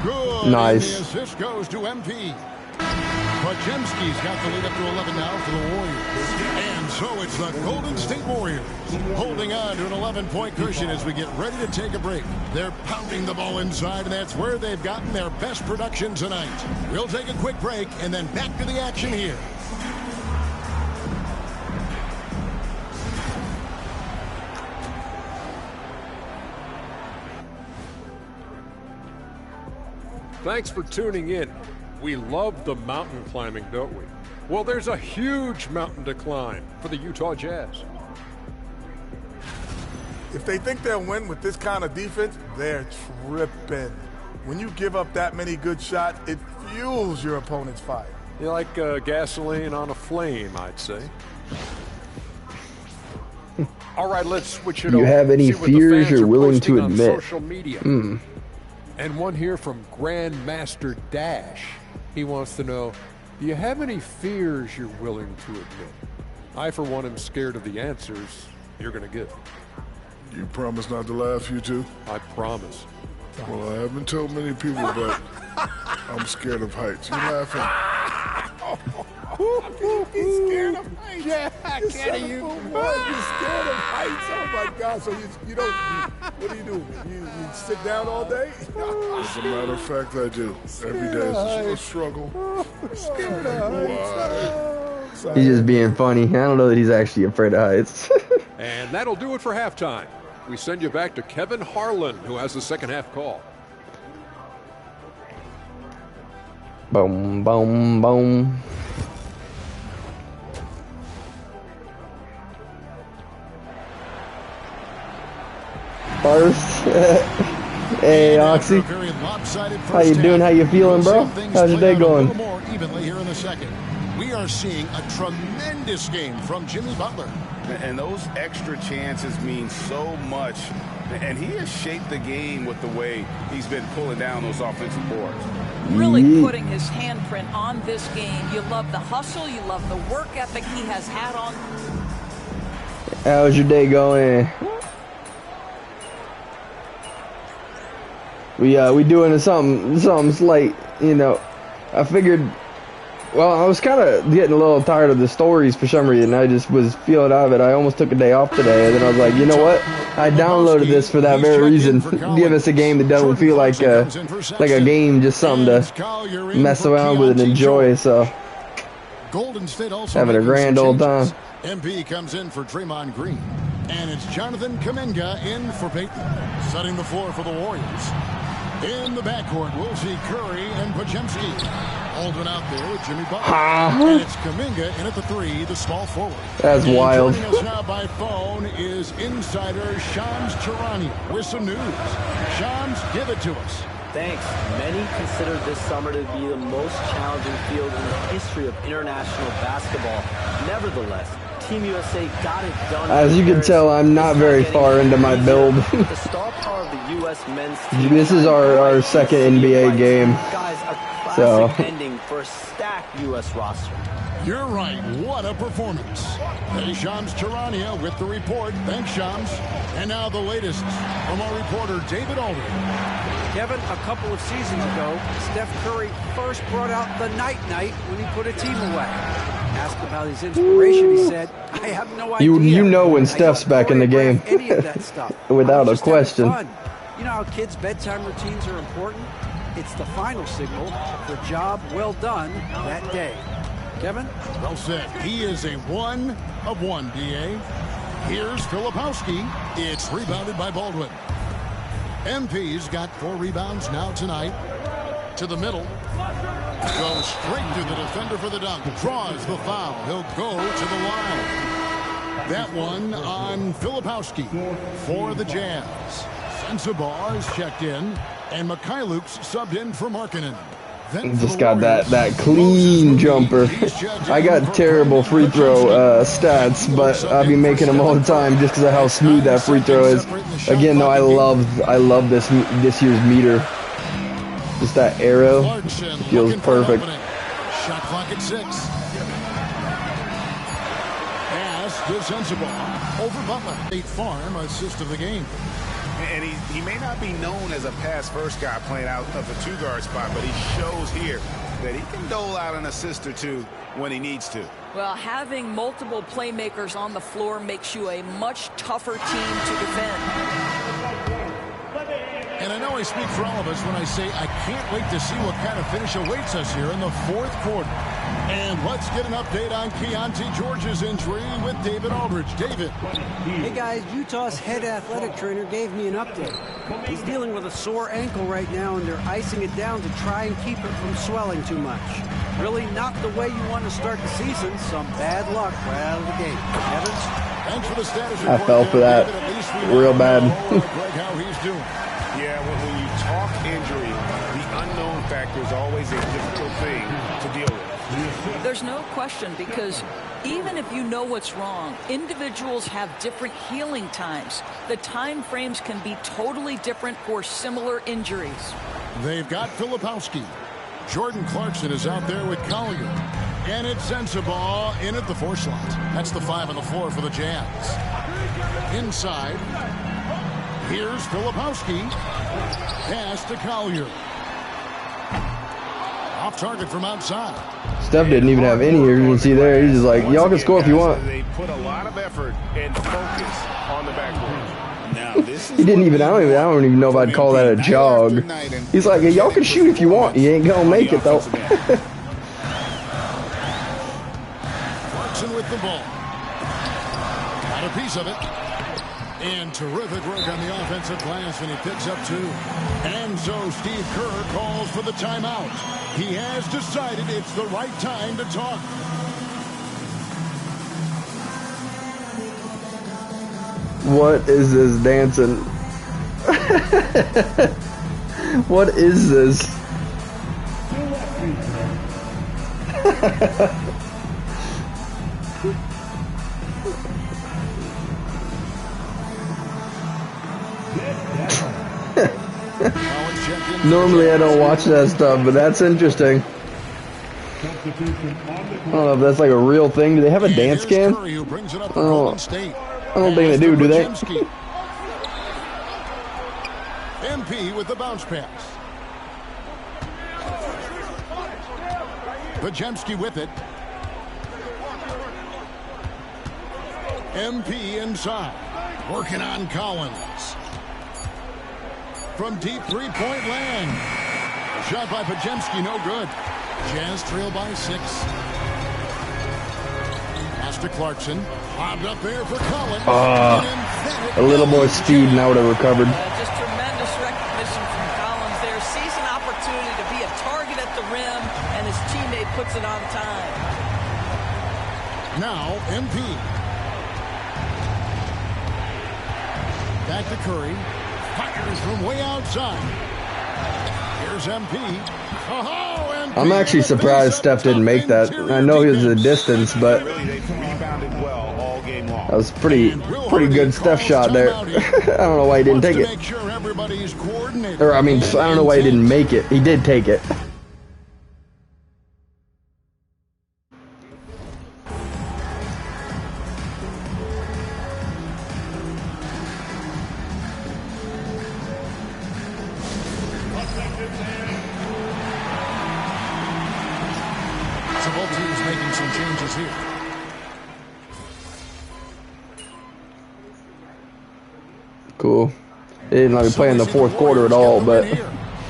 Good. Nice. And the assist goes to MP. Podziemski's got the lead up to 11 now for the Warriors. And so it's the Golden State Warriors holding on to an 11-point cushion as we get ready to take a break. They're pounding the ball inside, and that's where they've gotten their best production tonight. We'll take a quick break and then back to the action here. Thanks for tuning in. We love the mountain climbing, don't we? Well, there's a huge mountain to climb for the Utah Jazz. If they think they'll win with this kind of defense, they're tripping. When you give up that many good shots, it fuels your opponent's fire. You like gasoline on a flame, I'd say. All right, let's switch it over. Do you have any See what the fears fans you're are willing to posting on admit? social media. Hmm. And one here from Grandmaster Dash. He wants to know, do you have any fears you're willing to admit? I, for one, am scared of the answers you're going to give. You promise not to laugh, you two? I promise. Well, I haven't told many people, but I'm scared of heights. You laughing? He's scared of heights. Yeah, You're scared of heights. Oh my God! So you don't. What do you do? You sit down all day? As a matter of fact, I do. Every day is a struggle. Scared of heights. He's just being funny. I don't know that he's actually afraid of heights. And that'll do it for halftime. We send you back to Kevin Harlan, who has the second half call. Boom, boom, boom. First. Hey, Oxy. How you doing? How you feeling, bro? How's your day going? A little more evenly here in the second. We are seeing a tremendous game from Jimmy Butler. And those extra chances mean so much. And he has shaped the game with the way he's been pulling down those offensive boards. Really putting his handprint on this game. You love the hustle. You love the work ethic he has had on. How's your day going? We doing something slight, you know. I figured. Well, I was kind of getting a little tired of the stories for some reason. I just was feeling out of it. I almost took a day off today, and then I was like, you know what? I downloaded this for that very reason. Give us a game that doesn't feel like a game, just something to mess around with and enjoy. So, Golden State also having a grand old time. MP comes in for Draymond Green, and it's Jonathan Kuminga in for Payton, setting the floor for the Warriors. In the backcourt, we'll see Curry and Podziemski. Aldwin out there with Jimmy Butler. Huh? And it's Kuminga in at the 3, the small forward. That's and wild. Joining us now by phone is insider Shams Charania with some news. Shams, give it to us. Thanks. Many consider this summer to be the most challenging field in the history of international basketball. Nevertheless, Team USA got it done. As you can tell, I'm not very far into my build. The star power of the U.S. men's team. This is our second NBA game. Guys, a classic ending for a stacked U.S. roster. You're right. What a performance. Hey, Shams Charania with the report. Thanks, Shams. And now the latest from our reporter, David Aldridge. Kevin, a couple of seasons ago, Steph Curry first brought out the night-night when he put a team away. Asked about his inspiration, he said, I have no idea. You know when Steph's back in the game. Any of that stuff. Without a question. You know how kids' bedtime routines are important? It's the final signal for job well done that day. Kevin? Well said. He is a 1 of 1, D.A. Here's Filipowski. It's rebounded by Baldwin. MP's got 4 rebounds now tonight. To the middle. Goes straight to the defender for the dunk. Draws the foul. He'll go to the line. That one on Filipowski for the Jazz. Sensabaugh is checked in. And Mikhailuk's subbed in for Markkanen. Just got that clean jumper. I got terrible free throw stats, but I'll be making them all the time just because of how smooth that free throw is. Again, though, I love this year's meter. Just that arrow feels perfect. Shot clock at 6. Pass to Sensabaugh over Butler. State Farm assist of the game. And he may not be known as a pass-first guy playing out of the 2-guard spot, but he shows here that he can dole out an assist or two when he needs to. Well, having multiple playmakers on the floor makes you a much tougher team to defend. And I know I speak for all of us when I say I can't wait to see what kind of finish awaits us here in the 4th quarter. And let's get an update on Keontae George's injury with David Aldridge. David. Hey guys, Utah's head athletic trainer gave me an update. He's dealing with a sore ankle right now, and they're icing it down to try and keep it from swelling too much. Really not the way you want to start the season. Some bad luck right out of the gate. Evans? Thanks for the status I fell for that real bad. How he's doing. Yeah, when you talk injury, the unknown factor is always a difficult thing to deal with. There's no question, because even if you know what's wrong, individuals have different healing times. The time frames can be totally different for similar injuries. They've got Filipowski. Jordan Clarkson is out there with Collier. And it's Sensabaugh in at the 4 slot. That's the 5 on the floor for the Jazz. Inside. Here's Filipowski. Pass to Collier. Off target from outside. Steph didn't even have any urgency there. He's just like, y'all can score if you want. They put a lot of effort and focus on the backboard. Now this is He didn't even. I don't even know if I'd call that a jog. He's like, y'all can shoot if you want. You ain't gonna make it though. Clarkson with the ball. Got a piece of it. And terrific work on the offensive glass, and he picks up 2. And so Steve Kerr calls for the timeout. He has decided it's the right time to talk. What is this dancing? What is this? Normally I don't watch that stuff, but that's interesting. I don't know if that's like a real thing. Do they have a dance cam? I don't think they do they? MP with the bounce pass. Podziemski with it. MP inside. Working on Collins. From deep three-point land. A shot by Podziemski, no good. Jazz trail by 6. Pass to Clarkson. Lobbed up there for Collins. A little more speed and I would have recovered. Just tremendous recognition from Collins there. sees an opportunity to be a target at the rim, and his teammate puts it on time. Now, MP. Back to Curry. Fires from way outside. Here's MP. Oh, MP. I'm actually surprised Steph didn't make that. I know he was a distance, but that was pretty good Steph shot there. I don't know why he didn't take it. Or, I mean, I don't know why he didn't make it. He did take it. So both teams making some changes here. Cool. They didn't let me play in the fourth quarter at all, but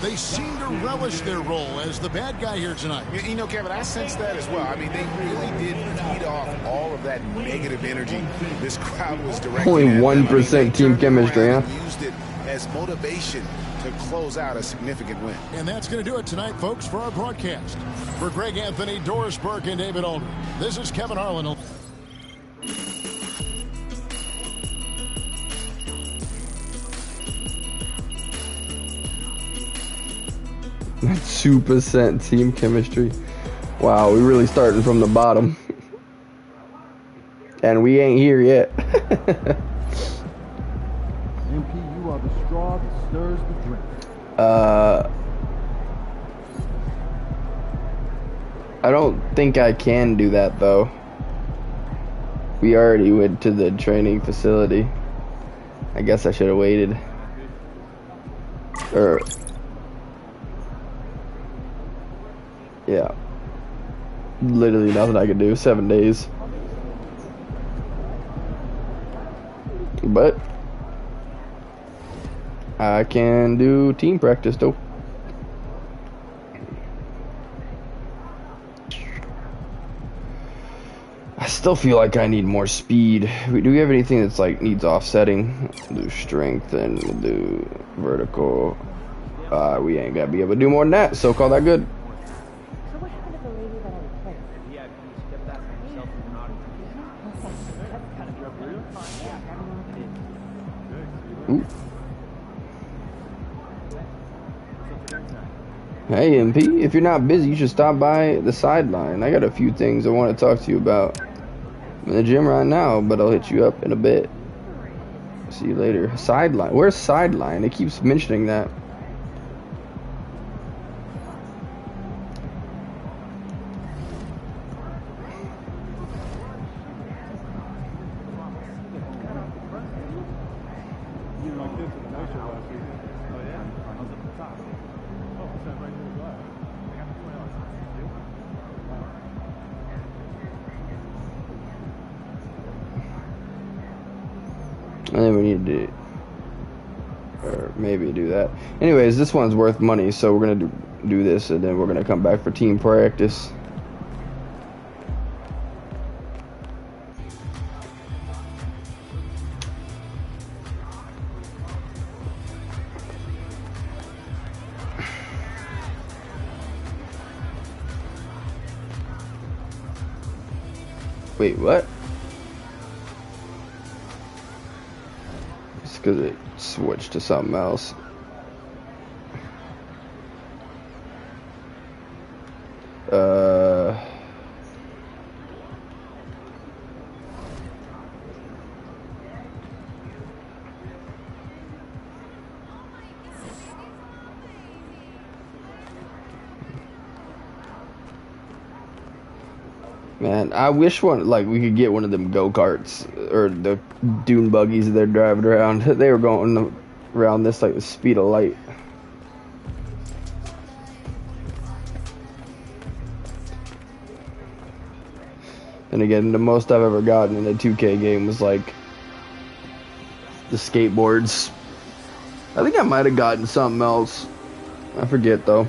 They seem to relish their role as the bad guy here tonight. You know, Kevin, I sense that as well. I mean, they really did feed off all of that negative energy this crowd was directing. only at them. 1% team chemistry, huh? Used it as motivation to close out a significant win. And that's going to do it tonight, folks, for our broadcast. For Greg Anthony, Doris Burke, and David Aldridge, this is Kevin Harlan. That's 2% team chemistry. Wow, we really starting from the bottom. And we ain't here yet. MP, you are the straw that stirs the drink. I don't think I can do that though. We already went to the training facility. I guess I should have waited. Or yeah. Literally nothing I could do. 7 days. But I can do team practice though. I still feel like I need more speed. Do we have anything that's like needs offsetting? We'll do strength and we'll do vertical. We ain't gonna be able to do more than that, so call that good. Ooh. Hey MP, if you're not busy, you should stop by the sideline. I got a few things I want to talk to you about. I'm in the gym right now, but I'll hit you up in a bit. See you later. Sideline. Where's sideline? It keeps mentioning that. And then we need to, or maybe do that. Anyways, this one's worth money, so we're gonna do this, and then we're gonna come back for team practice. Wait, what? Because it switched to something else. Man, I wish we could get one of them go-karts or the dune buggies they're driving around. They were going around this like the speed of light. And again, the most I've ever gotten in a 2K game was like the skateboards. I think I might have gotten something else. I forget though.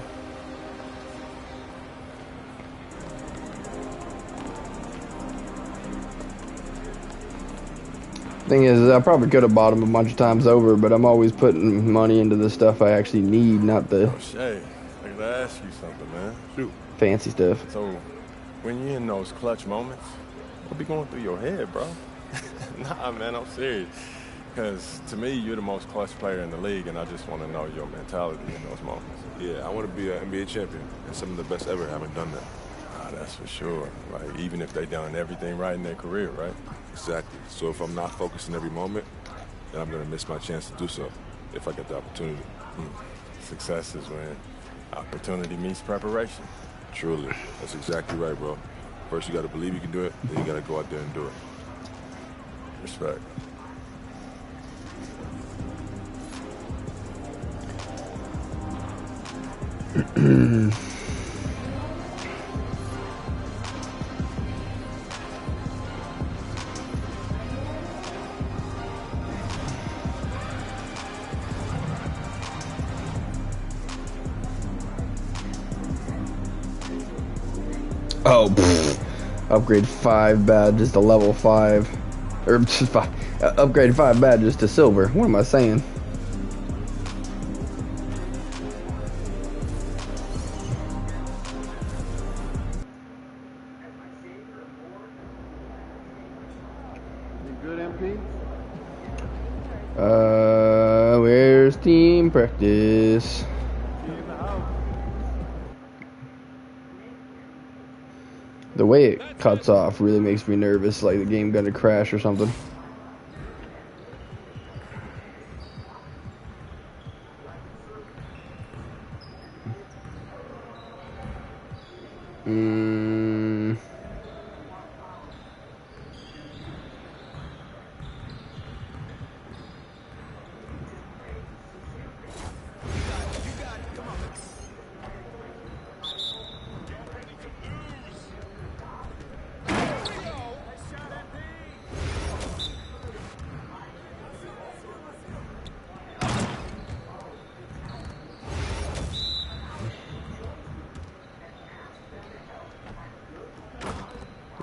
Thing is, I probably could have bought them a bunch of times over, but I'm always putting money into the stuff I actually need, not the Shay, I gotta ask you something, man. Shoot. fancy stuff. So, when you're in those clutch moments, what be going through your head, bro? Nah, man, I'm serious. Because to me, you're the most clutch player in the league, and I just want to know your mentality in those moments. Yeah, I want to be an NBA champion, and some of the best ever haven't done that. Ah, that's for sure. Like, even if they done everything right in their career, right? Exactly. So if I'm not focused in every moment, then I'm going to miss my chance to do so if I get the opportunity. Success is when opportunity meets preparation. Truly. That's exactly right, bro. First, you got to believe you can do it, then you got to go out there and do it. Respect. Oh, upgrade 5 badges to level 5. Or just 5. Upgrade 5 badges to silver. What am I saying? Good, MP? Where's team practice? The way it cuts off really makes me nervous, like the game gonna crash or something.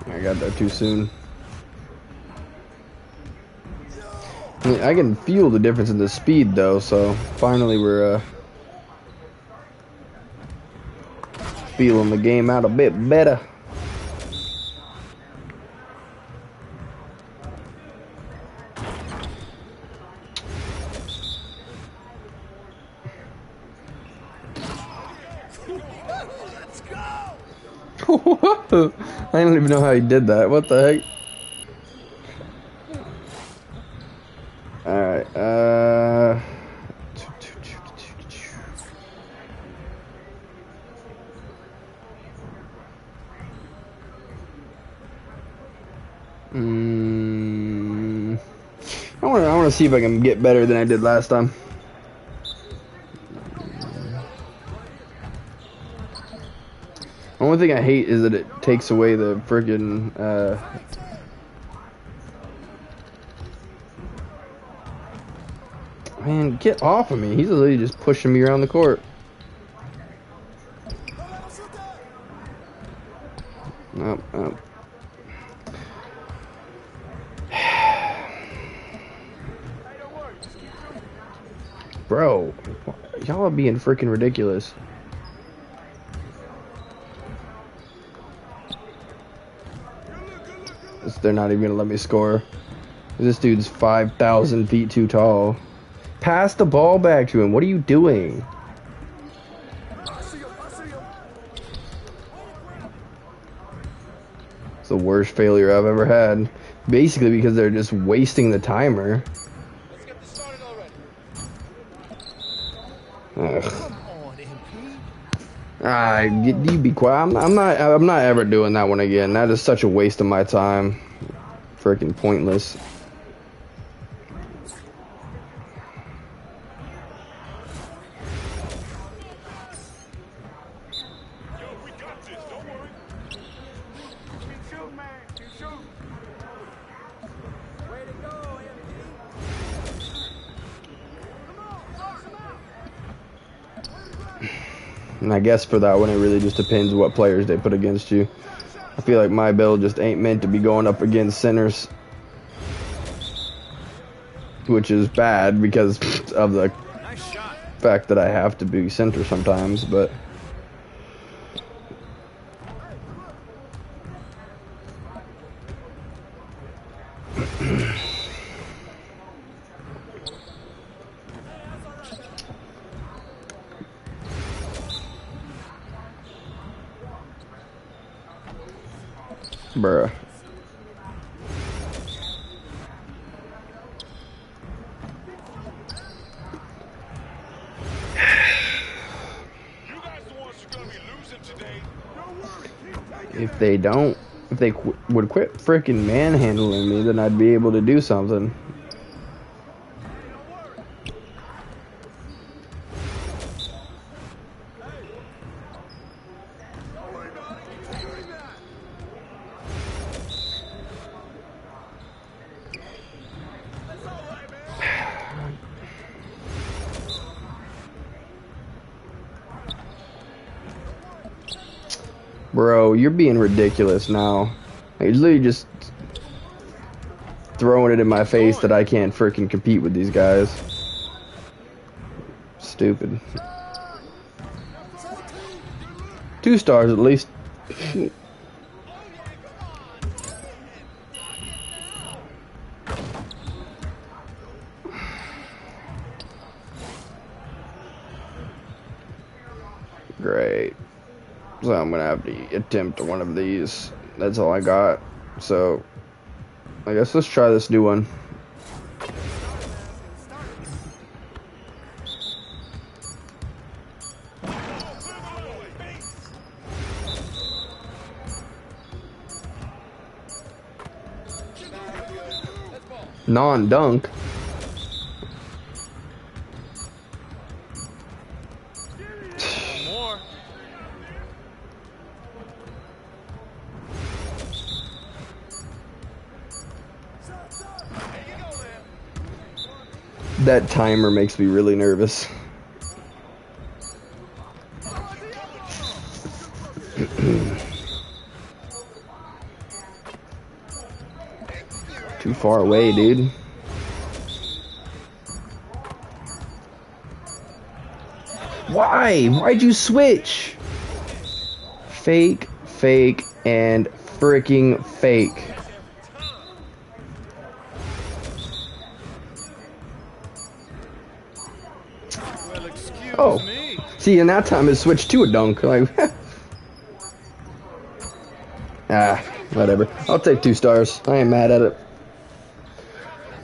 I got there too soon. I mean, I can feel the difference in the speed though, so finally we're feeling the game out a bit better. I don't even know how he did that. What the heck? Alright, I wanna see if I can get better than I did last time. The only thing I hate is that it takes away the friggin' man, get off of me. He's literally just pushing me around the court. Nope, nope. Bro, y'all are being freaking ridiculous. They're not even gonna let me score. This dude's 5,000 feet too tall. Pass the ball back to him. What are you doing? It's the worst failure I've ever had. Basically because they're just wasting the timer. Ugh. You be quiet. I'm not ever doing that one again. That is such a waste of my time. Freaking pointless. And I guess for that one, it really just depends what players they put against you. I feel like my build just ain't meant to be going up against centers. which is bad because of the fact that I have to be center sometimes, but bruh. If they don't, if they would quit freaking manhandling me, then I'd be able to do something. Bro, you're being ridiculous now. Like, you're literally just throwing it in my face that I can't freaking compete with these guys. Stupid. 2 stars at least. Great. So I'm gonna have to attempt one of these. That's all I got. So I guess let's try this new one. Non-dunk. That timer makes me really nervous. Too far away, dude. Why? Why'd you switch? Fake, fake, and freaking fake. Oh, see, in that time it switched to a dunk. Like, whatever. I'll take 2 stars. I ain't mad at it.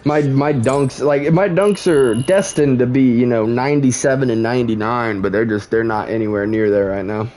My dunks are destined to be, you know, 97 and 99, but they're not anywhere near there right now.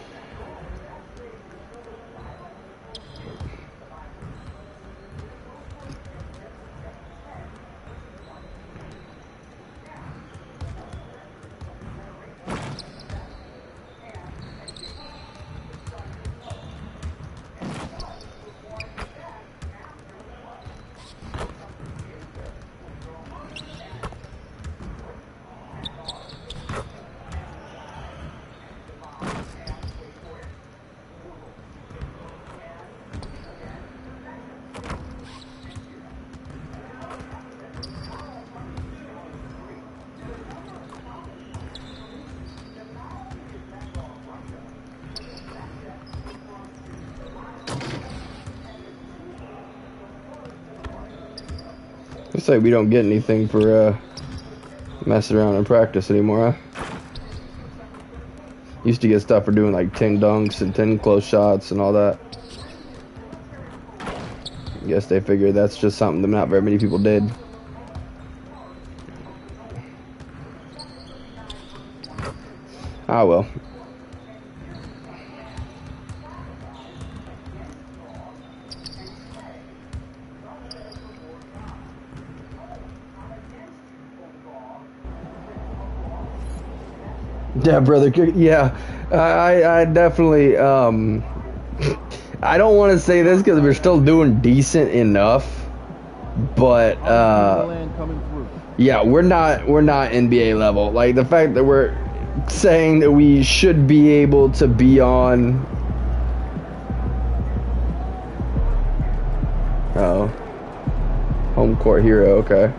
Looks like we don't get anything for messing around in practice anymore, huh? Used to get stuff for doing like 10 dunks and 10 close shots and all that. I guess they figured that's just something that not very many people did. Ah, well. Yeah, brother. Yeah, I definitely. I don't want to say this because we're still doing decent enough, but yeah, we're not NBA level. Like the fact that we're saying that we should be able to be on. Oh, home court hero. Okay.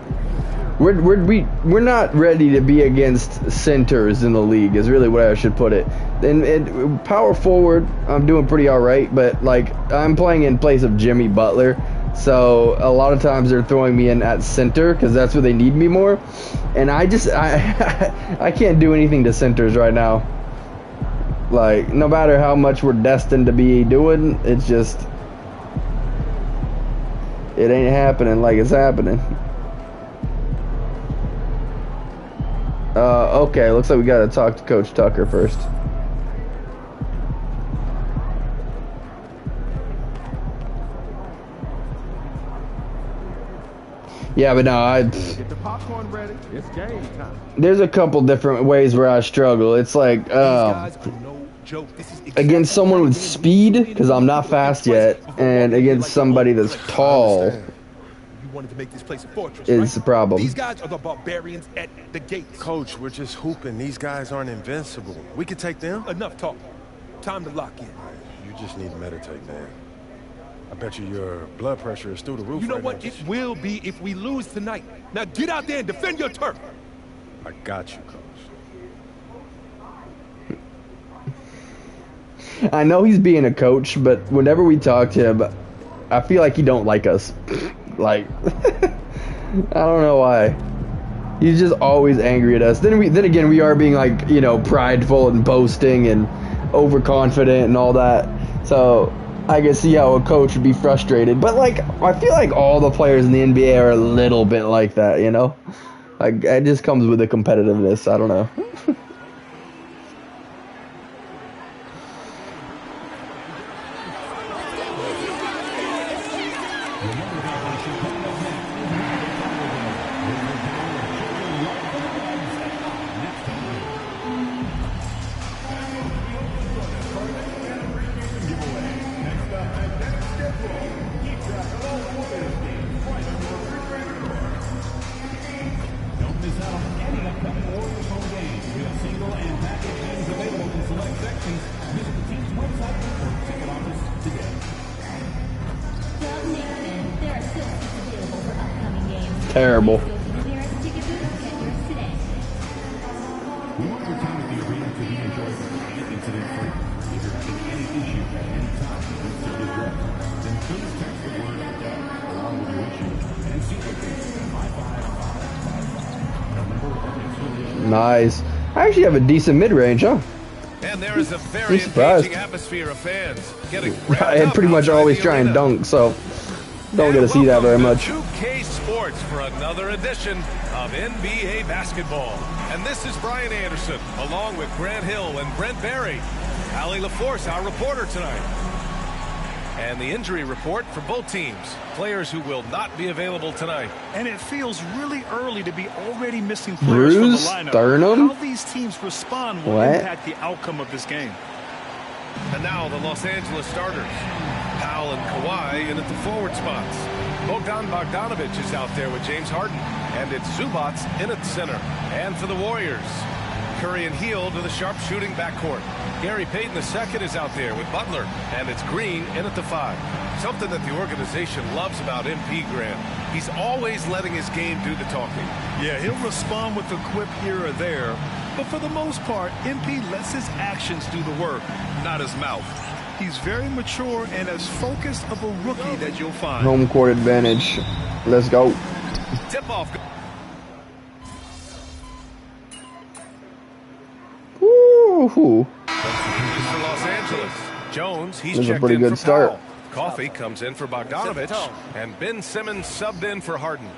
we're not ready to be against centers in the league is really what I should put it. And power forward, I'm doing pretty all right, but like I'm playing in place of Jimmy Butler, so a lot of times they're throwing me in at center because that's where they need me more, and I can't do anything to centers right now. Like no matter how much we're destined to be doing, it's just it ain't happening like it's happening. Okay, looks like we gotta talk to Coach Tucker first. Yeah, but no, Get the popcorn ready. It's game time. there's a couple different ways where I struggle. It's like, against someone with speed, because I'm not fast yet, and against somebody that's tall Wanted to make this place a fortress, is right? the problem. These guys are the barbarians at the gates. Coach, we're just hooping. These guys aren't invincible. We can take them. Enough talk. Time to lock in. You just need to meditate, man. I bet you your blood pressure is through the roof. You know right what? now. It will be if we lose tonight. Now get out there and defend your turf. I got you, Coach. I know he's being a coach, but whenever we talk to him, I feel like he don't like us. Like, I don't know why. He's just always angry at us. Then again, we are being like, you know, prideful and boasting and overconfident and all that. So I can see how a coach would be frustrated. But like, I feel like all the players in the NBA are a little bit like that, you know? Like, it just comes with the competitiveness. I don't know. Don't miss out on any upcoming Warriors home games. We have single and package games available in select sections. Visit the team's website or ticket office today. Tell Nixon there are still seats available for upcoming games. Terrible. Go to the nearest ticket booth and get yours today. We want your time at the arena to be enjoyable and incident-free. If you're having any issue at any time with the address, then please text the word "DEATH" along with your issue and seat location to 55555. Nice. I actually have a decent mid-range, huh? And there is a very surprised. engaging atmosphere of fans getting I pretty much always try and dunk, so don't get to see that very much. 2K Sports for another edition of NBA basketball. And this is Brian Anderson, along with Grant Hill and Brent Barry. Allie LaForce, our reporter tonight. And the injury report for both teams. Players who will not be available tonight. And it feels really early to be already missing players Bruce from the lineup. Sternum? How these teams respond will What? impact the outcome of this game. And now the Los Angeles starters. Powell and Kawhi in at the forward spots. Bogdan Bogdanovic is out there with James Harden. And it's Zubats in at center. And for the Warriors, Curry and Hield to the sharpshooting backcourt. Gary Payton II is out there with Butler. And it's Green in at the 5. Something that the organization loves about MP Grant. He's always letting his game do the talking. Yeah, he'll respond with a quip here or there. But for the most part, MP lets his actions do the work, not his mouth. He's very mature and as focused of a rookie that you'll find. Home court advantage. Let's go. Tip off. Woo-hoo. For Los Angeles, Jones, he's This is a checked pretty in good for start. Powell. Coffee comes in for Bogdanovic, and Ben Simmons subbed in for Harden.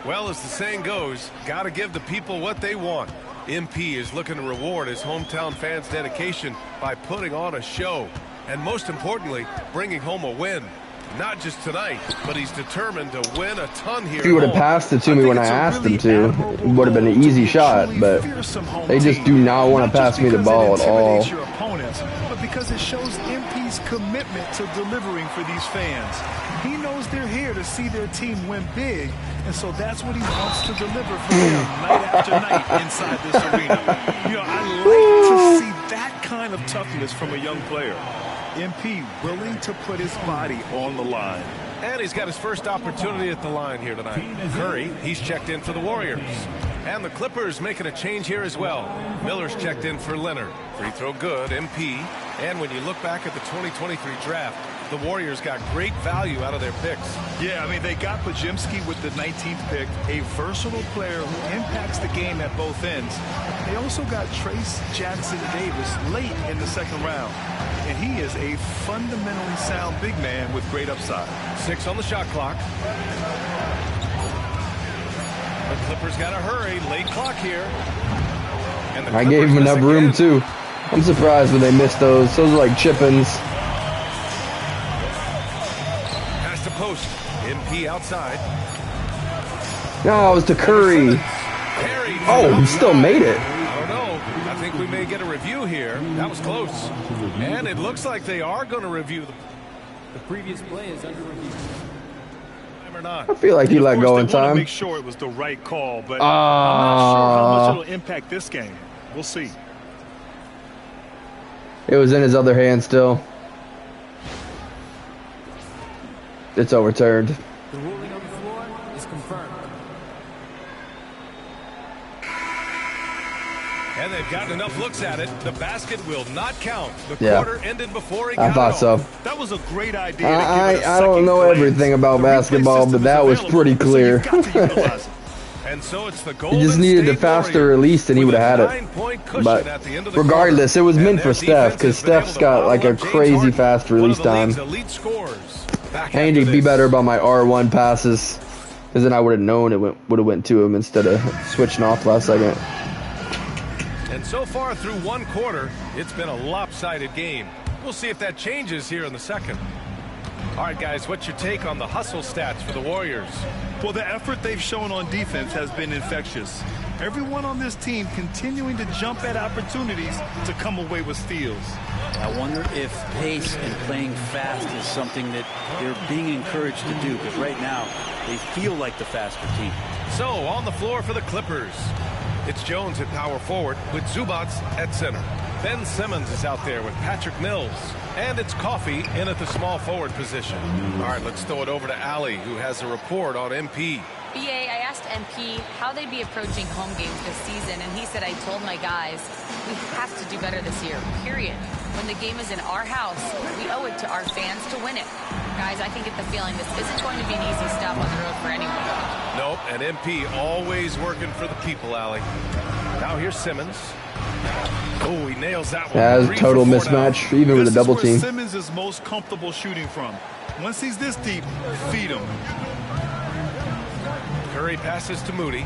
Well, as the saying goes, gotta give the people what they want. MP is looking to reward his hometown fans' dedication by putting on a show. And most importantly, bringing home a win. Not just tonight, but he's determined to win a ton here. If he would have passed it to me when I asked him to, it would have been an easy shot, but they just do not want to pass me the ball at all. Your opponents, but because it shows MP's commitment to delivering for these fans. He knows they're here to see their team win big, and so that's what he wants to deliver for them night after night inside this arena. You know, I like to see that kind of toughness from a young player. MP willing to put his body on the line. And he's got his first opportunity at the line here tonight. Curry, he's checked in for the Warriors. And the Clippers making a change here as well. Miller's checked in for Leonard. Free throw good, MP. And when you look back at the 2023 draft, the Warriors got great value out of their picks. Yeah, I mean, they got Podziemski with the 19th pick, a versatile player who impacts the game at both ends. They also got Trace Jackson-Davis late in the second round. And he is a fundamentally sound big man with great upside. 6 on the shot clock. The Clippers got to hurry. Late clock here. And I gave him enough room, too. I'm surprised when they missed those. Those are like chip-ins. Pass to post. MP outside. No, it was to Curry. Oh, he still made it. I don't know. I think we may get a review here. That was close. And it looks like they are going to review the previous play is under review. Or not. I feel like he let go in They want to time. make sure it was the right call, but I'm not sure how much it'll impact this game. We'll see. It was in his other hand still. It's overturned. The ruling on the floor is confirmed. And they've gotten enough looks at it. The basket will not count. The Yeah. quarter ended before he I got thought it so. off. That was a great idea. I don't know everything about basketball, but that was pretty clear. And so it's the He Golden just needed a State faster release and he would have had it. 9-point cushion But at the end of the regardless, it was quarter. meant And for their Steph defense because has been able Steph's to got like bottle a up James crazy Harden, fast one release of the league's time. elite scorers. Back I need after to be this. better about my R1 passes because then I would have known it would have went to him instead of switching off last second. And so far through one quarter, it's been a lopsided game. We'll see if that changes here in the second. All right, guys, what's your take on the hustle stats for the Warriors? Well, the effort they've shown on defense has been infectious. Everyone on this team continuing to jump at opportunities to come away with steals. I wonder if pace and playing fast is something that they're being encouraged to do, because right now they feel like the faster team. So on the floor for the Clippers, it's Jones at power forward with Zubats at center. Ben Simmons is out there with Patrick Mills. And it's Coffey in at the small forward position. All right, let's throw it over to Allie, who has a report on MP. BA, I asked MP how they'd be approaching home games this season, and he said, I told my guys, we have to do better this year, period. When the game is in our house, we owe it to our fans to win it. Guys, I can get the feeling this isn't going to be an easy stop on the road for anyone. Nope, and MP always working for the people, Allie. Now here's Simmons. Oh, he nails that one. Yeah, it was a 3 total for 4 mismatch, now. even with a double This is team. where Simmons is most comfortable shooting from. Once he's this deep, feed him. Curry passes to Moody.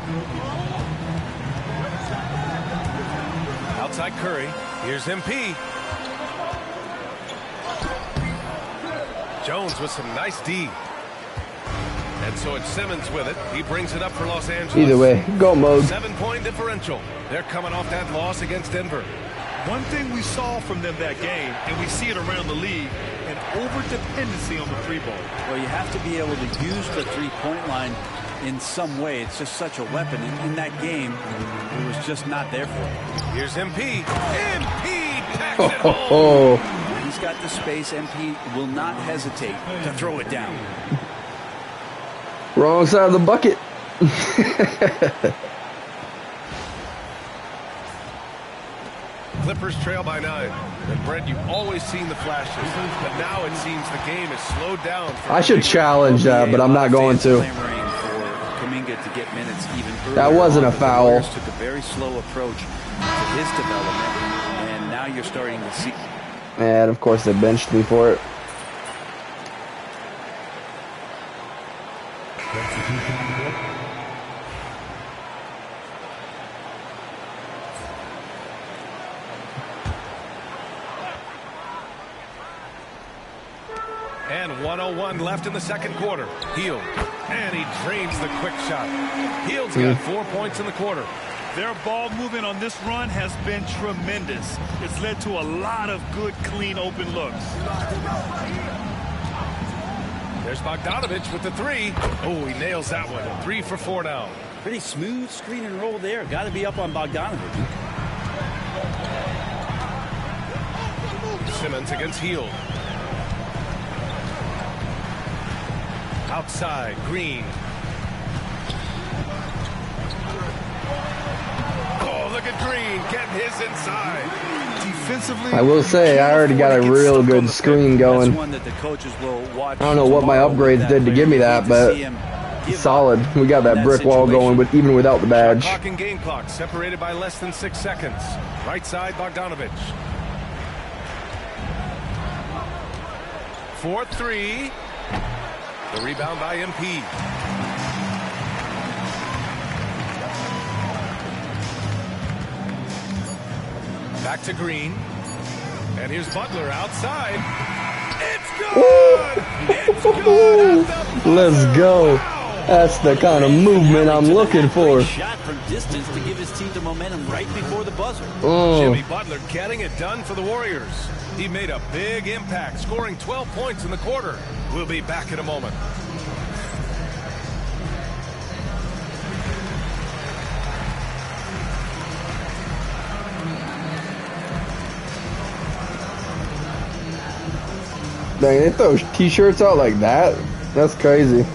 Outside Curry. Here's MP. Jones with some nice D. And so it's Simmons with it. He brings it up for Los Angeles. Either way, go mode. 7-point differential. They're coming off that loss against Denver. One thing we saw from them that game, and we see it around the league, an over-dependency on the three ball. Well, you have to be able to use the three-point line in some way. It's just such a weapon. And in that game, it was just not there for him. Here's MP. MP packs Oh, it home. oh, When he's got the space, MP will not hesitate to throw it down. wrong side of the bucket. Clippers trail by 9. And Brent, you've always seen the flashes, but now it seems the game is slowed down. I should challenge that, but I'm not going to. Clamoring for Kuminga to get minutes even earlier. That wasn't on, a but the foul. Warriors took a very slow approach to his development, and now you're starting to see. And of course they benched me for it. And 1:01 left in the second quarter. Hield. And he drains the quick shot. Hield's got 4 points in the quarter. Their ball movement on this run has been tremendous. It's led to a lot of good, clean, open looks. There's Bogdanovich with the 3. Oh, he nails that one. 3 for 4 now. Pretty smooth screen and roll there. Got to be up on Bogdanovich. Simmons against Hield. Outside, Green. Oh, look at Green getting his inside. Defensively, I will say, I already got a real good screen going. That's one that the coaches will watch. I don't know what my upgrades did to give me that, but solid. We got that brick wall going, with even without the badge. Clock and game clock separated by less than 6 seconds. Right side, Bogdanovic. 4-3. The rebound by MP. Back to Green. And here's Butler outside. It's good! It's good! Let's go. That's the kind of movement I'm looking for. Shot from distance to give his team the momentum right before the buzzer. Jimmy Butler getting it done for the Warriors. He made a big impact, scoring 12 points in the quarter. We'll be back in a moment. Dang, they throw t-shirts out like that? That's crazy.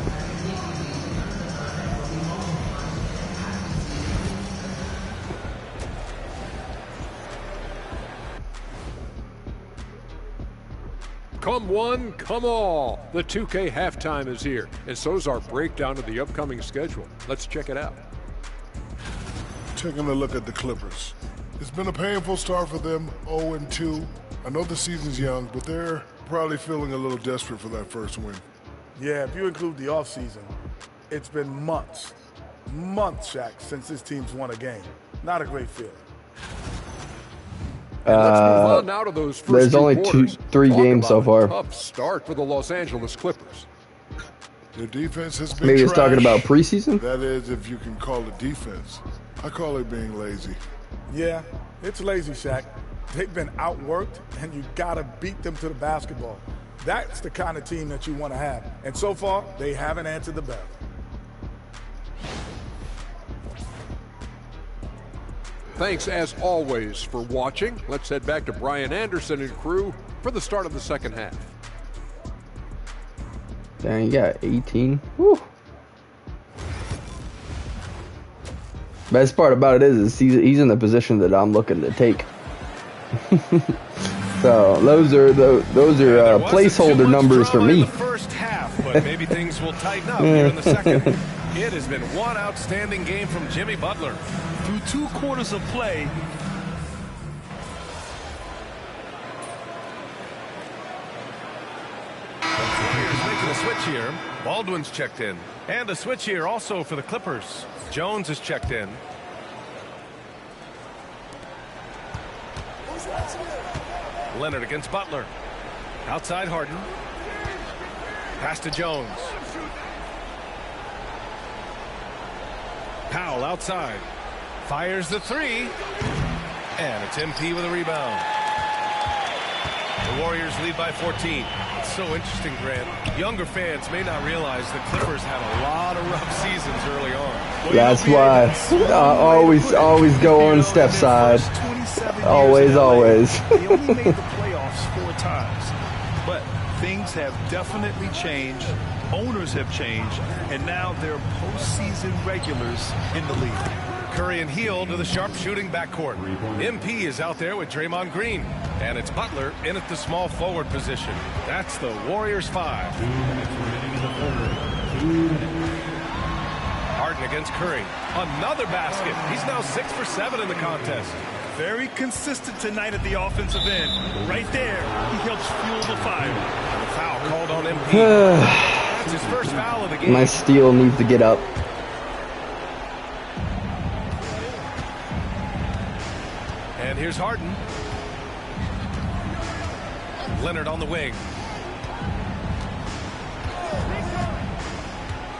Come one, come all. The 2K halftime is here, and so is our breakdown of the upcoming schedule. Let's check it out. Taking a look at the Clippers. It's been a painful start for them, 0-2. I know the season's young, but they're probably feeling a little desperate for that first win. Yeah, if you include the offseason, it's been months, Shaq, since this team's won a game. Not a great feeling. Let's move on now to those first there's only quarters. 3 Talk games so about far. a tough start for the Los Angeles Clippers. Their defense has been Maybe it's trash. talking about preseason? That is, if you can call it defense. I call it being lazy. Yeah, it's lazy, Shaq. They've been outworked, and you gotta beat them to the basketball. That's the kind of team that you want to have. And so far, they haven't answered the bell. Thanks, as always, for watching. Let's head back to Brian Anderson and crew for the start of the second half. Dang, you got 18. Woo. Best part about it is he's in the position that I'm looking to take. So those are placeholder numbers for me. The first half, but maybe things will tighten up here in the second. It has been one outstanding game from Jimmy Butler. Through 2 quarters of play, Warriors making a switch here. Baldwin's checked in. And a switch here also for the Clippers. Jones is checked in. Leonard against Butler. Outside Harden. Pass to Jones. Powell outside. Fires the 3. And it's MP with a rebound. The Warriors lead by 14. It's so interesting, Grant. Younger fans may not realize the Clippers had a lot of rough seasons early on. That's why I always go on Steph's side. Always. They only made the playoffs 4 times. But things have definitely changed. Owners have changed. And now they're postseason regulars in the league. Curry and Hield to the sharpshooting backcourt. MP is out there with Draymond Green. And it's Butler in at the small forward position. That's the Warriors 5. Harden against Curry. Another basket. He's now 6 for 7 in the contest. Very consistent tonight at the offensive end. Right there, he helps fuel the fire. And a foul called on MP. That's his first foul of the game. My steal needs to get up. And here's Harden. Leonard on the wing.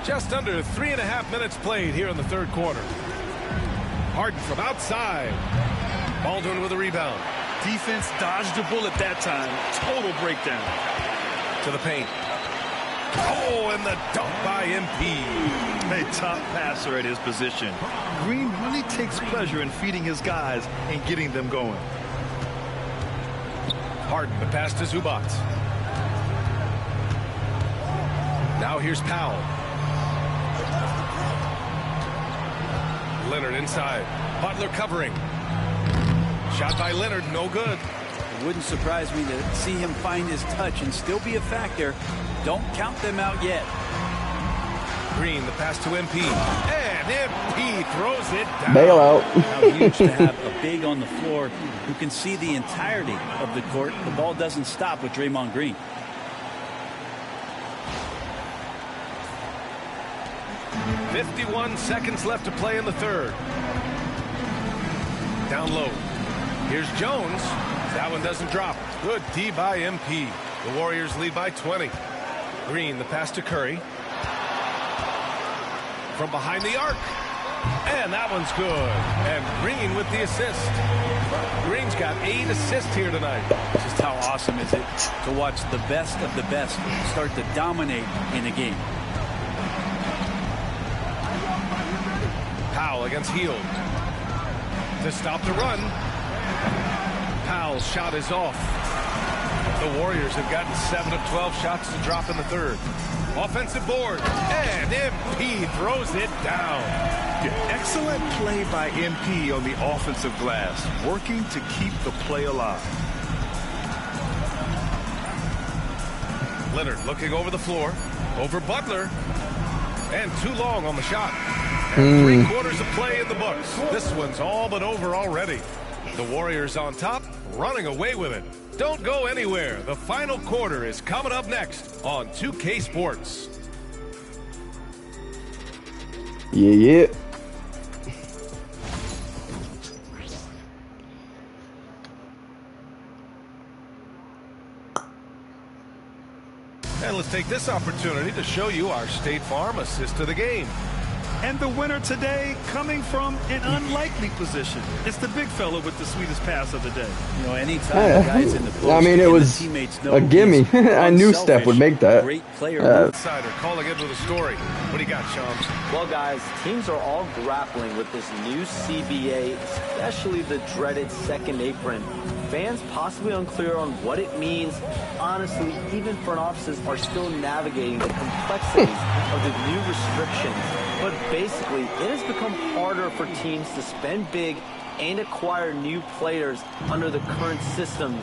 Just under 3.5 minutes played here in the third quarter. Harden from outside. Baldwin with a rebound. Defense dodged a bullet that time. Total breakdown. To the paint. Oh, and the dunk by MP. A top passer at his position. Green really takes pleasure in feeding his guys and getting them going. Harden, the pass to Zubac. Now here's Powell. Leonard inside. Butler covering. Shot by Leonard, no good. It wouldn't surprise me to see him find his touch and still be a factor. Don't count them out yet. Green, the pass to MP. And MP throws it down. Bailout. How huge to have a big on the floor who can see the entirety of the court. The ball doesn't stop with Draymond Green. .51 seconds left to play in the third. Down low. Here's Jones. That one doesn't drop. Good D by MP. The Warriors lead by 20. Green, the pass to Curry. From behind the arc. And that one's good. And Green with the assist. Green's got 8 assists here tonight. Just how awesome is it to watch the best of the best start to dominate in a game. Powell against Hield. To stop the run. Powell's shot is off. The Warriors have gotten 7 of 12 shots to drop in the third. Offensive board. And MP throws it down. Excellent play by MP on the offensive glass, working to keep the play alive. Leonard looking over the floor. Over Butler. And too long on the shot. And 3/4 of play in the books. This one's all but over already. The Warriors on top, running away with it. Don't go anywhere. The final quarter is coming up next on 2K Sports. Yeah. And let's take this opportunity to show you our State Farm assist to the game. And the winner today coming from an unlikely position. It's the big fella with the sweetest pass of the day. You know, anytime the guy's in the post, I mean, it was a gimme. I knew Steph would make that. Great player. Insider calling in with a story. What do you got, Shams? Well, guys, teams are all grappling with this new CBA, especially the dreaded second apron. Fans possibly unclear on what it means. Honestly, even front offices are still navigating the complexities of the new restrictions. But basically, it has become harder for teams to spend big and acquire new players under the current systems.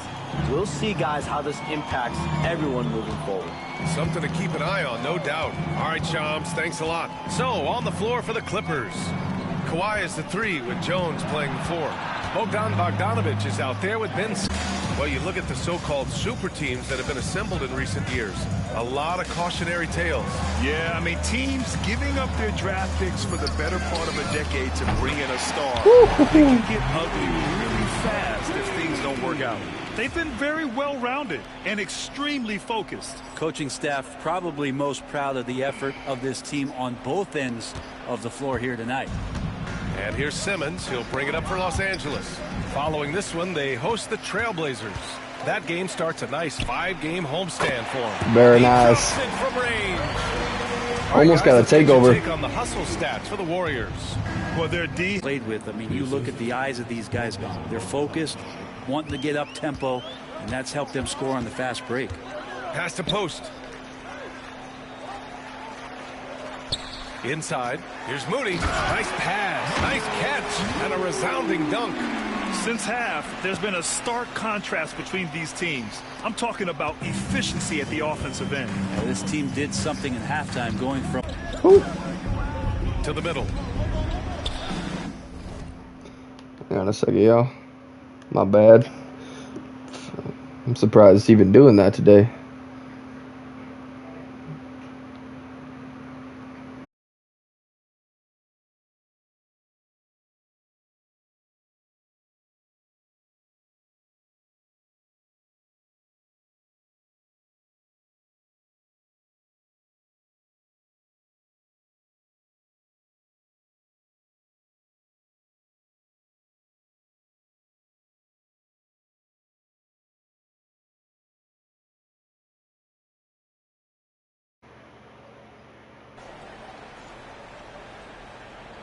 We'll see, guys, how this impacts everyone moving forward. Something to keep an eye on, no doubt. All right, Shams, thanks a lot. So, on the floor for the Clippers. Kawhi is the 3 with Jones playing the 4. Bogdan Bogdanovic is out there with Ben. Well, you look at the so-called super teams that have been assembled in recent years. A lot of cautionary tales. Yeah, I mean, teams giving up their draft picks for the better part of a decade to bring in a star. They can get ugly really fast if things don't work out. They've been very well-rounded and extremely focused. Coaching staff probably most proud of the effort of this team on both ends of the floor here tonight. And here's Simmons. He'll bring it up for Los Angeles. Following this one, they host the Trailblazers. That game starts a nice 5-game homestand for them. Very nice. From range. Almost got a takeover. Take on the hustle stats for the Warriors. Well, they're deep. Played with. I mean, you look at the eyes of these guys. They're focused, wanting to get up tempo, and that's helped them score on the fast break. Pass to post. Inside, here's Moody. Nice pass, nice catch, and a resounding dunk. Since half, there's been a stark contrast between these teams. I'm talking about efficiency at the offensive end. Now, this team did something in halftime, going from to the middle. Hang on a second, y'all. My bad. I'm surprised it's even doing that today.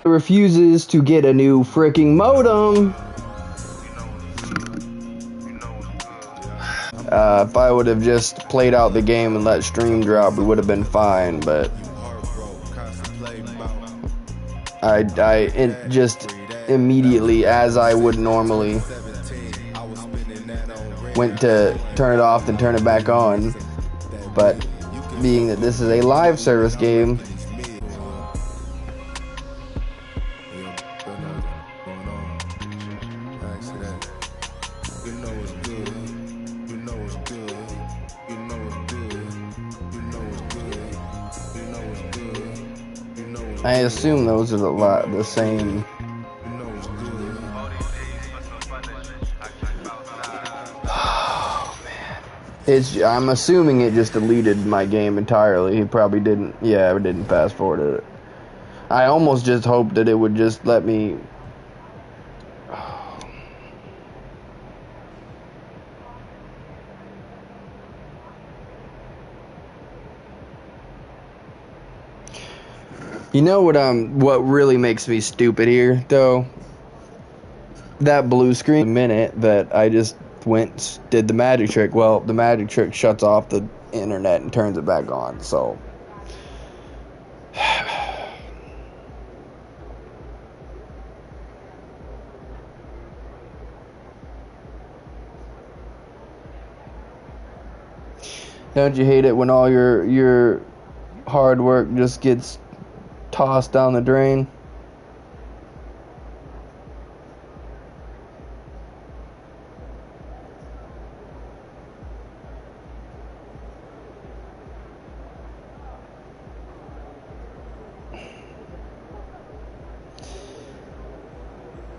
Refuses to get a new freaking modem. If I would have just played out the game and let stream drop, we would have been fine, but I just immediately, as I would normally, went to turn it off and turn it back on. But being that this is a live service game, I assume those are the same. Oh man, I'm assuming it just deleted my game entirely. He probably didn't. Yeah, it didn't fast forward it. I almost just hoped that it would just let me. You know what really makes me stupid here, though? That blue screen, the minute that I just did the magic trick, well, the magic trick shuts off the internet and turns it back on, so. Don't you hate it when all your hard work just gets tossed down the drain?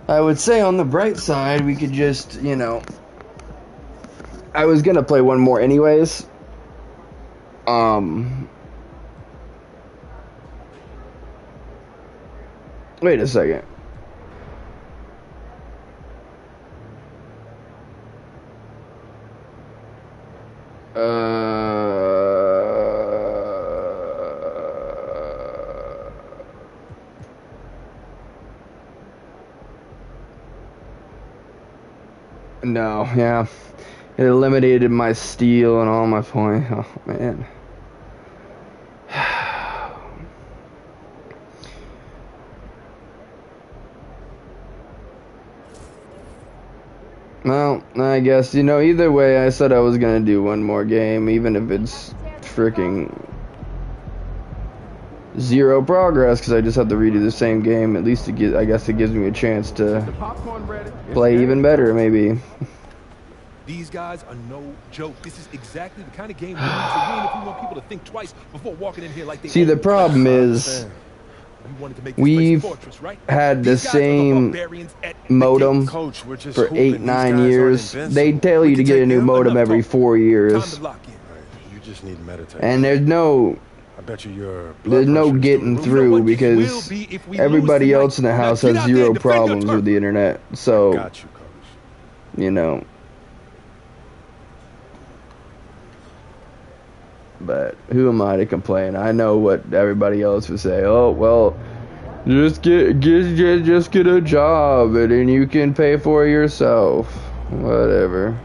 I would say on the bright side, we could just, you know, I was gonna play one more anyways. Wait a second. No, yeah. It eliminated my steal and all my points. Oh, man. Well, I guess, you know, either way, I said I was gonna do one more game, even if it's freaking 0 progress, because I just have to redo the same game. At least I guess it gives me a chance to play even better, maybe. These guys are no joke. This is exactly the kind of game we need to win if we want people to think twice before walking in here like they. See, the problem is, we've had the same modem for 8-9 years. They tell you to get a new modem every 4 years. You just need to meditate. And there's no getting through because everybody else in the house has 0 problems with the internet. So, you know. But who am I to complain? I know what everybody else would say. Oh, well, just get a job and then you can pay for it yourself. Whatever.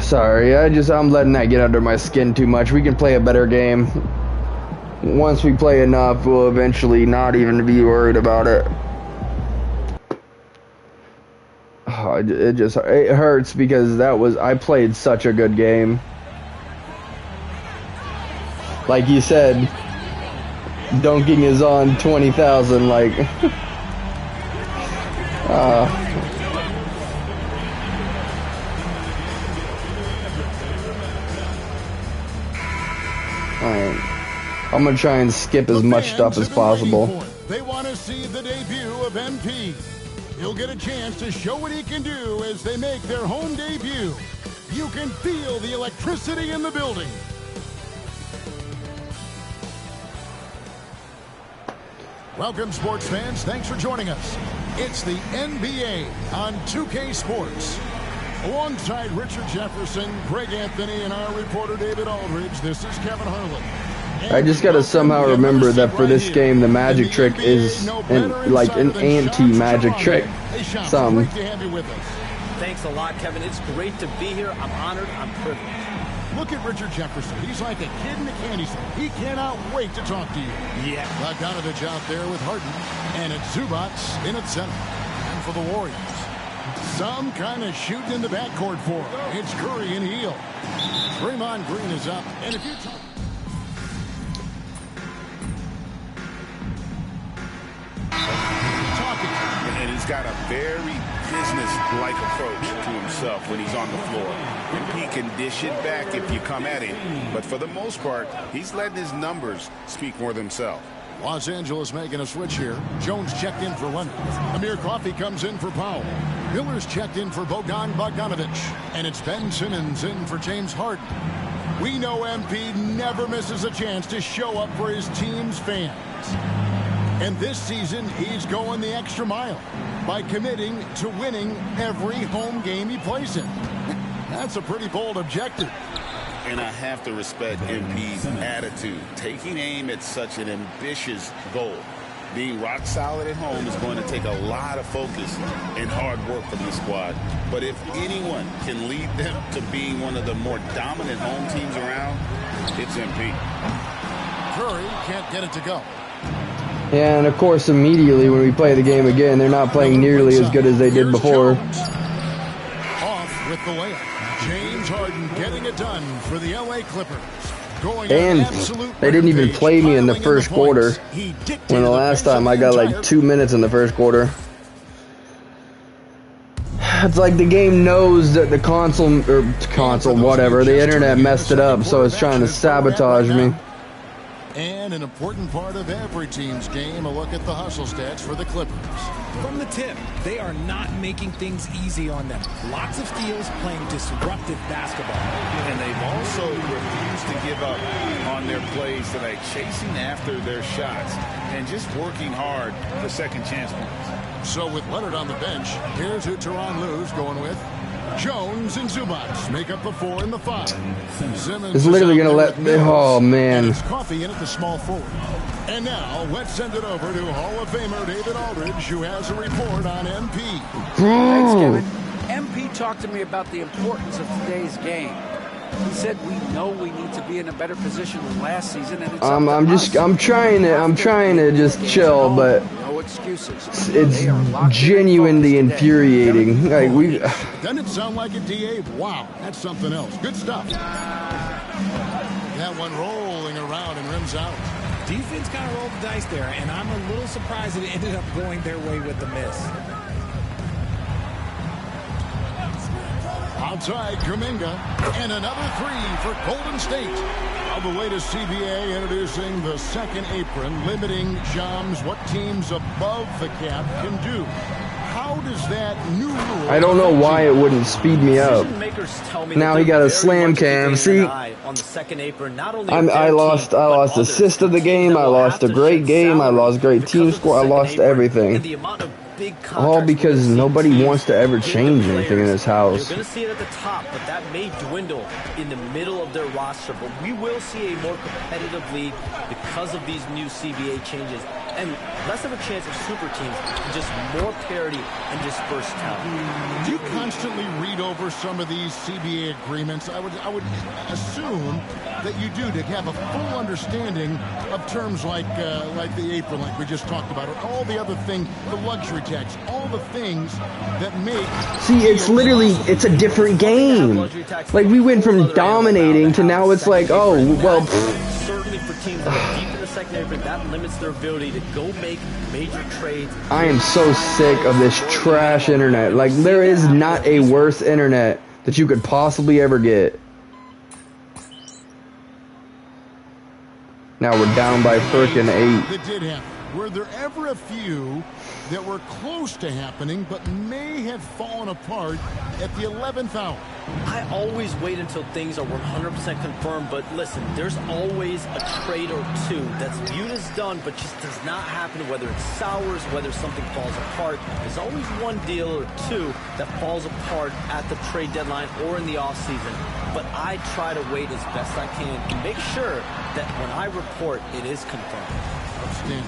Sorry, I'm letting that get under my skin too much. We can play a better game. Once we play enough, we'll eventually not even be worried about it. Oh, it hurts because I played such a good game. Like you said, dunking is on 20,000, like. Alright. I'm gonna try and skip as much stuff as possible. They want to see the debut of MP. He'll get a chance to show what he can do as they make their home debut. You can feel the electricity in the building. Welcome, sports fans. Thanks for joining us. It's the NBA on 2K Sports. Alongside Richard Jefferson, Greg Anthony, and our reporter David Aldridge, this is Kevin Harlan. I just gotta somehow remember that for this game, the magic trick is like an anti-magic trick. Thanks a lot, Kevin. It's great to be here. I'm honored. I'm privileged. Look at Richard Jefferson. He's like a kid in a candy store. He cannot wait to talk to you. Yeah. Bogdanovich out there with Harden. And it's Zubats in at center. And for the Warriors, some kind of shooting in the backcourt for him. It's Curry and Hield. Draymond Green is up. And if you talk... And he's got a very business-like approach to himself when he's on the floor. He can dish it back if you come at him. But for the most part, he's letting his numbers speak for themselves. Los Angeles making a switch here. Jones checked in for Leonard. Amir Coffey comes in for Powell. Miller's checked in for Bogdanovich. And it's Ben Simmons in for James Harden. We know MP never misses a chance to show up for his team's fans. And this season, he's going the extra mile by committing to winning every home game he plays in. That's a pretty bold objective. And I have to respect MP's attitude. Taking aim at such an ambitious goal, being rock solid at home, is going to take a lot of focus and hard work from the squad. But if anyone can lead them to being one of the more dominant home teams around, it's MP. Curry can't get it to go. Yeah, and of course, immediately when we play the game again, they're not playing nearly as good as they did before. Off with the layup. James Harden getting it done for the LA Clippers. And they didn't even play me in the first quarter. When the last time I got like 2 minutes in the first quarter. It's like the game knows that the console, whatever, the internet messed it up, so it's trying to sabotage me. And an important part of every team's game, a look at the hustle stats for the Clippers. From the tip, they are not making things easy on them. Lots of steals, playing disruptive basketball. And they've also refused to give up on their plays tonight, chasing after their shots and just working hard for second chance points. So with Leonard on the bench, here's who Tyronn Lue's going with. Jones and Zubats make up the 4 and the 5. Simmons is literally going to let me. Oh, man. Coffee in at the small forward. And now, let's send it over to Hall of Famer David Aldridge, who has a report on MP. Thanks, Kevin. MP talked to me about the importance of today's game. He said we know we need to be in a better position than last season, and it's I'm trying to just chill, but no excuses. It's genuinely infuriating. Like Doesn't it sound like a DA? Wow, that's something else. Good stuff. That one rolling around and rims out. Defense kind of rolled the dice there, and I'm a little surprised it ended up going their way with the miss. Outside Kuminga, and another 3 for Golden State. Now the latest CBA introducing the second apron, limiting Shams what teams above the cap can do. How does that new rule... I don't know why it wouldn't speed me up. Now he got a slam cam. See, I lost assist of the game. I lost a great game. I lost great team score. I lost everything. All because nobody wants to ever change anything in this house. You're going to see it at the top, but that may dwindle in the middle of their roster. But we will see a more competitive league because of these new CBA changes and less of a chance of super teams and just more parity and dispersed talent. Do you constantly read over some of these CBA agreements? I would assume that you do, to have a full understanding of terms like the apron, like we just talked about, or all the other things, the luxury tax, all the things that make... See, it's literally, it's a different game. Like, we went from dominating to now it's like, oh, well... Certainly for teams that are deep in the second apron, that limits their ability to go make major trades. I am so sick of this trash internet. Like, there is not a worse internet that you could possibly ever get. Now we're down by frickin' 8. That did happen. Were there ever a few that were close to happening but may have fallen apart at the 11th hour? I always wait until things are 100% confirmed, but listen, there's always a trade or two that's viewed as done but just does not happen, whether it's sours, whether something falls apart. There's always one deal or two that falls apart at the trade deadline or in the offseason. But I try to wait as best I can to make sure that when I report, it is confirmed. Outstanding.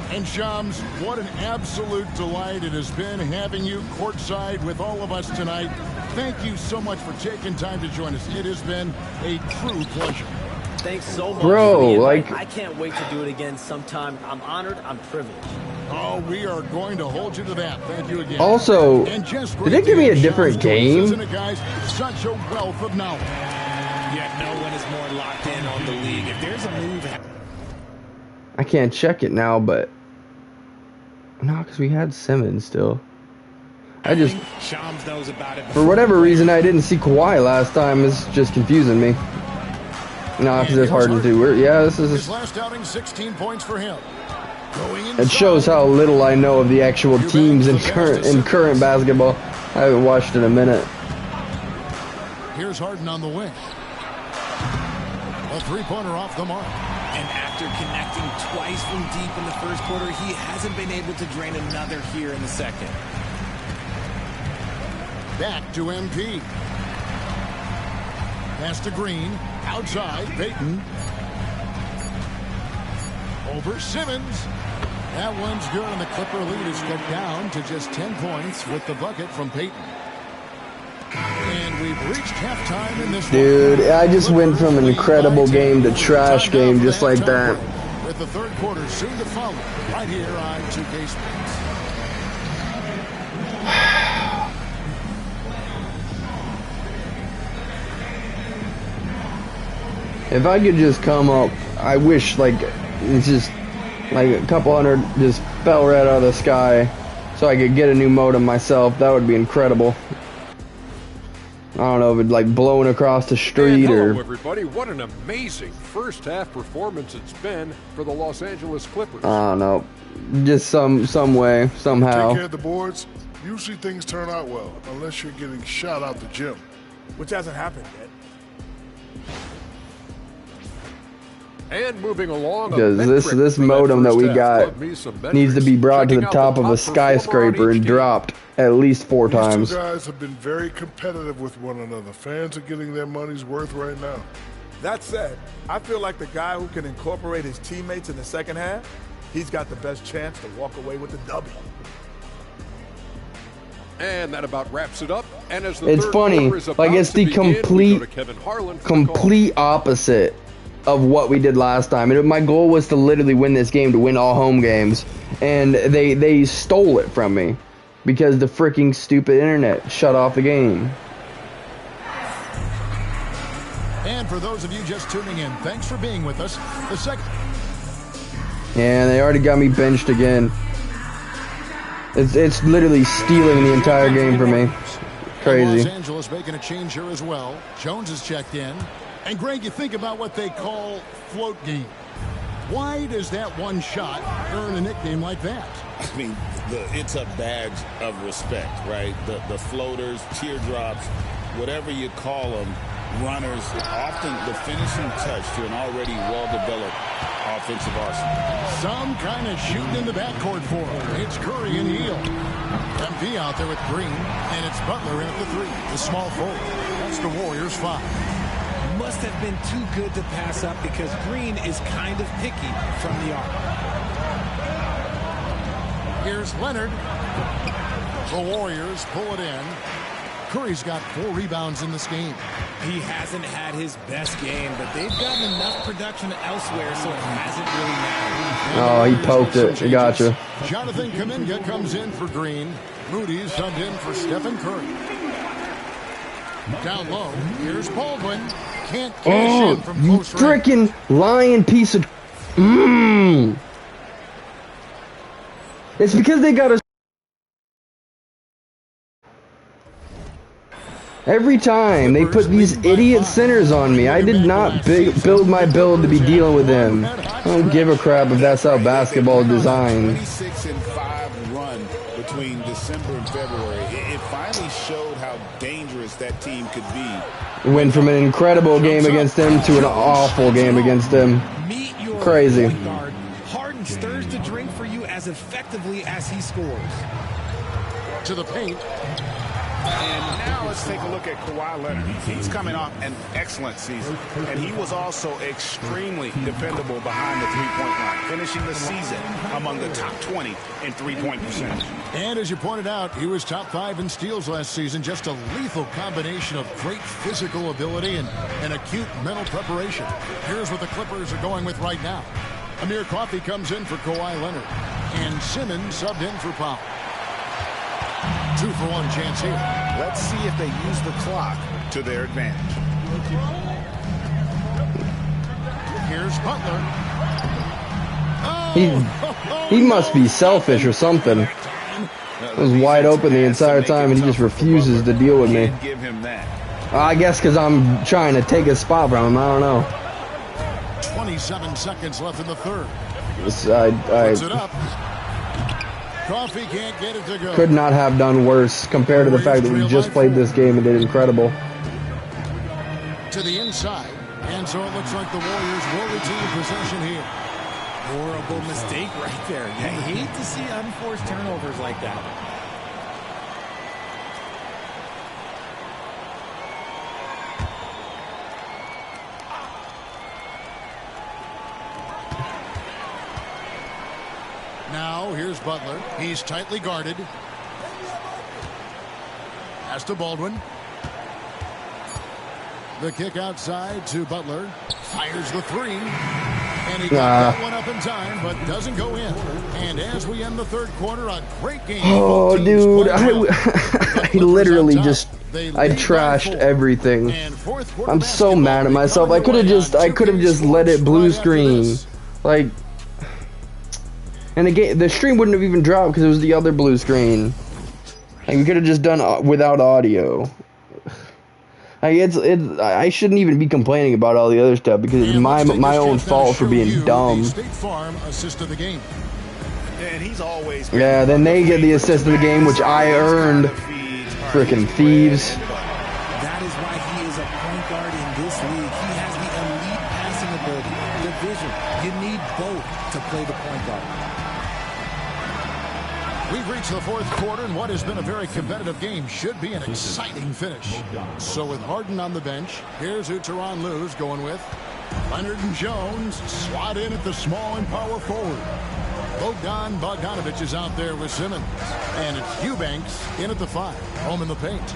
And Shams, what an absolute delight it has been having you courtside with all of us tonight. Thank you so much for taking time to join us. It has been a true pleasure. Thanks so much. Bro, like, I can't wait to do it again sometime. I'm honored. I'm privileged. Oh, we are going to hold you to that. Thank you again. Also, And just did they give me a different game? Isn't it, guys? Such a wealth of knowledge. Yet no one is more locked in on the league. If there's a move... I can't check it now, but no, because we had Simmons still. I just, Shams knows about it. for whatever reason, I didn't see Kawhi last time. It's just confusing me. No, because it's Harden too. Yeah, this is. His last outing, 16 points for him. It shows how little I know of the actual teams in current basketball. I haven't watched in a minute. Here's Harden on the wing. A three-pointer off the mark. And after connecting twice from deep in the first quarter, he hasn't been able to drain another here in the second. Back to MP. Pass to Green. Outside, Payton. Over Simmons. That one's good, and the Clipper lead is cut down to just 10 points with the bucket from Payton. And we've reached halftime in this Dude, I just went from an incredible game to trash game just like that. With the third quarter soon to follow, right here on 2K Sports. If I could just come up, I wish, like, it's just, like, a couple hundred just fell right out of the sky so I could get a new modem myself. That would be incredible. I don't know if it's like blowing across the street hello, or... everybody. What an amazing first half performance it's been for the Los Angeles Clippers. I don't know. Just some way, somehow. Take care of the boards. Usually things turn out well, unless you're getting shot out the gym. Which hasn't happened yet. And moving along, Because this modem that we got needs to be brought to the top of a skyscraper and dropped at least 4 times. These two guys have been very competitive with one another. Fans are getting their money's worth right now. That said, I feel like the guy who can incorporate his teammates in the second half, he's got the best chance to walk away with the W. And that about wraps it up. And as the It's third funny, quarter is like about it's to the begin, we go complete to Kevin Harlan for the complete opposite of what we did last time. And my goal was to literally win this game, to win all home games, and they stole it from me because the freaking stupid internet shut off the game. And for those of you just tuning in, thanks for being with us. The second. And they already got me benched again. It's literally stealing the entire game from me. Crazy. Los Angeles making a change here as well. Jones is checked in. And Greg, you think about what they call float game. Why does that one shot earn a nickname like that? I mean, it's a badge of respect, right? The floaters, teardrops, whatever you call them, runners, often the finishing touch to an already well-developed offensive arsenal. Some kind of shooting in the backcourt for him. It's Curry and Hill. MP out there with Green, and it's Butler in at the 3. The small forward. That's the Warriors 5. Must have been too good to pass up because Green is kind of picky from the arc. Here's Leonard. The Warriors pull it in. Curry's got 4 rebounds in this game. He hasn't had his best game, but they've gotten enough production elsewhere, so it hasn't really mattered. Oh, he poked it. I gotcha. Jonathan Kuminga comes in for Green. Moody's subbed in for Stephen Curry. Down low, here's Baldwin. Can't cash in from You close range. freaking lying piece of... It's because they got a... Every time they put these idiot centers on me. I did not build my build to be dealing with them. I don't give a crap if that's how basketball is designed. 26-5 run between December and February. It finally showed how dangerous that team could be. Went from an incredible game against them to an awful game against them. Crazy. Harden stirs the drink for you as effectively as he scores. To the paint. And now let's take a look at Kawhi Leonard. He's coming off an excellent season, and he was also extremely dependable behind the three-point line, finishing the season among the top 20 in three-point percentage. And as you pointed out, he was top 5 in steals last season. Just a lethal combination of great physical ability and acute mental preparation. Here's what the Clippers are going with right now. Amir Coffey comes in for Kawhi Leonard, and Simmons subbed in for Powell. 2-for-1 chance here. Let's see if they use the clock to their advantage. Here's Butler. He must be selfish or something. It was wide open the entire time, and he just refuses to deal with me. Give him that. I guess because I'm trying to take a spot from him. I don't know. 27 seconds left in the third. Puts it up. Coffey can't get it to go. Could not have done worse compared to the fact that we just played this game and did incredible. To the inside, and so it looks like the Warriors will retain possession here. Horrible mistake right there. I hate to see unforced turnovers like that. Now, here's Butler. He's tightly guarded. Pass to Baldwin. The kick outside to Butler. Fires the three. And he got that one up in time, but doesn't go in. And as we end the third quarter, a great game. Oh, dude. I literally just... I trashed everything. I'm so mad at myself. I could have just let it blue screen. Like... And the stream wouldn't have even dropped because it was the other blue screen. Like we could have just done without audio. I shouldn't even be complaining about all the other stuff because it's my own fault for being dumb. State Farm assist of the game. And he's always yeah, then they get the assist of the game, which I earned. Freaking thieves. That is why he is a point guard in this league. He has the elite passing ability, the vision. You need both to play the point guard. We've reached the fourth quarter, and what has been a very competitive game should be an exciting finish. So with Harden on the bench, here's who Tyronn Lue's going with. Leonard and Jones slot in at the small and power forward. Bogdan Bogdanovic is out there with Simmons. And it's Eubanks in at the 5, home in the paint.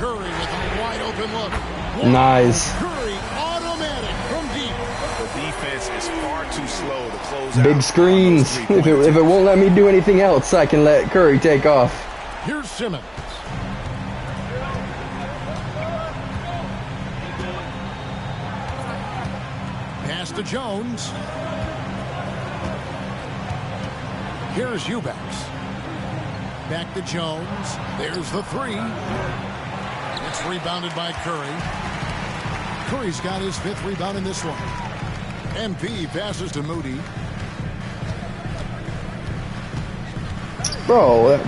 Curry with a wide open look. Nice. Curry automatic from deep. The defense is far too slow to close out. Big screens. If it won't let me do anything else, I can let Curry take off. Here's Simmons. Pass to Jones. Here's Eubanks. Back to Jones. There's the 3. It's rebounded by Curry. Curry's got his 5th rebound in this one. MP passes to Moody. Bro,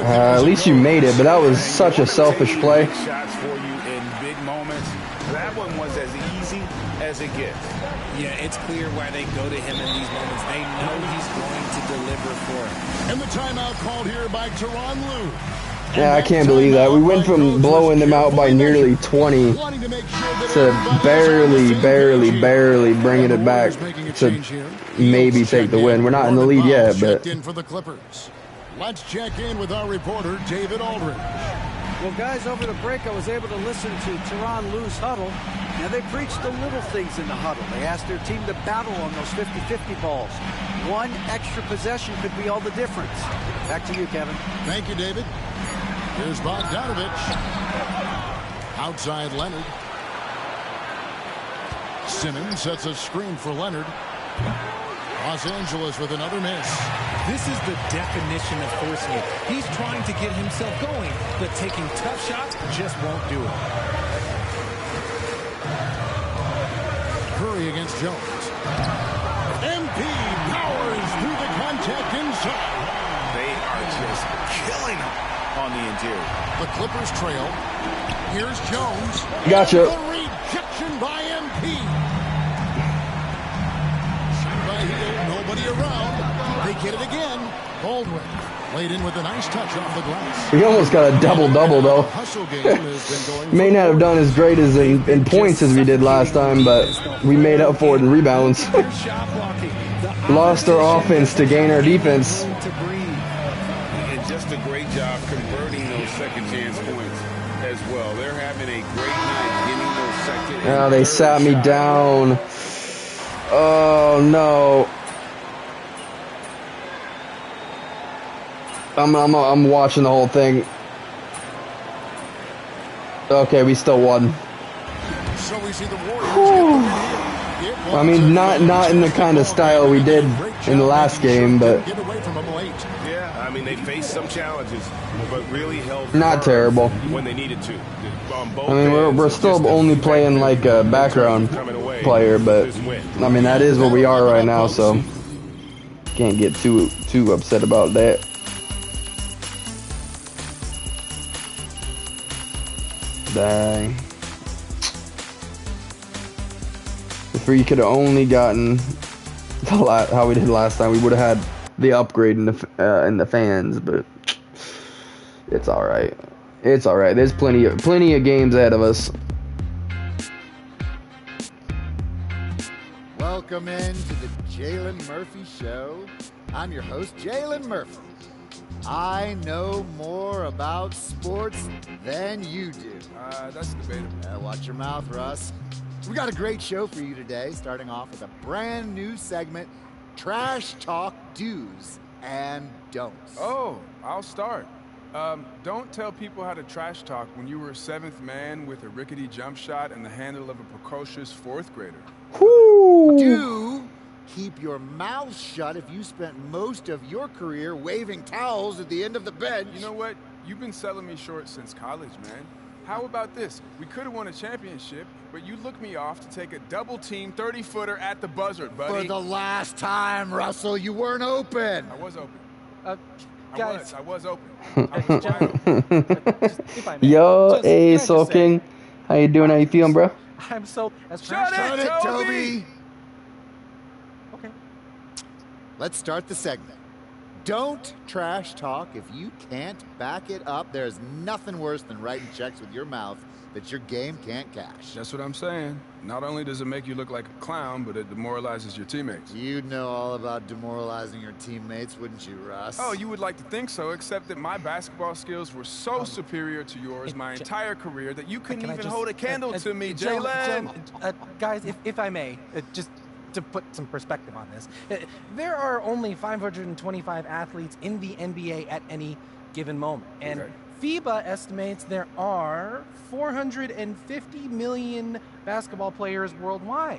at least you made it, but that was such a selfish play. Shots for you in big moments. That one was as easy as it gets. Yeah, it's clear why they go to him in these moments. They know he's going to deliver for them. And the timeout called here by Tyronn Lue. Yeah, I can't believe that. We went from blowing them out by nearly 20 to barely bringing it back to maybe take the win. We're not in the lead yet, but... For the Clippers. Let's check in with our reporter, David Aldridge. Well, guys, over the break, I was able to listen to Tyronn Lue's huddle. Now, they preached the little things in the huddle. They asked their team to battle on those 50-50 balls. One extra possession could be all the difference. Back to you, Kevin. Thank you, David. Here's Bogdanovic. Outside Leonard. Simmons sets a screen for Leonard. Los Angeles with another miss. This is the definition of forcing it. He's trying to get himself going, but taking tough shots just won't do it. Curry against Jones. MP powers through the contact inside. They are just killing him on the interior. The Clippers trail. Here's Jones. Gotcha. The rejection by MP. Shot by Hill. Nobody around. They get it again. Baldwin. Laid in with a nice touch off the glass. We almost got a double-double, though. Hustle game has been going May not have done as great as in points as we did last time, but we made up for it in rebounds. Lost our offense to gain our defense. And just a great job converting those second chance points as well. They're having a great night getting those second. Oh, they sat me down. Oh no. I'm watching the whole thing. Okay, we still won. So we see the Warriors. I mean, not in the kind of style we did in the last game, but Yeah, I mean, they faced some challenges, but really held not terrible. when they needed to. I mean, we're still only playing like a background player, but I mean that is what we are right now, so can't get too upset about that. Dang. If we could have only gotten how we did last time, we would have had the upgrade in the fans, but it's all right. It's all right. There's plenty of games ahead of us. Welcome in to the Jalen Murphy Show. I'm your host, Jalen Murphy. I know more about sports than you do. That's debatable. Watch your mouth, Russ. We got a great show for you today, starting off with a brand new segment, Trash Talk Do's and Don'ts. Oh, I'll start. Don't tell people how to trash talk when you were a seventh man with a rickety jump shot and the handle of a precocious fourth grader. Do keep your mouth shut if you spent most of your career waving towels at the end of the bench. You know what? You've been selling me short since college, man. How about this? We could have won a championship, but you looked me off to take a double-team 30-footer at the buzzard, buddy. For the last time, Russell, you weren't open. I was open. Guys. I was open. I was wide open. Yo, hey, Soul King. How you doing? How you feeling, bro? I'm so... Shut it, Toby! Okay. Let's start the segment. Don't trash talk if you can't back it up. There's nothing worse than writing checks with your mouth that your game can't cash. That's what I'm saying. Not only does it make you look like a clown, but it demoralizes your teammates. You'd know all about demoralizing your teammates, wouldn't you, Russ? Oh, you would like to think so, except that my basketball skills were so superior to yours my entire career that you couldn't even hold a candle to me, Jalen. Guys, if I may, just to put some perspective on this, there are only 525 athletes in the NBA at any given moment. And FIBA estimates there are 450 million basketball players worldwide,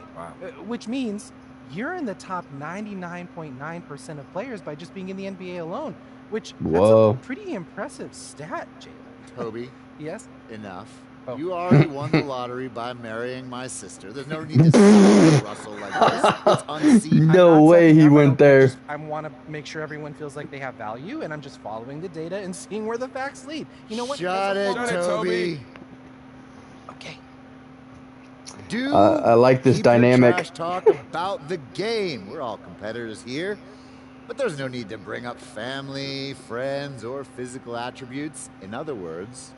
which means you're in the top 99.9% of players by just being in the NBA alone, which that's a pretty impressive stat, Jalen. Toby. Yes? Enough. Oh. You already won the lottery by marrying my sister. There's no need to celebrate Russell like this. It's unseen. No way he went there. I want to make sure everyone feels like they have value, and I'm just following the data and seeing where the facts lead. You know what? Shut it, Toby. Okay. I like this dynamic. Trash talk about the game. We're all competitors here, but there's no need to bring up family, friends, or physical attributes. In other words,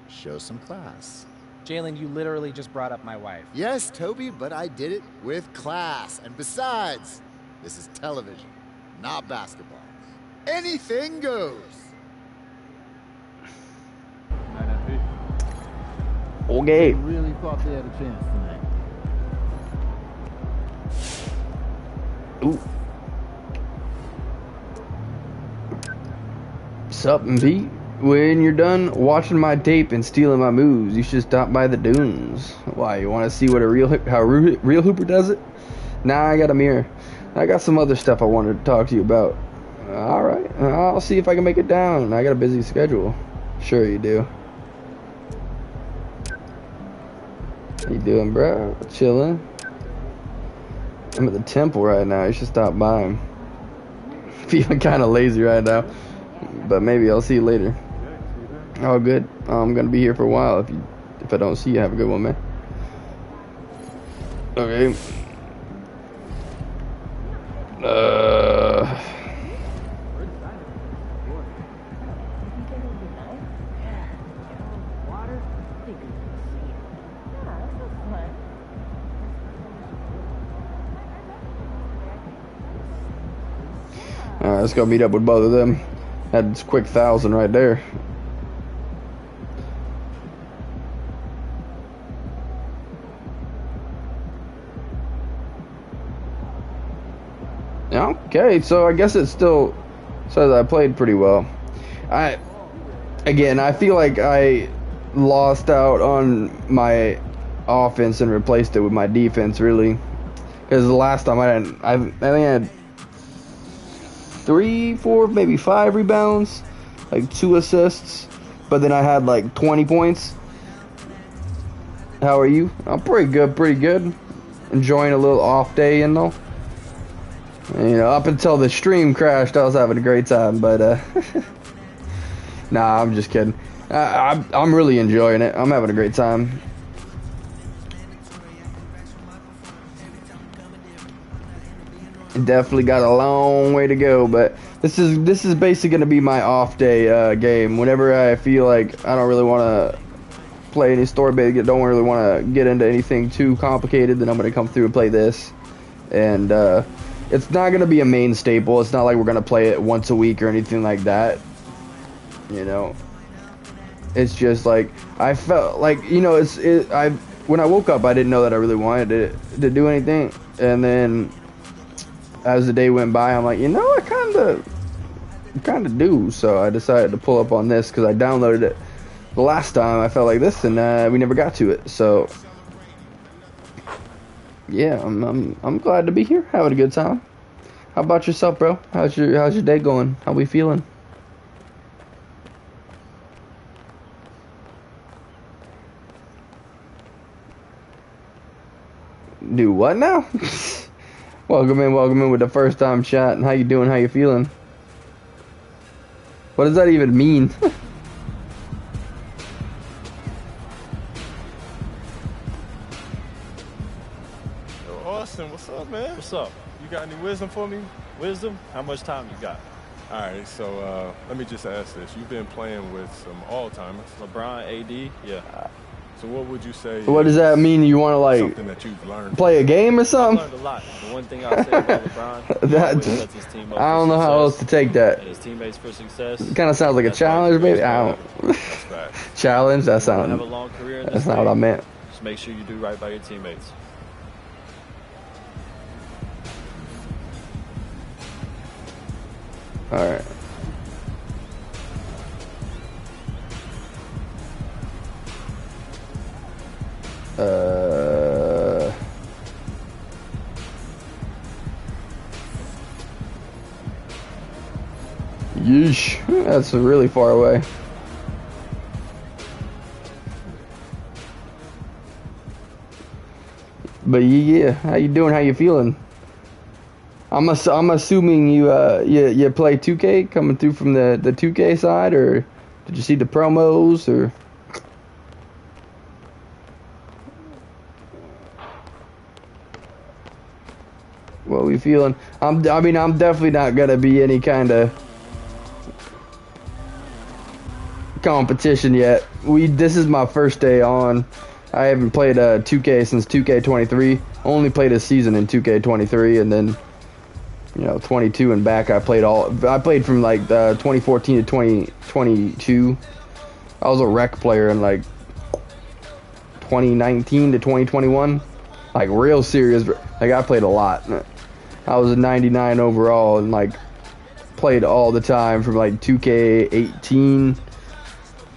show some class. Jalen, you literally just brought up my wife. Yes, Toby, but I did it with class. And besides, this is television, not basketball. Anything goes. Okay. I really thought they had a chance tonight. Ooh. Sup, Pete? When you're done watching my tape and stealing my moves, you should stop by the dunes. Why, you want to see what how real Hooper does it? Nah, I got a mirror. I got some other stuff I wanted to talk to you about. Alright, I'll see if I can make it down. I got a busy schedule. Sure you do. How you doing, bro? Chilling. I'm at the temple right now. You should stop by. Feeling kind of lazy right now. But maybe I'll see you later. Oh, good. I'm gonna be here for a while. If I don't see you, have a good one, man. Okay. Alright, let's go meet up with both of them. That's a quick 1,000 right there. Okay, so I guess it still says I played pretty well. I feel like I lost out on my offense and replaced it with my defense, really. Because the last time I think I had 3, 4, maybe 5 rebounds, like 2 assists, but then I had like 20 points. How are you? I'm pretty good. Enjoying a little off day, you know. Up until the stream crashed, I was having a great time, but nah, I'm just kidding. I'm really enjoying it. I'm having a great time. Definitely got a long way to go, but this is basically going to be my off day game. Whenever I feel like I don't really want to play any story based, don't really want to get into anything too complicated, then I'm going to come through and play this. And it's not going to be a main staple. It's not like we're going to play it once a week or anything like that. It's just like I felt like when I woke up, I didn't know that I really wanted to do anything, and then as the day went by, I'm like, I kind of do. So I decided to pull up on this because I downloaded it the last time. I felt like this, and we never got to it. So yeah, I'm glad to be here, having a good time. How about yourself, bro? How's your day going? How we feeling? Do what now? Welcome in with the first time chat. And how you doing? How you feeling? What does that even mean? Yo, Austin, what's up, man? What's up? You got any wisdom for me? Wisdom? How much time you got? All right, so let me just ask this. You've been playing with some all-timers. LeBron, AD, yeah. So what would you say? What does that mean? You want to like something that you've learned? Play a game or something? I learned a lot. The one thing I'll say about LeBron, he always sets his team up I don't for know how else to take that. and his teammates for success. It kind of sounds like a challenge, maybe. I don't. Challenge? That sounds. Have a long career in this That's not what I meant. Just make sure you do right by your teammates. All right. Yeesh. That's really far away. But yeah, how you doing? How you feeling? I'm assuming you play 2K, coming through from the 2K side, or did you see the promos, or? What we feeling? I'm definitely not gonna be any kind of competition yet. This is my first day on. I haven't played 2K since 2K23. Only played a season in 2K23, and then 22 and back. I played from like 2014 to 2022. I was a rec player in like 2019 to 2021. Like real serious. Like I played a lot. I was a 99 overall and like played all the time from like 2K18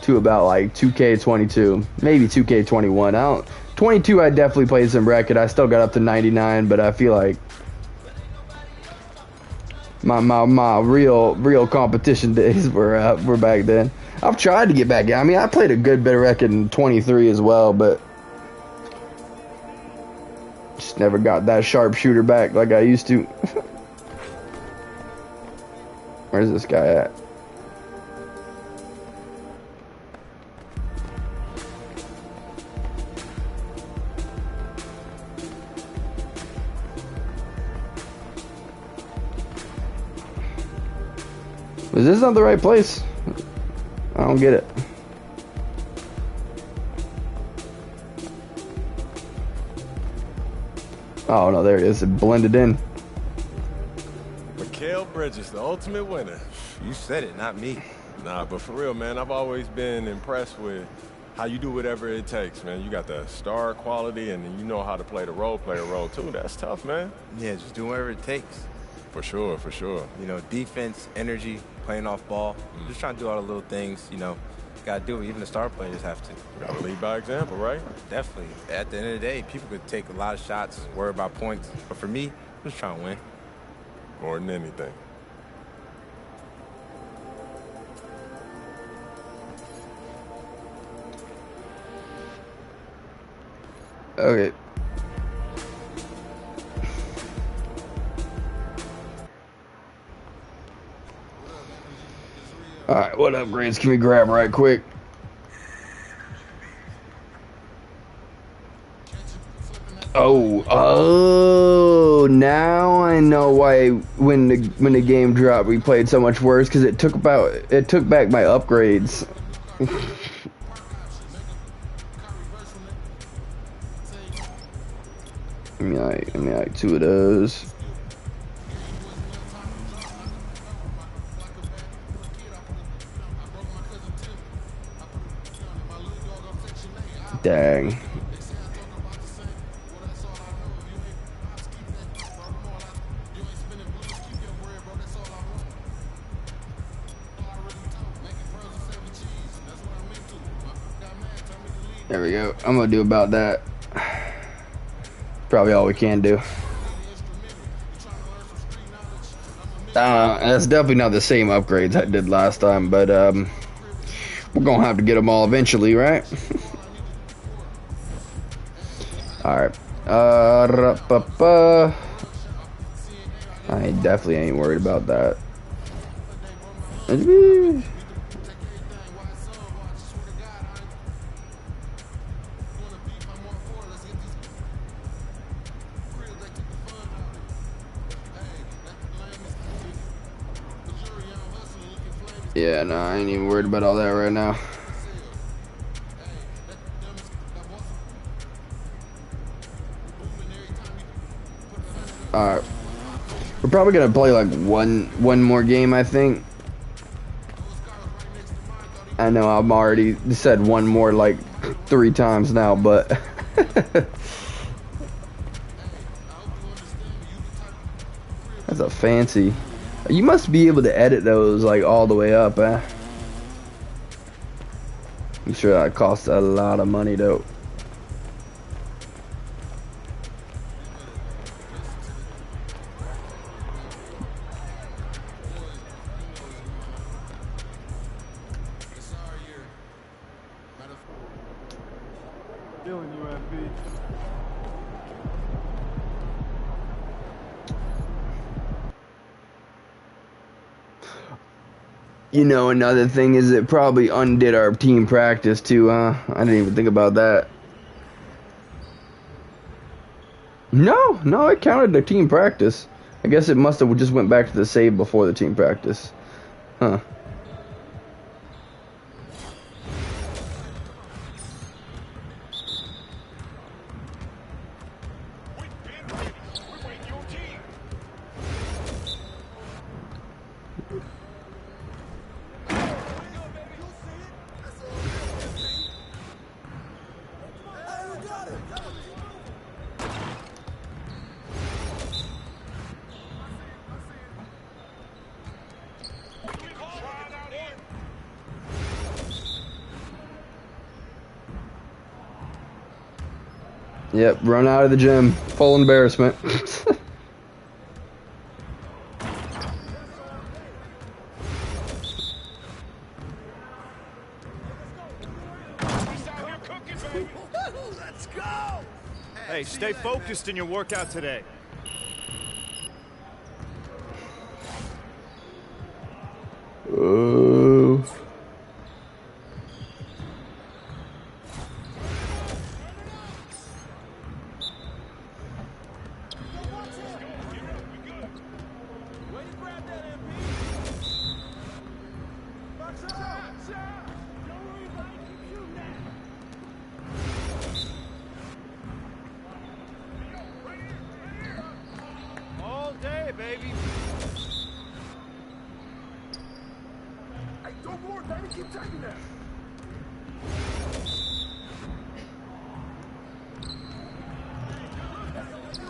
to about like 2K22, maybe 2K21. 22 I definitely played some rec, and I still got up to 99, but I feel like my real competition days were back then. I've tried to get back in. I mean, I played a good bit of rec in 23 as well, but just never got that sharpshooter back like I used to. Where's this guy at? Is this not the right place? I don't get it. Oh no, there it is. It blended in. Mikal Bridges, the ultimate winner. You said it, not me. Nah, but for real, man, I've always been impressed with how you do whatever it takes, man. You got the star quality, and you know how to play the role player role, too. That's tough, man. Yeah, just do whatever it takes. For sure, for sure. You know, defense, energy, playing off ball. Just trying to do all the little things, you know. Got to do it. Even the star players have to. Got to lead by example, right? Definitely. At the end of the day, people could take a lot of shots, worry about points. But for me, I'm just trying to win. More than anything. Okay. Alright, what upgrades can we grab right quick? Oh, now I know why when the game dropped we played so much worse, because it took back my upgrades. Give me like 2 of those. Dang. There we go. I'm gonna do about that. Probably all we can do. That's definitely not the same upgrades I did last time, but we're gonna have to get them all eventually, right? Alright. I definitely ain't worried about that. Yeah, no, I ain't even worried about all that right now. Alright. We're probably gonna play like one more game, I think. I know I'm already said one more like 3 times now, but that's a fancy. You must be able to edit those like all the way up, eh? I'm sure that costs a lot of money though. You know, another thing is it probably undid our team practice too, huh? I didn't even think about that. No, it counted the team practice. I guess it must have just went back to the save before the team practice. Huh. Yep, run out of the gym. Full embarrassment. Let's go! Hey, stay focused in your workout today. Oh.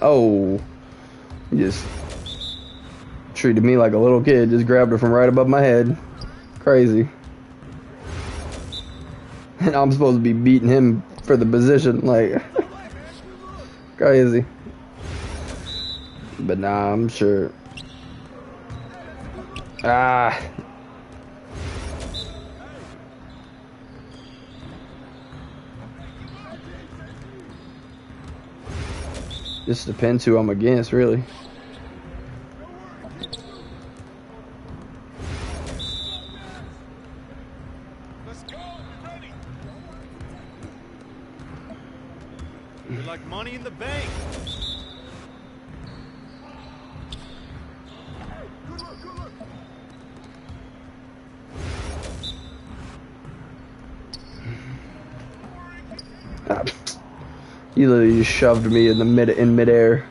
Oh, he just treated me like a little kid. Just grabbed her from right above my head. Crazy. And I'm supposed to be beating him for the position, like crazy. But nah, I'm sure. Ah. Just depends who I'm against, really. You're like money in the bank. He literally just shoved me in midair.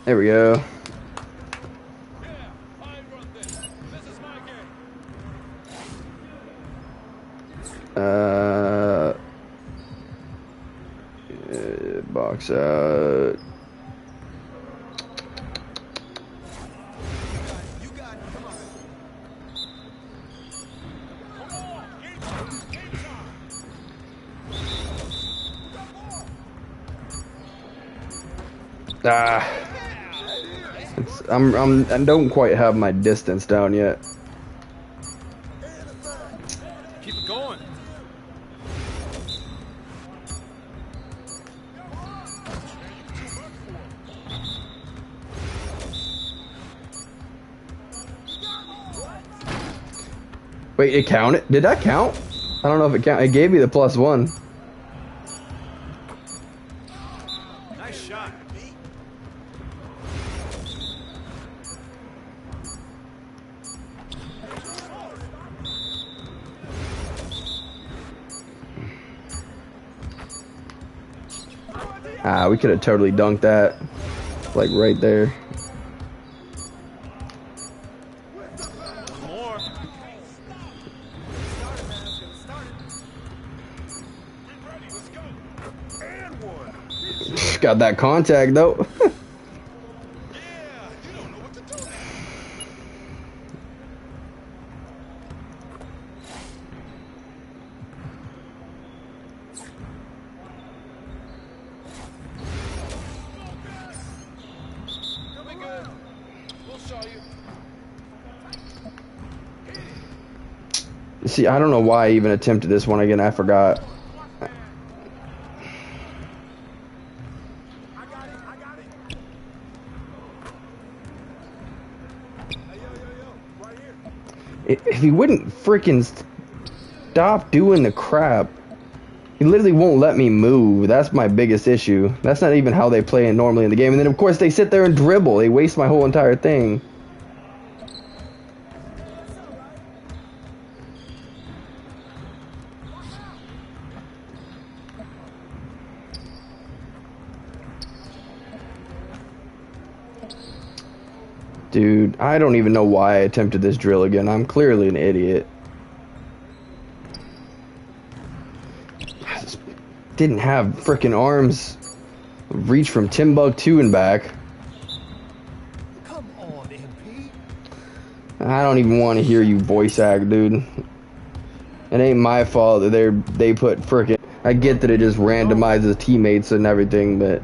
There we go. Box out. I don't quite have my distance down yet. Keep it going. Wait, it counted? Did that count? I don't know if it counted. It gave me the +1. Nice shot. Ah, we could have totally dunked that. Like right there. Got that contact though. See, I don't know why I even attempted this one again. I forgot. If he wouldn't freaking stop doing the crap, he literally won't let me move. That's my biggest issue. That's not even how they play it normally in the game. And then, of course, they sit there and dribble. They waste my whole entire thing. Dude, I don't even know why I attempted this drill again. I'm clearly an idiot. I just didn't have frickin' arms reach from Timbuktu and back. Come on, MP. I don't even want to hear you voice act, dude. It ain't my fault that they put frickin'. I get that it just randomizes teammates and everything, but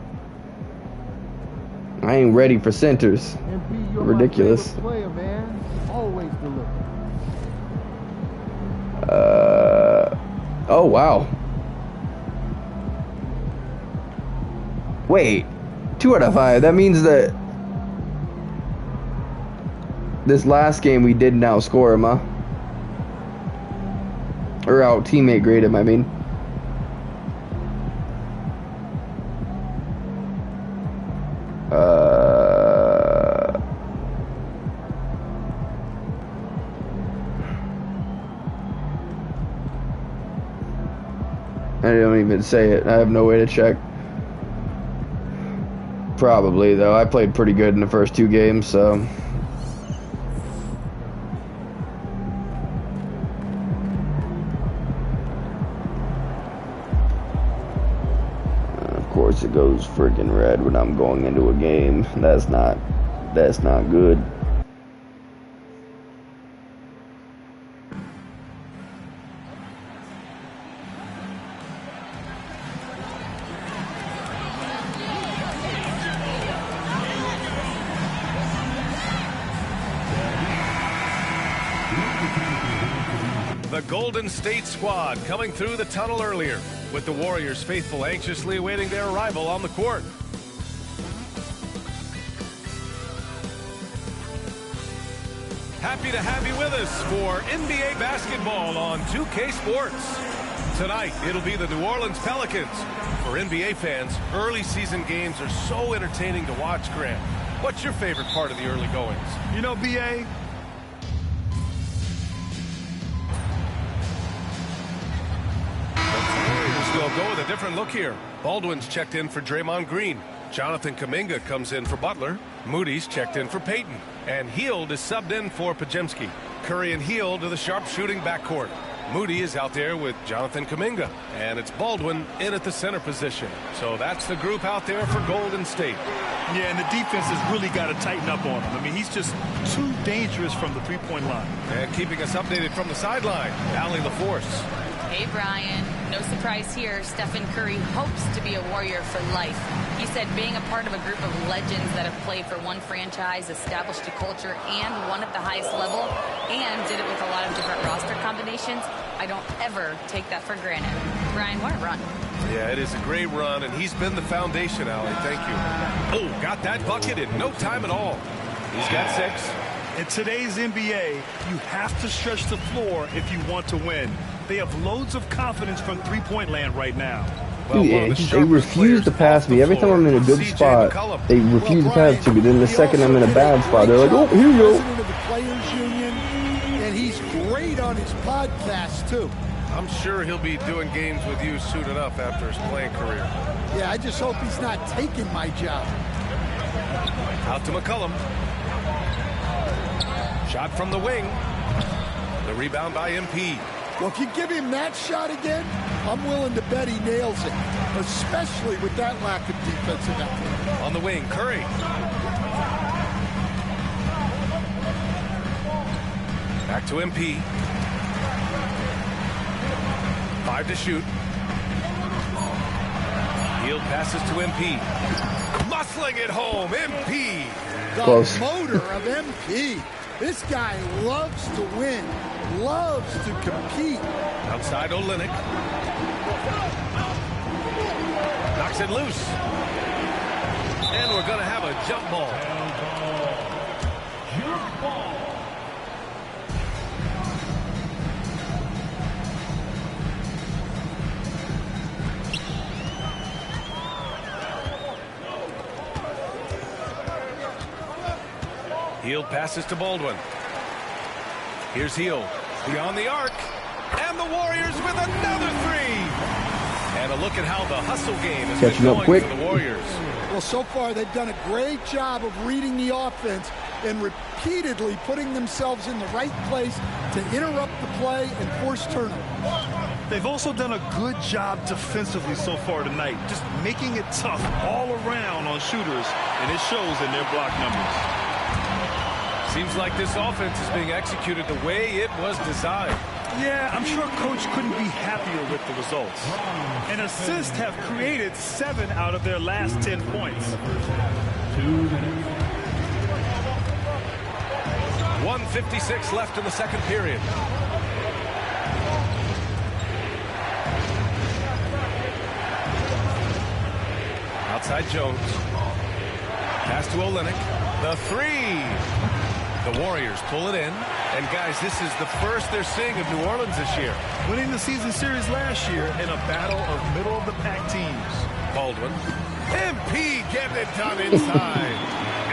I ain't ready for centers. Ridiculous. Player, man. Always deliver. Oh wow. Wait, 2 out of 5. That means that this last game we didn't outscore him, huh? Or out teammate grade him, I mean. I don't even say it. I have no way to check. Probably, though. I played pretty good in the first 2 games, so. course it goes freaking red when I'm going into a game. That's not good. The Golden State squad coming through the tunnel earlier, with the Warriors faithful anxiously awaiting their arrival on the court. Happy to have you with us for NBA basketball on 2K Sports. Tonight, it'll be the New Orleans Pelicans. For NBA fans, early season games are so entertaining to watch, Grant. What's your favorite part of the early goings? You know, B.A., We'll go with a different look here. Baldwin's checked in for Draymond Green. Jonathan Kuminga comes in for Butler. Moody's checked in for Payton. And Hield is subbed in for Podziemski. Curry and Hield to the sharpshooting backcourt. Moody is out there with Jonathan Kuminga. And it's Baldwin in at the center position. So that's the group out there for Golden State. Yeah, and the defense has really got to tighten up on him. I mean, he's just too dangerous from the three-point line. And keeping us updated from the sideline, Allie LaForce. Hey, Brian. No surprise here. Stephen Curry hopes to be a Warrior for life. He said being a part of a group of legends that have played for one franchise, established a culture, and won at the highest level, and did it with a lot of different roster combinations, I don't ever take that for granted. Brian, what a run. Yeah, it is a great run, and he's been the foundation, Allie. Thank you. Oh, got that bucket in no time at all. He's got 6. In today's NBA, you have to stretch the floor if you want to win. They have loads of confidence from three-point land right now. Well, yeah, they refuse to pass me. Every time I'm in a good spot, they refuse to pass to me. Then the second I'm in a bad spot, they're like, oh, here you go. President of the Players Union, and he's great on his podcast, too. I'm sure he'll be doing games with you soon enough after his playing career. Yeah, I just hope he's not taking my job. Out to McCollum. Shot from the wing. The rebound by MP. Well, if you give him that shot again, I'm willing to bet he nails it, especially with that lack of defensive effort. On the wing, Curry. Back to MP. 5 to shoot. Hield passes to MP. Muscling it home, MP. The Close. motor of MP. This guy loves to win, loves to compete. Outside Olynyk. Knocks it loose. And we're going to have a jump ball. Jump ball. Hield passes to Baldwin. Here's Hield. Beyond the arc. And the Warriors with another 3. And a look at how the hustle game is catching up quick for the Warriors. Well, so far they've done a great job of reading the offense and repeatedly putting themselves in the right place to interrupt the play and force turnovers. They've also done a good job defensively so far tonight, just making it tough all around on shooters, and it shows in their block numbers. Seems like this offense is being executed the way it was designed. Yeah, I'm sure Coach couldn't be happier with the results. And assists have created 7 out of their last 10 points. 1:56 left in the second period. Outside Jones. Pass to Olynyk. The 3. The Warriors pull it in. And, guys, this is the first they're seeing of New Orleans this year. Winning the season series last year in a battle of middle-of-the-pack teams. Baldwin. MP getting it done inside.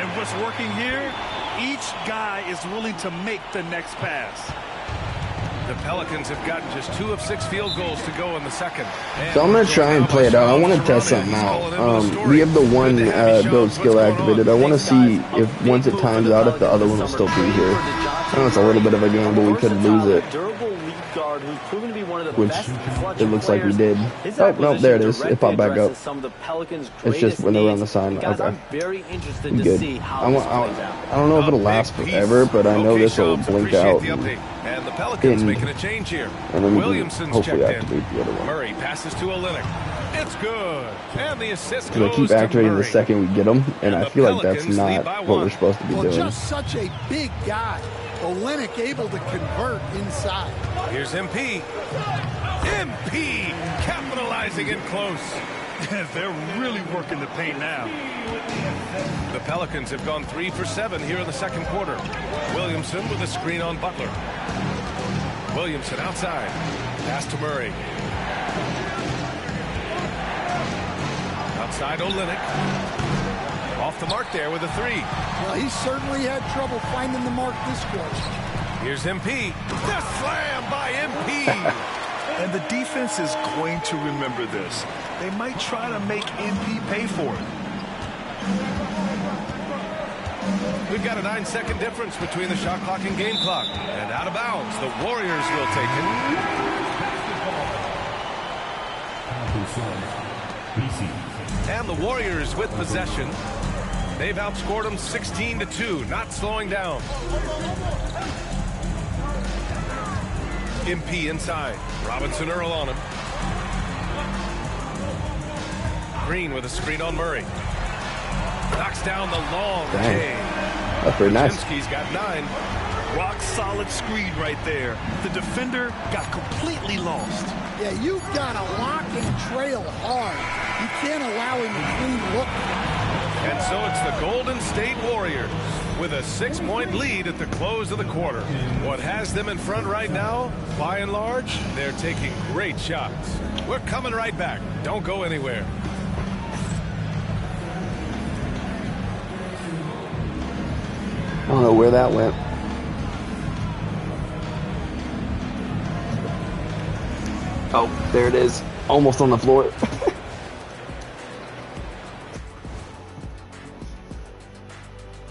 And what's working here, each guy is willing to make the next pass. The Pelicans have gotten just 2 of 6 field goals to go in the second. So I'm going to try and play it out. I want to test something out. We have the one build skill activated. I want to see if once it times out, if the other one will still be here. I know it's a little bit of a gamble. We could lose it. Durable guard who's proven to be one of the Which best clutch it looks like we players. did. His Oh, no, there it acquisition is. It popped back directly up. addresses some of the Pelicans' It's just when they're on the needs. sign. Guys, Okay. I'm very interested I'm to good. see how I this plays out. don't know if it'll last forever, but I know this will blink out. And the Pelicans making a change here. And then we can Williamson's hopefully checked in. activate the other one. Murray passes to Olynyk. It's good. And the assist Because I goes keep to activating Murray. the second we get them, and I feel like that's Pelicans lead not by what one. we're supposed to be Well, doing. just such a big guy. Olynyk able to convert inside. Here's MP. MP capitalizing in close. They're really working the paint now. The Pelicans have gone 3 for 7 here in the second quarter. Williamson with a screen on Butler. Williamson outside. Pass to Murray. Outside Olynyk. Off the mark there with a 3. Well, he certainly had trouble finding the mark this quarter. Here's MP. The slam by MP. And the defense is going to remember this. They might try to make MP pay for it. We've got a 9-second difference between the shot clock and game clock. And out of bounds, the Warriors will take it. And the Warriors with possession. They've outscored them 16-2, not slowing down. MP inside. Robinson Earl on him. Green with a screen on Murray. Knocks down the long J. That's pretty nice. Kuzminski's got 9. Rock solid screen right there. The defender got completely lost. Yeah, you've got to lock and trail hard. You can't allow him to clean look. And so it's the Golden State Warriors with a 6-point lead at the close of the quarter. What has them in front right now, by and large, they're taking great shots. We're coming right back. Don't go anywhere. I don't know where that went. Oh, there it is. Almost on the floor.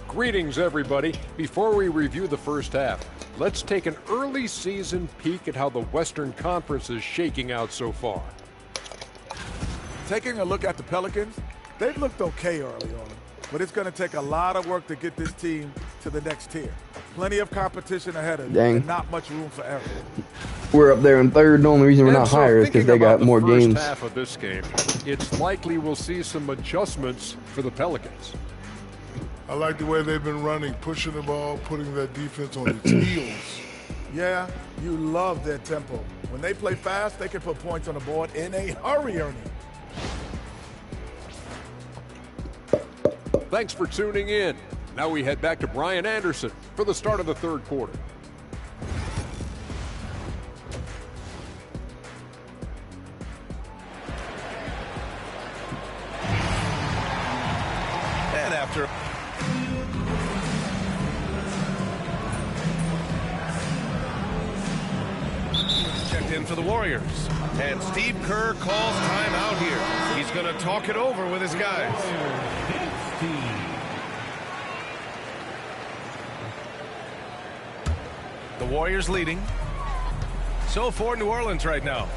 Greetings, everybody. Before we review the first half, let's take an early season peek at how the Western Conference is shaking out so far. Taking a look at the Pelicans, they've looked okay early on, but it's going to take a lot of work to get this team to the next tier. Plenty of competition ahead of them, and not much room for error. We're up there in third. The only reason we're And not so higher is because they got more games. First half of this game, it's likely we'll see some adjustments for the Pelicans. I like the way they've been running, pushing the ball, putting that defense on its heels. Yeah, you love their tempo. When they play fast, they can put points on the board in a hurry, Ernie. Thanks for tuning in. Now we head back to Brian Anderson for the start of the third quarter. And after checked in for the Warriors. And Steve Kerr calls timeout here. He's going to talk it over with his guys. The Warriors leading. So for New Orleans right now.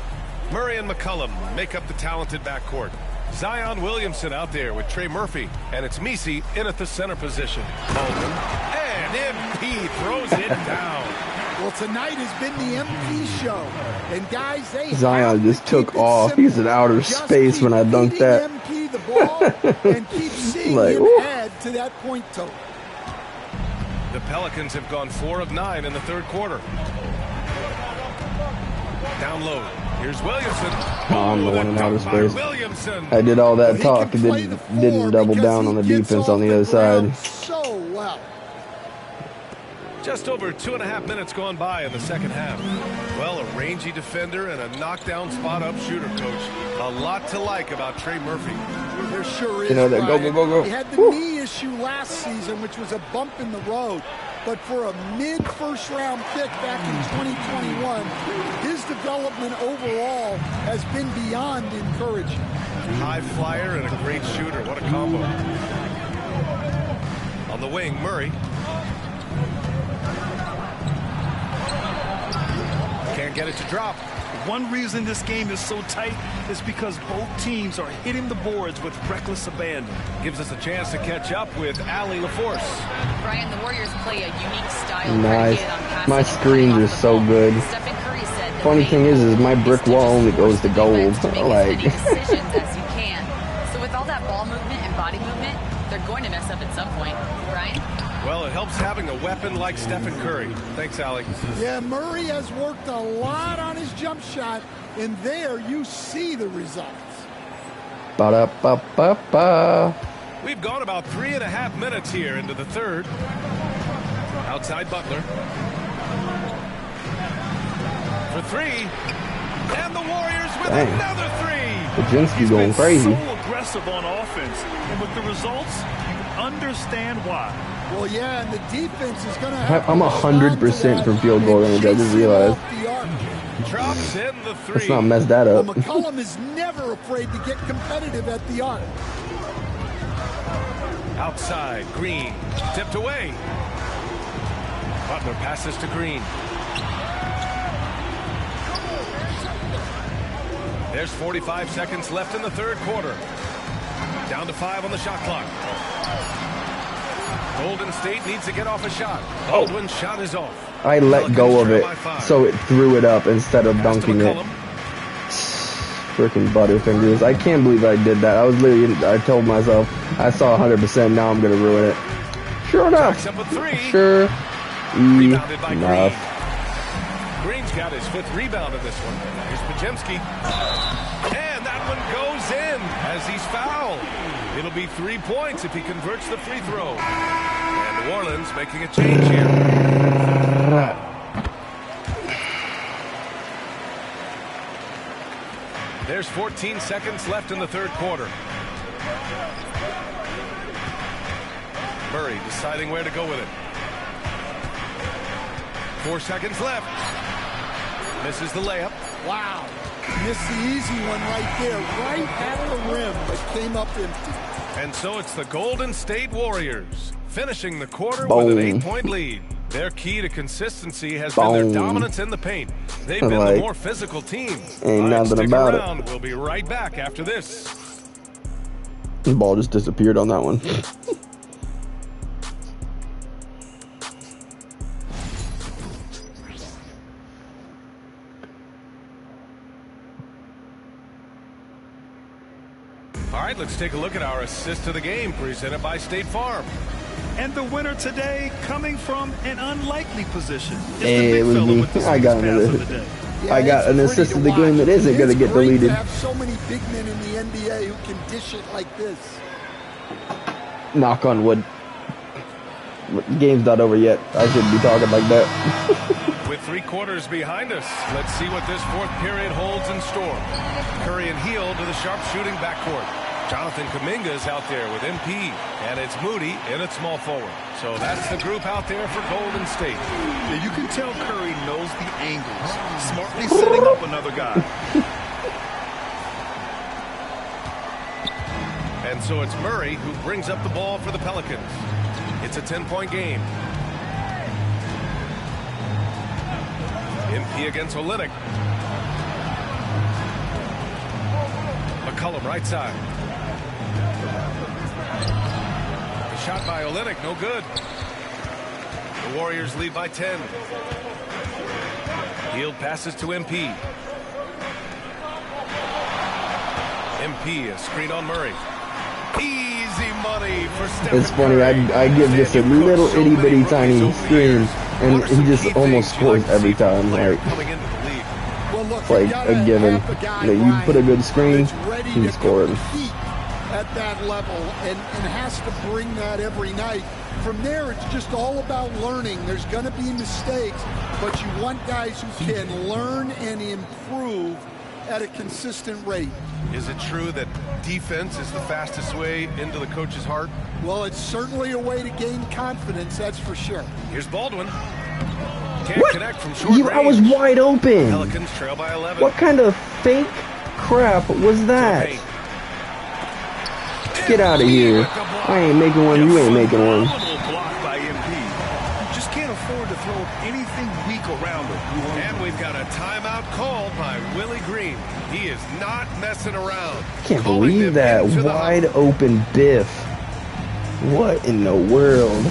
Murray and McCollum make up the talented backcourt. Zion Williamson out there with Trey Murphy. And it's Messi in at the center position. Baldwin. And MP throws it down. Well, tonight has been the MP show. And guys, they Zion just took off. He's in outer space when I dunked that. MP the ball and keep seeing Like, him ooh. add to that point total. The Pelicans have gone 4 of 9 in the third quarter. Down low. Here's Williamson. I'm the one in outer space. Williamson. I did all that talk and didn't double down on the defense on the other side. So well. Just over 2.5 minutes gone by in the second half. Well, a rangy defender and a knockdown spot-up shooter, Coach. A lot to like about Trey Murphy. There sure is. You know that. Go, Brian. go, go, go. He had the Woo. knee issue last season, which was a bump in the road. But for a mid-first round pick back in 2021, his development overall has been beyond encouraging. High flyer and a great shooter. What a combo. On the wing, Murray. Can't can't get it to drop. One reason this game is so tight is because both teams are hitting the boards with reckless abandon. Gives us a chance to catch up with Allie LaForce. Brian, the Warriors play a unique style. Nice. My screens are so good. Stephen Curry said Funny thing is my brick wall only goes to gold. Like. decisions as you can. So with all that ball movement and body movement, they're going to mess up at some point. Brian? Well, it helps having a weapon like Stephen Curry. Thanks, Allie. Yeah, Murray has worked a lot on his jump shot, and there you see the results. Ba-da-ba-ba-ba. We've gone about 3.5 minutes here into the third. Outside Butler. For three. And the Warriors with another three. Pajinski going crazy. So aggressive on offense, and with the results, you understand why. Well, yeah, and the defense is going to have. I'm 100% from field goal range. I just realized. Drops in the three. Let's not mess that up. Well, McCollum is never afraid to get competitive at the arc. Outside, Green, tipped away. Butler passes to Green. There's 45 seconds left in the third quarter. Down to 5 on the shot clock. Golden State needs to get off a shot. Baldwin's shot is off. I let go of it, so it threw it up instead of dunking it. Freaking Butterfingers. I can't believe I did that. I was literally, I told myself, I saw 100%, now I'm going to ruin it. Sure enough. Sure enough. Green's got his 5th rebound in this one. Here's Pajemski. And that one goes in as he's fouled. It'll be 3 points if he converts the free throw. And New Orleans making a change here. There's 14 seconds left in the third quarter. Murray deciding where to go with it. 4 seconds left. Misses the layup. Wow. Missed the easy one right there, right at the rim, but came up empty. And so it's the Golden State Warriors finishing the quarter with an 8-point lead. Their key to consistency has been their dominance in the paint. They've been the more physical team. Ain't nothing about it. We'll be right back after this. The ball just disappeared on that one. All right, let's take a look at our assist to the game presented by State Farm. And the winner today coming from an unlikely position. Hey, it was me. I got another. Yeah, I got an assist to the game that isn't going to get deleted. To have so many big men in the NBA who can dish it like this. Knock on wood. Game's not over yet. I shouldn't be talking like that. With 3 quarters behind us, let's see what this 4th period holds in store. Curry and Hield to the sharpshooting backcourt. Jonathan Kuminga's out there with MP, and it's Moody in at small forward. So that's the group out there for Golden State. Yeah, you can tell Curry knows the angles, smartly setting up another guy. And so it's Murray who brings up the ball for the Pelicans. It's a 10-point game. MP against Olynyk. McCollum right side. The shot by Olynyk, no good. The Warriors lead by 10. Hield passes to MP. MP, a screen on Murray. Easy money for Stephen It's funny, I give just a little itty bitty tiny screen, and he just almost scores every time. Like a given. You put a good screen, he's scoring. At that level, and has to bring that every night. From there, it's just all about learning. There's going to be mistakes, but you want guys who can learn and improve at a consistent rate. Is it true that defense is the fastest way into the coach's heart? Well, it's certainly a way to gain confidence, that's for sure. Here's Baldwin. Can't connect from short range. I was wide open. Pelicans trail by 11. What kind of fake crap was that? Get out of here. I ain't making one, you ain't making one. Block by MP. You just can't afford to throw a anything weak around him. And we've got a timeout called by Willie Green. He is not messing around. Can't believe that wide open Biff. What in the world?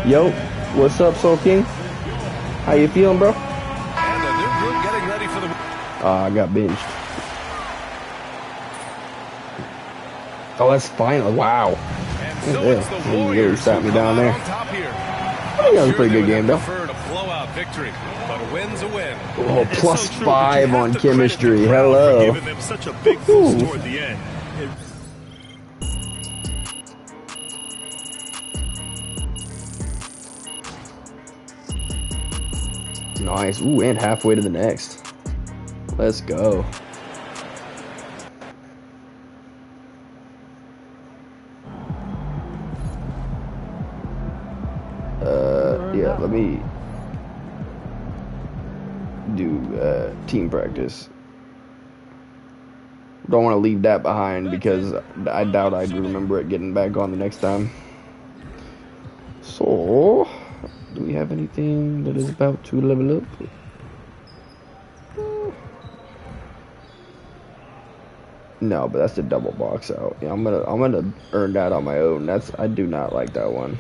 Yo, what's up, Soul King? How you feeling, bro? And the new group getting ready for the... I got benched. Oh, that's final. Wow. So it's the He really sat me down there. top here. I think that was a pretty good game, though. Preferred a blowout victory, but a win's a win. Oh, plus 5 on chemistry. Hello. Giving them such a big boost toward the end. Nice. Ooh, and halfway to the next. Let's go. Yeah, let me do team practice. Don't want to leave that behind because I doubt I'd remember it getting back on the next time. So, do we have anything that is about to level up? No, but that's the double box out. Yeah, I'm gonna earn that on my own. I do not like that one.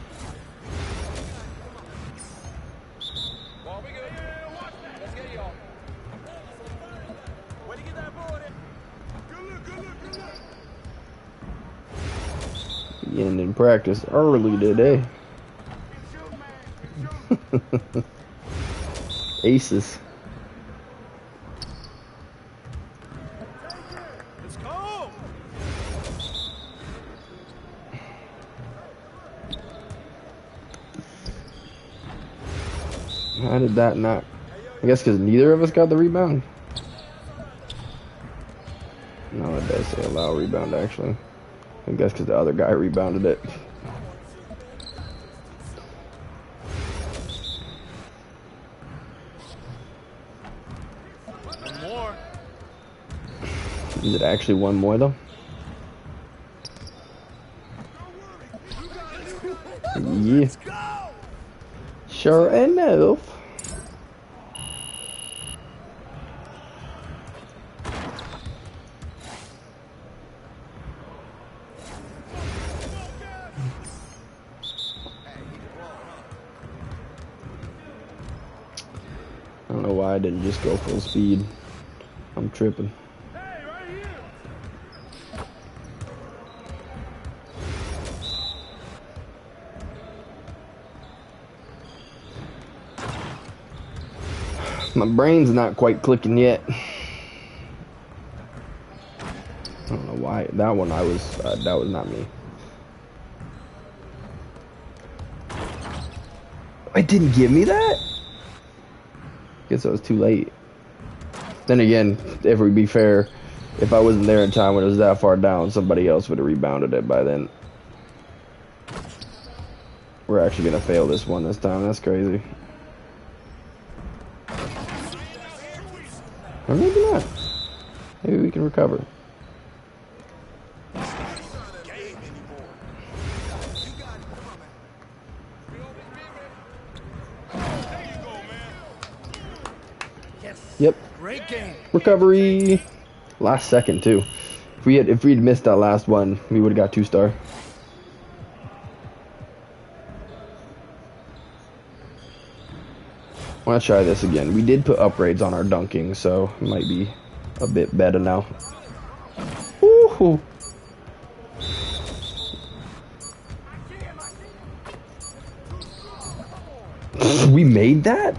Getting in practice early today. Aces. Let's go. How did that not? I guess because neither of us got the rebound. No, it does say allow rebound actually. I guess because the other guy rebounded it. One more. Is it actually one more though? Yeah. Sure enough. I don't know why I didn't just go full speed. I'm tripping. My brain's not quite clicking yet. I don't know why. That one that was not me. It didn't give me that? Guess I was too late. Then again, if we be fair, if I wasn't there in time when it was that far down, somebody else would have rebounded it by then. We're actually gonna fail this one this time. That's crazy. Or maybe not. Maybe we can recover. Yep. Great game. Recovery. Last second too. If we'd missed that last one, we would have got 2-star. I want to try this again. We did put upgrades on our dunking, so it might be a bit better now. Woohoo! We made that?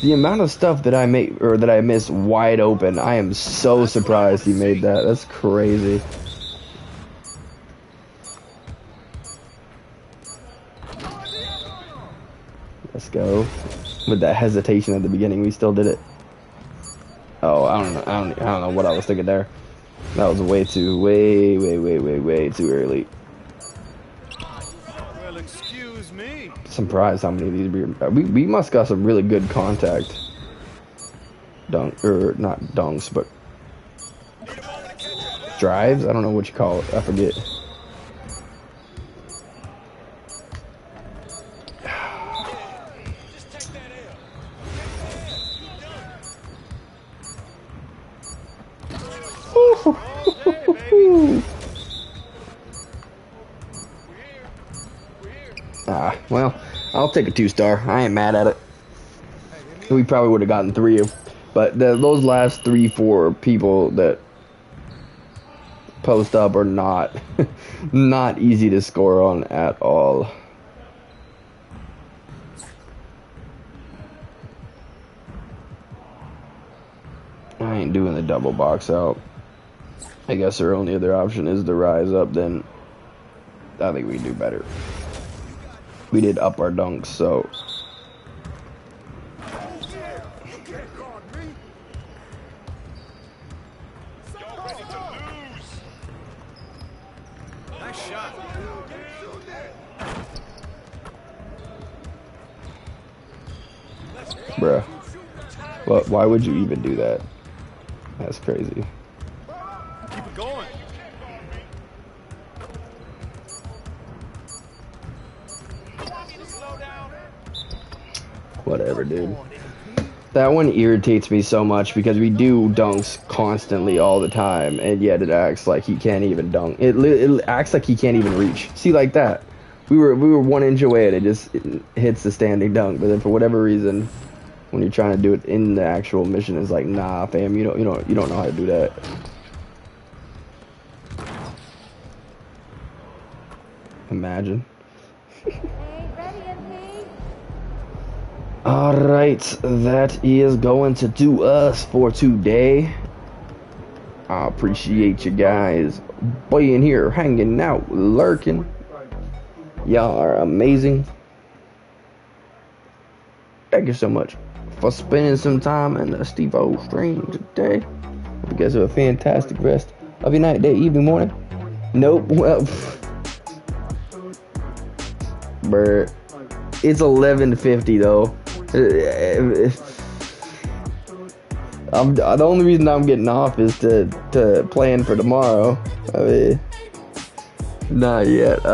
The amount of stuff that I made or that I missed wide open, I am so surprised he made that. That's crazy. Let's go. With that hesitation at the beginning, we still did it. Oh, I don't know what I was thinking there. That was way too early. Well, excuse me. Surprised how many of these we must got some really good contact. Dunk or not dunks, but drives. I don't know what you call it. I forget. Well, I'll take a 2-star. I ain't mad at it. We probably would have gotten 3, but those last 3-4 people that post up are not not easy to score on at all. I ain't doing the double box out. I guess our only other option is to rise up. Then I think we can do better. We did up our dunks, so. Bruh. But why would you even do that? That's crazy. Keep it going. Whatever, dude. That one irritates me so much because we do dunks constantly all the time, and yet it acts like he can't even dunk. It acts like he can't even reach. See, like that. We were 1 inch away and it hits the standing dunk, but then for whatever reason, when you're trying to do it in the actual mission, it's like, nah, fam, you don't know how to do that. Imagine. Alright, that is going to do us for today. I appreciate you guys being here, hanging out, lurking. Y'all are amazing. Thank you so much for spending some time in the Steve-O stream today. Hope you guys have a fantastic rest of your night, day, evening, morning. Nope, well, bruh, it's 11:50 though. The only reason I'm getting off is to plan for tomorrow. I mean, not yet.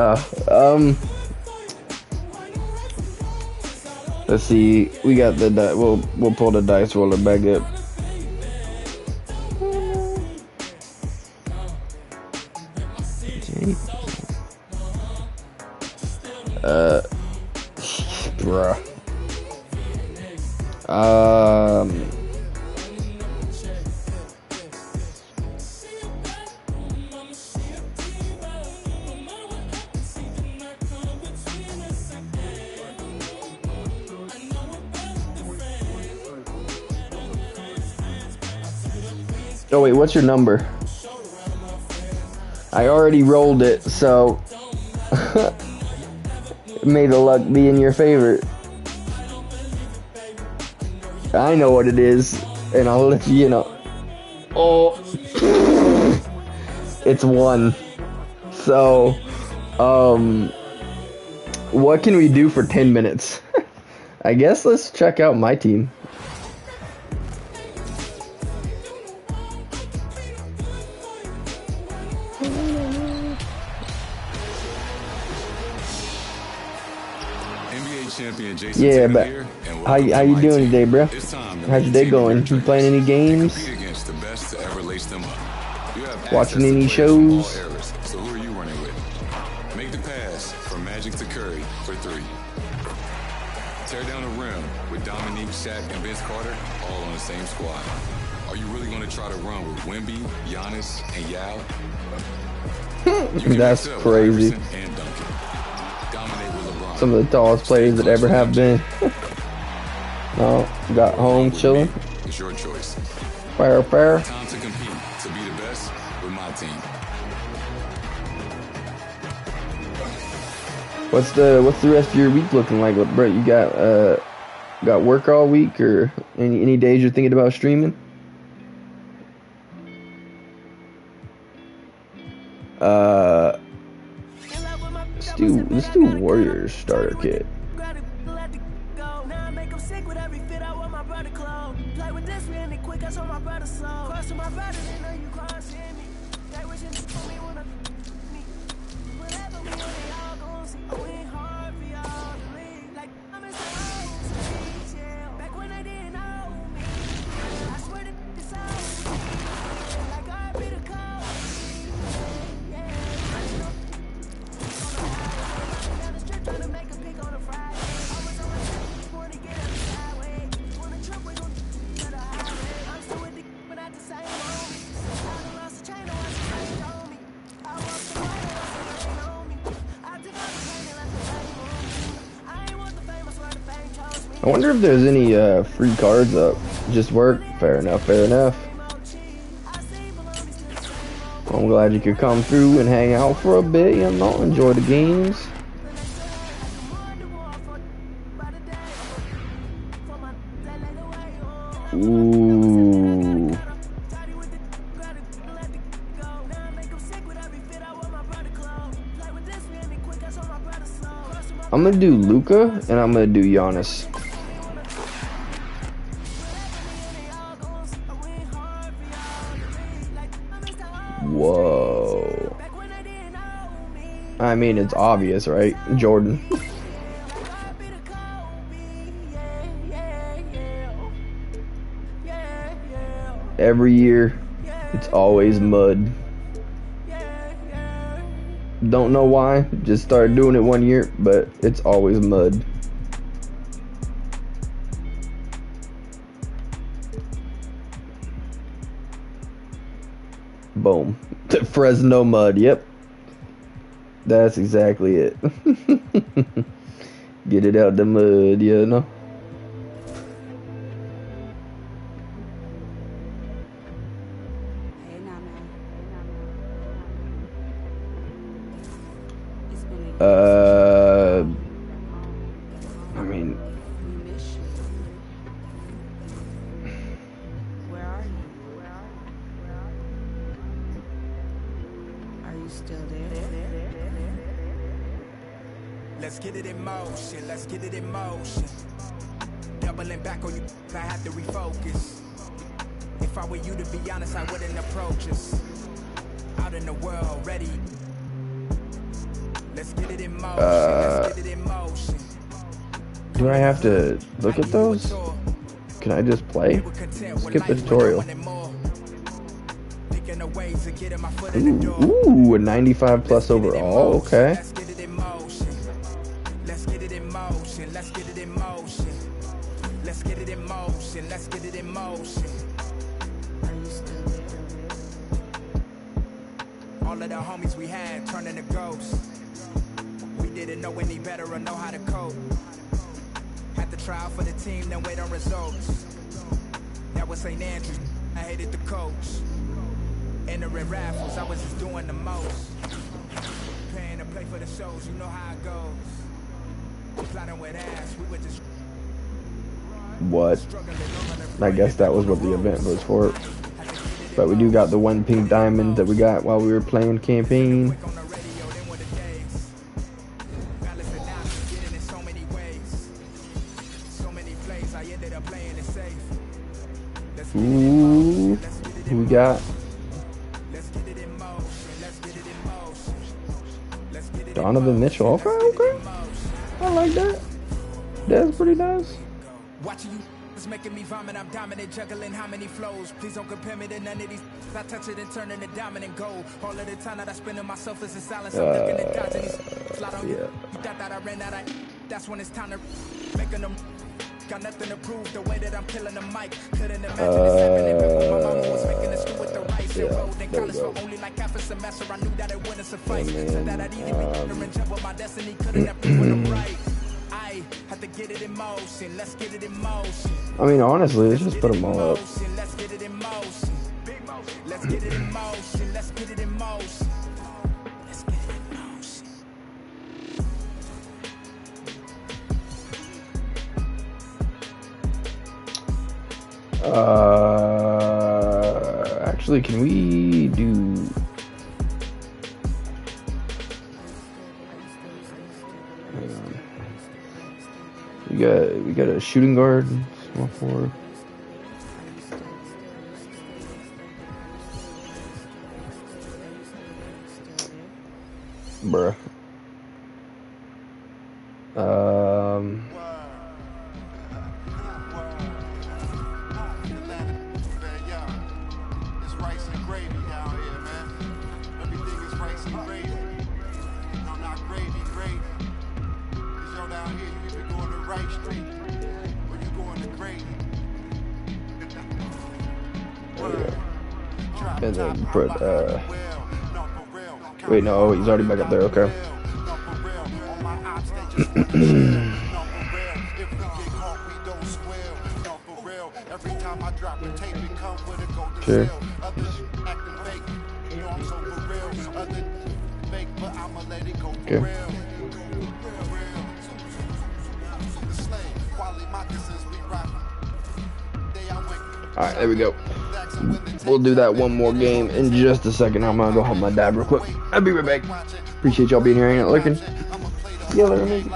Let's see. We got the we'll pull the dice roller back up. Bruh. Oh wait, what's your number? I already rolled it, so may the luck be in your favor. I know what it is, and I'll let you know. Oh, it's 1. So, what can we do for 10 minutes? I guess let's check out my team. Yeah, but how you doing today, bro? How's your day going? You playing any games? Watching any shows? So who are you running with? Make the pass from Magic to Curry for 3. Tear down the rim with Dominique, Shaq, and Vince Carter all on the same squad. Are you really going to try to run with Wemby, Giannis, and Yao? That's crazy. Some of the tallest players that ever have been. No, got home chilling. It's your choice. Fair. Time to compete, to be the best with my team. What's the rest of your week looking like, Brett? You got work all week, or any days you're thinking about streaming? Let's do Warriors starter kit. I wonder if there's any free cards up. Just work. Fair enough, fair enough. I'm glad you could come through and hang out for a bit, you know, enjoy the games. Ooh. I'm gonna do Luka and I'm gonna do Giannis. Whoa. I mean, it's obvious, right? Jordan. Every year, it's always mud. Don't know why, just started doing it one year, but it's always mud. Boom. Fresno mud, yep. That's exactly it. Get it out the mud, you know? I mean, let's get it in motion, let's get it in motion. Doubling back on you, I have to refocus. If I were you, to be honest, I wouldn't approach us. Out in the world, ready. Let's get it in motion, let's get it in motion. Do I have to look at those? Can I just play? Skip the tutorial. Ooh, a 95 plus overall, okay. Let's get it in motion, let's get it in motion. Let's get it in motion, let's get it in motion. Let's get it in motion. All of the homies we had turning to ghosts. We didn't know any better or know how to cope. Had to try out for the team, then wait on results. That was St. Andrews, I hated the coach. Entering raffles, I was just doing the most. Paying to play for the shows, you know how it goes. Plotting with ass, we were just... What? I guess that was what the event was for. But we do got the one pink diamond that we got while we were playing campaign. Ooh, who we got? Donovan Mitchell. Okay, okay. I like that. That's pretty nice. Watching you is making me vomit. I'm dominant, juggling how many flows. Please don't compare me to none of these. I touch it and turn into dominant gold. All of the time that I spend in myself is in silence. I'm looking at dodging these. Slide on you. You thought that I ran out of. That's when it's time to making them. Got nothing to prove the way that I'm killing the mic. Couldn't imagine this happening before my mama was making us do with the rice and rolled in college for only like half a semester. I knew that it wouldn't suffice. So that I'd either be in trouble with my destiny. Couldn't have proven I'm right. I had to get it in motion. Let's get it in motion. I mean, honestly, let's just put them all up. Let's get it in motion. Let's get it in motion. Let's get it in motion. Let's get it in motion. Actually, can we do? We got a shooting guard, small forward. Bruh. And then put, wait, no, he's already back up there, okay. Every time I drop a tape, it come with a golden Sure. seal. Others acting fake. You know I'm so for real. Other fake, but I'ma let it go for Okay. real. The slave, quality moccasins, we rock. All right, there we go. We'll do that one more game in just a second. I'm gonna go help my dad real quick. I'll be right back. Appreciate y'all being here and looking. See you later, man.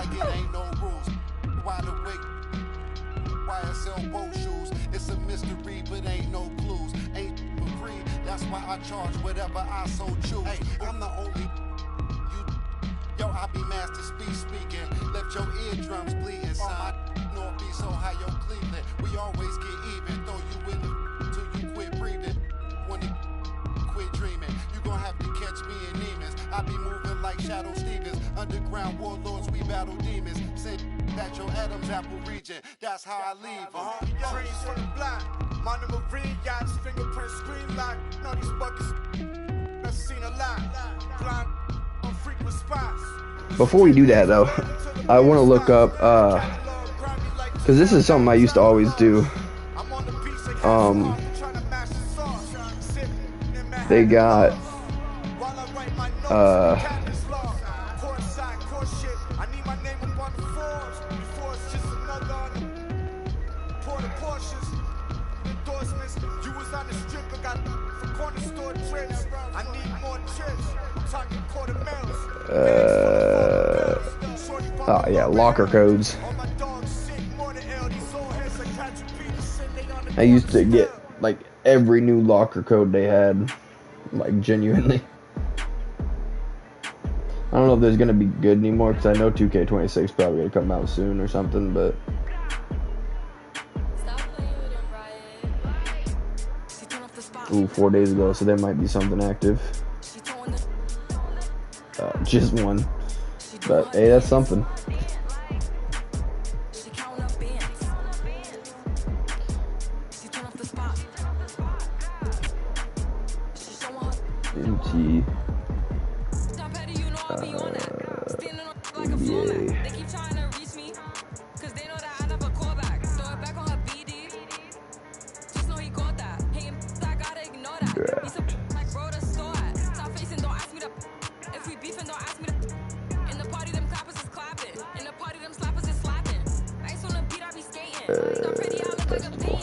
It's a mystery, but ain't no clues. Ain't free, that's why I charge whatever I so choose. Hey, I'm the only yo, I be master speaking. Left your eardrums bleeding, son. North be so high, yo, Cleveland. We always get even, throw you in the till you quit breathing. When you quit dreaming, you gon' have to catch me in demons. I be moving like Shadow Stevens. Underground warlords, we battle demons. Send back your Adam's apple region. That's how I leave them. Dreams from the block. Mono Marine yachts, fingerprint screen lock. Know these buckets. I've seen a lot. Blind on frequent spots. Before we do that, though, I want to look up, because this is something I used to always do. They got, oh yeah, locker codes. I used to get like every new locker code they had, like genuinely. I don't know if there's gonna be good anymore because I know 2K26 probably gonna come out soon or something, but. Ooh, 4 days ago, so there might be something active. Just one. But hey, that's something. MT. NBA. Draft. Festival.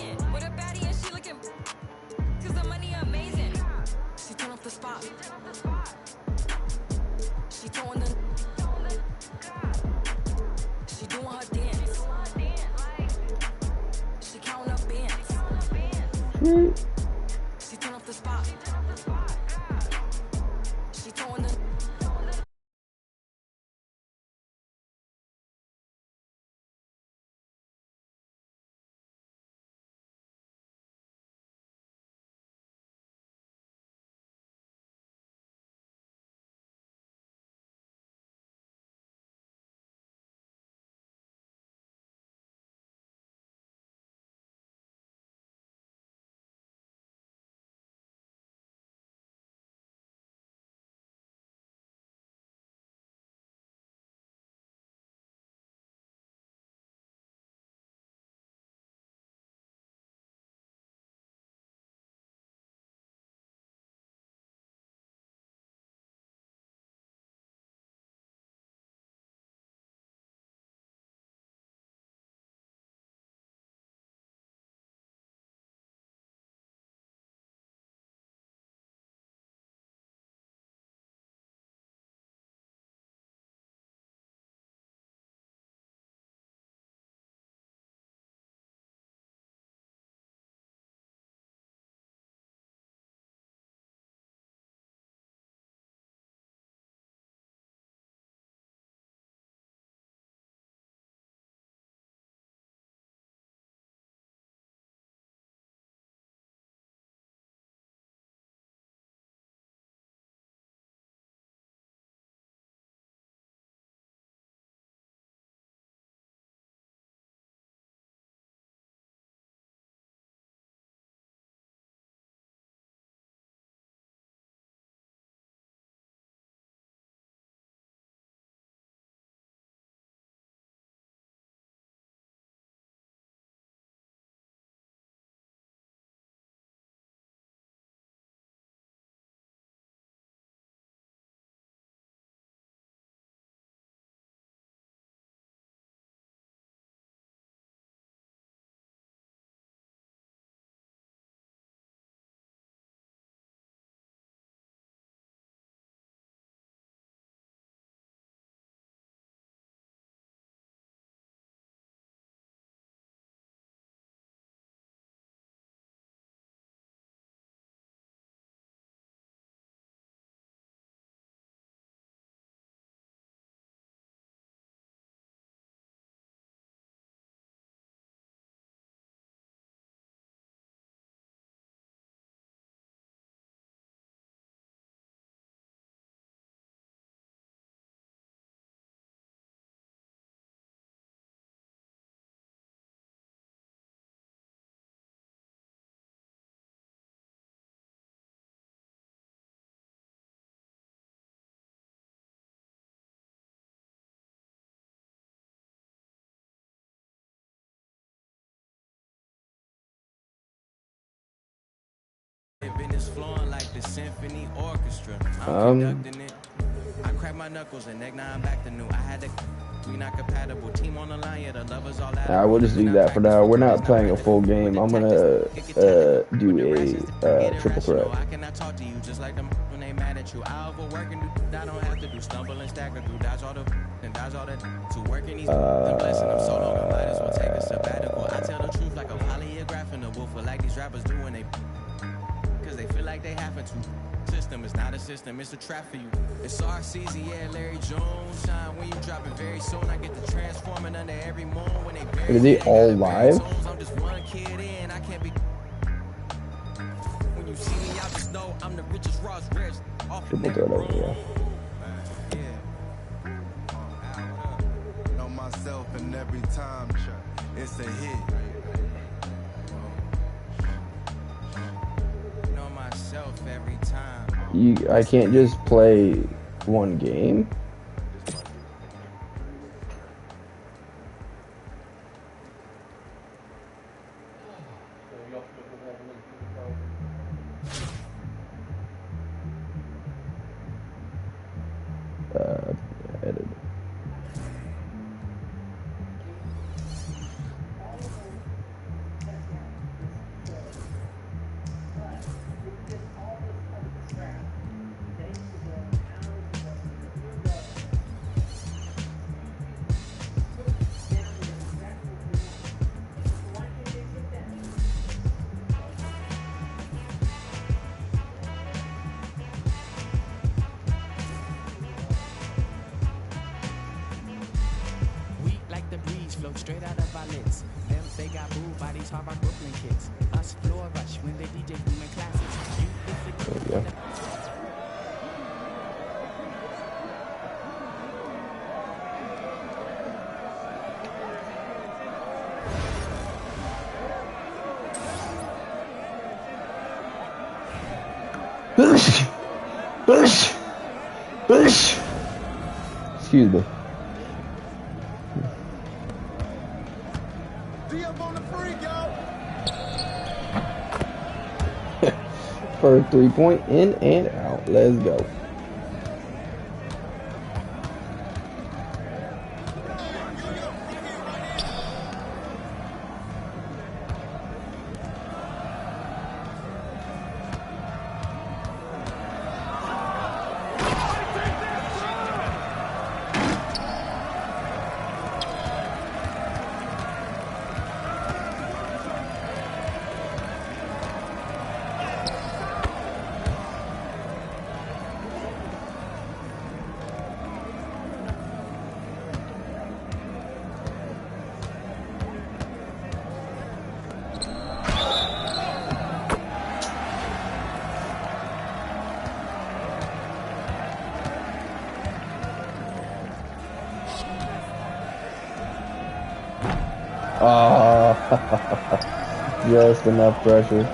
Business flowing like the symphony orchestra. I'm conducting it. I crack my knuckles and now I'm back to new. I had to. We not compatible. Team on the line, yeah, the lovers all out. I will just leave that for now. We're not playing a full game. I'm gonna do a triple threat. I cannot talk to you just like them when they mad at you. I overwork and I don't have to do stumble and stack or do dodge all the and dodge all the to work in these and blessing them so long. I might as well take a sabbatical. I tell the truth like a polygraph in the booth, like these rappers do when they because they feel like they happen to. System is not a system, it's a trap for you. It's RCZ, yeah, Larry Jones. Shine when you drop it very soon. I get the transforming under every moon when they bury. Are they all live? I'm just one kid in, I can't be. When you see me, I just know I'm the richest Ross Rich. Triple threat over here. Know myself and every time it's a hit. Know myself every time. I can't just play one game. Edit. Float straight out of our lids. Them they got booed by these hard rock Brooklyn kids. Us floor rush when they DJ booming classics. You There we go. Excuse me. For a 3-point in and out. Let's go. Just enough pressure.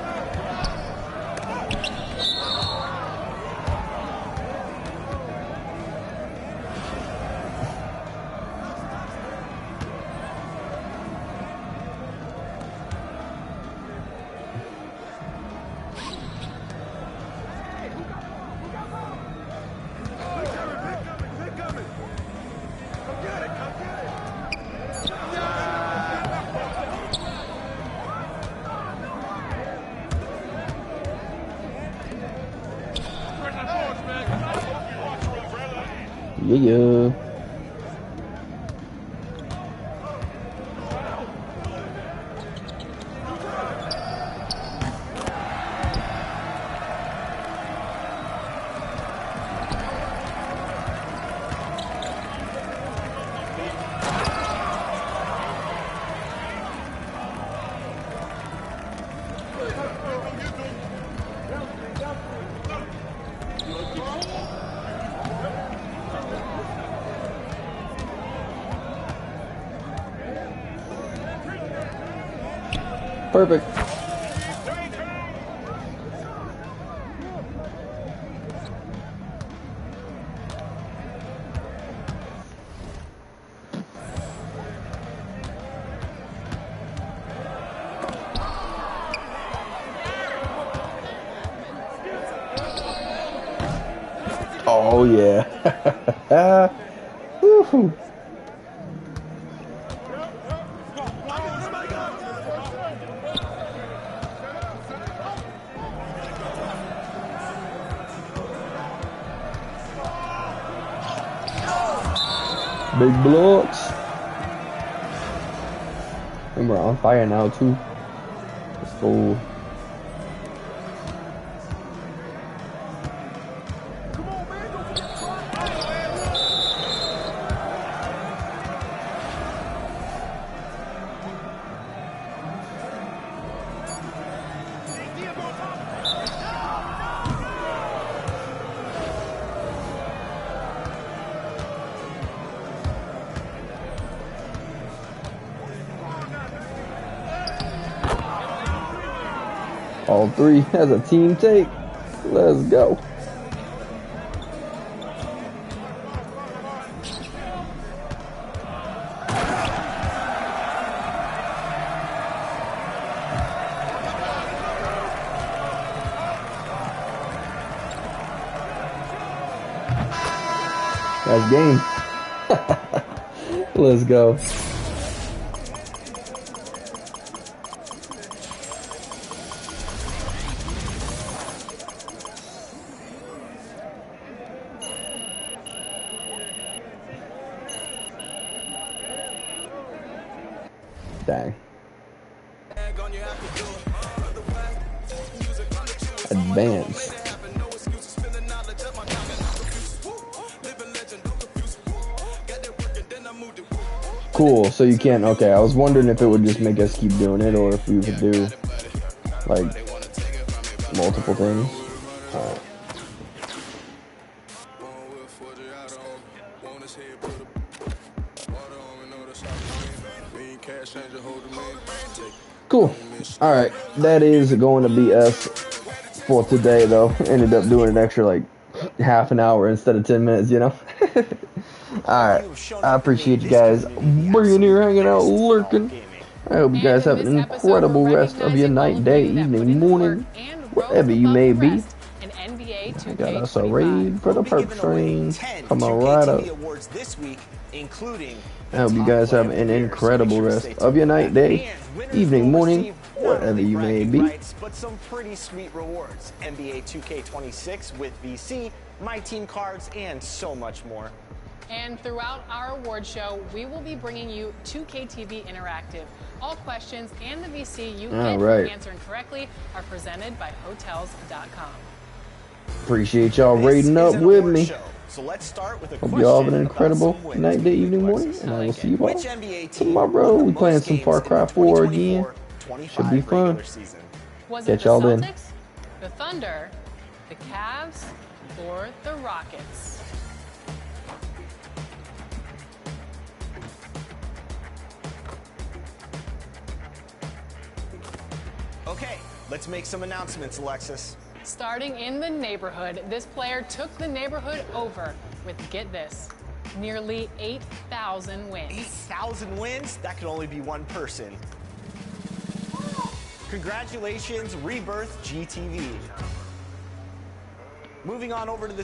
Yeah. Perfect. Oh yeah. Woo-hoo. Big blocks. And we're on fire now too. Let's go. All three as a team take. Let's go. That's game. Let's go. Dang. Advance. Cool, so you can't, okay, I was wondering if it would just make us keep doing it or if we could do, like, multiple things. Alright. Cool. Alright, that is going to be us for today, though. Ended up doing an extra, like, half an hour instead of 10 minutes, you know? Alright, I appreciate you guys being here, hanging out, lurking. I hope you guys have an incredible rest of your night, day, evening, morning, wherever you may be. I got us a raid for the perk train. Come on, right up. I hope you guys have an incredible rest of your night, day, evening, morning, wherever you may be. But some pretty sweet rewards. NBA 2K26 with VC, My Team cards, and so much more. And throughout our award show, we will be bringing you 2K TV Interactive. All questions and the VC you get for answering correctly are presented by Hotels.com. Appreciate y'all raiding up with me. So let's start with a Hope y'all have an incredible night, day, evening, morning, and I will see you all tomorrow. We playing some Far Cry 4 again. Should be fun. Catch y'all then. The Thunder, the Cavs, or the Rockets? Okay, let's make some announcements, Alexis. Starting in the neighborhood, this player took the neighborhood over with, get this, nearly 8,000 wins. 8,000 wins? That could only be one person. Congratulations, Rebirth GTV. Moving on over to the